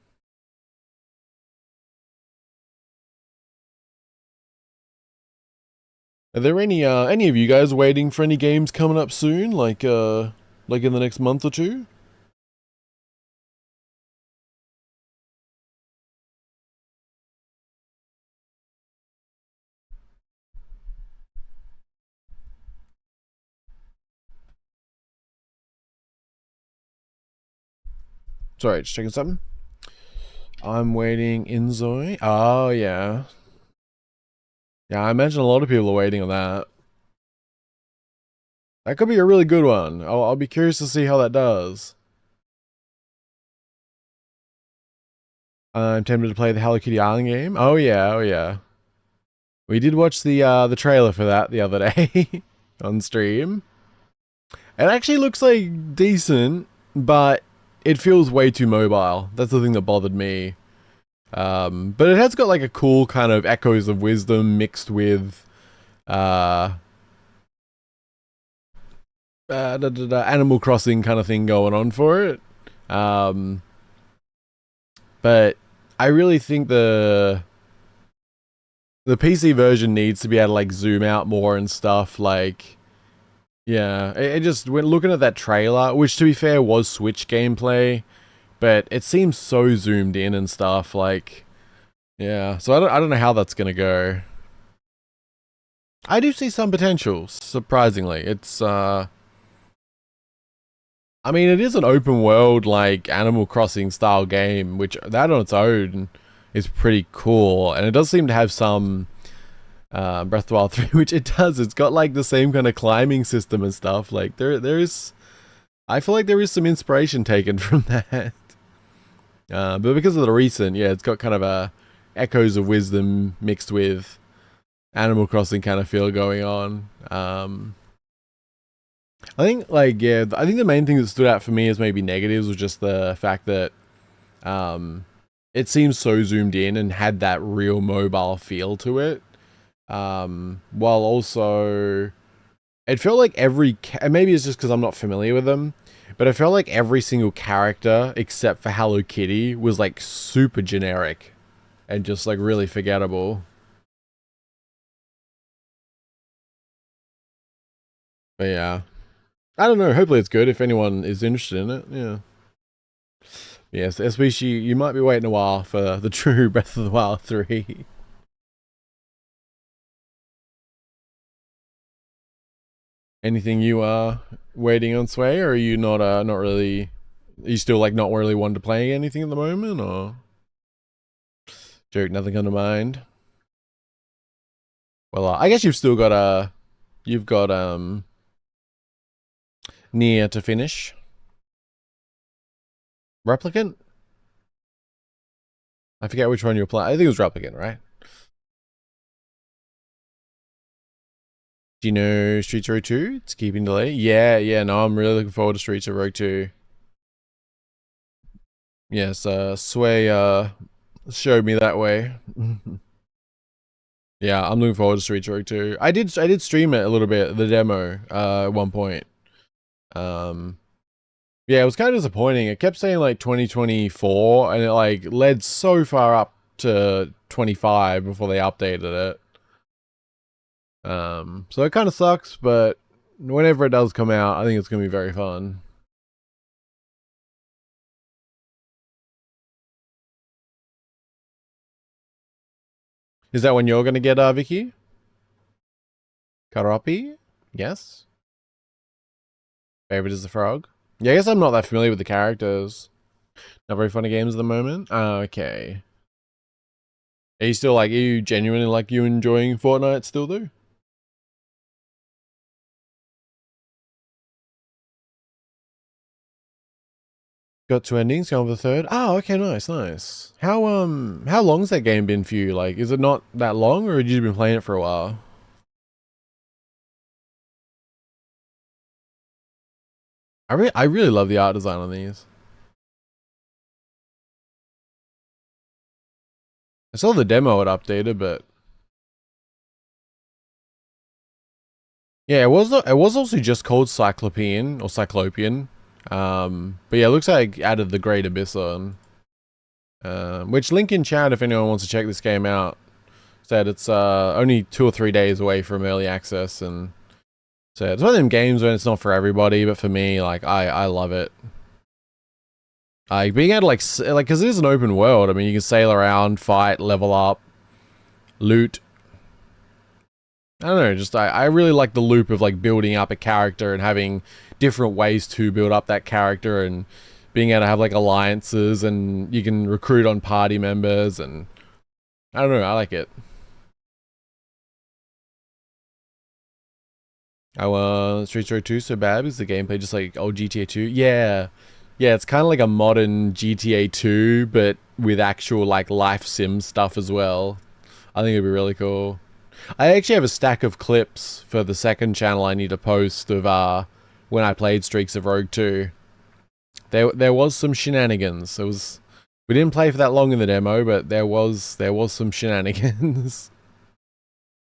Are there any of you guys waiting for any games coming up soon, like in the next month or two? Sorry, just checking something. I'm waiting Inzoi. Oh yeah. Yeah, I imagine a lot of people are waiting on that. That could be a really good one. I'll be curious to see how that does. I'm tempted to play the Hello Kitty Island game. Oh yeah, oh yeah. We did watch the trailer for that the other day on stream. It actually looks like decent, but it feels way too mobile. That's the thing that bothered me. But it has got like a cool kind of echoes of wisdom mixed with Animal Crossing kind of thing going on for it. But I really think the PC version needs to be able to like zoom out more and stuff. Like, yeah, it just, when looking at that trailer, which to be fair was Switch gameplay, but it seems so zoomed in and stuff. Like, yeah, so I don't know how that's gonna go. I do see some potential, surprisingly. It's I mean, it is an open world, like, Animal Crossing style game, which that on its own is pretty cool. And it does seem to have some Breath of the Wild 3, which it does. It's got, like, the same kind of climbing system and stuff. Like, there's... I feel like there is some inspiration taken from that. But because of the recent, yeah, it's got kind of a echoes of wisdom mixed with Animal Crossing kind of feel going on. I think, like, yeah, I think the main thing that stood out for me as maybe negatives was just the fact that it seems so zoomed in and had that real mobile feel to it. While also, it felt like and maybe it's just because I'm not familiar with them, but I felt like every single character except for Hello Kitty was like super generic and just like really forgettable. But yeah. I don't know, hopefully it's good if anyone is interested in it, yeah. Yes, especially you might be waiting a while for the true Breath of the Wild 3. Anything you are waiting on, Sway, or are you not really, are you still like not really wanting to play anything at the moment, or? Joke, nothing on the mind. Well, I guess you've still got Nier to finish. Replicant? I forget which one you were playing. I think it was Replicant, right? Do you know Streets of Rogue 2? It's keeping delay. Yeah, no, I'm really looking forward to Streets of Rogue 2. Yes, Sway showed me that way. Yeah, I'm looking forward to Streets of Rogue 2. I did stream it a little bit, the demo, at one point. Yeah, it was kind of disappointing. It kept saying like 2024 and it like led so far up to 25 before they updated it. So it kind of sucks, but whenever it does come out, I think it's going to be very fun. Is that when you're going to get Vicky? Karapi? Yes. Favorite is the frog? Yeah, I guess I'm not that familiar with the characters. Not very funny games at the moment. Okay. Are you still like, are you genuinely like you enjoying Fortnite still though? Got 2 endings, going for the third. Oh, okay, nice. How long's that game been for you? Like, is it not that long, or have you been playing it for a while? I really love the art design on these. I saw the demo it updated, but yeah, it was also just called Cyclopean or Cyclopean. But yeah, it looks like it added the Great Abyss on. Which, link in chat if anyone wants to check this game out. Said it's only 2 or 3 days away from early access, and so it's one of them games when it's not for everybody, but for me, like I love it. Like being able to like because it is an open world. I mean, you can sail around, fight, level up, loot. I don't know, just I really like the loop of like building up a character and having different ways to build up that character, and being able to have like alliances, and you can recruit on party members, and I don't know, I like it. Streets Road 2 so bad? Is the gameplay just like old GTA 2? Yeah, it's kind of like a modern GTA 2, but with actual like life sim stuff as well. I think it'd be really cool. I actually have a stack of clips for the second channel I need to post of when I played Streets of Rogue 2. there was some shenanigans. We didn't play for that long in the demo, but there was some shenanigans.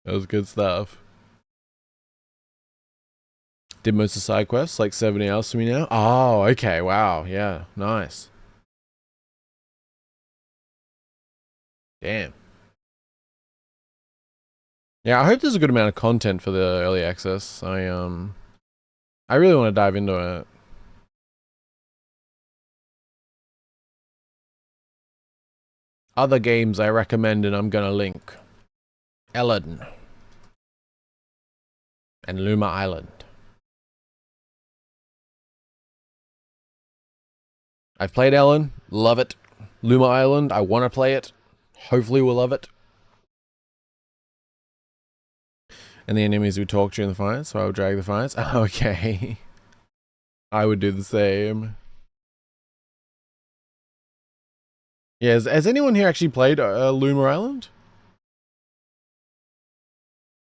That was good stuff. Did most of the side quests, like 70 hours for me now. Oh, okay, wow, yeah, nice. Damn. Yeah, I hope there's a good amount of content for the early access. I really want to dive into it. Other games I recommend and I'm gonna link. Ellen. And Luma Island. I've played Ellen, love it. Luma Island, I want to play it. Hopefully we'll love it. And the enemies we talk during the fight, so I will drag the fights. Okay. I would do the same. Yeah, has anyone here actually played Luma Island?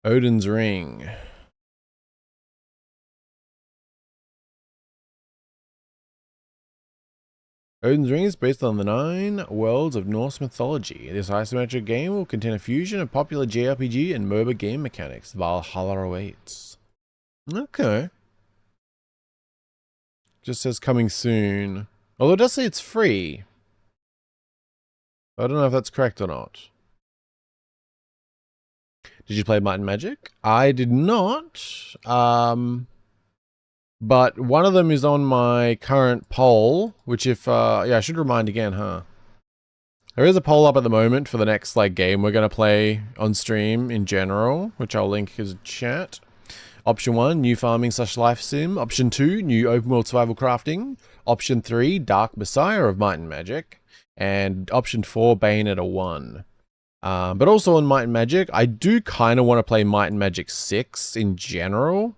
Odin's Ring. Odin's Ring is based on the 9 worlds of Norse mythology. This isometric game will contain a fusion of popular JRPG and MOBA game mechanics. Valhalla awaits. Okay. Just says coming soon. Although it does say it's free. I don't know if that's correct or not. Did you play Might and Magic? I did not. But one of them is on my current poll, which if, yeah, I should remind again, huh? There is a poll up at the moment for the next, like, game we're going to play on stream in general, which I'll link as a chat. Option 1, new farming / life sim. Option 2, new open world survival crafting. Option 3, Dark Messiah of Might and Magic. And option 4, Bayonetta 1. But also on Might and Magic, I do kind of want to play Might and Magic 6 in general.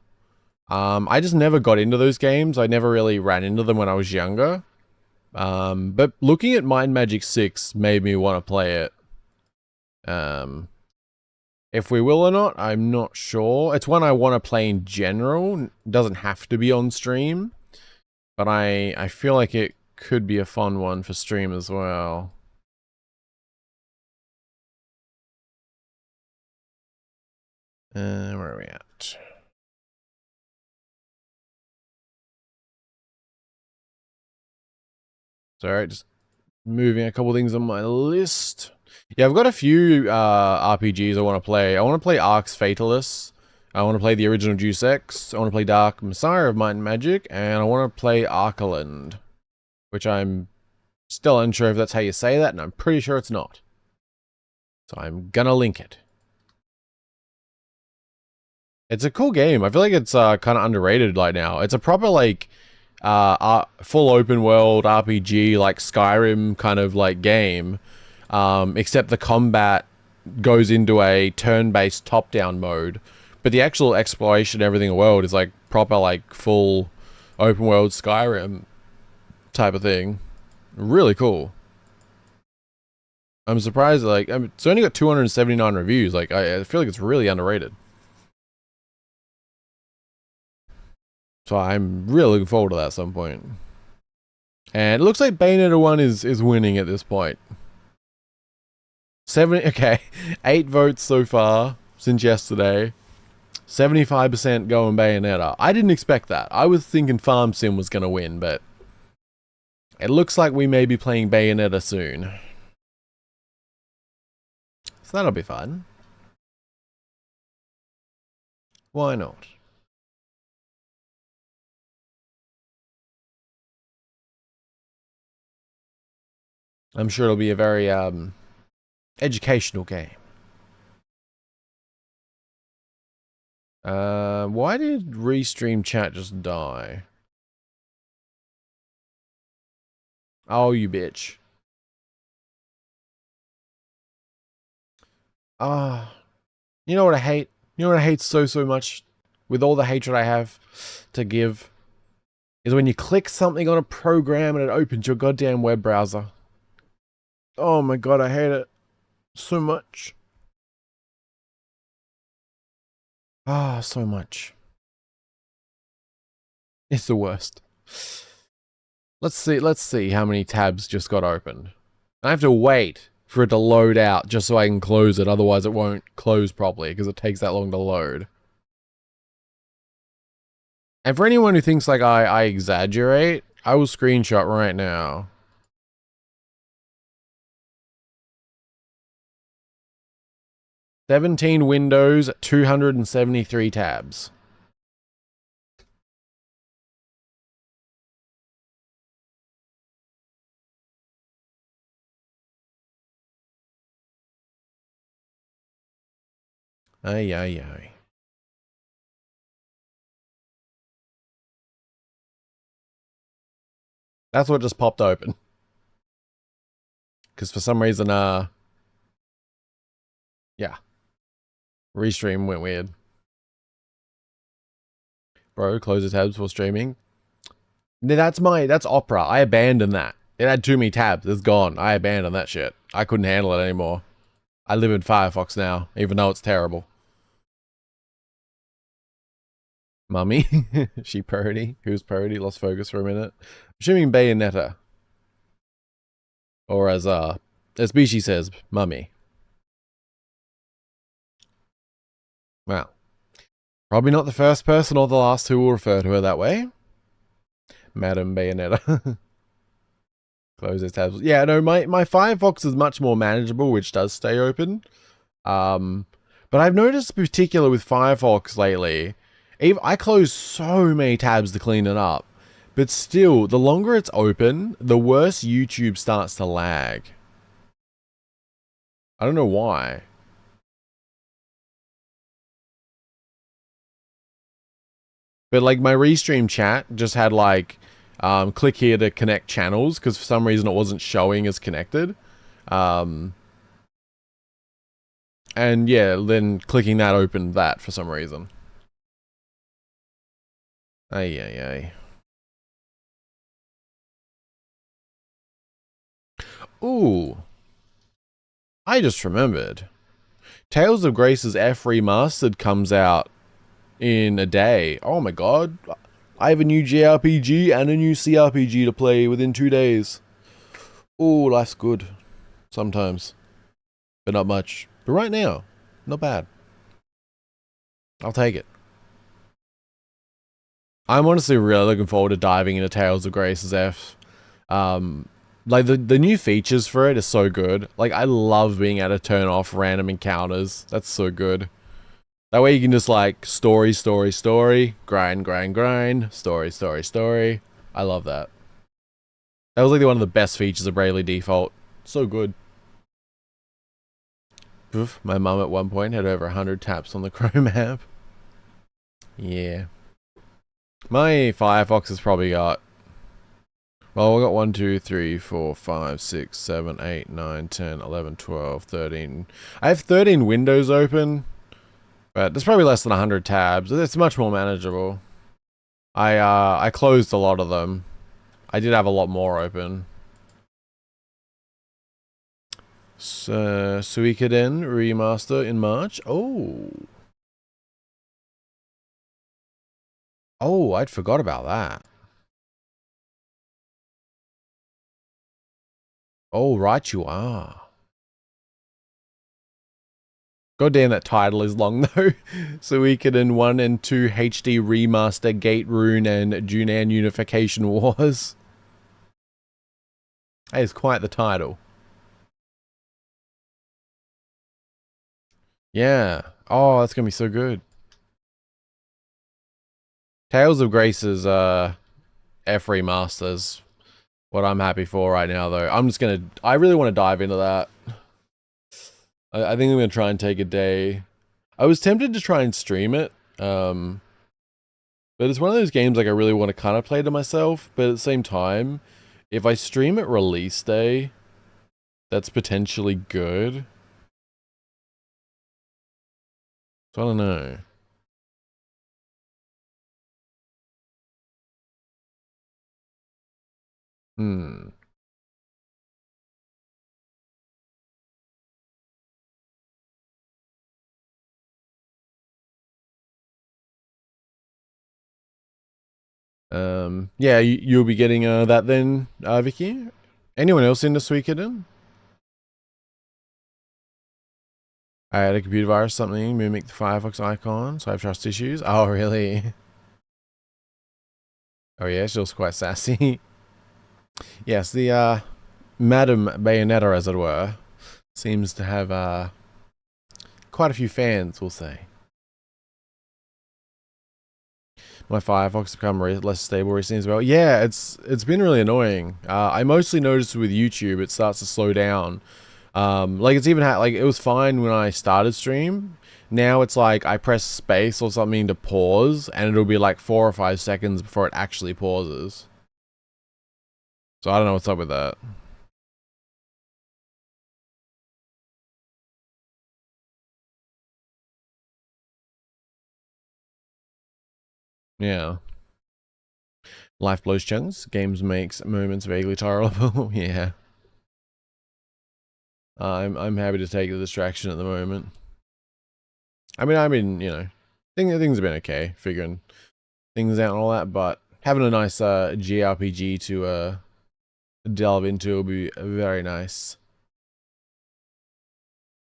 I just never got into those games. I never really ran into them when I was younger. But looking at Might and Magic 6 made me want to play it. If we will or not, I'm not sure. It's one I want to play in general. It doesn't have to be on stream. But I feel like it could be a fun one for stream as well. Where are we at? Sorry, just moving a couple things on my list. Yeah, I've got a few RPGs I want to play. I want to play Ark's Fatalis. I want to play the original Deus Ex. I want to play Dark Messiah of Might and Magic. And I want to play Arkaland, which I'm still unsure if that's how you say that, and I'm pretty sure it's not. So I'm gonna link it. It's a cool game. I feel like it's kind of underrated right now. It's a proper, like, full open world RPG, like Skyrim kind of like game, except the combat goes into a turn-based top-down mode, but the actual exploration and everything in the world is like proper, like, full open world Skyrim type of thing. Really cool. I'm surprised, like, it's only got 279 reviews. Like, I feel like it's really underrated. So I'm really looking forward to that at some point. And it looks like Bayonetta 1 is winning at this point. 8 votes so far since yesterday. 75% going Bayonetta. I didn't expect that. I was thinking Farm Sim was going to win, but it looks like we may be playing Bayonetta soon. So that'll be fun. Why not? I'm sure it'll be a very educational game. Why did Restream chat just die? Oh, you bitch. You know what I hate? You know what I hate so much? With all the hatred I have to give, is when you click something on a program and it opens your goddamn web browser. Oh my god, I hate it so much. So much. It's the worst. Let's see how many tabs just got opened. I have to wait for it to load out just so I can close it, otherwise it won't close properly because it takes that long to load. And for anyone who thinks like I exaggerate, I will screenshot right now. "17 windows, 273 tabs. Ay, ay, ay. That's what just popped open. Because for some reason, yeah. Restream went weird. Bro, close the tabs for streaming. That's Opera. I abandoned that. It had too many tabs. It's gone. I abandoned that shit. I couldn't handle it anymore. I live in Firefox now, even though it's terrible. Mummy? She Purdy? Who's Purdy? Lost focus for a minute. Assuming Bayonetta. Or as Bishi says, Mummy. Well. Probably not the first person or the last who will refer to her that way. Madam Bayonetta. Close those tabs. Yeah, no, my Firefox is much more manageable, which does stay open. But I've noticed in particular with Firefox lately, I close so many tabs to clean it up. But still, the longer it's open, the worse YouTube starts to lag. I don't know why. But like my restream chat just had like, click here to connect channels because for some reason it wasn't showing as connected. And yeah, then clicking that opened that for some reason. Ay, ay, ay. Ooh. I just remembered. Tales of Grace's F Remastered comes out in a day. Oh my god. I have a new JRPG and a new CRPG to play within 2 days. Ooh, life's good. Sometimes. But not much. But right now, not bad. I'll take it. I'm honestly really looking forward to diving into Tales of Grace's F. Like the new features for it is so good. Like I love being able to turn off random encounters. That's so good. That way you can just like story, grind, story. I love that. That was like one of the best features of Bravely Default. So good. Oof, my mum at one point had over 100 taps on the Chrome app. Yeah. My Firefox has probably got... Well, we got 1, 2, 3, 4, 5, 6, 7, 8, 9, 10, 11, 12, 13. I have 13 windows open. But there's probably less than 100 tabs. It's much more manageable. I closed a lot of them. I did have a lot more open. Suikoden remaster in March. Oh. Oh, I'd forgot about that. Oh, right you are. God damn, that title is long though. Suikoden 1 and 2 HD Remaster, Gate Rune, and Junan Unification Wars. That is quite the title. Yeah. Oh, that's gonna be so good. Tales of Grace's F remasters. What I'm happy for right now though. I really want to dive into that. I think I'm gonna try and take a day. I was tempted to try and stream it. But it's one of those games like I really want to kind of play to myself, but at the same time, if I stream it release day, that's potentially good. So I don't know. Hmm. Yeah, you'll be getting that then, Vicky. Anyone else into Suikoden? I had a computer virus, something mimic the Firefox icon, so I have trust issues. Oh, really? Oh yeah, she was quite sassy. Yes, the Madam Bayonetta, as it were, seems to have quite a few fans, we'll say. My Firefox has become less stable recently as well. Yeah, it's been really annoying. I mostly noticed with YouTube it starts to slow down. Like it's even like it was fine when I started stream. Now it's like I press space or something to pause, and it'll be like 4 or 5 seconds before it actually pauses. So I don't know what's up with that. Yeah. Life blows chunks. Games makes moments vaguely tolerable. Yeah. I'm happy to take the distraction at the moment. I mean, you know, things have been okay, figuring things out and all that, but having a nice JRPG to delve into will be very nice.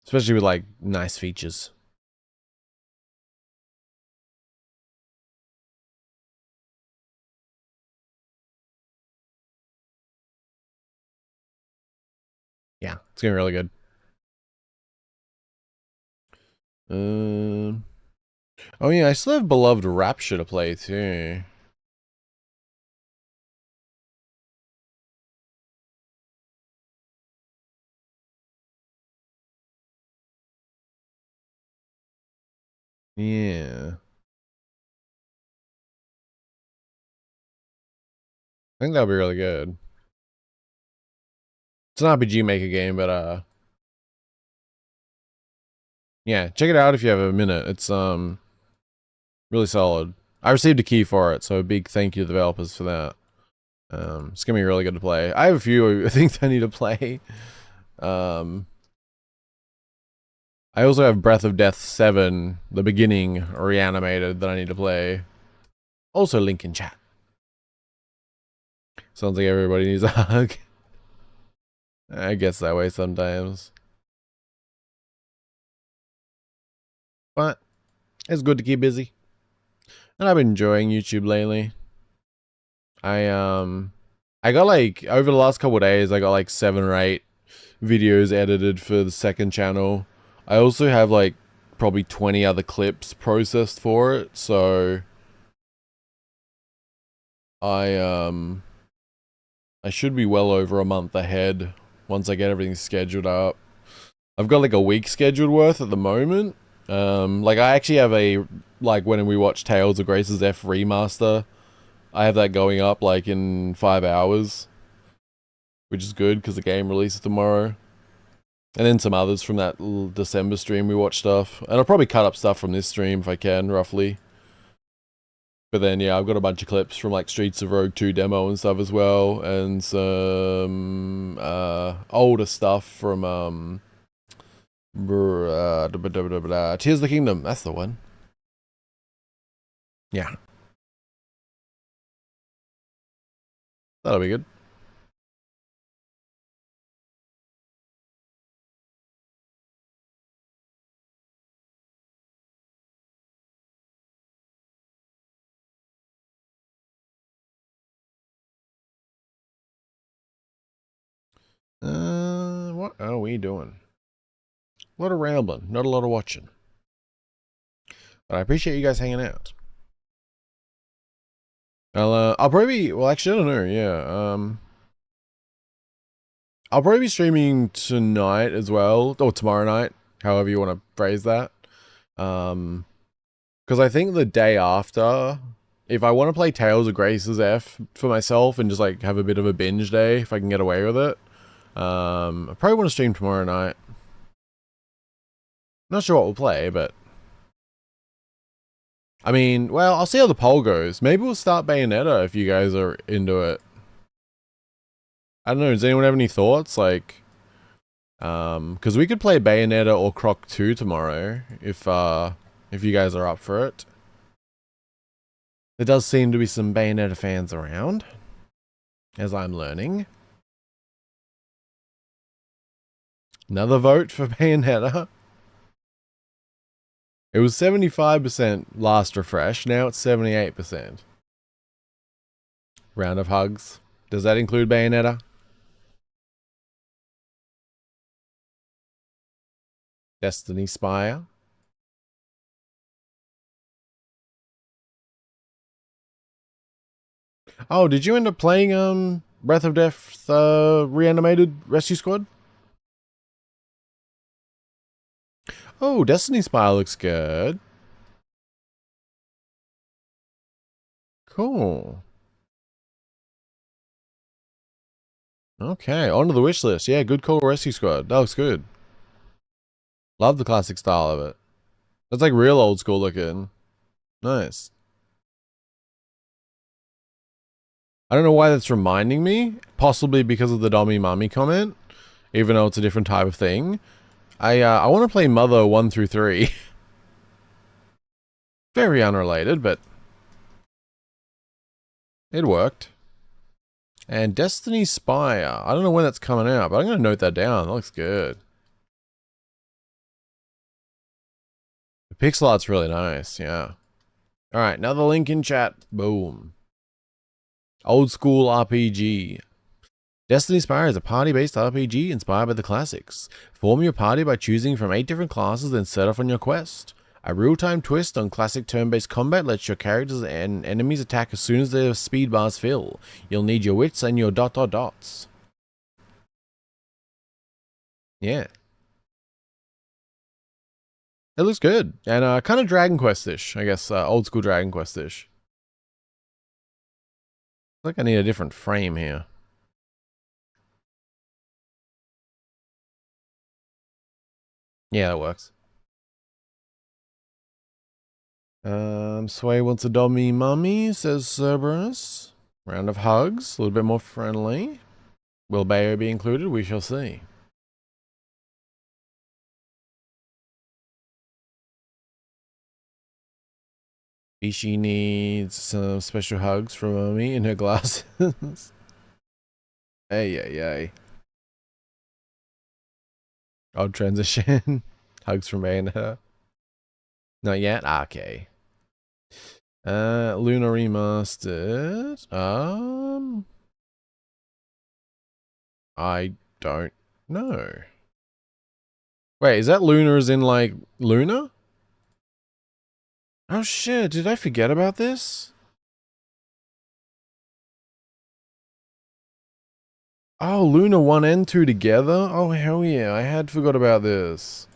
Especially with like nice features. Yeah, it's gonna be really good. Oh yeah, I still have Beloved Rapture to play too. Yeah. I think that'll be really good. It's an RPG Maker game, but yeah, check it out if you have a minute. It's really solid. I received a key for it, so a big thank you to the developers for that. It's gonna be really good to play. I have a few things I need to play. I also have Breath of Death 7, the beginning reanimated that I need to play. Also link in chat. Sounds like everybody needs a hug. I guess that way sometimes. But it's good to keep busy. And I've been enjoying YouTube lately. I got like over the last couple of days I got like 7 or 8 videos edited for the second channel. I also have like probably 20 other clips processed for it, so I should be well over a month ahead once I get everything scheduled up. I've got like a week scheduled worth at the moment. Like I actually have a, like when we watch Tales of Grace's F remaster, I have that going up like in 5 hours, which is good because the game releases tomorrow. And then some others from that December stream we watched stuff. And I'll probably cut up stuff from this stream if I can, roughly. But then, yeah, I've got a bunch of clips from like Streets of Rogue 2 demo and stuff as well. And some older stuff from Tears of the Kingdom. That's the one. Yeah. That'll be good. What are we doing? A lot of rambling, not a lot of watching. But I appreciate you guys hanging out. I'll probably, well, actually, I don't know, yeah, I'll probably be streaming tonight as well, or tomorrow night, however you want to phrase that. Because I think the day after, if I want to play Tales of Grace's F for myself and just like have a bit of a binge day, if I can get away with it, I probably want to stream tomorrow night. Not sure what we'll play, but I mean, well, I'll see how the poll goes. Maybe we'll start Bayonetta if you guys are into it. I don't know, does anyone have any thoughts? Like, because we could play Bayonetta or Croc 2 tomorrow, if you guys are up for it. There does seem to be some Bayonetta fans around, as I'm learning. Another vote for Bayonetta. It was 75% last refresh, now it's 78%. Round of hugs. Does that include Bayonetta? Destiny Spire. Oh, did you end up playing Breath of Death Reanimated Rescue Squad? Oh, Destiny Spire looks good. Cool. Okay, on to the wish list. Yeah, good call, Rescue Squad. That looks good. Love the classic style of it. That's like real old school looking. Nice. I don't know why that's reminding me. Possibly because of the Dommy Mummy comment. Even though it's a different type of thing. I want to play Mother 1 through 3. Very unrelated, but it worked. And Destiny Spire. I don't know when that's coming out, but I'm going to note that down. That looks good. The pixel art's really nice, yeah. Alright, another link in chat. Boom. Old school RPG. Destiny Spire is a party-based RPG inspired by the classics. Form your party by choosing from 8 different classes, then set off on your quest. A real-time twist on classic turn-based combat lets your characters and enemies attack as soon as their speed bars fill. You'll need your wits and your dots. Yeah. It looks good. And kind of Dragon Quest-ish, I guess. Old school Dragon Quest-ish. Like I need a different frame here. Yeah, that works. Sway wants a Dommy Mummy, says Cerberus. Round of hugs, a little bit more friendly. Will Bayo be included? We shall see. Ishi needs some special hugs from Mummy in her glasses. Hey. Odd transition. Hugs from Bayonetta. Not yet? Okay. Luna Remastered. I don't know. Wait, is that Luna as in like Luna? Oh shit, did I forget about this? Oh, Luna 1 and 2 together? Oh hell yeah, I had forgot about this.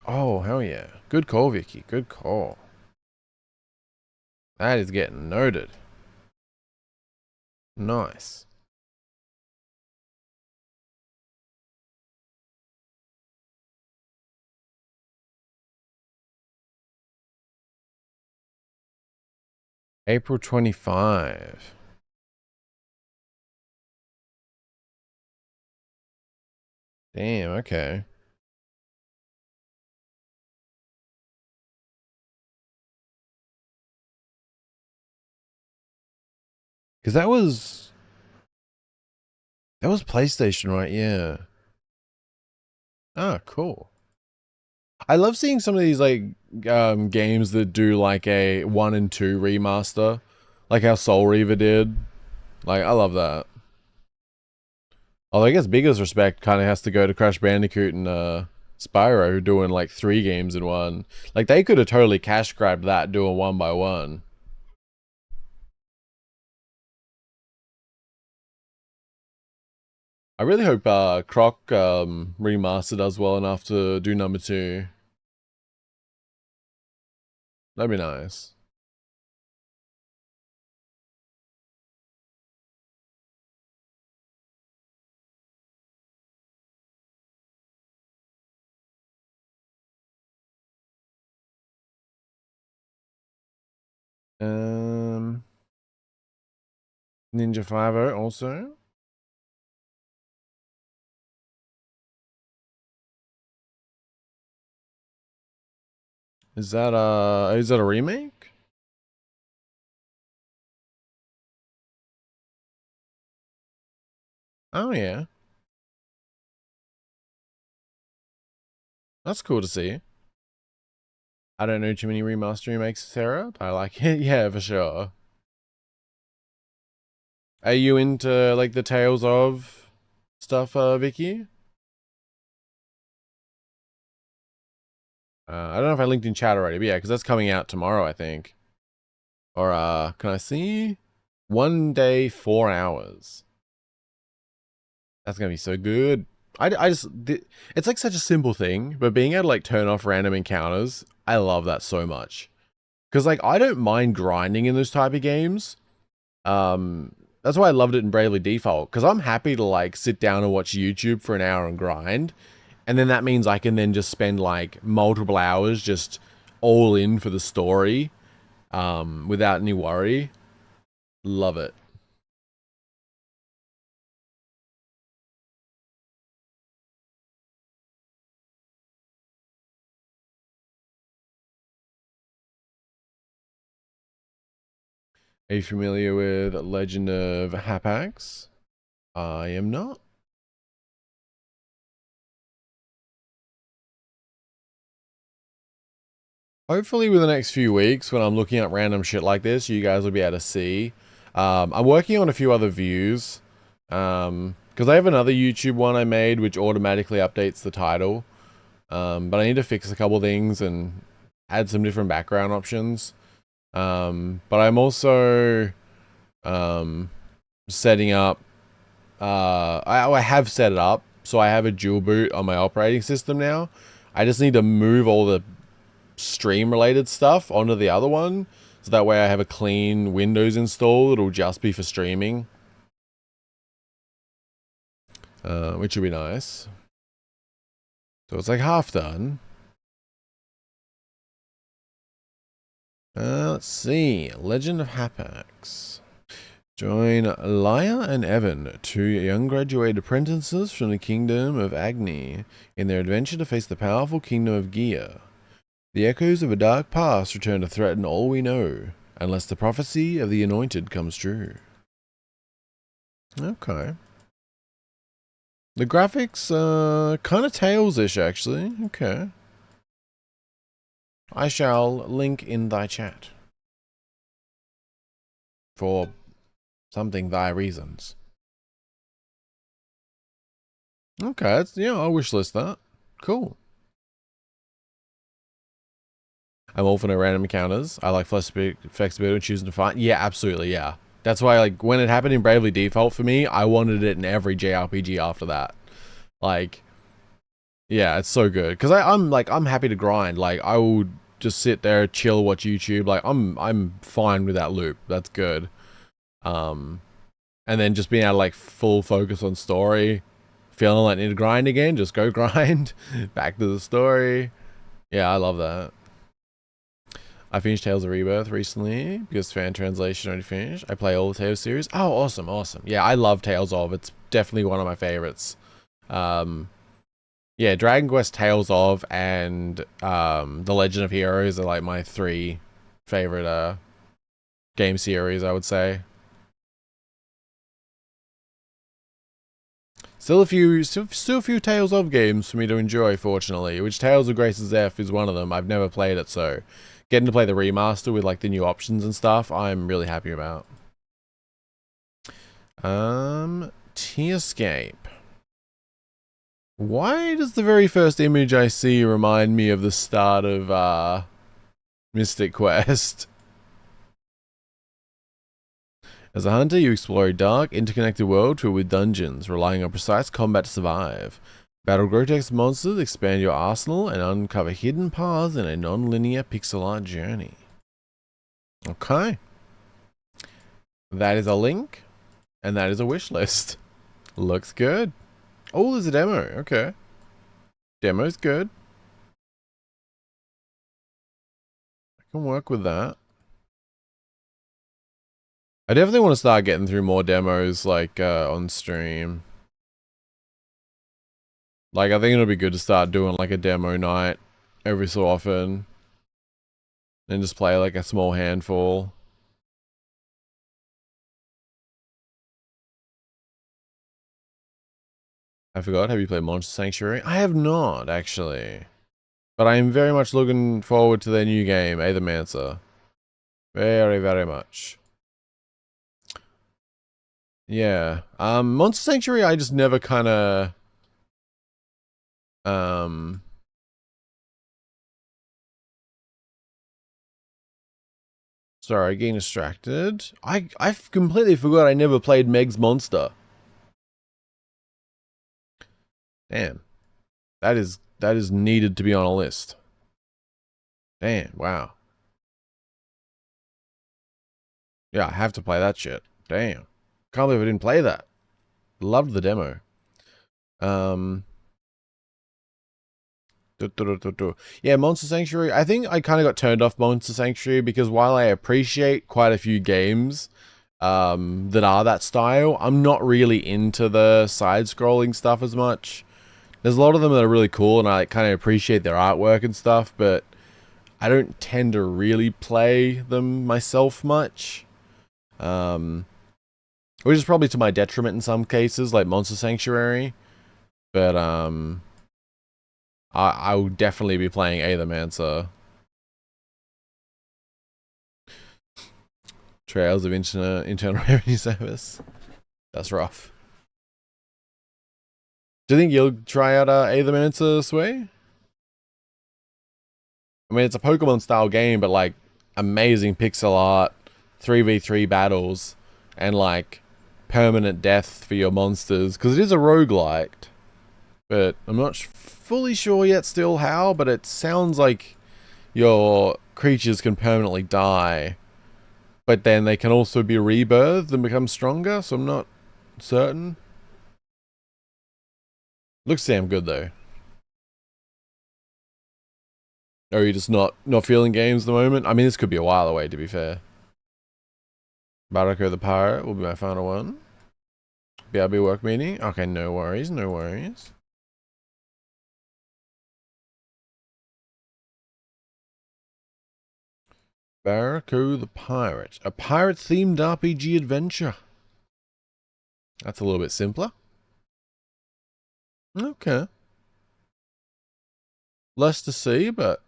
Oh hell yeah. Good call, Vicky. Good call. That is getting noted. Nice. April 25. Damn, okay. Because that was PlayStation, right? Yeah. Ah, cool. I love seeing some of these like games that do like a 1 and 2 remaster, like how Soul Reaver did. Like I love that. Although I guess biggest respect kind of has to go to Crash Bandicoot and Spyro, who are doing like 3 games in one. Like they could have totally cash grabbed that doing 1 by 1. I really hope Croc remaster does well enough to do number 2. That'd be nice. Ninja 5 also. Is that a remake? Oh, yeah. That's cool to see. I don't know too many remaster remakes, Sarah, but I like it. Yeah, for sure. Are you into, like, the Tales of stuff, Vicky? I don't know if I linked in chat already, but yeah, because that's coming out tomorrow, I think. Or, can I see? 1 day, 4 hours. That's gonna be so good. It's like such a simple thing, but being able to like turn off random encounters, I love that so much. Because like I don't mind grinding in those type of games. That's why I loved it in Bravely Default. Because I'm happy to like sit down and watch YouTube for an hour and grind, and then that means I can then just spend like multiple hours just all in for the story, without any worry. Love it. Are you familiar with Legend of Hapax? I am not. Hopefully within the next few weeks when I'm looking at random shit like this, you guys will be able to see. I'm working on a few other views. Because I have another YouTube one I made which automatically updates the title. But I need to fix a couple things and add some different background options. But I'm also setting up... I have set it up, so I have a dual boot on my operating system now. I just need to move all the stream related stuff onto the other one, so that way I have a clean Windows install. It'll just be for streaming, which would be nice. So it's like half done. Let's see. Legend of Hapax. Join Laya and Evan, two young graduate apprentices from the kingdom of Agni, in their adventure to face the powerful kingdom of Gia. The echoes of a dark past return to threaten all we know, unless the prophecy of the anointed comes true. Okay. The graphics, kind of Tales-ish, actually. Okay. I shall link in thy chat. For something thy reasons. Okay, yeah, I'll wishlist that. Cool. I'm all for no random encounters. I like flexibility when choosing to fight. Yeah, absolutely, yeah. That's why, like, when it happened in Bravely Default for me, I wanted it in every JRPG after that. Like, yeah, it's so good. Because I'm happy to grind. Like, I will just sit there, chill, watch YouTube. Like, I'm fine with that loop. That's good. And then just being able to, like, full focus on story. Feeling like I need to grind again, just go grind. Back to the story. Yeah, I love that. I finished Tales of Rebirth recently because fan translation already finished. I play all the Tales series. Oh, awesome, awesome. Yeah, I love Tales of. It's definitely one of my favorites. Yeah, Dragon Quest, Tales of, and The Legend of Heroes are like my 3 favorite game series, I would say. Still a few Tales of games for me to enjoy, fortunately, which Tales of Grace's F is one of them. I've never played it, so getting to play the remaster with like the new options and stuff, I'm really happy about. Tearscape. Why does the very first image I see remind me of the start of Mystic Quest? As a hunter, you explore a dark, interconnected world filled with dungeons, relying on precise combat to survive. Battle grotesque monsters, expand your arsenal, and uncover hidden paths in a non-linear pixel art journey. Okay. That is a link, and that is a wish list. Looks good. Oh, there's a demo. Okay. Demo's good. I can work with that. I definitely want to start getting through more demos, like, on stream. Like, I think it'll be good to start doing, like, a demo night every so often. And just play, like, a small handful. I forgot. Have you played Monster Sanctuary? I have not, actually. But I am very much looking forward to their new game, Aethermancer. Very, very much. Yeah. Monster Sanctuary, I just never kind of... Sorry, getting distracted. I completely forgot I never played Meg's Monster. Damn. That is needed to be on a list. Damn, wow. Yeah, I have to play that shit. Damn. Can't believe I didn't play that. Loved the demo. Yeah, Monster Sanctuary. I think I kind of got turned off Monster Sanctuary because while I appreciate quite a few games that are that style, I'm not really into the side-scrolling stuff as much. There's a lot of them that are really cool, and I kind of appreciate their artwork and stuff, but I don't tend to really play them myself much. Which is probably to my detriment in some cases, like Monster Sanctuary. But, I will definitely be playing Aethermancer. Trails of Internal Revenue Service. That's rough. Do you think you'll try out Aethermancer, Sway? I mean, it's a Pokemon-style game, but, like, amazing pixel art, 3v3 battles, and, like, permanent death for your monsters. Because it is a roguelike. But I'm not fully sure yet still how, but it sounds like your creatures can permanently die. But then they can also be rebirthed and become stronger, so I'm not certain. Looks damn good though. Or are you just not feeling games at the moment? I mean, this could be a while away, to be fair. Barako the Pirate will be my final one. BRB work meeting. Okay, no worries, no worries. Barako the Pirate. A pirate-themed RPG adventure. That's a little bit simpler. Okay. Less to see, but...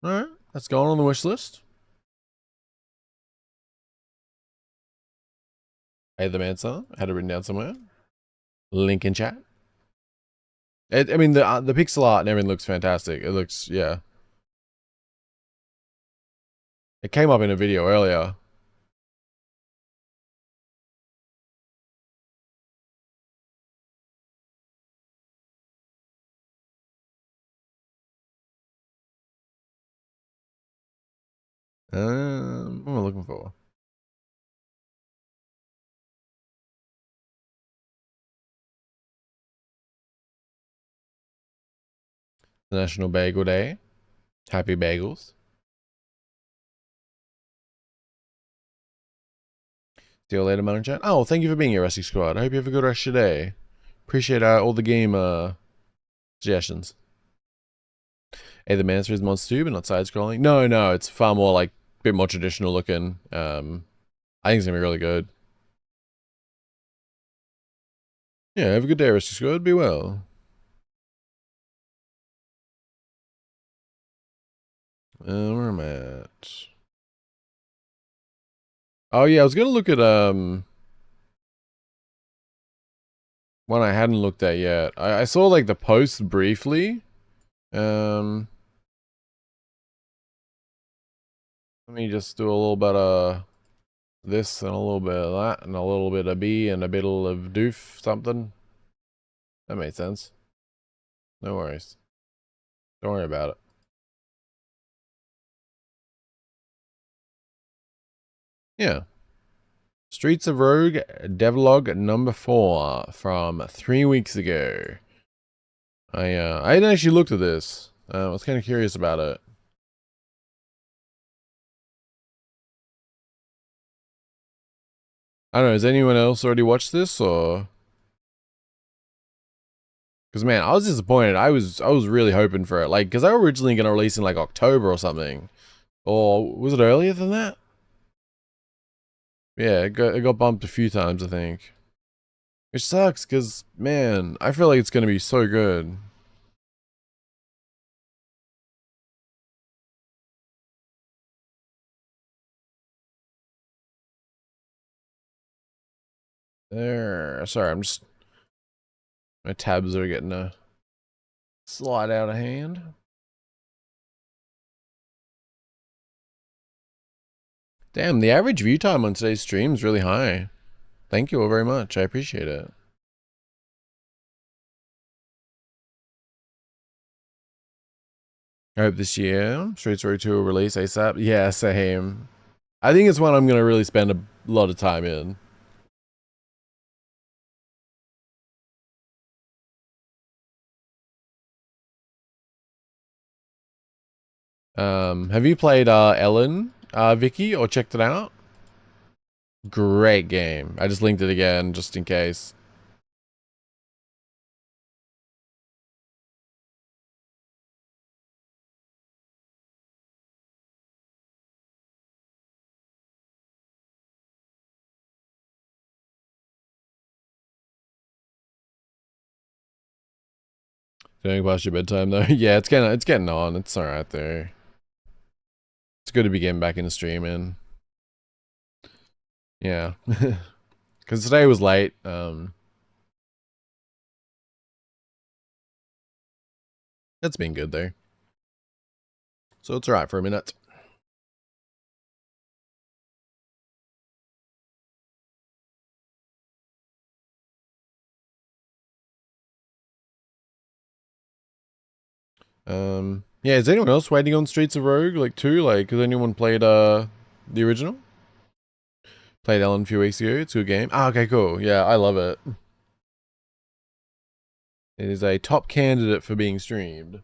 Alright, that's going on the wish list. Aethermancer. I had it written down somewhere. Link in chat. I mean, the pixel art and everything looks fantastic. It looks, yeah. It came up in a video earlier. What am I looking for? National Bagel Day. Happy bagels. See you later, Modern Chat. Oh, thank you for being here, Rusty Squad. I hope you have a good rest of your day. Appreciate all the game suggestions. Hey, the Mancer is Monster 2, but not side-scrolling. No, it's far more like a bit more traditional looking. I think it's gonna be really good. Yeah, have a good day, Rusty Squad. Be well. Where am I at? Oh yeah, I was gonna look at one I hadn't looked at yet. I saw like the post briefly. Let me just do a little bit of this and a little bit of that and a little bit of B and a bit of doof something. That made sense. No worries. Don't worry about it. Yeah. Streets of Rogue devlog number 4 from 3 weeks ago. I hadn't actually looked at this. I was kind of curious about it. I don't know, has anyone else already watched this or? Because man, I was disappointed. I was really hoping for it. Like, because they were originally going to release in like October or something. Or was it earlier than that? Yeah, it got bumped a few times, I think. Which sucks, because, man, I feel like it's going to be so good. There. Sorry, I'm just... My tabs are getting a slide out of hand. Damn, the average view time on today's stream is really high. Thank you all very much. I appreciate it. I hope this year Streets Road 2 will release ASAP. Yeah, same. I think it's one I'm going to really spend a lot of time in. Have you played Ellen, Vicky, or checked it out? Great game. I just linked it again, just in case. Going past your bedtime though. Yeah, it's getting on. It's alright there. It's good to be getting back into streaming. Yeah. Cause today was late. It's been good though. So it's alright for a minute. Yeah, is anyone else waiting on Streets of Rogue, like 2? Like, has anyone played, the original? Played Ellen a few weeks ago, it's a good game. Ah, okay, cool. Yeah, I love it. It is a top candidate for being streamed.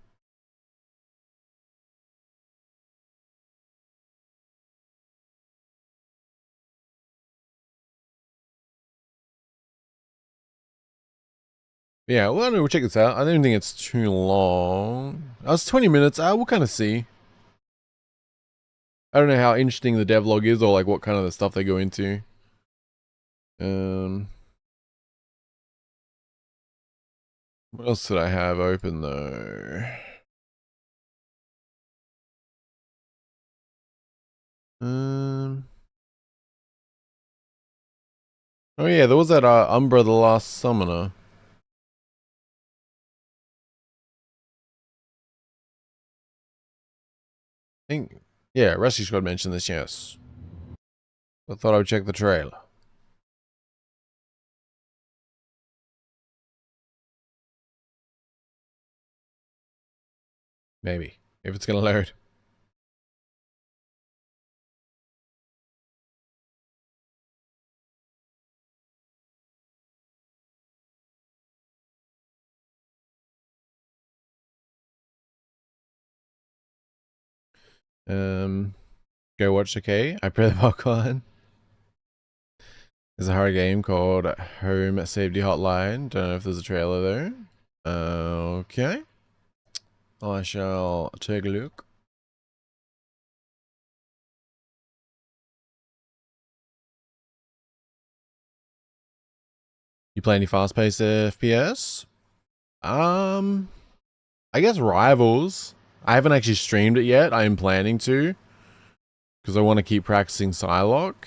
Yeah, well, I don't know, we'll check this out. I don't think it's too long. It's 20 minutes. We'll kind of see. I don't know how interesting the devlog is or like what kind of the stuff they go into. What else did I have open though? Oh yeah, there was that Umbra the Last Summoner. I think, yeah, Rescue Squad mentioned this, yes. I thought I would check the trailer. Maybe, if it's gonna load. Go watch, okay? I play the popcorn. There's a horror game called Home Safety Hotline. Don't know if there's a trailer though. Okay. I shall take a look. You play any fast-paced FPS? I guess Rivals. I haven't actually streamed it yet. I am planning to. Because I want to keep practicing Psylocke.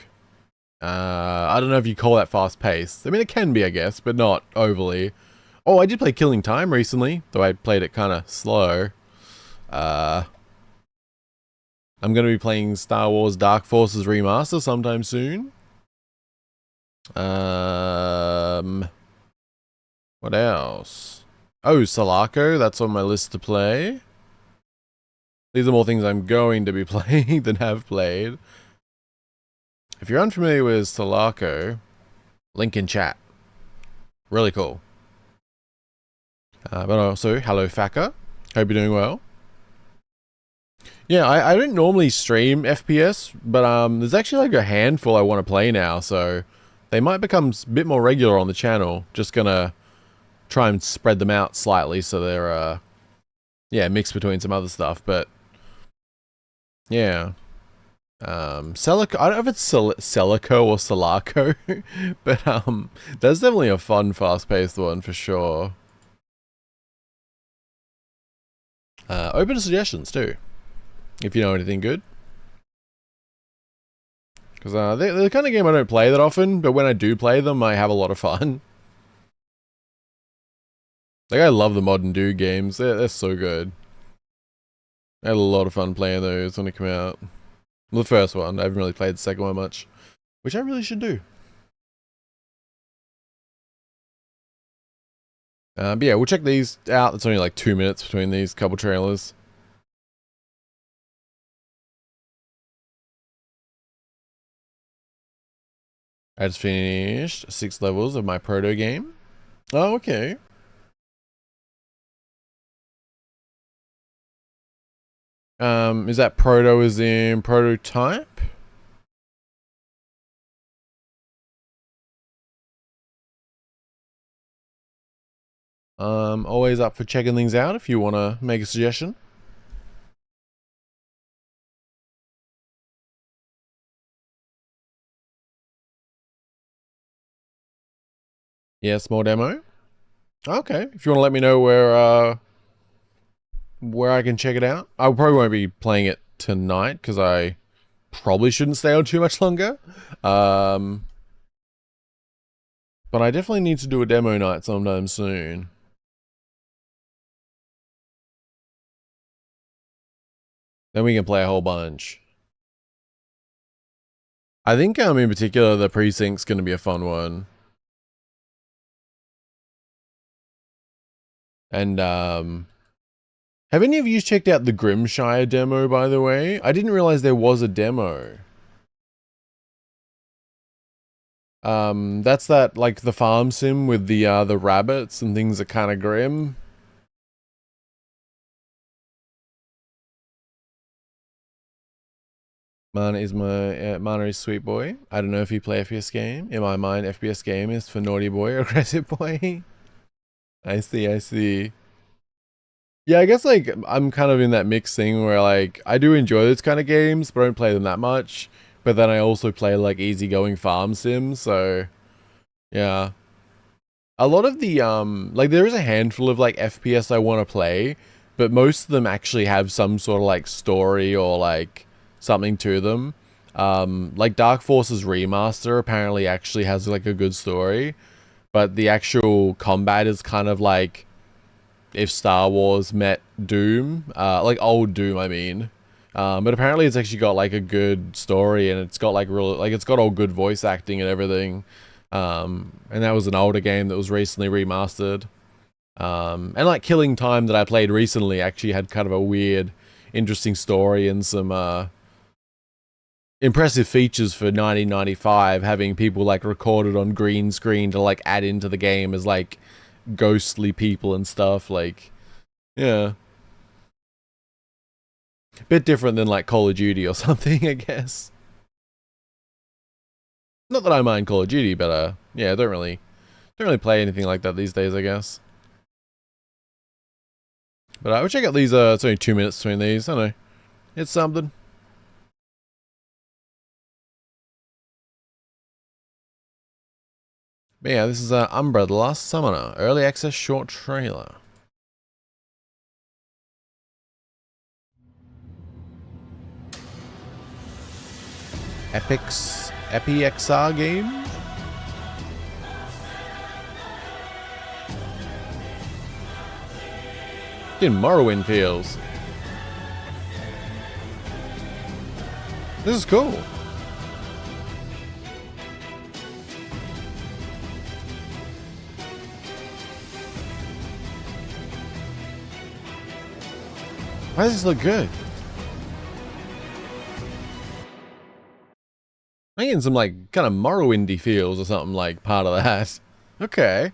I don't know if you call that fast-paced. I mean, it can be, I guess, but not overly. Oh, I did play Killing Time recently, though I played it kind of slow. I'm going to be playing Star Wars Dark Forces Remaster sometime soon. What else? Oh, Sulaco, that's on my list to play. These are more things I'm going to be playing than have played. If you're unfamiliar with Sulaco, link in chat. Really cool. But also, hello Faka. Hope you're doing well. Yeah, I don't normally stream FPS, but there's actually like a handful I want to play now, so they might become a bit more regular on the channel. Just gonna try and spread them out slightly so they're, yeah, mixed between some other stuff, but yeah. Celico, I don't know if it's Celico or Sulaco, but that's definitely a fun, fast-paced one for sure. Open to suggestions too, if you know anything good. Because they're the kind of game I don't play that often, but when I do play them, I have a lot of fun. Like, I love the Modern Dude games. They're so good. I had a lot of fun playing those when they come out. Well, the first one. I haven't really played the second one much, which I really should do. But yeah, we'll check these out. It's only like 2 minutes between these couple trailers. I just finished 6 levels of my proto game. Oh, okay. Is that proto as in prototype? Always up for checking things out if you want to make a suggestion. Yeah, small demo. Okay, if you want to let me know where I can check it out. I probably won't be playing it tonight because I probably shouldn't stay on too much longer. But I definitely need to do a demo night sometime soon. Then we can play a whole bunch. I think in particular the precinct's going to be a fun one. And have any of you checked out the Grimshire demo, by the way? I didn't realize there was a demo. That's that, like, the farm sim with the rabbits and things that kind of grim. Mana is Mana is sweet boy. I don't know if you play FPS game. In my mind, FPS game is for naughty boy or aggressive boy. I see. Yeah, I guess, like, I'm kind of in that mixed thing where, like, I do enjoy those kind of games, but I don't play them that much. But then I also play, like, easygoing farm sims, so, yeah. A lot of the, like, there is a handful of, like, FPS I want to play, but most of them actually have some sort of, like, story or, like, something to them. Like, Dark Forces Remaster apparently actually has, like, a good story, but the actual combat is kind of like if Star Wars met Doom, like old Doom, I mean. But apparently it's actually got like a good story and it's got like it's got all good voice acting and everything. And that was an older game that was recently remastered. And like Killing Time that I played recently actually had kind of a weird, interesting story and some impressive features for 1995, having people like recorded on green screen to like add into the game as like ghostly people and stuff. Like, yeah, bit different than like Call of Duty or something, I guess. Not that I mind Call of Duty, but yeah, I don't really play anything like that these days, I guess. But I would check out these. It's only 2 minutes between these. I don't know, it's something. But yeah, this is Umbra, The Last Summoner, early access short trailer. EpiXR game? In Morrowind feels. This is cool. Why does this look good? I'm getting some like kind of Morrowindy feels or something, like part of that. Okay.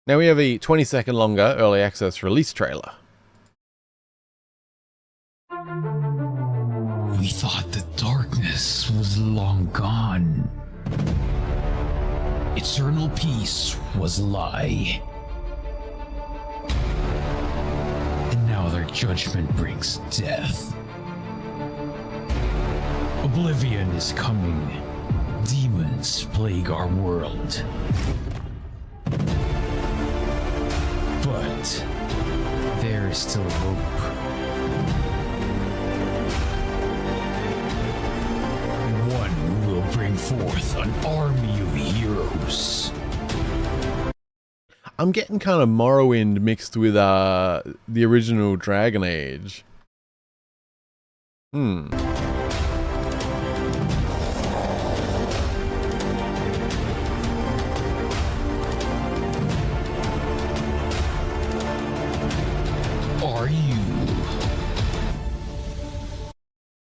Now we have a 20-second longer early access release trailer. We thought the darkness was long gone. Eternal peace was a lie. And now their judgment brings death. Oblivion is coming. Demons plague our world. But there is still hope. One who will bring forth an army of heroes. I'm getting kind of Morrowind mixed with the original Dragon Age. Are you?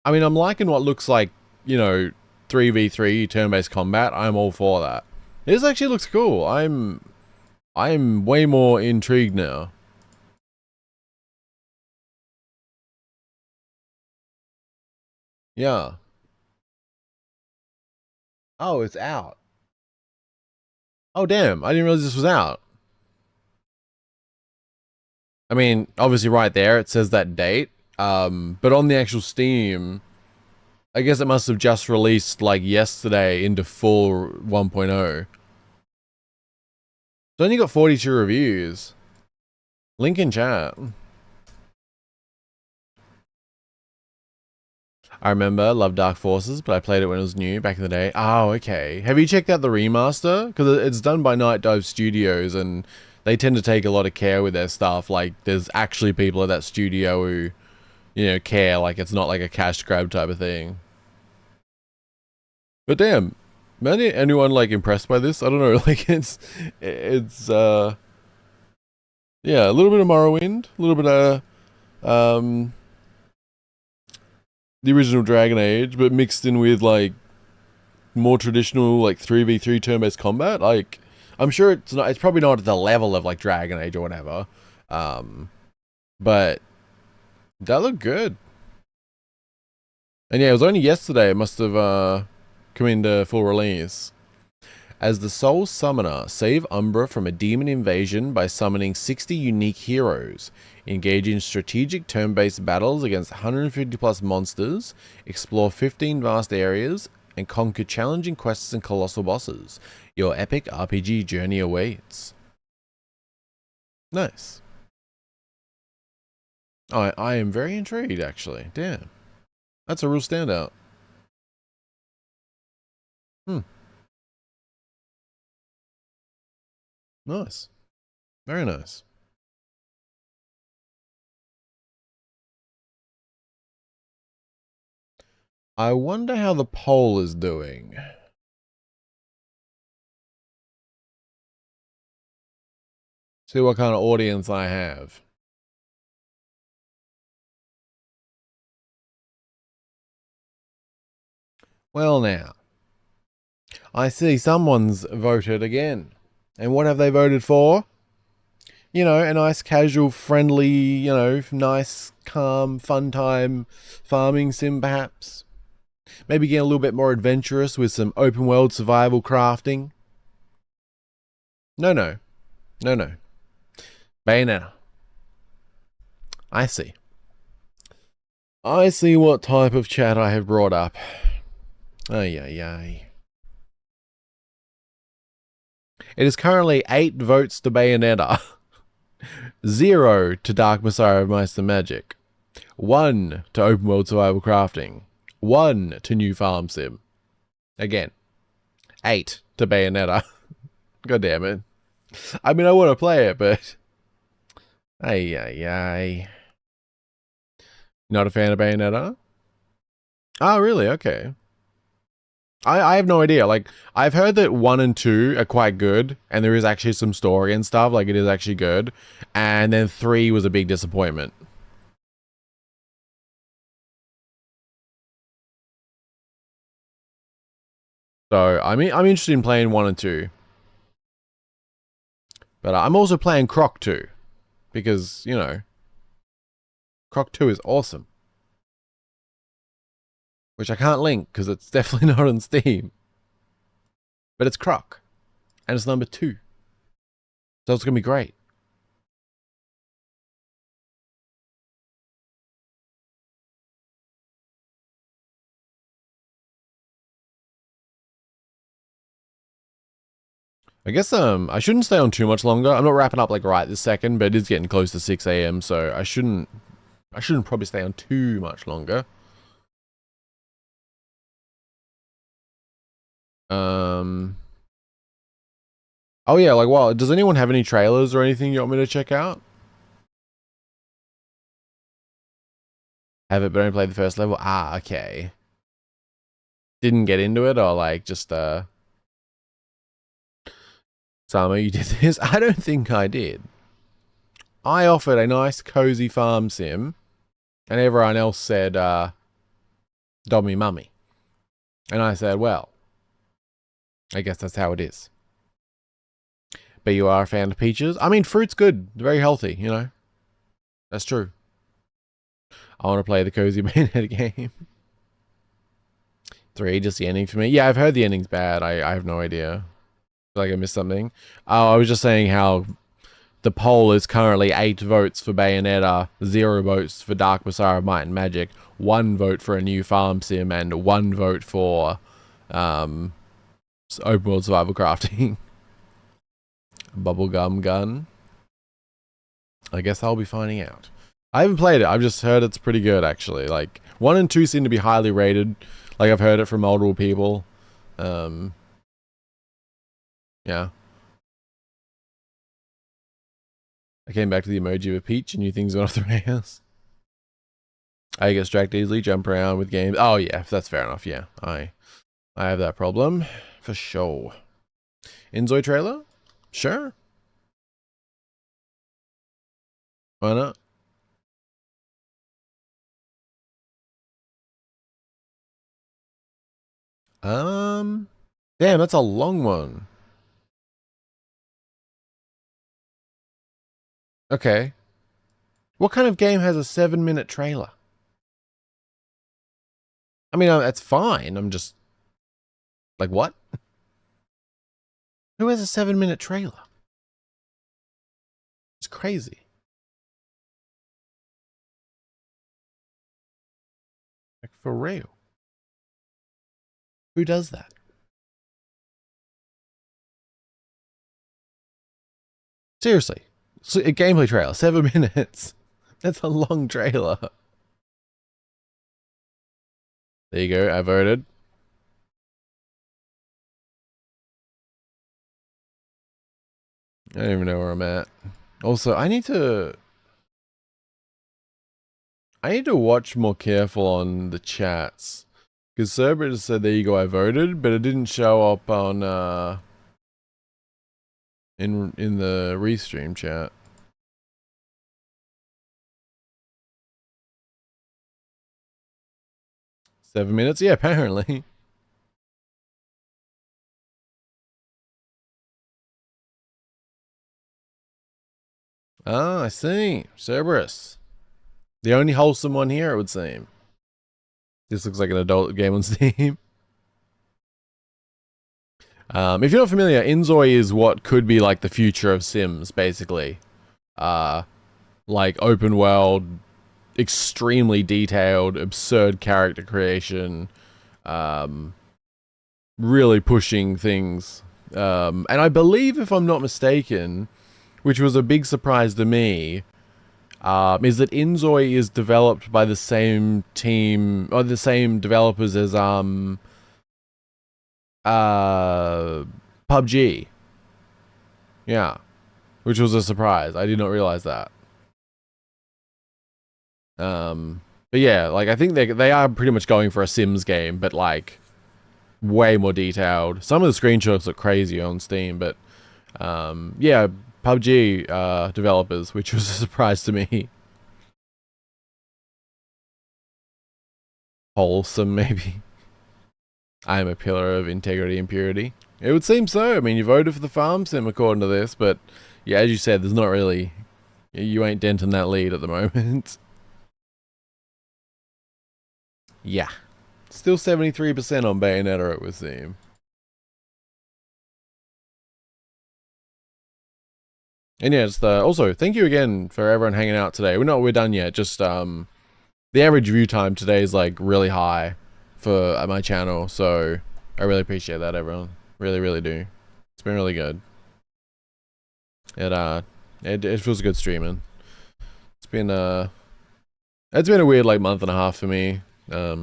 I mean, I'm liking what looks like, you know, 3v3 turn-based combat. I'm all for that. This actually looks cool. I'm way more intrigued now. Yeah. Oh, it's out. Oh, damn. I didn't realize this was out. I mean, obviously right there, it says that date. But on the actual Steam, I guess it must have just released like yesterday into full 1.0. It's only got 42 reviews. Link in chat. I remember, loved Dark Forces, but I played it when it was new back in the day. Oh, okay. Have you checked out the remaster? Because it's done by Night Dive Studios, and they tend to take a lot of care with their stuff. Like, there's actually people at that studio who, you know, care. Like, it's not like a cash grab type of thing. But damn, man, anyone like impressed by this? I don't know. Like, it's yeah, a little bit of Morrowind, a little bit of the original Dragon Age, but mixed in with like more traditional like 3v3 turn-based combat. Like, I'm sure it's probably not at the level of like Dragon Age or whatever. But that looked good. And yeah, it was only yesterday. It must have come into full release. As the sole summoner, save Umbra from a demon invasion by summoning 60 unique heroes. Engage in strategic turn-based battles against 150 plus monsters, explore 15 vast areas, and conquer challenging quests and colossal bosses. Your epic RPG journey awaits. Nice. I am very intrigued, actually. Damn. That's a real standout. Nice. Very nice. I wonder how the poll is doing. See what kind of audience I have. Well now, I see someone's voted again. And what have they voted for? You know, a nice, casual, friendly, you know, nice, calm, fun time farming sim perhaps. Maybe get a little bit more adventurous with some open world survival crafting. No. Bayonetta. I see. I see what type of chat I have brought up. Ay. It is currently 8 votes to Bayonetta, 0 to Dark Messiah of Mice and Magic, 1 to Open World Survival Crafting, 1 to New Farm Sim. Again, 8 to Bayonetta. God damn it. I mean, I want to play it, but... Ay. Not a fan of Bayonetta? Oh, really? Okay. I have no idea. Like, I've heard that 1 and 2 are quite good, and there is actually some story and stuff. Like, it is actually good. And then 3 was a big disappointment. So, I'm interested in playing 1 and 2. But I'm also playing Croc 2. Because, you know, Croc 2 is awesome. Which I can't link, because it's definitely not on Steam. But it's Croc. And it's number 2. So it's going to be great. I guess I shouldn't stay on too much longer. I'm not wrapping up like right this second, but it is getting close to 6 a.m. so I shouldn't probably stay on too much longer. Oh yeah, like, well, does anyone have any trailers or anything you want me to check out? Have it, but only played the first level. Ah, okay. Didn't get into it, or like just Sama, you did this? I don't think I did. I offered a nice cozy farm sim, and everyone else said Dommy Mummy. And I said, well, I guess that's how it is. But you are a fan of peaches? I mean, fruit's good. Very healthy, you know. That's true. I want to play the cozy Bayonetta game. 3, just the ending for me. Yeah, I've heard the ending's bad. I have no idea. Feel like I missed something. Oh, I was just saying how the poll is currently 8 votes for Bayonetta, 0 votes for Dark Messiah of Might and Magic, 1 vote for a new farm sim, and 1 vote for open world survival crafting. Bubblegum gun. I guess I'll be finding out. I haven't played it. I've just heard it's pretty good, actually. Like, 1 and 2 seem to be highly rated. Like, I've heard it from multiple people. Yeah. I came back to the emoji of a peach and new things went off the rails. I get distracted easily, jump around with games. Oh, yeah, that's fair enough. Yeah, I have that problem. For sure. Inzoi trailer? Sure. Why not? Damn, that's a long one. Okay. What kind of game has a 7-minute trailer? I mean, that's fine. I'm just... Like, what? Who has a 7-minute trailer? It's crazy. Like, for real. Who does that? Seriously. So, a gameplay trailer, 7 minutes. That's a long trailer. There you go, I voted. I don't even know where I'm at. Also, I need to watch more careful on the chats. Because Cerberus just said, there you go, I voted, but it didn't show up on in the restream chat. Seven minutes? Yeah, apparently. Ah, I see. Cerberus. The only wholesome one here, it would seem. This looks like an adult game on Steam. If you're not familiar, Inzoi is what could be like the future of Sims, basically. Like open world, extremely detailed, absurd character creation, really pushing things. And I believe, if I'm not mistaken, which was a big surprise to me, is that Inzoi is developed by the same team, or the same developers as PUBG. Yeah. Which was a surprise. I did not realize that. But yeah, like, I think they are pretty much going for a Sims game, but like way more detailed. Some of the screenshots look crazy on Steam, but yeah, PUBG developers, which was a surprise to me. Wholesome, maybe. I am a pillar of integrity and purity. It would seem so. I mean, you voted for the farm sim according to this, but yeah, as you said, there's not really... You ain't denting that lead at the moment. Yeah. Still 73% on Bayonetta, it would seem. And yeah, just, also, thank you again for everyone hanging out today. We're done yet. Just, the average view time today is, like, really high for my channel, so I really appreciate that, everyone. Really, really do. It's been really good. It feels good streaming. It's been a weird like month and a half for me. A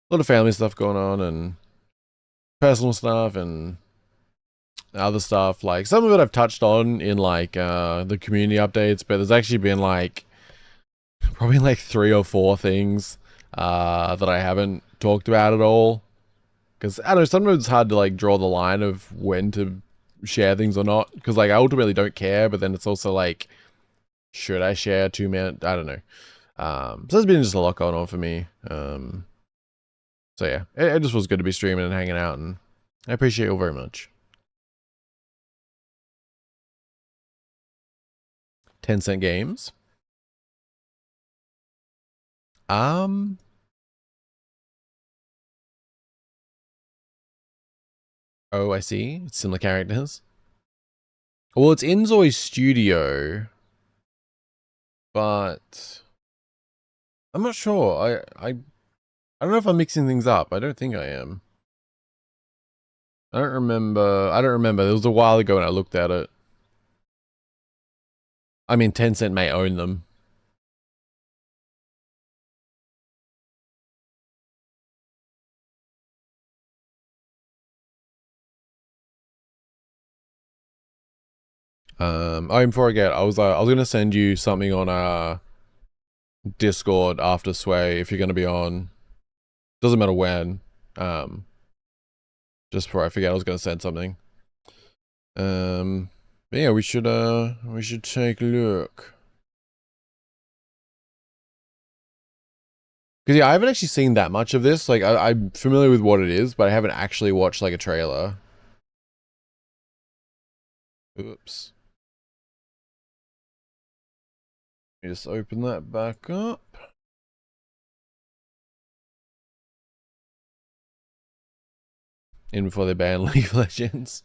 lot of family stuff going on and personal stuff and other stuff. Like some of it I've touched on in like the community updates, but there's actually been like probably like 3 or 4 things that I haven't talked about at all. Because I don't know, sometimes it's hard to like draw the line of when to share things or not. Because like I ultimately don't care, but then it's also like, should I share 2 minutes? I don't know. So there's been just a lot going on for me. So yeah, it just was good to be streaming and hanging out, and I appreciate you all very much. 10-cent games. Oh, I see. It's similar characters. Well, it's Inzoi's studio, but I'm not sure. I don't know if I'm mixing things up. I don't think I am. I don't remember. It was a while ago when I looked at it. I mean, Tencent may own them. Oh, before I get, I was gonna send you something on Discord after Sway if you're gonna be on. Doesn't matter when. Just before I forget, I was gonna send something. But yeah, we should take a look. Because yeah, I haven't actually seen that much of this. Like I'm familiar with what it is, but I haven't actually watched like a trailer. Oops. Let me just open that back up. In before they ban League of Legends.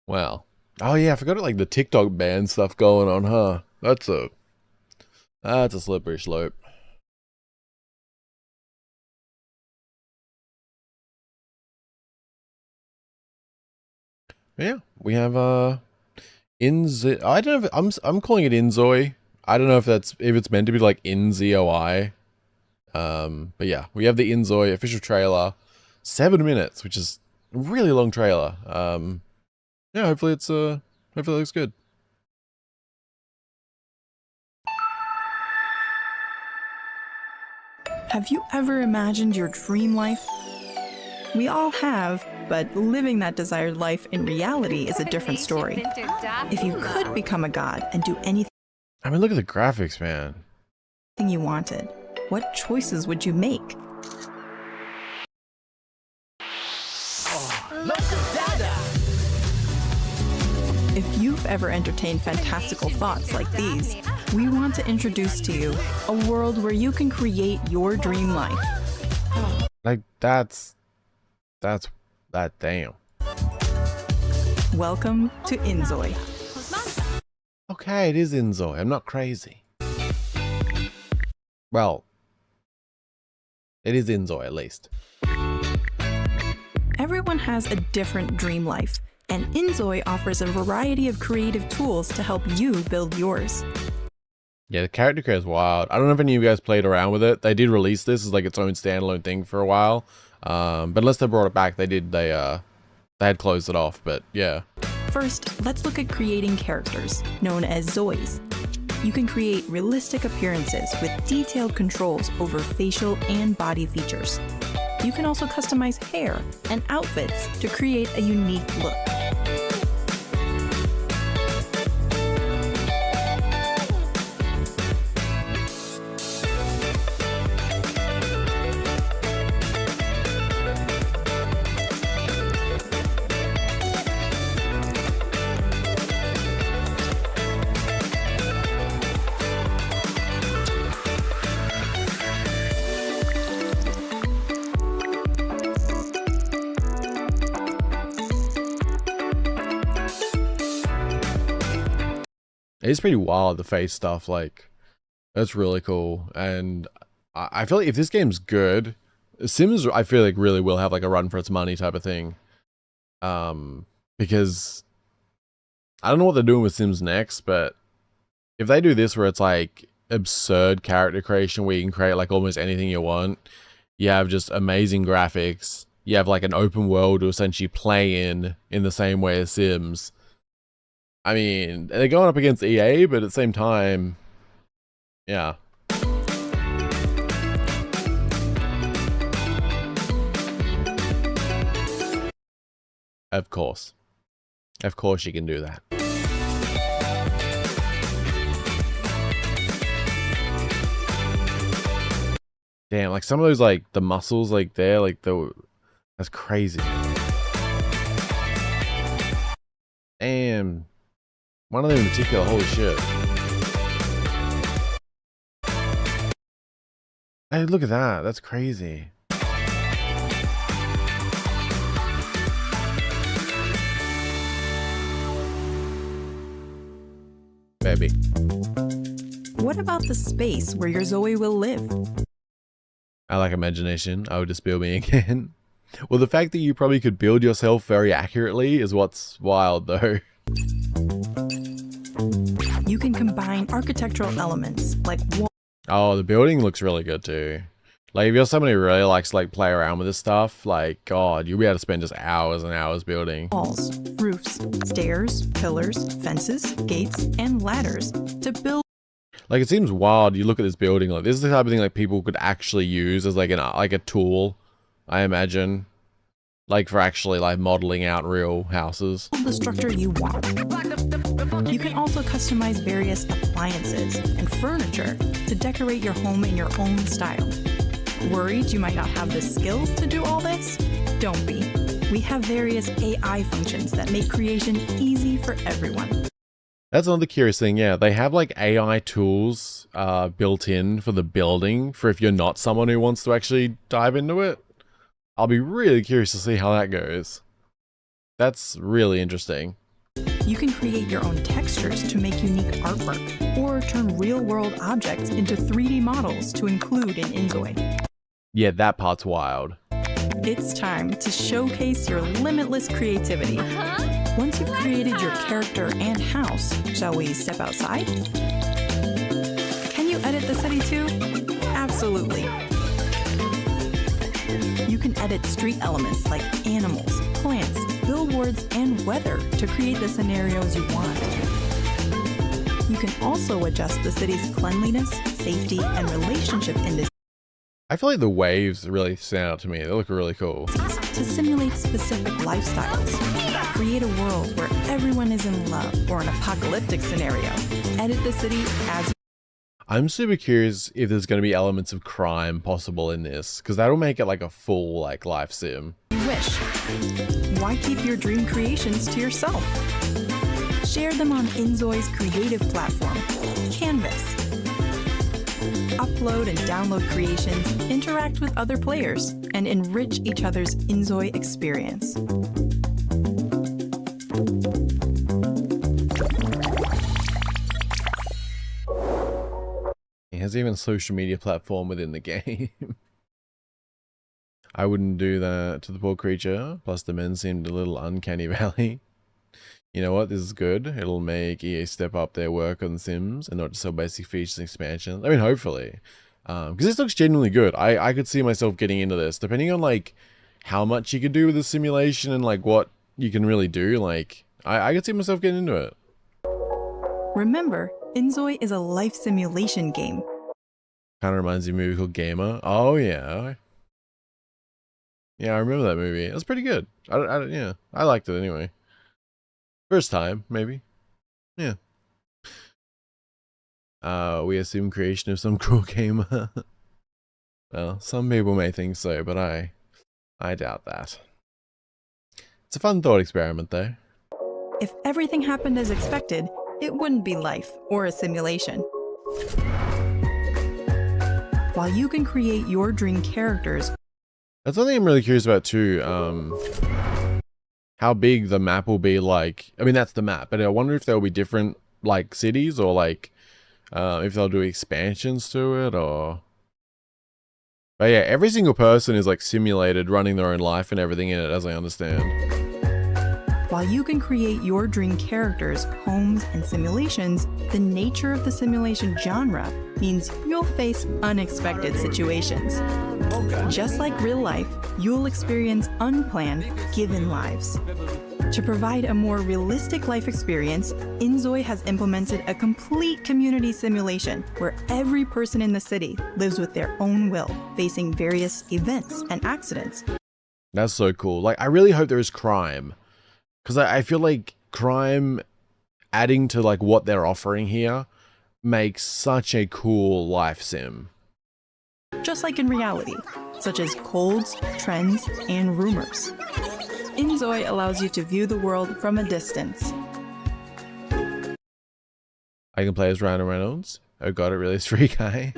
Wow. Oh yeah, I forgot like the TikTok ban stuff going on, huh? That's a slippery slope. Yeah, we have Inzi. I don't know if I'm calling it Inzoi. I don't know if it's meant to be like Inzoi. But yeah, we have the Inzoi official trailer, 7 minutes, which is a really long trailer. Yeah, hopefully it looks good. Have you ever imagined your dream life? We all have, but living that desired life in reality is a different story. If you could become a god and do anything I mean, look at the graphics, man. you wanted, what choices would you make? If you've ever entertained fantastical thoughts like these, we want to introduce to you a world where you can create your dream life. Like that's damn. Welcome to Inzoi. Okay, it is Inzoi. I'm not crazy. Well, it is Inzoi at least. Everyone has a different dream life, and Inzoi offers a variety of creative tools to help you build yours. Yeah, the character creator is wild. I don't know if any of you guys played around with it. They did release this as like its own standalone thing for a while. But unless they brought it back, they had closed it off, but yeah. First, let's look at creating characters, known as Zois. You can create realistic appearances with detailed controls over facial and body features. You can also customize hair and outfits to create a unique look. It's pretty wild, the face stuff, like, that's really cool. And I feel like if this game's good, Sims, I feel like really will have like a run for its money type of thing. Because I don't know what they're doing with Sims Next, but if they do this where it's like absurd character creation where you can create like almost anything you want, you have just amazing graphics, you have like an open world to essentially play in the same way as Sims. I mean, they're going up against EA, but at the same time, yeah. Of course. Of course you can do that. Damn, like some of those, like the muscles, like there, like that's crazy. Damn. One of them in particular, holy shit. Hey, look at that. That's crazy. Baby. What about the space where your Zoe will live? I like imagination. I would just build me again. Well, the fact that you probably could build yourself very accurately is what's wild, though. You can combine architectural elements like Oh, the building looks really good too. Like if you're somebody who really likes to like play around with this stuff, like God, you'll be able to spend just hours and hours building. walls, roofs, stairs, pillars, fences, gates, and ladders to build. Like it seems wild. You look at this building, like this is the type of thing like people could actually use as like a tool, I imagine. Like for actually like modeling out real houses. The structure you want. You can also customize various appliances and furniture to decorate your home in your own style. Worried you might not have the skills to do all this? Don't be. We have various AI functions that make creation easy for everyone. That's another curious thing, yeah. They have like AI tools built in for the building for if you're not someone who wants to actually dive into it. I'll be really curious to see how that goes. That's really interesting. You can create your own textures to make unique artwork, or turn real-world objects into 3D models to include in Inzoi. Yeah, that part's wild. It's time to showcase your limitless creativity. Once you've created your character and house, shall we step outside? Can you edit the city too? Absolutely. You can edit street elements like animals, plants, billboards, and weather to create the scenarios you want. You can also adjust the city's cleanliness, safety, and relationship indices I feel like the waves really stand out to me. They look really cool. to simulate specific lifestyles. Create a world where everyone is in love or an apocalyptic scenario. Edit the city as I'm super curious if there's going to be elements of crime possible in this, because that'll make it like a full like life sim. you wish. Why keep your dream creations to yourself? Share them on Inzoi's creative platform, Canvas. Upload and download creations, interact with other players, and enrich each other's Inzoi experience. It has even a social media platform within the game. I wouldn't do that to the poor creature. Plus the men seemed a little uncanny valley. You know what? This is good. It'll make EA step up their work on Sims and not just sell basic features and expansions. I mean, hopefully. Because this looks genuinely good. I could see myself getting into this. Depending on, like, how much you could do with the simulation and, like, what you can really do. Like, I could see myself getting into it. Remember, Inzoi is a life simulation game. Kind of reminds me of a movie called Gamer. Oh, yeah. Yeah, I remember that movie. It was pretty good. Yeah, I liked it anyway. First time, maybe. Yeah. We assume creation of some cruel gamer. Well, some people may think so, but I doubt that. It's a fun thought experiment, though. If everything happened as expected, it wouldn't be life or a simulation. While you can create your dream characters, That's something I'm really curious about too. How big the map will be like. I mean, that's the map, but I wonder if there'll be different like cities or like if they'll do expansions to it or. But yeah, every single person is like simulated running their own life and everything in it, as I understand. While you can create your dream characters, homes, and simulations, the nature of the simulation genre means you'll face unexpected situations. Just like real life, you'll experience unplanned, given lives. To provide a more realistic life experience, Inzoi has implemented a complete community simulation where every person in the city lives with their own will, facing various events and accidents. That's so cool. Like, I really hope there is crime. Because I feel like crime adding to like what they're offering here makes such a cool life sim. Just like in reality, such as colds, trends, and rumors. Inzoi allows you to view the world from a distance. I can play as Ryan Reynolds. Oh god, it really is free guy.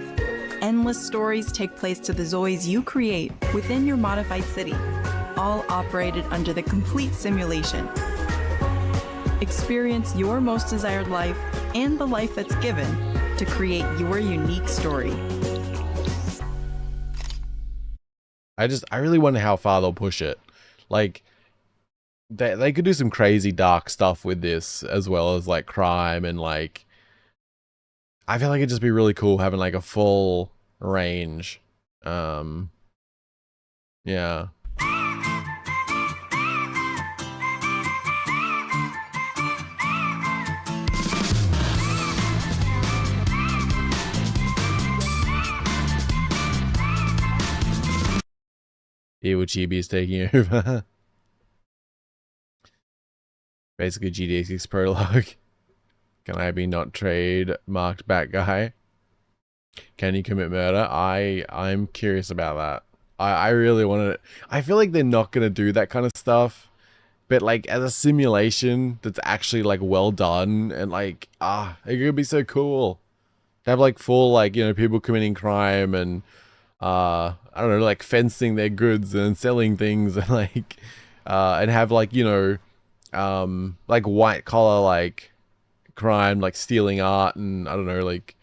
Endless stories take place to the Zois you create within your modified city, all operated under the complete simulation. Experience your most desired life and the life that's given to create your unique story. I really wonder how far they'll push it. Like, they could do some crazy dark stuff with this, as well as like crime and like, I feel like it'd just be really cool having like a full range. Yeah. Evil Chibi is taking over. Basically GD6 prologue. Can I be not trademarked bad guy? Can you commit murder? I'm curious about that. I really want to. I feel like they're not going to do that kind of stuff. But like as a simulation that's actually like well done and like, it could be so cool. To have like full like, you know, people committing crime and I don't know, like fencing their goods and selling things and like and have like, you know, like white collar like crime, like stealing art and I don't know, like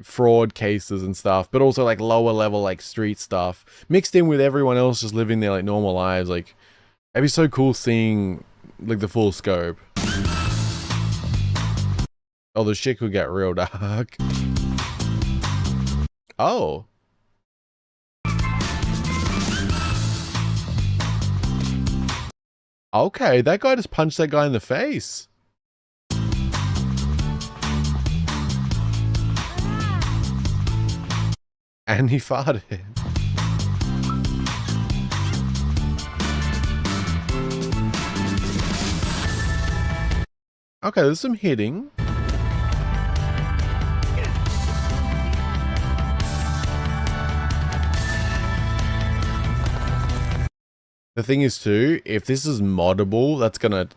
fraud cases and stuff, but also like lower level like street stuff mixed in with everyone else just living their like normal lives. Like it'd be so cool seeing like the full scope. Oh, the shit could get real dark. Oh. Okay, that guy just punched that guy in the face. And he farted. Okay, there's some hitting. The thing is too, if this is moddable, that's gonna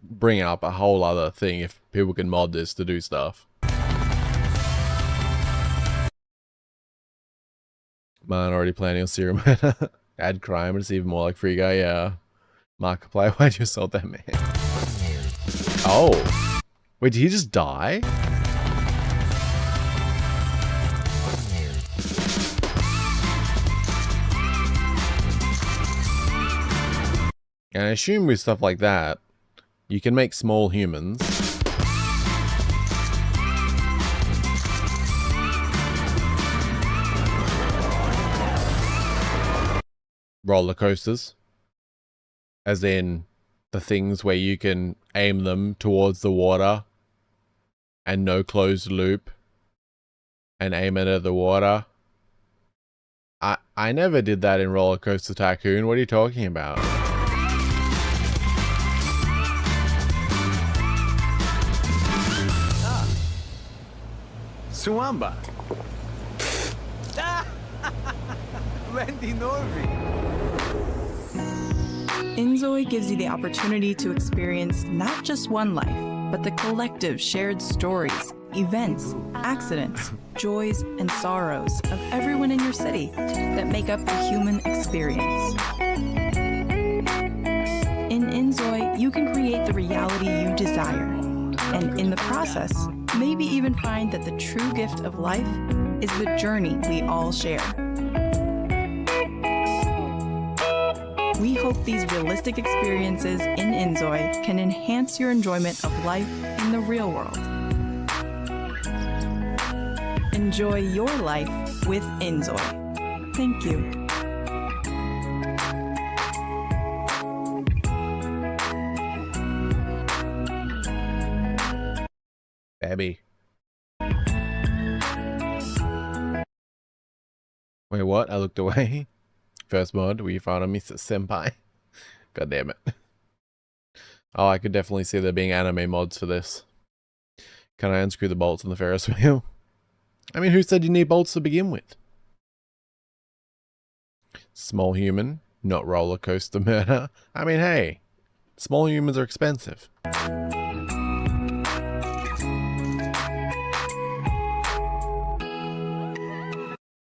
bring up a whole other thing if people can mod this to do stuff. Man, already planning on serial murder. Add crime, it's even more like Free Guy, yeah. Markiplier, why'd you assault that man? Oh. Wait, did he just die? And I assume with stuff like that, you can make small humans. Roller coasters. As in the things where you can aim them towards the water and no closed loop and aim it at the water. I never did that in Roller Coaster Tycoon. What are you talking about? Suamba. Randy Norby. Inzoi gives you the opportunity to experience not just one life, but the collective shared stories, events, accidents, joys, and sorrows of everyone in your city that make up the human experience. In Inzoi, you can create the reality you desire, and in the process, maybe even find that the true gift of life is the journey we all share. We hope these realistic experiences in Inzoi can enhance your enjoyment of life in the real world. Enjoy your life with Inzoi. Thank you. Baby. Wait, what? I looked away. First mod, were you found on me, senpai? God damn it. Oh, I could definitely see there being anime mods for this. Can I unscrew the bolts on the Ferris wheel? I mean, who said you need bolts to begin with? Small human, not roller coaster murder. I mean, hey, small humans are expensive.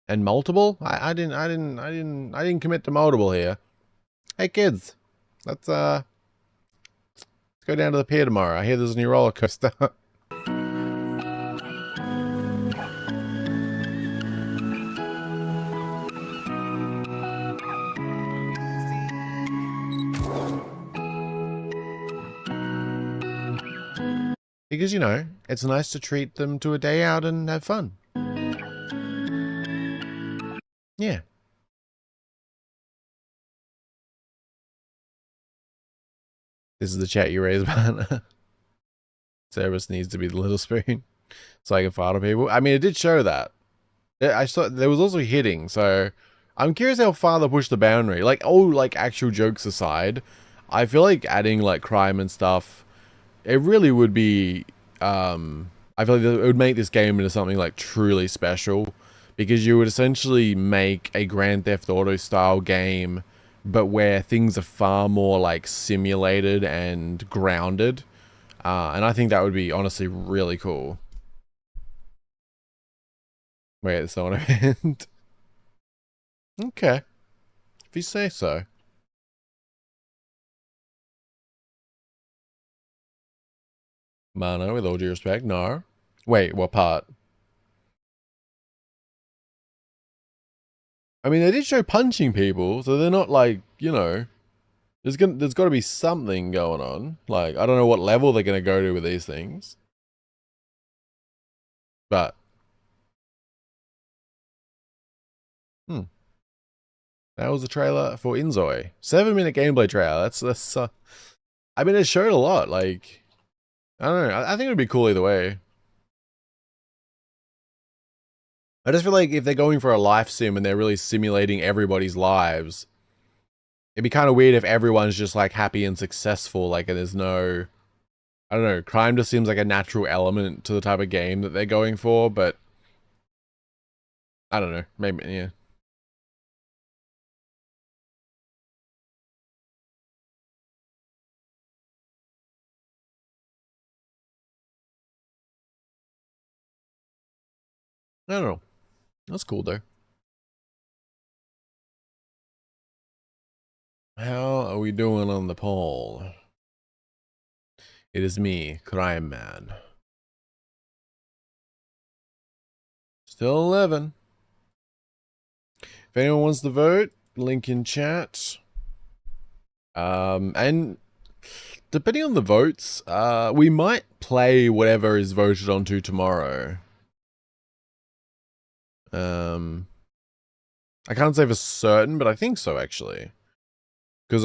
And multiple? I didn't commit to multiple here. Hey kids, let's go down to the pier tomorrow. I hear there's a new roller coaster. Because, you know, it's nice to treat them to a day out and have fun. Yeah. This is the chat you raised, man. Service needs to be the little spoon so I can fart on people. I mean, it did show that. I saw there was also hitting, so I'm curious how far they push the boundary. Like, oh, like actual jokes aside, I feel like adding like crime and stuff, it really would be. I feel like it would make this game into something like truly special, because you would essentially make a Grand Theft Auto style game, but where things are far more like simulated and grounded. And I think that would be honestly really cool. Wait, there's no one event. Okay. If you say so. Mana, with all due respect, no. Wait, what part? I mean, they did show punching people, so they're not like, you know, there's got to be something going on. Like, I don't know what level they're going to go to with these things. But that was the trailer for Inzoi. 7-minute gameplay trailer. That's I mean, it showed a lot. Like, I don't know. I think it would be cool either way. I just feel like if they're going for a life sim and they're really simulating everybody's lives, it'd be kind of weird if everyone's just like happy and successful. Like, and there's no, I don't know, crime just seems like a natural element to the type of game that they're going for, but I don't know. Maybe, yeah. I don't know. That's cool though. How are we doing on the poll? It is me, Crime Man. Still 11. If anyone wants to vote, link in chat. And depending on the votes, we might play whatever is voted onto tomorrow. I can't say for certain, but I think so actually. Because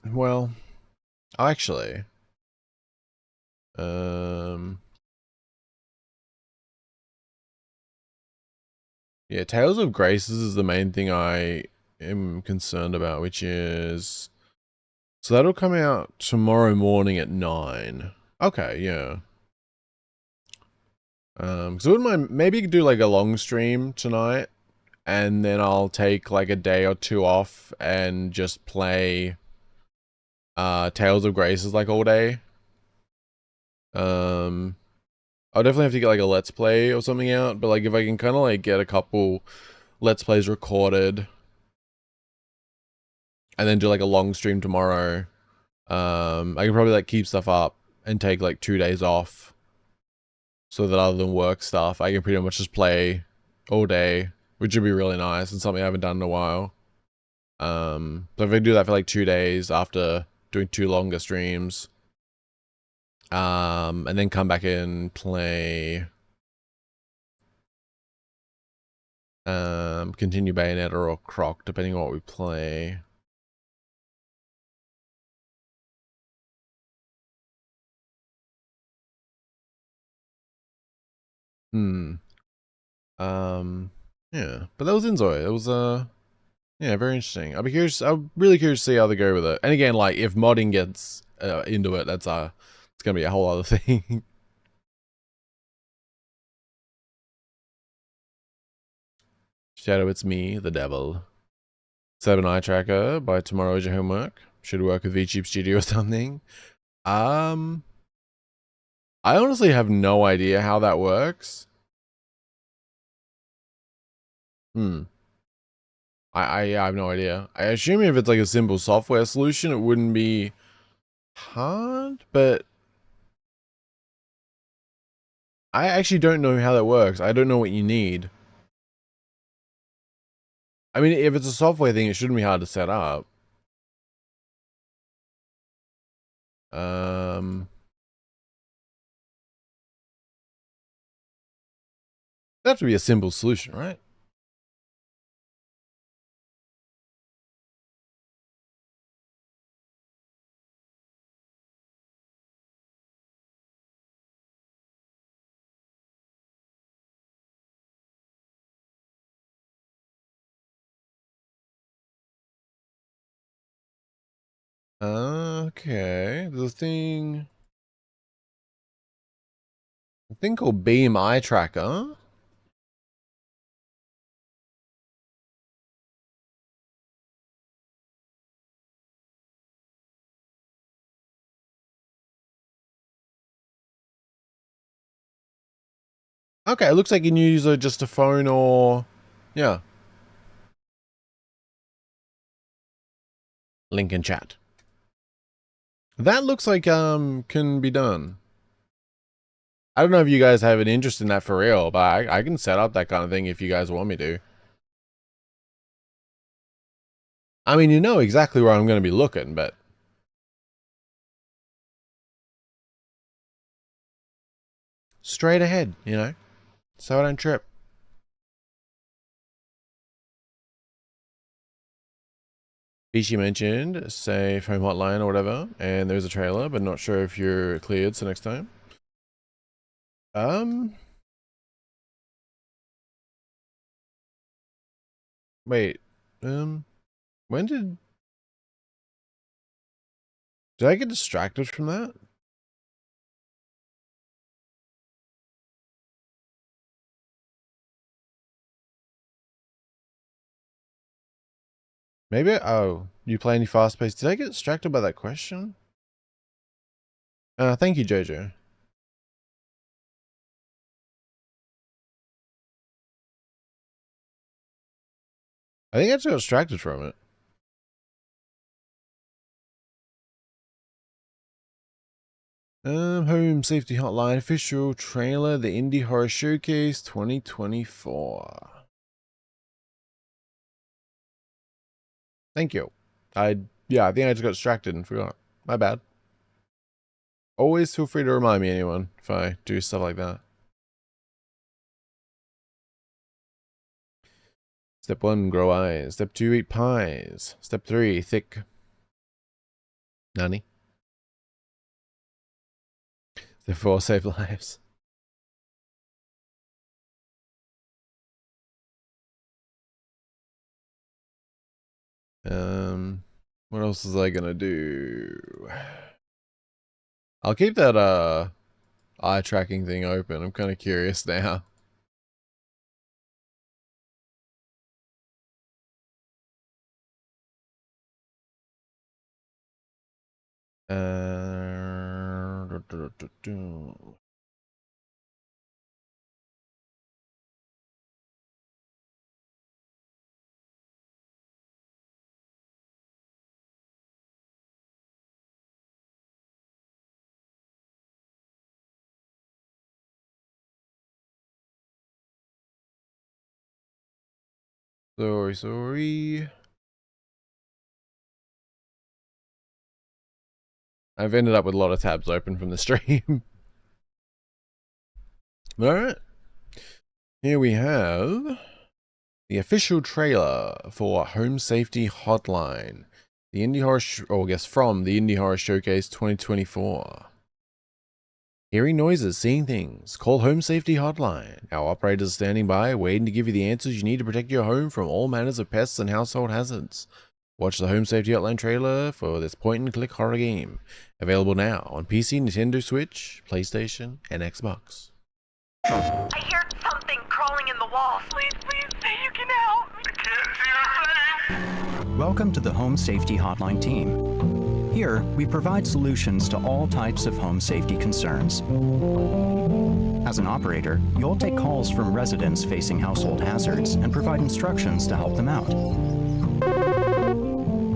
well, actually, yeah, Tales of Graces is the main thing I am concerned about, which is, so that'll come out tomorrow morning at 9. Okay, yeah. So I wouldn't mind, maybe you could do like a long stream tonight, and then I'll take like a day or two off and just play Tales of Graces like all day. I'll definitely have to get like a let's play or something out, but like if I can kind of like get a couple let's plays recorded and then do like a long stream tomorrow, I can probably like keep stuff up and take like 2 days off, so that other than work stuff, I can pretty much just play all day, which would be really nice and something I haven't done in a while. So if I do that for like 2 days after doing 2 longer streams, and then come back and play, continue Bayonetta or Croc, depending on what we play. Yeah, but that was Inzoi. It was, yeah, very interesting. I'll be curious. I'm really curious to see how they go with it. And again, like, if modding gets into it, that's, it's gonna be a whole other thing. Shadow, it's me, the devil. 7 Eye Tracker by Tomorrow is your homework. Should work with VTube Studio or something. I honestly have no idea how that works. I have no idea. I assume if it's like a simple software solution, it wouldn't be hard, but I actually don't know how that works. I don't know what you need. I mean, if it's a software thing, it shouldn't be hard to set up. That should be a simple solution, right? Okay, there's a thing called Beam Eye Tracker. Okay, it looks like you can use just a phone or, yeah. Link in chat. That looks like can be done. I don't know if you guys have an interest in that for real, but I can set up that kind of thing if you guys want me to. I mean, you know exactly where I'm going to be looking, but straight ahead, you know, so I don't trip. Ishi mentioned safe home hotline or whatever, and there's a trailer, but not sure if you're cleared, so next time. Wait, when did I get distracted from that? Maybe, oh, you play any fast pace? Did I get distracted by that question? Thank you, Jojo. I think I just got distracted from it. Home Safety Hotline official trailer, the Indie Horror Showcase 2024. Thank you. Yeah, I think I just got distracted and forgot. My bad. Always feel free to remind me, anyone, if I do stuff like that. Step 1, grow eyes. Step 2, eat pies. Step 3, thick. Nani? Step 4, save lives. What else is I gonna do? I'll keep that, eye tracking thing open. I'm kind of curious now. Sorry. I've ended up with a lot of tabs open from the stream. Alright. Here we have the official trailer for Home Safety Hotline. The Indie Horror, from the Indie Horror Showcase 2024. Hearing noises, seeing things. Call Home Safety Hotline. Our operators are standing by, waiting to give you the answers you need to protect your home from all manners of pests and household hazards. Watch the Home Safety Hotline trailer for this point-and-click horror game. Available now on PC, Nintendo Switch, PlayStation, and Xbox. I hear something crawling in the walls. Please say you can help. I can't see your face. Welcome to the Home Safety Hotline team. Here, we provide solutions to all types of home safety concerns. As an operator, you'll take calls from residents facing household hazards and provide instructions to help them out.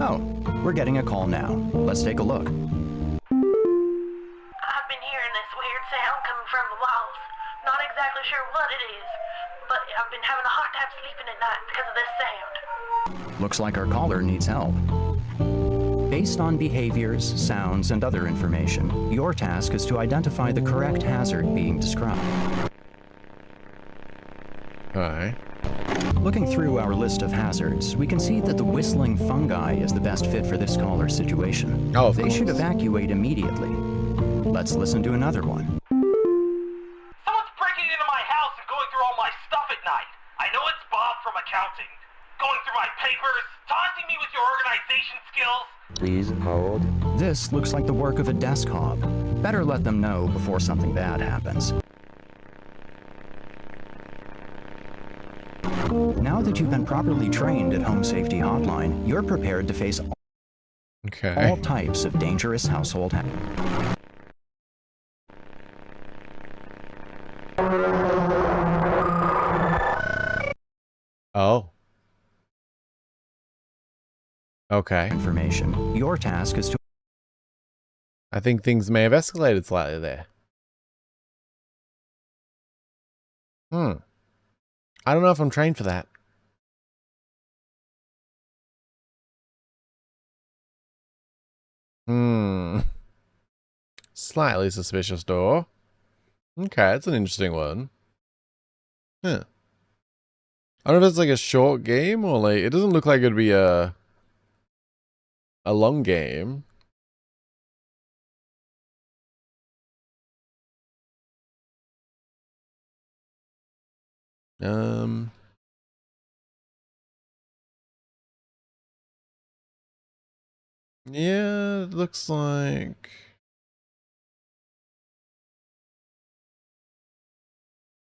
Oh, we're getting a call now. Let's take a look. I've been hearing this weird sound coming from the walls. Not exactly sure what it is, but I've been having a hard time sleeping at night because of this sound. Looks like our caller needs help. Based on behaviors, sounds, and other information, your task is to identify the correct hazard being described. Alright. Looking through our list of hazards, we can see that the whistling fungi is the best fit for this caller's situation. Oh, of they course. should evacuate immediately. Let's listen to another one. Someone's breaking into my house and going through all my stuff at night. I know it's Bob from accounting. Going through my papers, taunting me with your organization skills. Please hold. This looks like the work of a desk hob. Better let them know before something bad happens. Now that you've been properly trained at Home Safety Hotline, you're prepared to face all types of dangerous household hazards. Oh. Okay. Information. Your task is to... I think things may have escalated slightly there. I don't know if I'm trained for that. Slightly suspicious door. Okay, that's an interesting one. Huh. I don't know if it's like a short game or like, it doesn't look like it'd be a long game. Yeah, it looks like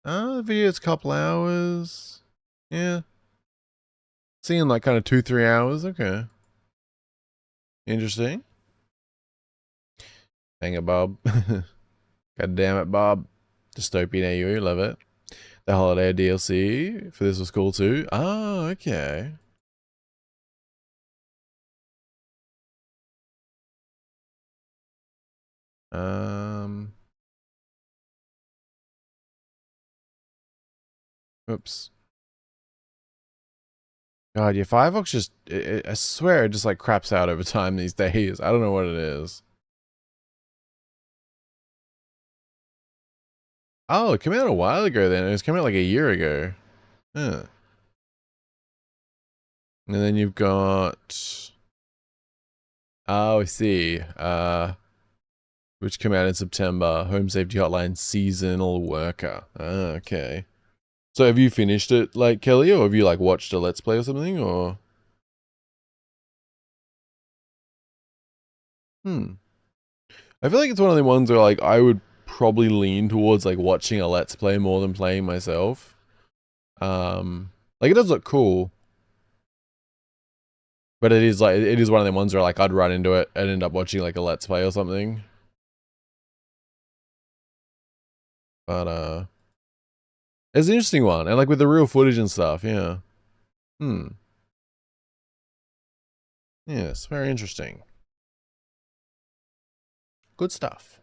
the video's a couple hours. Yeah. Seeing like kind of 2-3 hours. Okay. Interesting. Dang it, Bob. God damn it, Bob. Dystopian AU, love it. The holiday DLC for this was cool too. Oh, okay. Oops. God, yeah, Firefox just, I swear it just like craps out over time these days. I don't know what it is. Oh, it came out a while ago then. It was coming out like a year ago. Huh. And then you've got... Oh, I see. Which came out in September. Home Safety Hotline Seasonal Worker. Ah, okay. So have you finished it, like, Kelly? Or have you, like, watched a Let's Play or something? Or... I feel like it's one of the ones where, like, I would probably lean towards, like, watching a Let's Play more than playing myself. Like, it does look cool. But it is, like, it is one of the ones where, like, I'd run into it and end up watching, like, a Let's Play or something. But, it's an interesting one. And, like, with the real footage and stuff, yeah. Yes, very interesting. Good stuff.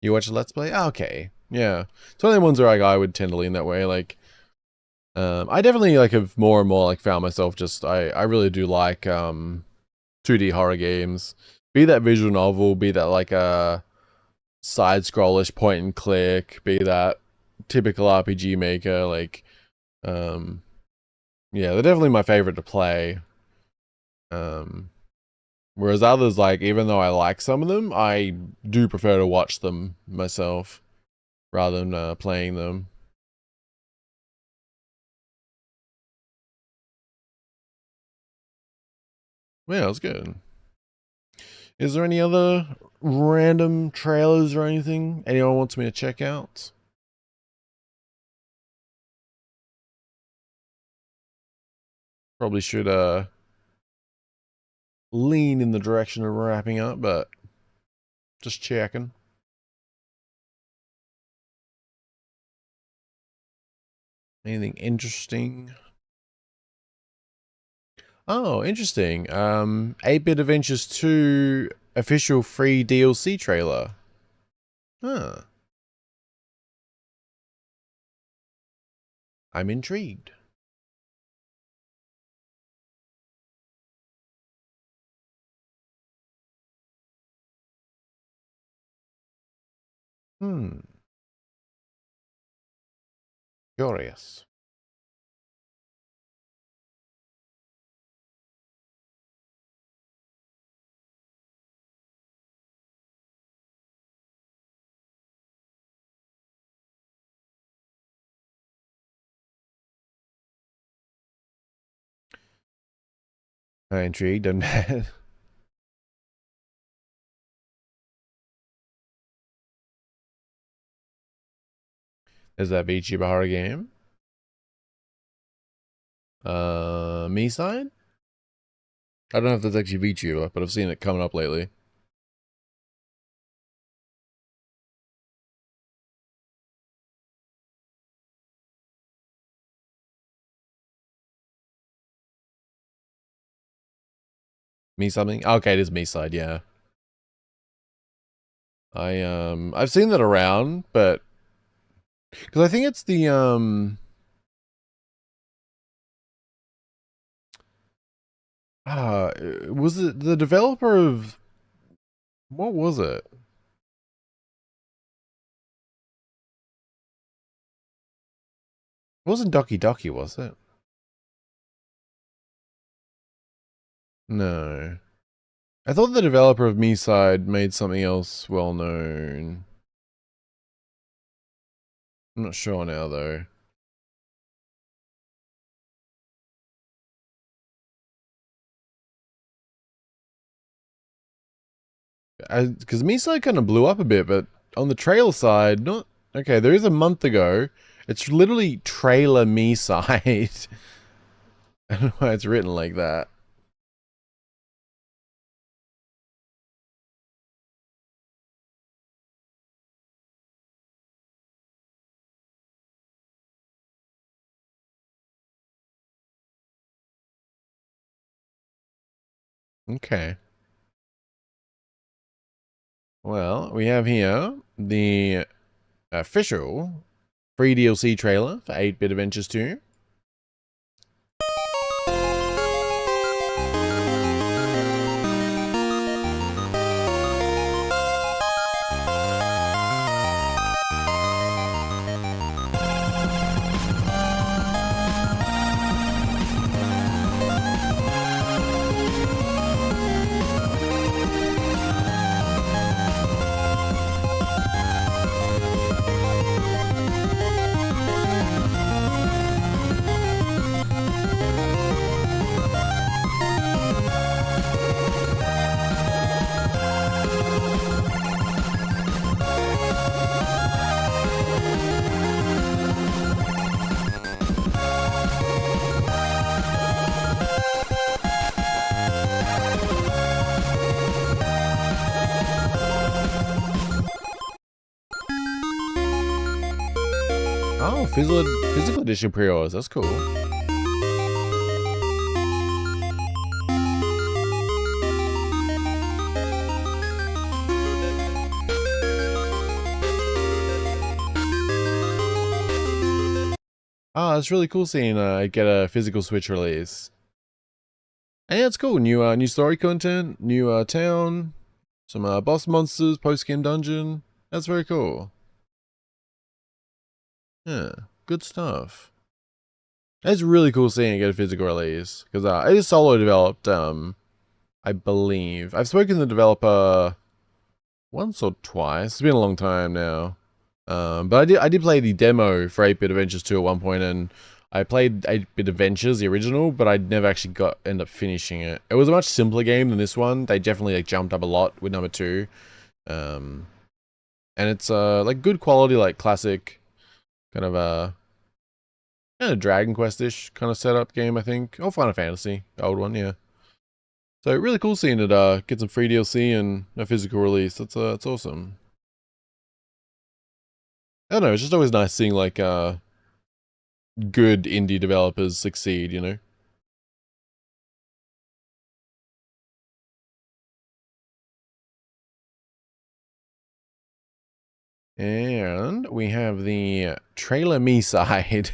You watch a Let's Play? Ah, okay. Yeah. It's one of the ones where, like, I would tend to lean that way. Like, I definitely, like, have more and more, like, found myself just, I really do like, 2D horror games. Be that visual novel, be that like a side scrollish point and click, be that typical RPG maker, like yeah, they're definitely my favorite to play. Whereas others, like, even though I like some of them, I do prefer to watch them myself rather than playing them. Yeah, it was good. Is there any other random trailers or anything anyone wants me to check out? Probably should lean in the direction of wrapping up, but just checking. Anything interesting? Oh, interesting. 8-Bit Adventures 2 official free DLC trailer. Huh. I'm intrigued. Curious. I'm intrigued. I'm Is that VTuber horror game? Me side? I don't know if that's actually VTuber, but I've seen it coming up lately. Me something? Okay, it is me side, yeah. I've seen that around, but because I think it's the was it the developer of what was it? It wasn't Doki Doki, was it? No. I thought the developer of Me Side made something else well known. I'm not sure now though. Because Me Side kind of blew up a bit, but on the trailer side, not okay. There is a month ago. It's literally trailer Me Side. I don't know why it's written like that. Okay. Well, we have here the official free DLC trailer for 8-Bit Adventures 2. Oh, physical edition pre-orders. That's cool. Oh, it's really cool seeing get a physical Switch release. And yeah, it's cool. New story content, new town. Some boss monsters, post-game dungeon. That's very cool. Yeah, good stuff. It's really cool seeing it get a physical release, because it is solo developed, I believe. I've spoken to the developer once or twice. It's been a long time now. But I did play the demo for 8-Bit Adventures 2 at one point, and I played 8-Bit Adventures, the original, but I never actually end up finishing it. It was a much simpler game than this one. They definitely like jumped up a lot with number 2. And it's like good quality, like classic kind of Dragon Quest-ish kind of setup game, I think. Or Final Fantasy, the old one, yeah. So really cool seeing it get some free DLC and a physical release. It's awesome. I don't know, it's just always nice seeing like good indie developers succeed, you know? And we have the trailer me side,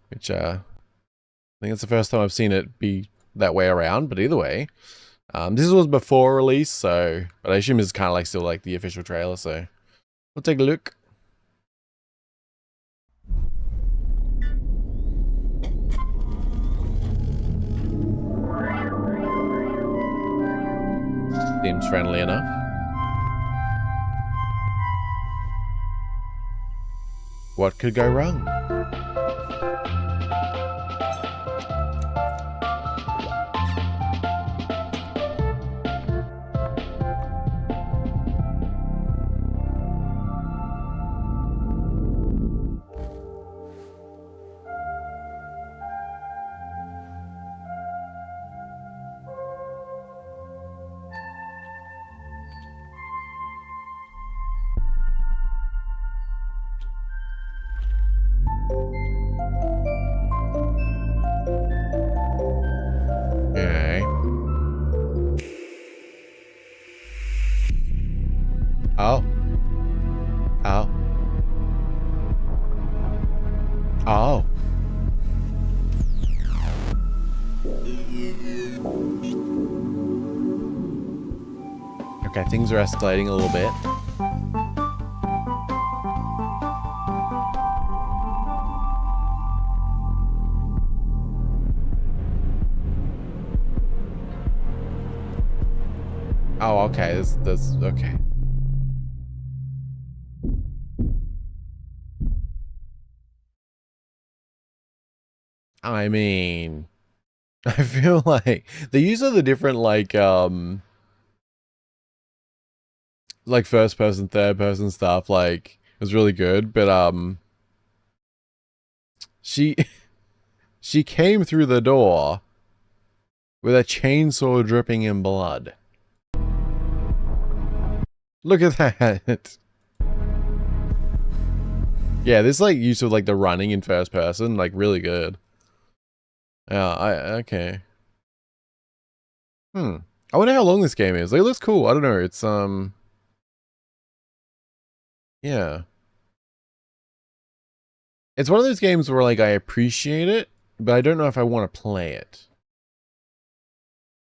which I think it's the first time I've seen it be that way around, but either way. This was before release, so, but I assume it's kind of like still like the official trailer, so we'll take a look. Seems friendly enough. What could go wrong? Okay. Oh. Oh. Oh. Okay, things are escalating a little bit. Oh, okay. This okay. I mean, I feel like the use of the different like first person, third person stuff like was really good, but she she came through the door with a chainsaw dripping in blood. Look at that. Yeah, this like use of like the running in first person, like really good. Yeah, okay. I wonder how long this game is. Like, it looks cool. I don't know. It's yeah. It's one of those games where like I appreciate it, but I don't know if I want to play it.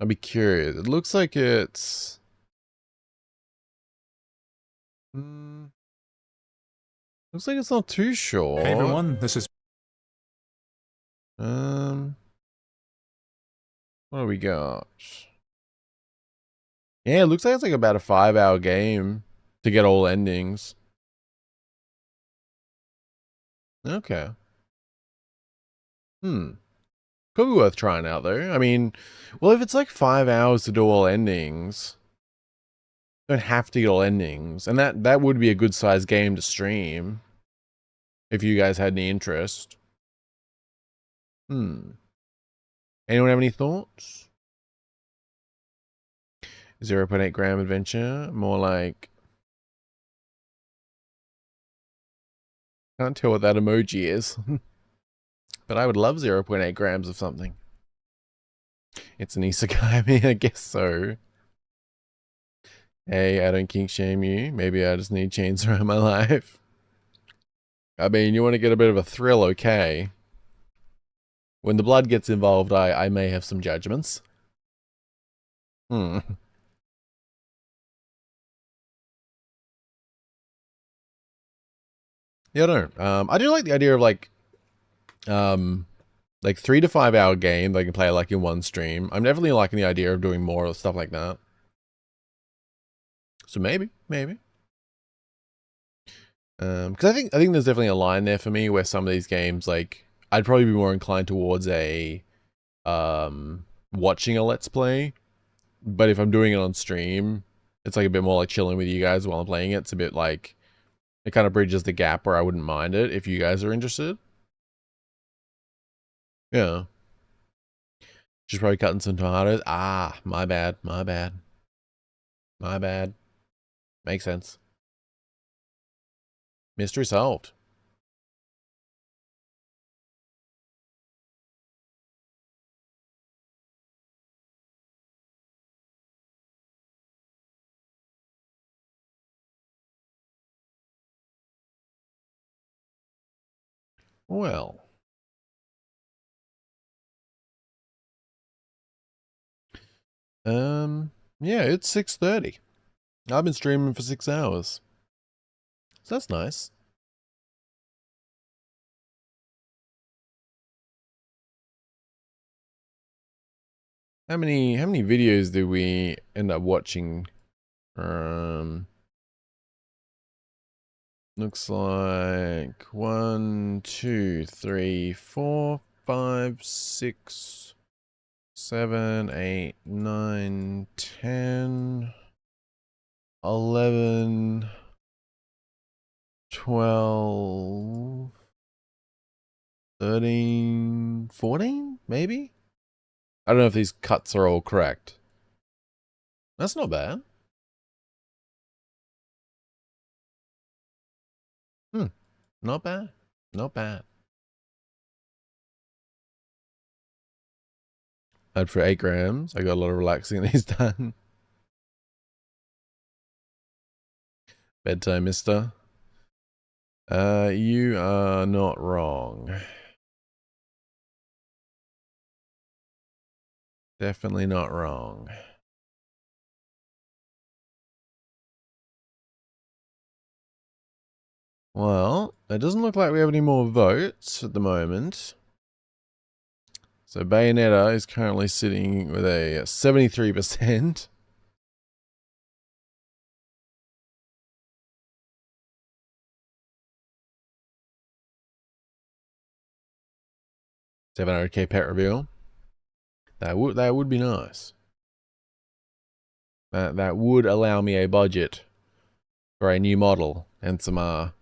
I'll be curious. It looks like it's looks like it's not too short. Hey everyone, this is what do we got? Yeah, it looks like it's like about a 5-hour game to get all endings. Okay. Could be worth trying out though. I mean, well, if it's like 5 hours to do all endings, you don't have to get all endings, and that would be a good sized game to stream if you guys had any interest. Anyone have any thoughts? 0.8 gram adventure, more like, can't tell what that emoji is. But I would love 0.8 grams of something. It's an isekai. I mean, I guess so. Hey, I don't kink shame you. Maybe I just need chains around my life. I mean, you want to get a bit of a thrill, okay? When the blood gets involved, I may have some judgments. Yeah, I don't. I do like the idea of like 3 to 5 hour game that I can play like in one stream. I'm definitely liking the idea of doing more stuff like that. So maybe. Because I think there's definitely a line there for me where some of these games, like, I'd probably be more inclined towards a watching a let's play. But if I'm doing it on stream, it's like a bit more like chilling with you guys while I'm playing it. It's a bit like, it kind of bridges the gap where I wouldn't mind it if you guys are interested. Yeah. She's probably cutting some tomatoes. Ah, my bad. Makes sense. Mystery solved. Well. Yeah, it's 6:30. I've been streaming for 6 hours. So that's nice. How many videos did we end up watching? Looks like 1, 2, 3, 4, 5, 6, 7, 8, 9, 10, 11, 12, 13, 14, maybe? I don't know if these cuts are all correct. That's not bad. Not bad. Not bad. And for 8 grams, I got a lot of relaxing these done. Bedtime, mister. You are not wrong. Definitely not wrong. Well, it doesn't look like we have any more votes at the moment. So Bayonetta is currently sitting with a 73%. $700K pet reveal. That would be nice. That would allow me a budget for a new model and some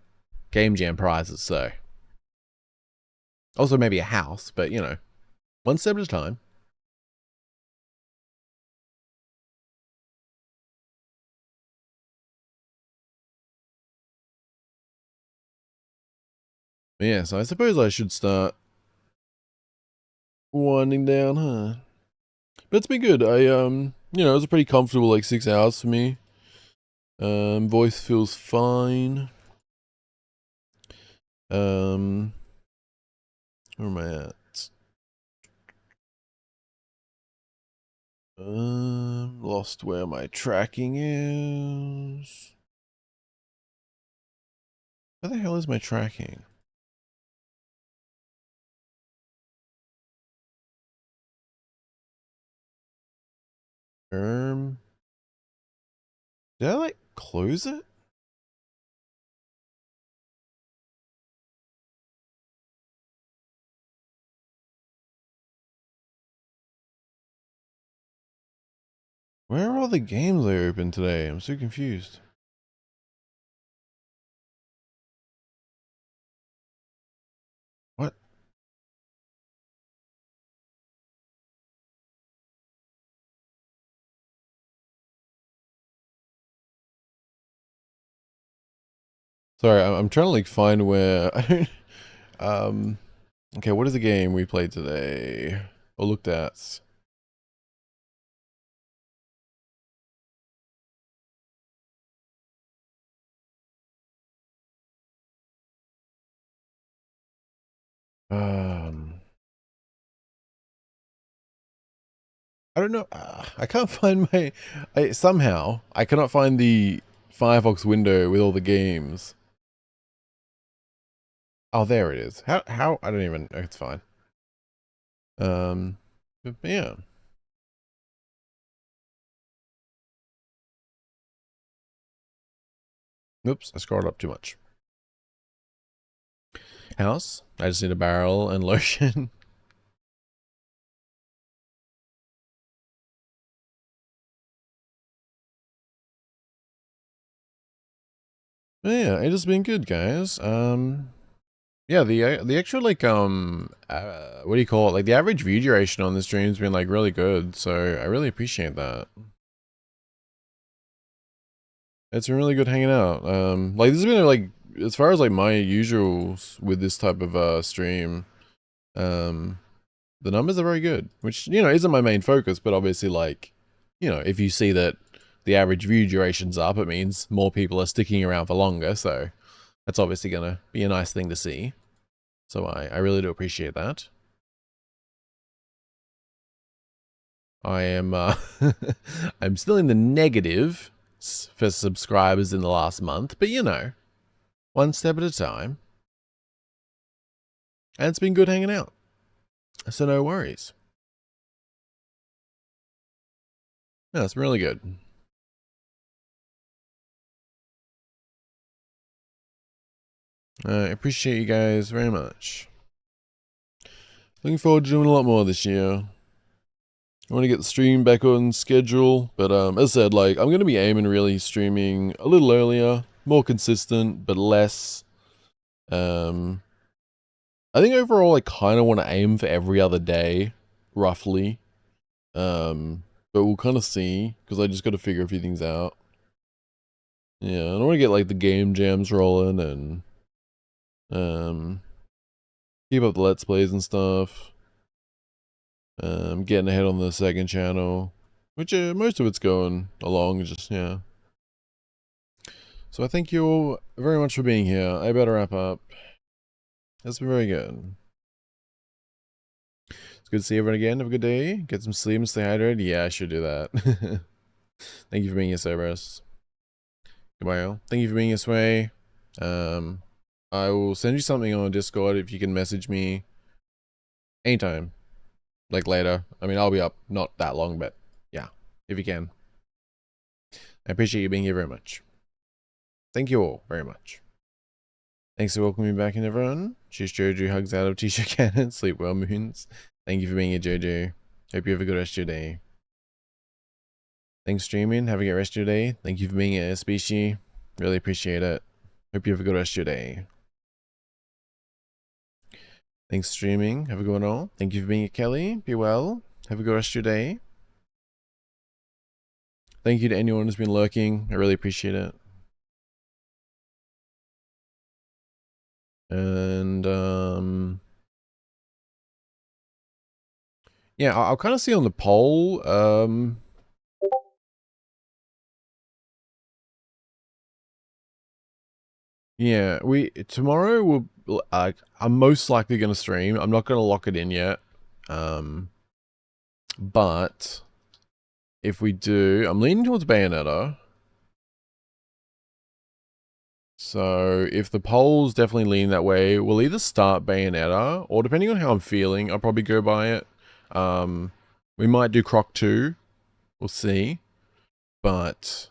Game Jam prizes, so. Also maybe a house, but you know, one step at a time. Yeah, so I suppose I should start winding down, huh? But it's been good. You know, it was a pretty comfortable like 6 hours for me. Voice feels fine. Where am I at? Lost where my tracking is. Where the hell is my tracking? Did I like close it? Where are all the games I opened today? I'm so confused. What? Sorry, I'm trying to like find where I don't. Okay, what is the game we played today? Or looked at? I don't know. I can't find my. Somehow I cannot find the Firefox window with all the games. Oh, there it is. How? I don't even. It's fine. But yeah. Oops, I scrolled up too much. House. I just need a barrel and lotion. Yeah, it has been good, guys. Yeah, the actual like what do you call it? Like the average view duration on the stream's been like really good, so I really appreciate that. It's been really good hanging out. Like this has been like as far as like my usuals with this type of stream, the numbers are very good, which you know isn't my main focus, but obviously like, you know, if you see that the average view duration's up, it means more people are sticking around for longer, so that's obviously gonna be a nice thing to see. So I really do appreciate that. I am I'm still in the negative for subscribers in the last month, but you know, one step at a time. And it's been good hanging out. So no worries. No, it's been really good. I appreciate you guys very much. Looking forward to doing a lot more this year. I want to get the stream back on schedule, but as I said, like I'm gonna be aiming really streaming a little earlier, more consistent, but less. I think overall I kind of want to aim for every other day, roughly. But we'll kind of see, because I just got to figure a few things out. Yeah, I don't want to get like the game jams rolling and keep up the Let's Plays and stuff. Getting ahead on the second channel, which most of it's going along, just yeah. So I thank you all very much for being here. I better wrap up. That's been very good. It's good to see everyone again. Have a good day. Get some sleep and stay hydrated. Yeah, I should do that. Thank you for being here, Cerberus. Goodbye, all. Thank you for being here, Sway. I will send you something on Discord if you can message me anytime. Like later. I mean, I'll be up not that long, but yeah, if you can. I appreciate you being here very much. Thank you all very much. Thanks for welcoming me back in, everyone. Cheers, Jojo. Hugs out of T-shirt cannon. Sleep well, Moons. Thank you for being here, Jojo. Hope you have a good rest of your day. Thanks for streaming. Have a good rest of your day. Thank you for being here, Species. Really appreciate it. Hope you have a good rest of your day. Thanks for streaming. Have a good one all. Thank you for being here, Kelly. Be well. Have a good rest of your day. Thank you to anyone who's been lurking. I really appreciate it. And yeah, I'll kind of see on the poll. Yeah, tomorrow will I'm most likely gonna stream. I'm not gonna lock it in yet. But if we do, I'm leaning towards Bayonetta. So if the polls definitely lean that way, we'll either start Bayonetta, or depending on how I'm feeling, I'll probably go by it. We might do Croc 2. We'll see. But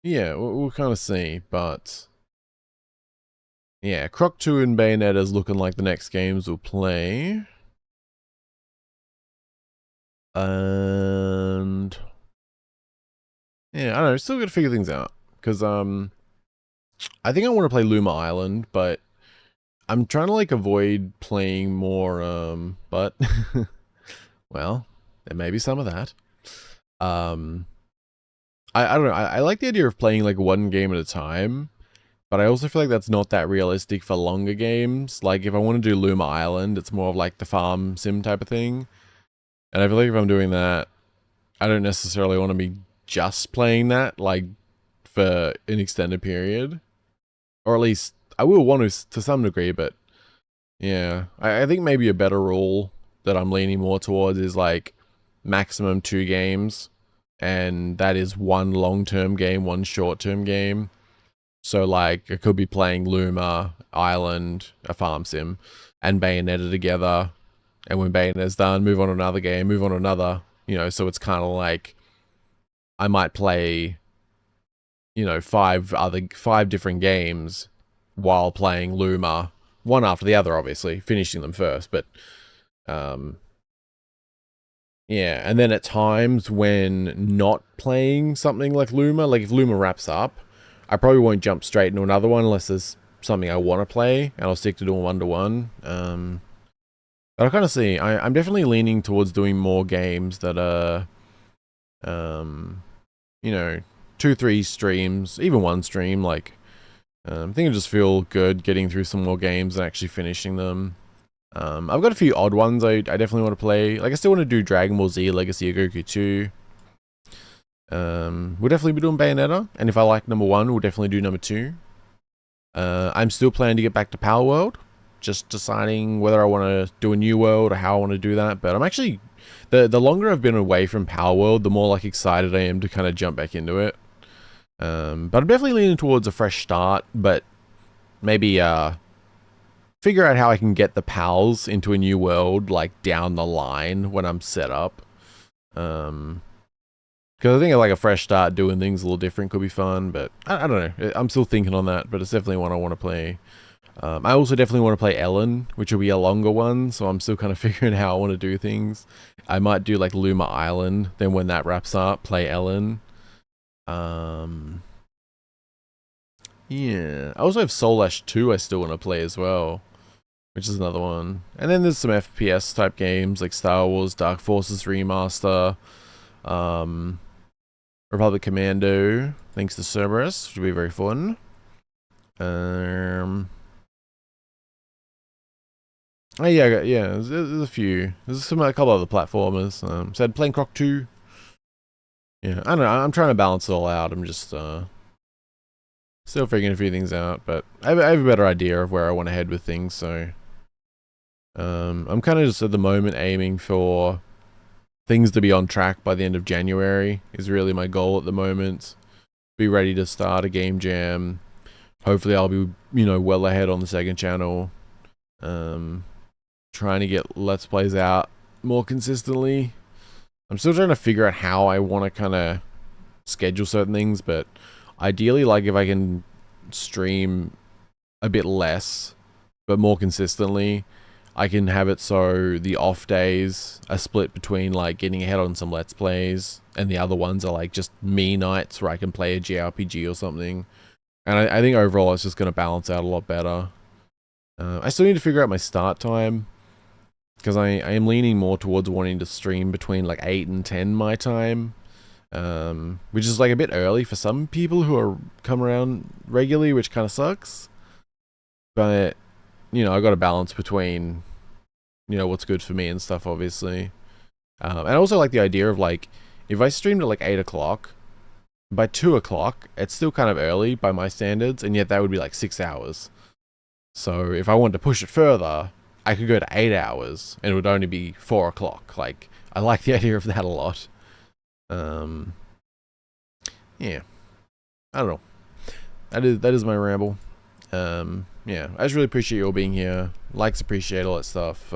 yeah, we'll kind of see. But yeah, Croc 2 and Bayonetta is looking like the next games we'll play. And yeah, I don't know, still gotta figure things out. Because I think I want to play Luma Island, but I'm trying to like avoid playing more but well, there may be some of that. I don't know, I like the idea of playing like one game at a time, but I also feel like that's not that realistic for longer games. Like if I want to do Luma Island, it's more of like the farm sim type of thing. And I feel like if I'm doing that, I don't necessarily want to be just playing that like for an extended period. Or at least I will want to some degree, but yeah, I think maybe a better rule that I'm leaning more towards is like maximum 2 games, and that is one long-term game, one short-term game. So like I could be playing Luma, Island, a farm sim, and Bayonetta together, and when Bayonetta's done, move on to another game, move on to another, you know, so it's kind of like I might play, you know, five different games while playing Luma, one after the other, obviously, finishing them first, but yeah, and then at times when not playing something like Luma, like if Luma wraps up, I probably won't jump straight into another one unless there's something I want to play, and I'll stick to doing one-to-one. But I kind of see, I'm definitely leaning towards doing more games that are, you know, 2-3 streams, even one stream, like, I think I just feel good getting through some more games and actually finishing them. I've got a few odd ones I definitely want to play. Like, I still want to do Dragon Ball Z Legacy of Goku 2. We'll definitely be doing Bayonetta, and if I like number 1, we'll definitely do number 2. I'm still planning to get back to Power World, just deciding whether I want to do a new world or how I want to do that. But I'm actually, the longer I've been away from Power World, the more like excited I am to kind of jump back into it. But I'm definitely leaning towards a fresh start, but maybe figure out how I can get the pals into a new world, like, down the line when I'm set up. Because I think like a fresh start doing things a little different could be fun, but I don't know. I'm still thinking on that, but it's definitely one I want to play. I also definitely want to play Ellen, which will be a longer one, so I'm still kind of figuring out how I want to do things. I might do like Luma Island, then when that wraps up, play Ellen. Yeah. I also have Soul Ash 2 I still want to play as well, which is another one. And then there's some FPS type games like Star Wars Dark Forces Remaster, Republic Commando, thanks to Cerberus, which will be very fun. Oh yeah, there's a few. There's a couple other platformers. Said Plane Croc 2. Yeah, I don't know. I'm trying to balance it all out. I'm just still figuring a few things out, but I have a better idea of where I want to head with things. So I'm kind of just at the moment aiming for things to be on track by the end of January is really my goal at the moment. Be ready to start a game jam. Hopefully I'll be, you know, well ahead on the second channel. Trying to get Let's Plays out more consistently. I'm still trying to figure out how I want to kind of schedule certain things, but ideally, like, if I can stream a bit less, but more consistently, I can have it so the off days are split between, like, getting ahead on some Let's Plays, and the other ones are, like, just me nights where I can play a JRPG or something. And I think overall it's just going to balance out a lot better. I still need to figure out my start time, because I am leaning more towards wanting to stream between like 8 and 10 my time, which is like a bit early for some people who are come around regularly, which kind of sucks. But, you know, I got a balance between, you know, what's good for me and stuff, obviously. And I also like the idea of, like, if I streamed at like 8 o'clock, by 2 o'clock, it's still kind of early by my standards, and yet that would be like 6 hours. So if I wanted to push it further, I could go to 8 hours, and it would only be 4 o'clock. Like, I like the idea of that a lot. Yeah. I don't know. That is my ramble. Yeah, I just really appreciate you all being here. Likes appreciate, all that stuff.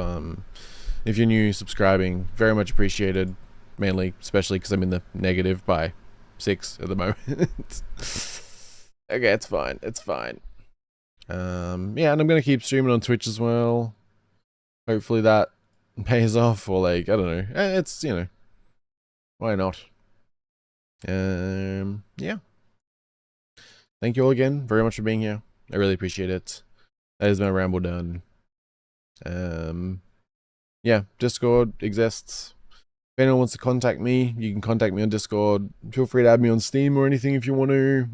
If you're new, subscribing, very much appreciated. Mainly, especially because I'm in the negative by 6 at the moment. Okay, it's fine. It's fine. Yeah, and I'm gonna keep streaming on Twitch as well. Hopefully that pays off, or like, I don't know. It's, you know, why not? Yeah. Thank you all again very much for being here. I really appreciate it. That is my ramble done. Yeah, Discord exists. If anyone wants to contact me, you can contact me on Discord. Feel free to add me on Steam or anything if you want to.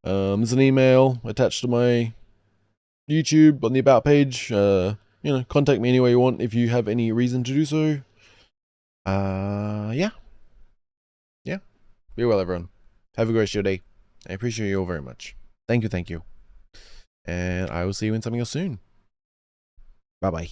There's an email attached to my YouTube on the About page. You know, contact me any way you want if you have any reason to do so. Yeah. Yeah. Be well, everyone. Have a great show day. I appreciate you all very much. Thank you. And I will see you in something else soon. Bye-bye.